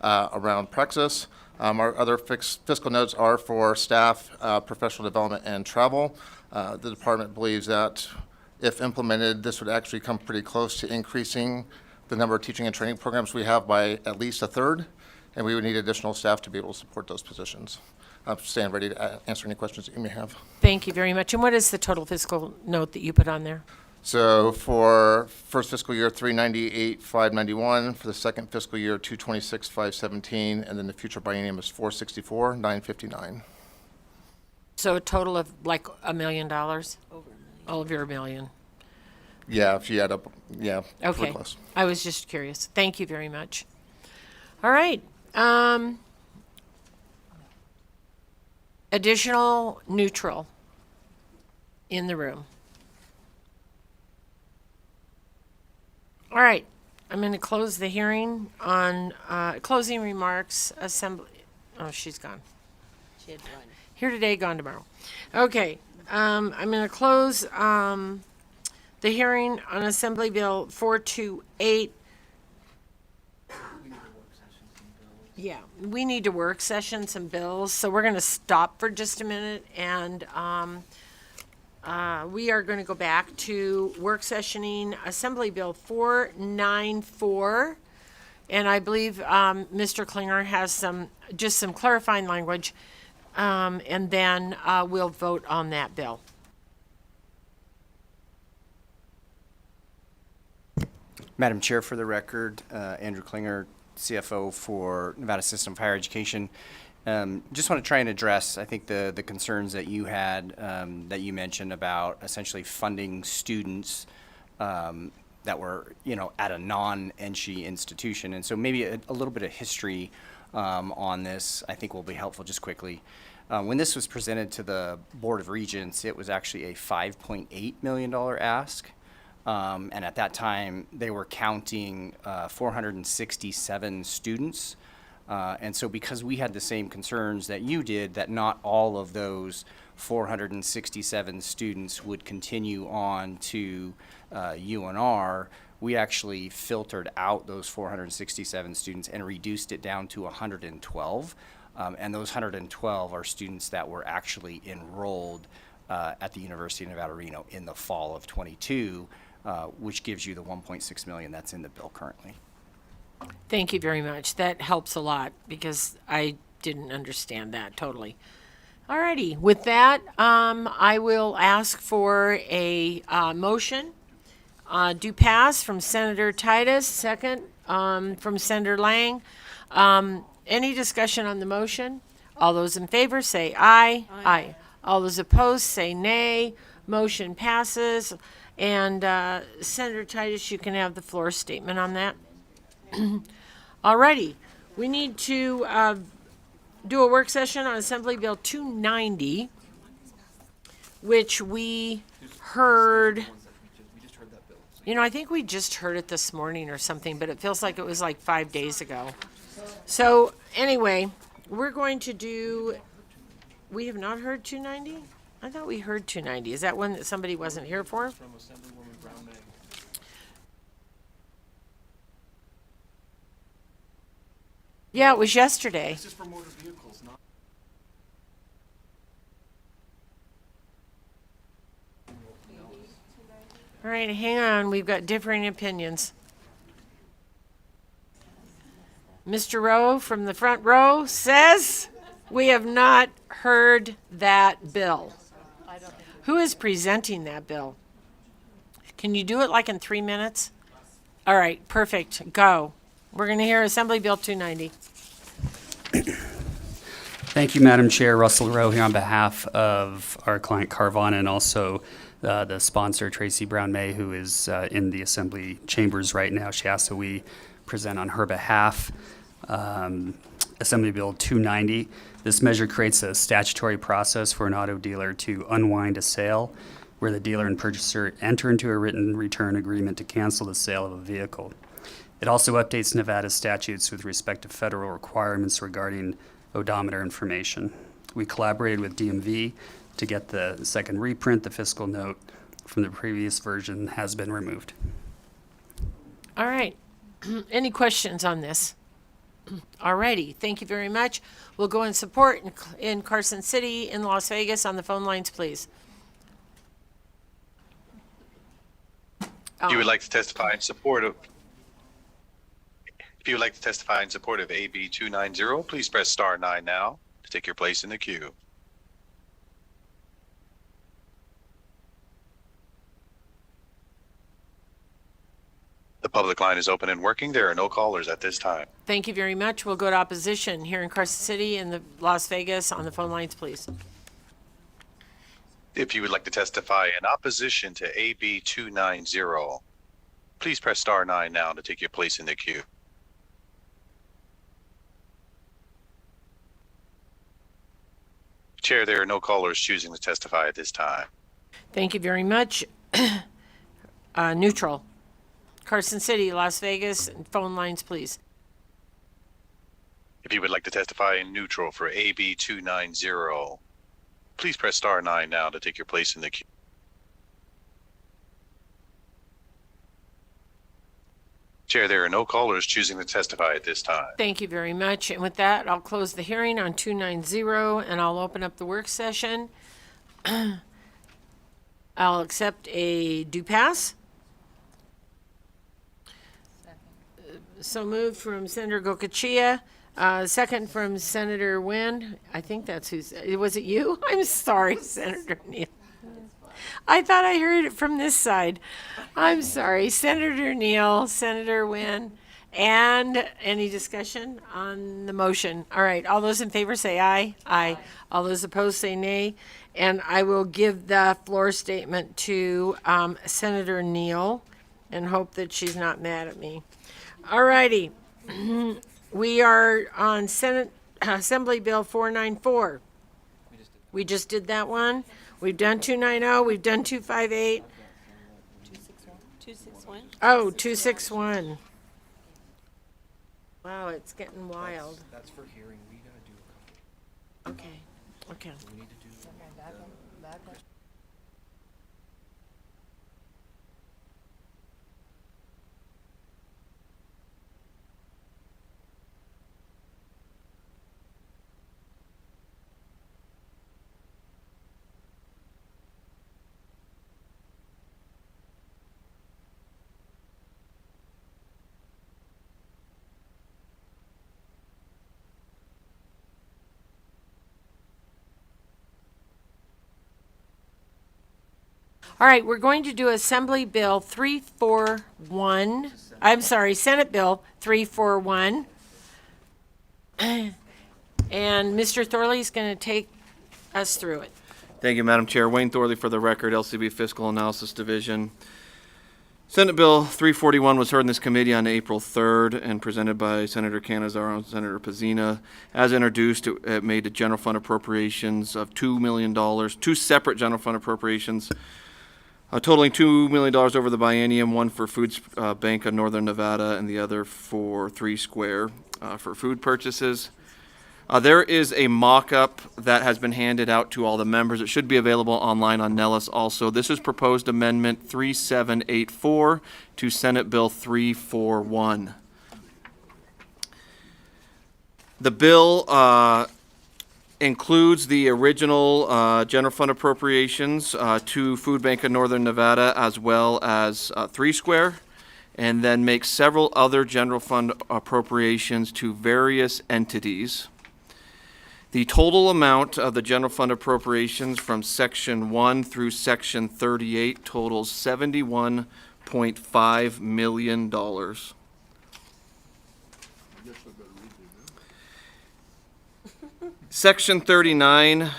around Praxis. Our other fiscal notes are for staff, professional development, and travel. The department believes that if implemented, this would actually come pretty close to increasing the number of teaching and training programs we have by at least a third, and we would need additional staff to be able to support those positions. I'm stand ready to answer any questions that you may have. Thank you very much. And what is the total fiscal note that you put on there? So for first fiscal year, 398,591. For the second fiscal year, 226,517, and then the future biennium is 464,959. So a total of like $1 million? Over $1 million. Yeah, if you add up, yeah. Okay. Pretty close. I was just curious. Thank you very much. All right. Additional neutral in the room. All right, I'm going to close the hearing on closing remarks, assembly. Oh, she's gone. She had one. Here today, gone tomorrow. Okay, I'm going to close the hearing on Assembly Bill 428. Yeah, we need to work session some bills, so we're going to stop for just a minute, and we are going to go back to work sessioning Assembly Bill 494, and I believe Mr. Klinger has some clarifying language, and then we'll vote on that bill. Madam Chair, for the record, Andrew Klinger, CFO for Nevada System of Higher Education. Just want to try and address, I think, the concerns that you had, that you mentioned about essentially funding students that were, at a non-NSHE institution. And so maybe a little bit of history on this, I think, will be helpful just quickly. When this was presented to the Board of Regents, it was actually a $5.8 million ask. And at that time, they were counting 467 students. And so because we had the same concerns that you did, that not all of those 467 students would continue on to UNR, we actually filtered out those 467 students and reduced it down to 112. And those 112 are students that were actually enrolled at the University of Nevada, Reno in the fall of 22, which gives you the $1.6 million that's in the bill currently. Thank you very much. That helps a lot because I didn't understand that totally. All righty. With that, I will ask for a motion. Do pass from Senator Titus, second from Senator Lang. Any discussion on the motion? All those in favor say aye. Aye. All those opposed say nay. Motion passes. And Senator Titus, you can have the floor statement on that. Alrighty, we need to do a work session on Assembly Bill 290, which we heard. You know, I think we just heard it this morning or something, but it feels like it was like 5 days ago. So anyway, we're going to do, we have not heard 290? I thought we heard 290. Is that one that somebody wasn't here for? Yeah, it was yesterday. This is for motor vehicles, not. All right, hang on. We've got differing opinions. Mr. Rowe from the front row says we have not heard that bill. Who is presenting that bill? Can you do it like in 3 minutes? All right, perfect. Go. We're going to hear Assembly Bill 290. Thank you, Madam Chair. Russell Rowe here on behalf of our client Carvana and also the sponsor, Tracy Brown May, who is in the Assembly chambers right now. She asked that we present on her behalf Assembly Bill 290. This measure creates a statutory process for an auto dealer to unwind a sale where the dealer and purchaser enter into a written return agreement to cancel the sale of a vehicle. It also updates Nevada statutes with respect to federal requirements regarding odometer information. We collaborated with DMV to get the second reprint. The fiscal note from the previous version has been removed. All right. Any questions on this? Alrighty, thank you very much. We'll go in support in Carson City, in Las Vegas. On the phone lines, please. If you would like to testify in support of, AB 290, please press star 9 now to take your place in the queue. The public line is open and working. There are no callers at this time. Thank you very much. We'll go to opposition here in Carson City and the Las Vegas. On the phone lines, please. If you would like to testify in opposition to AB 290, please press star 9 now to take your place in the queue. Chair, there are no callers choosing to testify at this time. Thank you very much. Neutral. Carson City, Las Vegas, and phone lines, please. If you would like to testify in neutral for AB 290, please press star 9 now to take your place in the queue. Chair, there are no callers choosing to testify at this time. Thank you very much. And with that, I'll close the hearing on 290 and I'll open up the work session. I'll accept a do pass. So moved from Senator Gokachia. Second from Senator Nguyen. I think that's who's, was it you? I'm sorry, Senator Neal. I thought I heard it from this side. I'm sorry. Senator Neal, Senator Nguyen, and any discussion on the motion? All right. All those in favor say aye. Aye. All those opposed say nay. And I will give the floor statement to Senator Neal and hope that she's not mad at me. All righty. We are on Senate Assembly Bill 494. We just did that one. We've done 290. We've done 258. 261? Oh, 261. Wow, it's getting wild. That's for hearing. We gotta do a couple. Okay. Okay. We need to do. All right, we're going to do Assembly Bill 341. I'm sorry, Senate Bill 341. And Mr. Thorley is going to take us through it. Thank you, Madam Chair. Wayne Thorley for the record, LCB Fiscal Analysis Division. Senate Bill 341 was heard in this committee on April 3rd and presented by Senator Canizaro and Senator Pazina. As introduced, it made a general fund appropriations of $2 million, two separate general fund appropriations, totaling $2 million over the biennium, one for Food Bank of Northern Nevada and the other for 3 Square for food purchases. There is a mock-up that has been handed out to all the members. It should be available online on Nellis also. This is proposed amendment 3784 to Senate Bill 341. The bill includes the original general fund appropriations to Food Bank of Northern Nevada as well as 3 Square, and then makes several other general fund appropriations to various entities. The total amount of the general fund appropriations from Section 1 through Section 38 totals $71.5 million. Section 39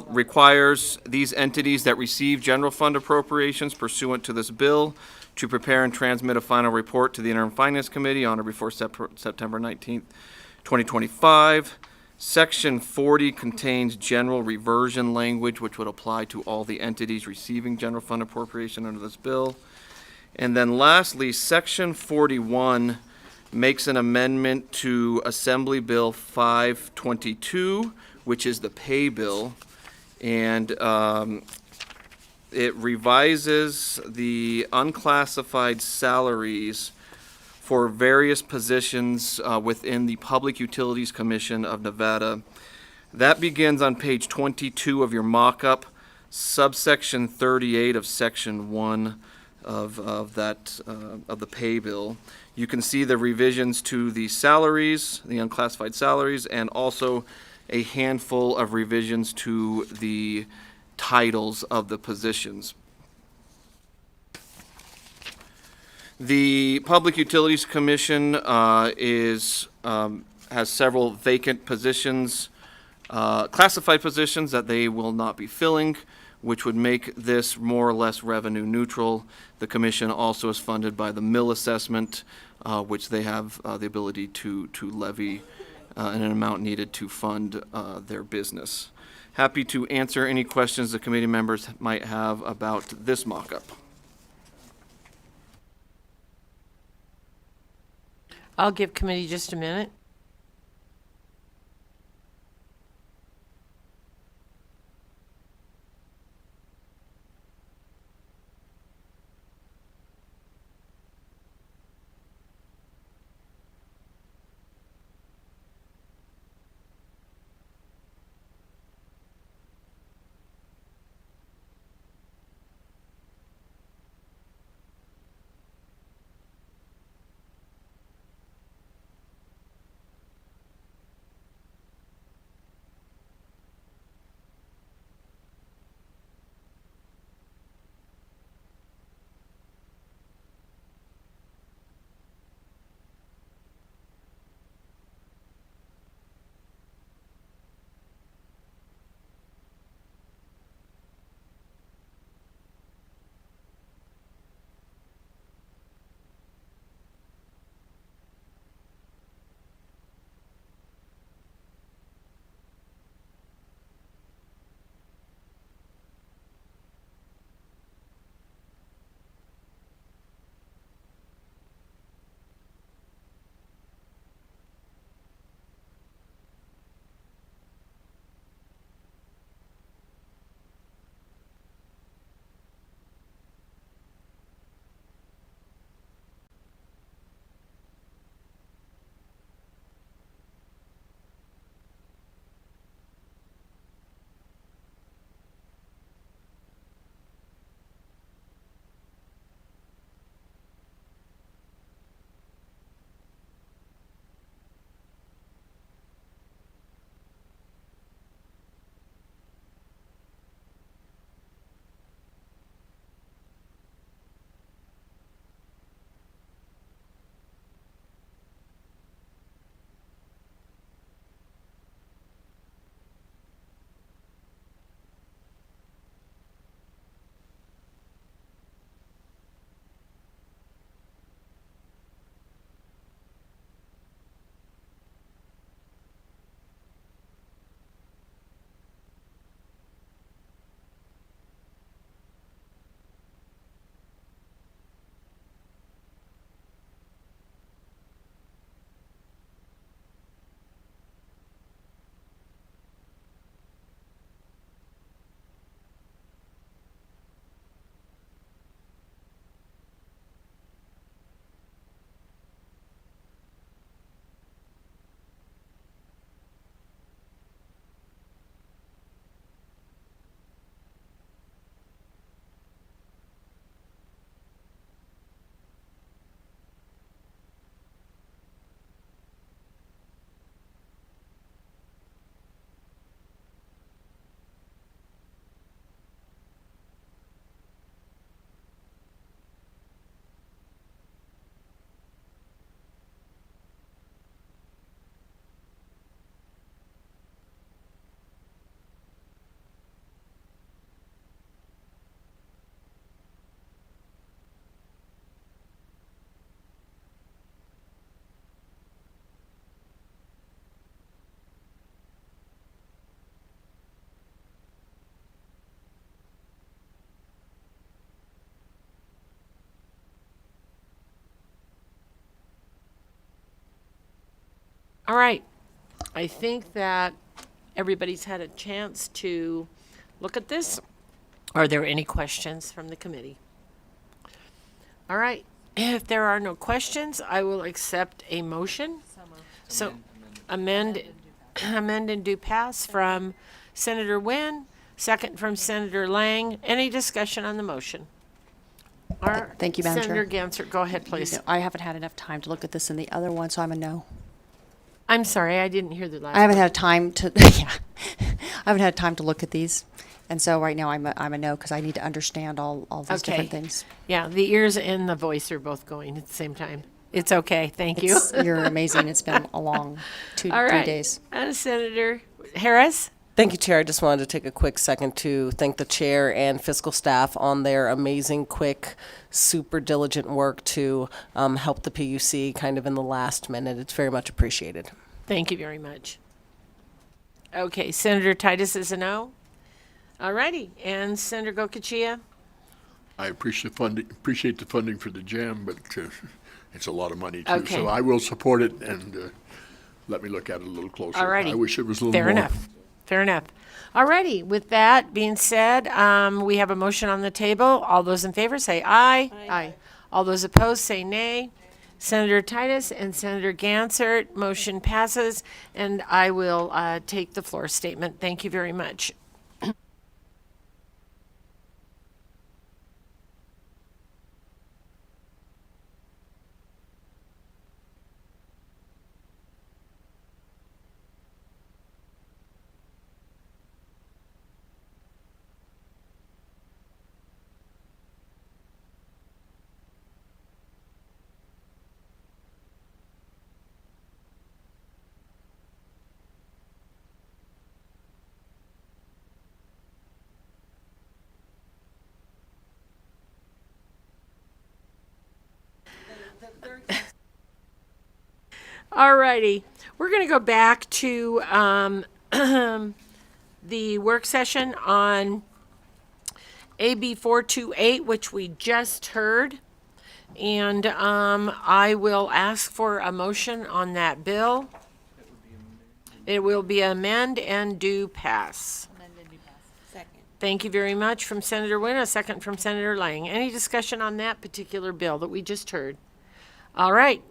requires these entities that receive general fund appropriations pursuant to this bill to prepare and transmit a final report to the Interim Finance Committee on or before September 19th. 2025. Section 40 contains general reversion language, which would apply to all the entities receiving general fund appropriation under this bill. And then lastly, Section 41 makes an amendment to Assembly Bill 522, which is the pay bill, and it revises the unclassified salaries for various positions within the Public Utilities Commission of Nevada. That begins on page 22 of your mock-up, subsection 38 of section 1 of the pay bill. You can see the revisions to the salaries, the unclassified salaries, and also a handful of revisions to the titles of the positions. The Public Utilities Commission has several vacant positions, classified positions that they will not be filling, which would make this more or less revenue neutral. The commission also is funded by the mill assessment, which they have the ability to levy in an amount needed to fund their business. Happy to answer any questions the committee members might have about this mock-up. I'll give committee just a minute. All right. I think that everybody's had a chance to look at this. Are there any questions from the committee? All right. If there are no questions, I will accept a motion. So amend and do pass from Senator Nguyen, second from Senator Lang. Any discussion on the motion? Thank you, Madam Chair. Senator Gansert, go ahead, please. No, I haven't had enough time to look at this in the other one, so I'm a no. I'm sorry, I didn't hear the last. I haven't one. had time to, yeah, I haven't had time to look at these. And so right now I'm a no because I need to understand all these different things. Yeah, the ears and the voice are both going at the same time. It's okay. Thank you. You're amazing. It's been a long 3 days. Senator Harris? Thank you, Chair. I just wanted to take a quick second to thank the chair and fiscal staff on their amazing, quick, super diligent work to help the PUC kind of in the last minute. It's very much appreciated. Thank you very much. Okay, Senator Titus is a no. All righty, and Senator Gokachia? I appreciate the funding for the jam, but it's a lot of money too. Okay. So I will support it, and let me look at it a little closer. All righty. I wish it was a little Fair more. enough. Fair enough. All righty, with that being said, we have a motion on the table. All those in favor say aye. Aye. All those opposed say nay. Senator Titus and Senator Gansert, motion passes, and I will take the floor statement. Thank you very much. All righty, we're going to go back to the work session on AB 428, which we just heard. And I will ask for a motion on that bill. It will be amend and do pass. Second. Thank you very much from Senator Nguyen, a second from Senator Lang. Any discussion on that particular bill that we just heard? All right,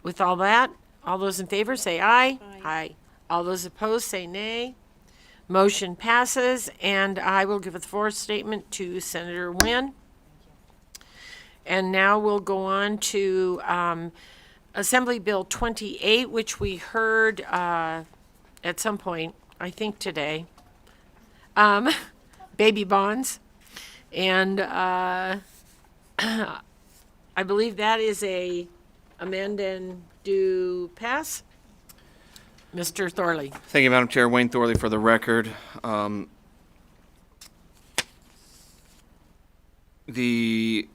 with all that, all those in favor say aye. Aye. All those opposed say nay. Motion passes, and I will give a floor statement to Senator Nguyen. And now we'll go on to Assembly Bill 28, which we heard at some point, I think today. Baby bonds. And I believe that is a amend and do pass. Mr. Thorley. Thank you, Madam Chair. Wayne Thorley for the record. The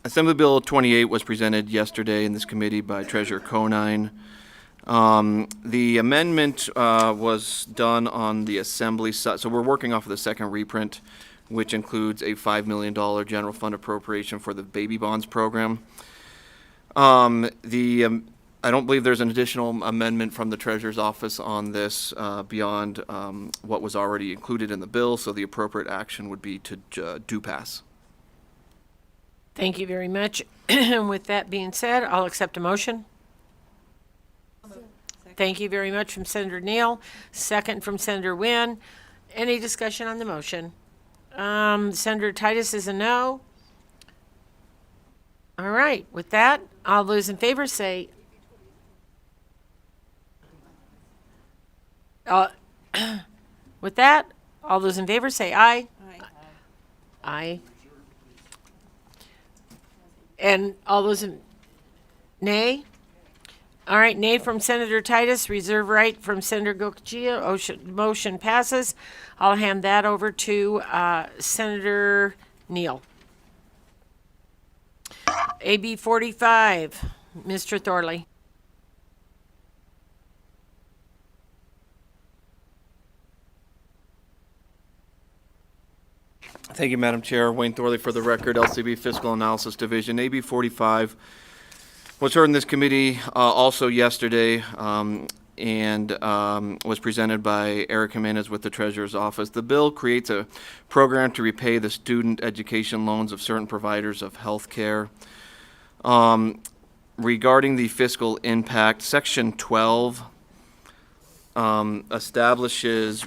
Assembly Bill 28 was presented yesterday in this committee by Treasurer Conine. The amendment was done on the Assembly side, so we're working off of the second reprint, which includes a $5 million general fund appropriation for the baby bonds program. I don't believe there's an additional amendment from the Treasurer's Office on this beyond what was already included in the bill, so the appropriate action would be to do pass. Thank you very much. With that being said, I'll accept a motion. Thank you very much from Senator Neal, second from Senator Nguyen. Any discussion on the motion? Senator Titus is a no. All right, with that, all those in favor say with that, all those in favor say aye. Aye. And all those in nay? All right, nay from Senator Titus, reserve right from Senator Gokachia. Motion passes. I'll hand that over to Senator Neal. AB 45, Mr. Thorley. Thank you, Madam Chair. Wayne Thorley for the record, LCB Fiscal Analysis Division. AB 45 was heard in this committee also yesterday. and was presented by Eric Jimenez with the Treasurer's Office. The bill creates a program to repay the student education loans of certain providers of health care. Regarding the fiscal impact, Section 12 establishes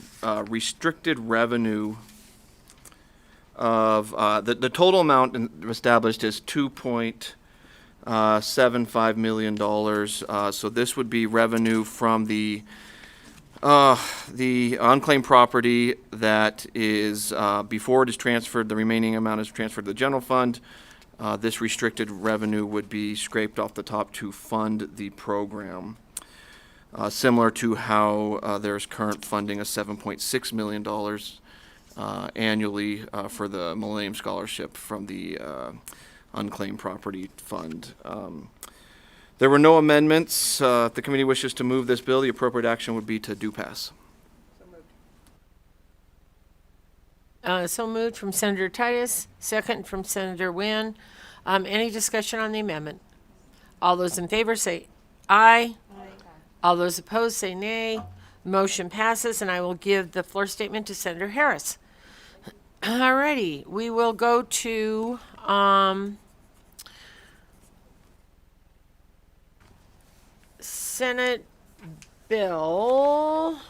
restricted revenue of the total amount established is $2.75 million. So this would be revenue from the unclaimed property that is before it is transferred. The remaining amount is transferred to the general fund. This restricted revenue would be scraped off the top to fund the program. Similar to how there's current funding of $7.6 million annually for the Millennium Scholarship from the Unclaimed Property Fund. There were no amendments. If the committee wishes to move this bill, the appropriate action would be to do pass. So moved from Senator Titus, second from Senator Wynn. Any discussion on the amendment? All those in favor say aye. All those opposed say nay. Motion passes, and I will give the floor statement to Senator Harris. All righty, we will go to Senate Bill.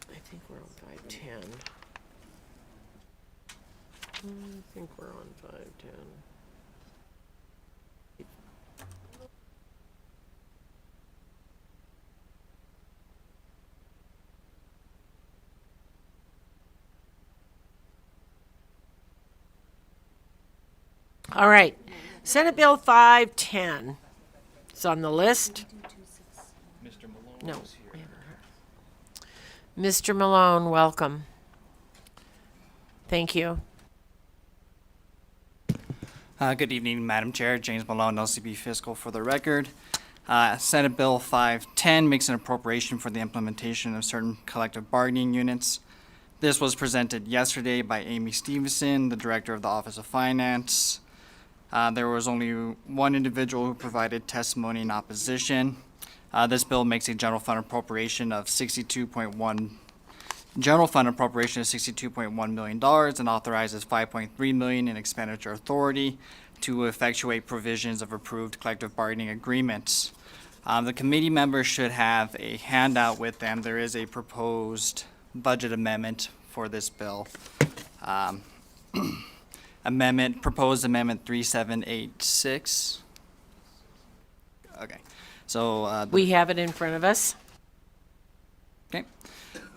I think we're on 510. I think we're on 510. All right, Senate Bill 510. It's on the list. Mr. Malone No. is here. Mr. Malone, welcome. Thank you. Good evening, Madam Chair. James Malone, LCB Fiscal for the record. Senate Bill 510 makes an appropriation for the implementation of certain collective bargaining units. This was presented yesterday by Amy Stevenson, the Director of the Office of Finance. There was only one individual who provided testimony in opposition. This bill makes a general fund appropriation of $62.1 million and authorizes $5.3 million in expenditure authority to effectuate provisions of approved collective bargaining agreements. The committee members should have a handout with them. There is a proposed budget amendment for this bill. Proposed amendment 3786. Okay, so We have it in front of us. okay,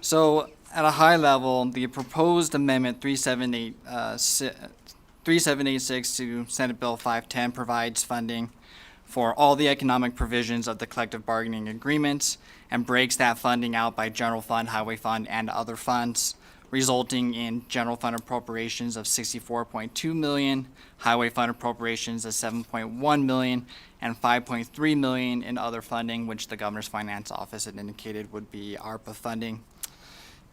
so at a high level, the proposed amendment 3786 to Senate Bill 510 provides funding for all the economic provisions of the collective bargaining agreements and breaks that funding out by general fund, highway fund, and other funds, resulting in general fund appropriations of $64.2 million, highway fund appropriations of $7.1 million, and $5.3 million in other funding, which the Governor's Finance Office had indicated would be ARPA funding.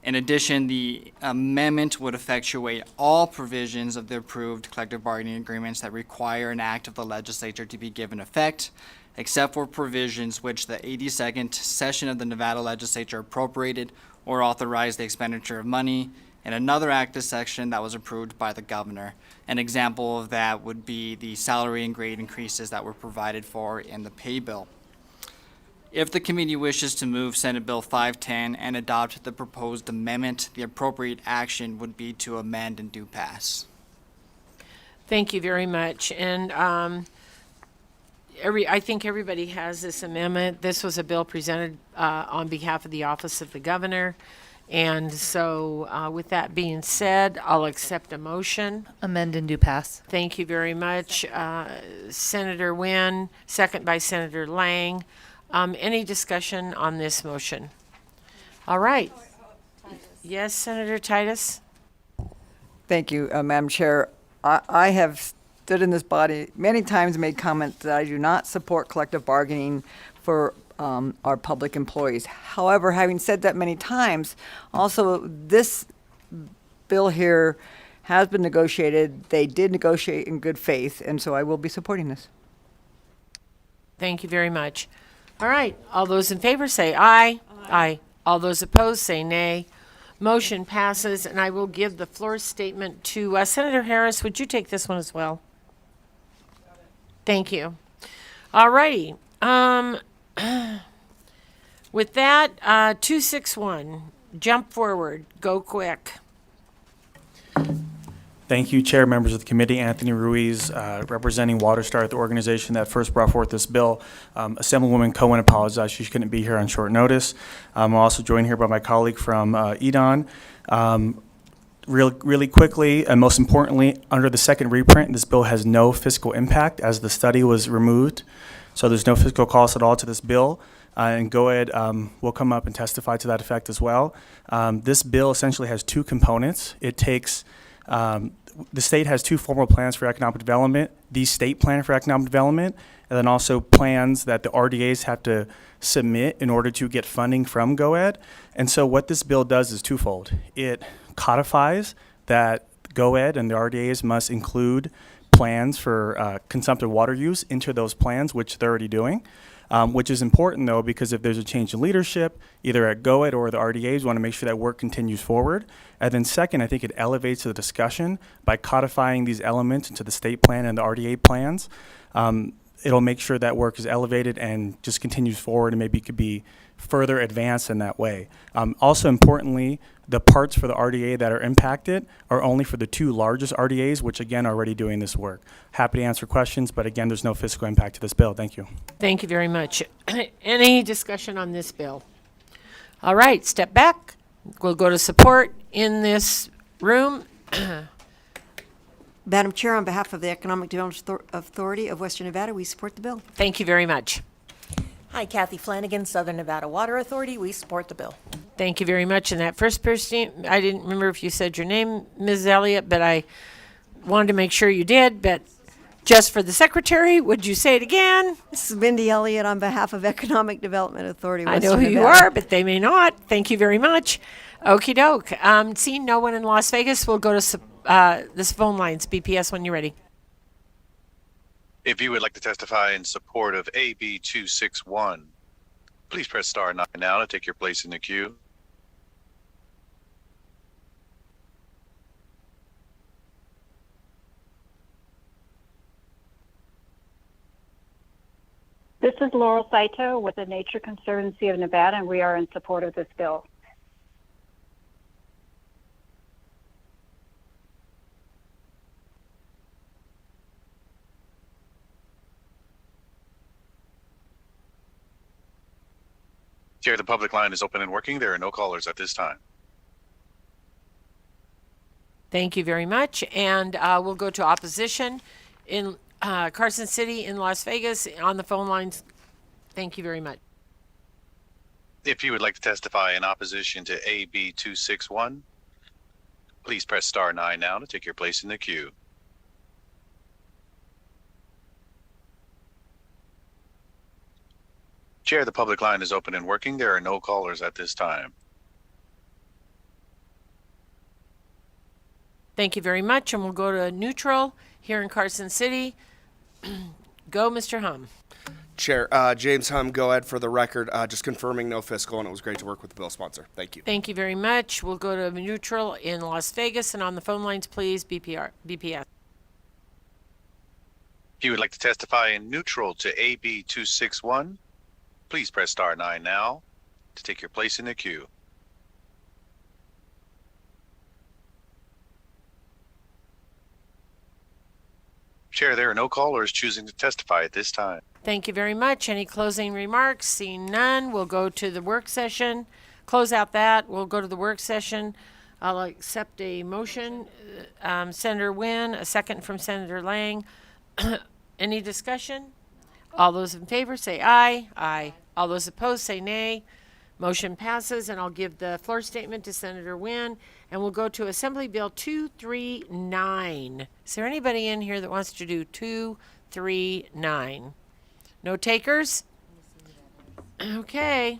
In addition, the amendment would effectuate all provisions of the approved collective bargaining agreements that require an act of the legislature to be given effect, except for provisions which the 82nd session of the Nevada Legislature appropriated or authorized the expenditure of money in another act of section that was approved by the governor. An example of that would be the salary and grade increases that were provided for in the pay bill. If the committee wishes to move Senate Bill 510 and adopt the proposed amendment, the appropriate action would be to amend and do pass. Thank you very much. And I think everybody has this amendment. This was a bill presented on behalf of the Office of the Governor. And so with that being said, I'll accept a motion. Amend and do pass. Thank you very much. Senator Wynn, second by Senator Lang. Any discussion on this motion? All right. Yes, Senator Titus? Thank you, Madam Chair. I have stood in this body many times and made comments that I do not support collective bargaining for our public employees. However, having said that many times, also this bill here has been negotiated. They did negotiate in good faith, and so I will be supporting this. Thank you very much. All right, all those in favor say aye. Aye. All those opposed say nay. Motion passes, and I will give the floor statement to Senator Harris. Would you take this one as well? Thank you. All righty. With that, 261, jump forward, go quick. Thank you, Chair, members of the committee. Anthony Ruiz, representing WaterStar, the organization that first brought forth this bill. Assemblywoman Cohen apologized she couldn't be here on short notice. I'm also joined here by my colleague from Edon. Really quickly, and most importantly, under the second reprint, this bill has no fiscal impact as the study was removed. So there's no fiscal cost at all to this bill. And GoEd will come up and testify to that effect as well. This bill essentially has two components. It takes the state has two formal plans for economic development, the state plan for economic development, and then also plans that the RDAs have to submit in order to get funding from GoEd. And so what this bill does is twofold. It codifies that GoEd and the RDAs must include plans for consumptive water use into those plans, which they're already doing. Which is important, though, because if there's a change in leadership, either at GoEd or the RDAs, we want to make sure that work continues forward. And then second, I think it elevates the discussion by codifying these elements into the state plan and the RDA plans. It'll make sure that work is elevated and just continues forward and maybe could be further advanced in that way. Also importantly, the parts for the RDA that are impacted are only for the two largest RDAs, which again are already doing this work. Happy to answer questions, but again, there's no fiscal impact to this bill. Thank you. Thank you very much. Any discussion on this bill? All right, step back. We'll go to support in this room. Madam Chair, on behalf of the Economic Development Authority of Western Nevada, we support the bill. Thank you very much. Hi, Kathy Flanagan, Southern Nevada Water Authority. We support the bill. Thank you very much. And that first person, I didn't remember if you said your name, Ms. Elliott, but I wanted to make sure you did. But just for the secretary, would you say it again? This is Mindy Elliott on behalf of Economic Development Authority of I Western know who Nevada. you are, but they may not. Thank you very much. Okie doke. Seeing no one in Las Vegas, we'll go to this phone lines. BPS when you're ready. If you would like to testify in support of AB 261, please press star 9 now to take your place in the queue. This is Laurel Saito with the Nature Conservancy of Nevada, and we are in support of this bill. Chair, the public line is open and working. There are no callers at this time. Thank you very much. And we'll go to opposition in Carson City in Las Vegas on the phone lines. Thank you very much. If you would like to testify in opposition to AB 261, please press star 9 now to take your place in the queue. Chair, the public line is open and working. There are no callers at this time. Thank you very much. And we'll go to neutral here in Carson City. Go, Mr. Hum. Chair, James Hum, GoEd for the record, just confirming no fiscal, and it was great to work with the bill sponsor. Thank you. Thank you very much. We'll go to neutral in Las Vegas. And on the phone lines, please, BPS. If you would like to testify in neutral to AB 261, please press star 9 now to take your place in the queue. Chair, there are no callers choosing to testify at this time. Thank you very much. Any closing remarks? Seeing none, we'll go to the work session. Close out that. We'll go to the work session. I'll accept a motion. Senator Wynn, a second from Senator Lang. Any discussion? All those in favor say aye. Aye. All those opposed say nay. Motion passes, and I'll give the floor statement to Senator Wynn, and we'll go to Assembly Bill 239. Is there anybody in here that wants to do 239? No takers? Okay.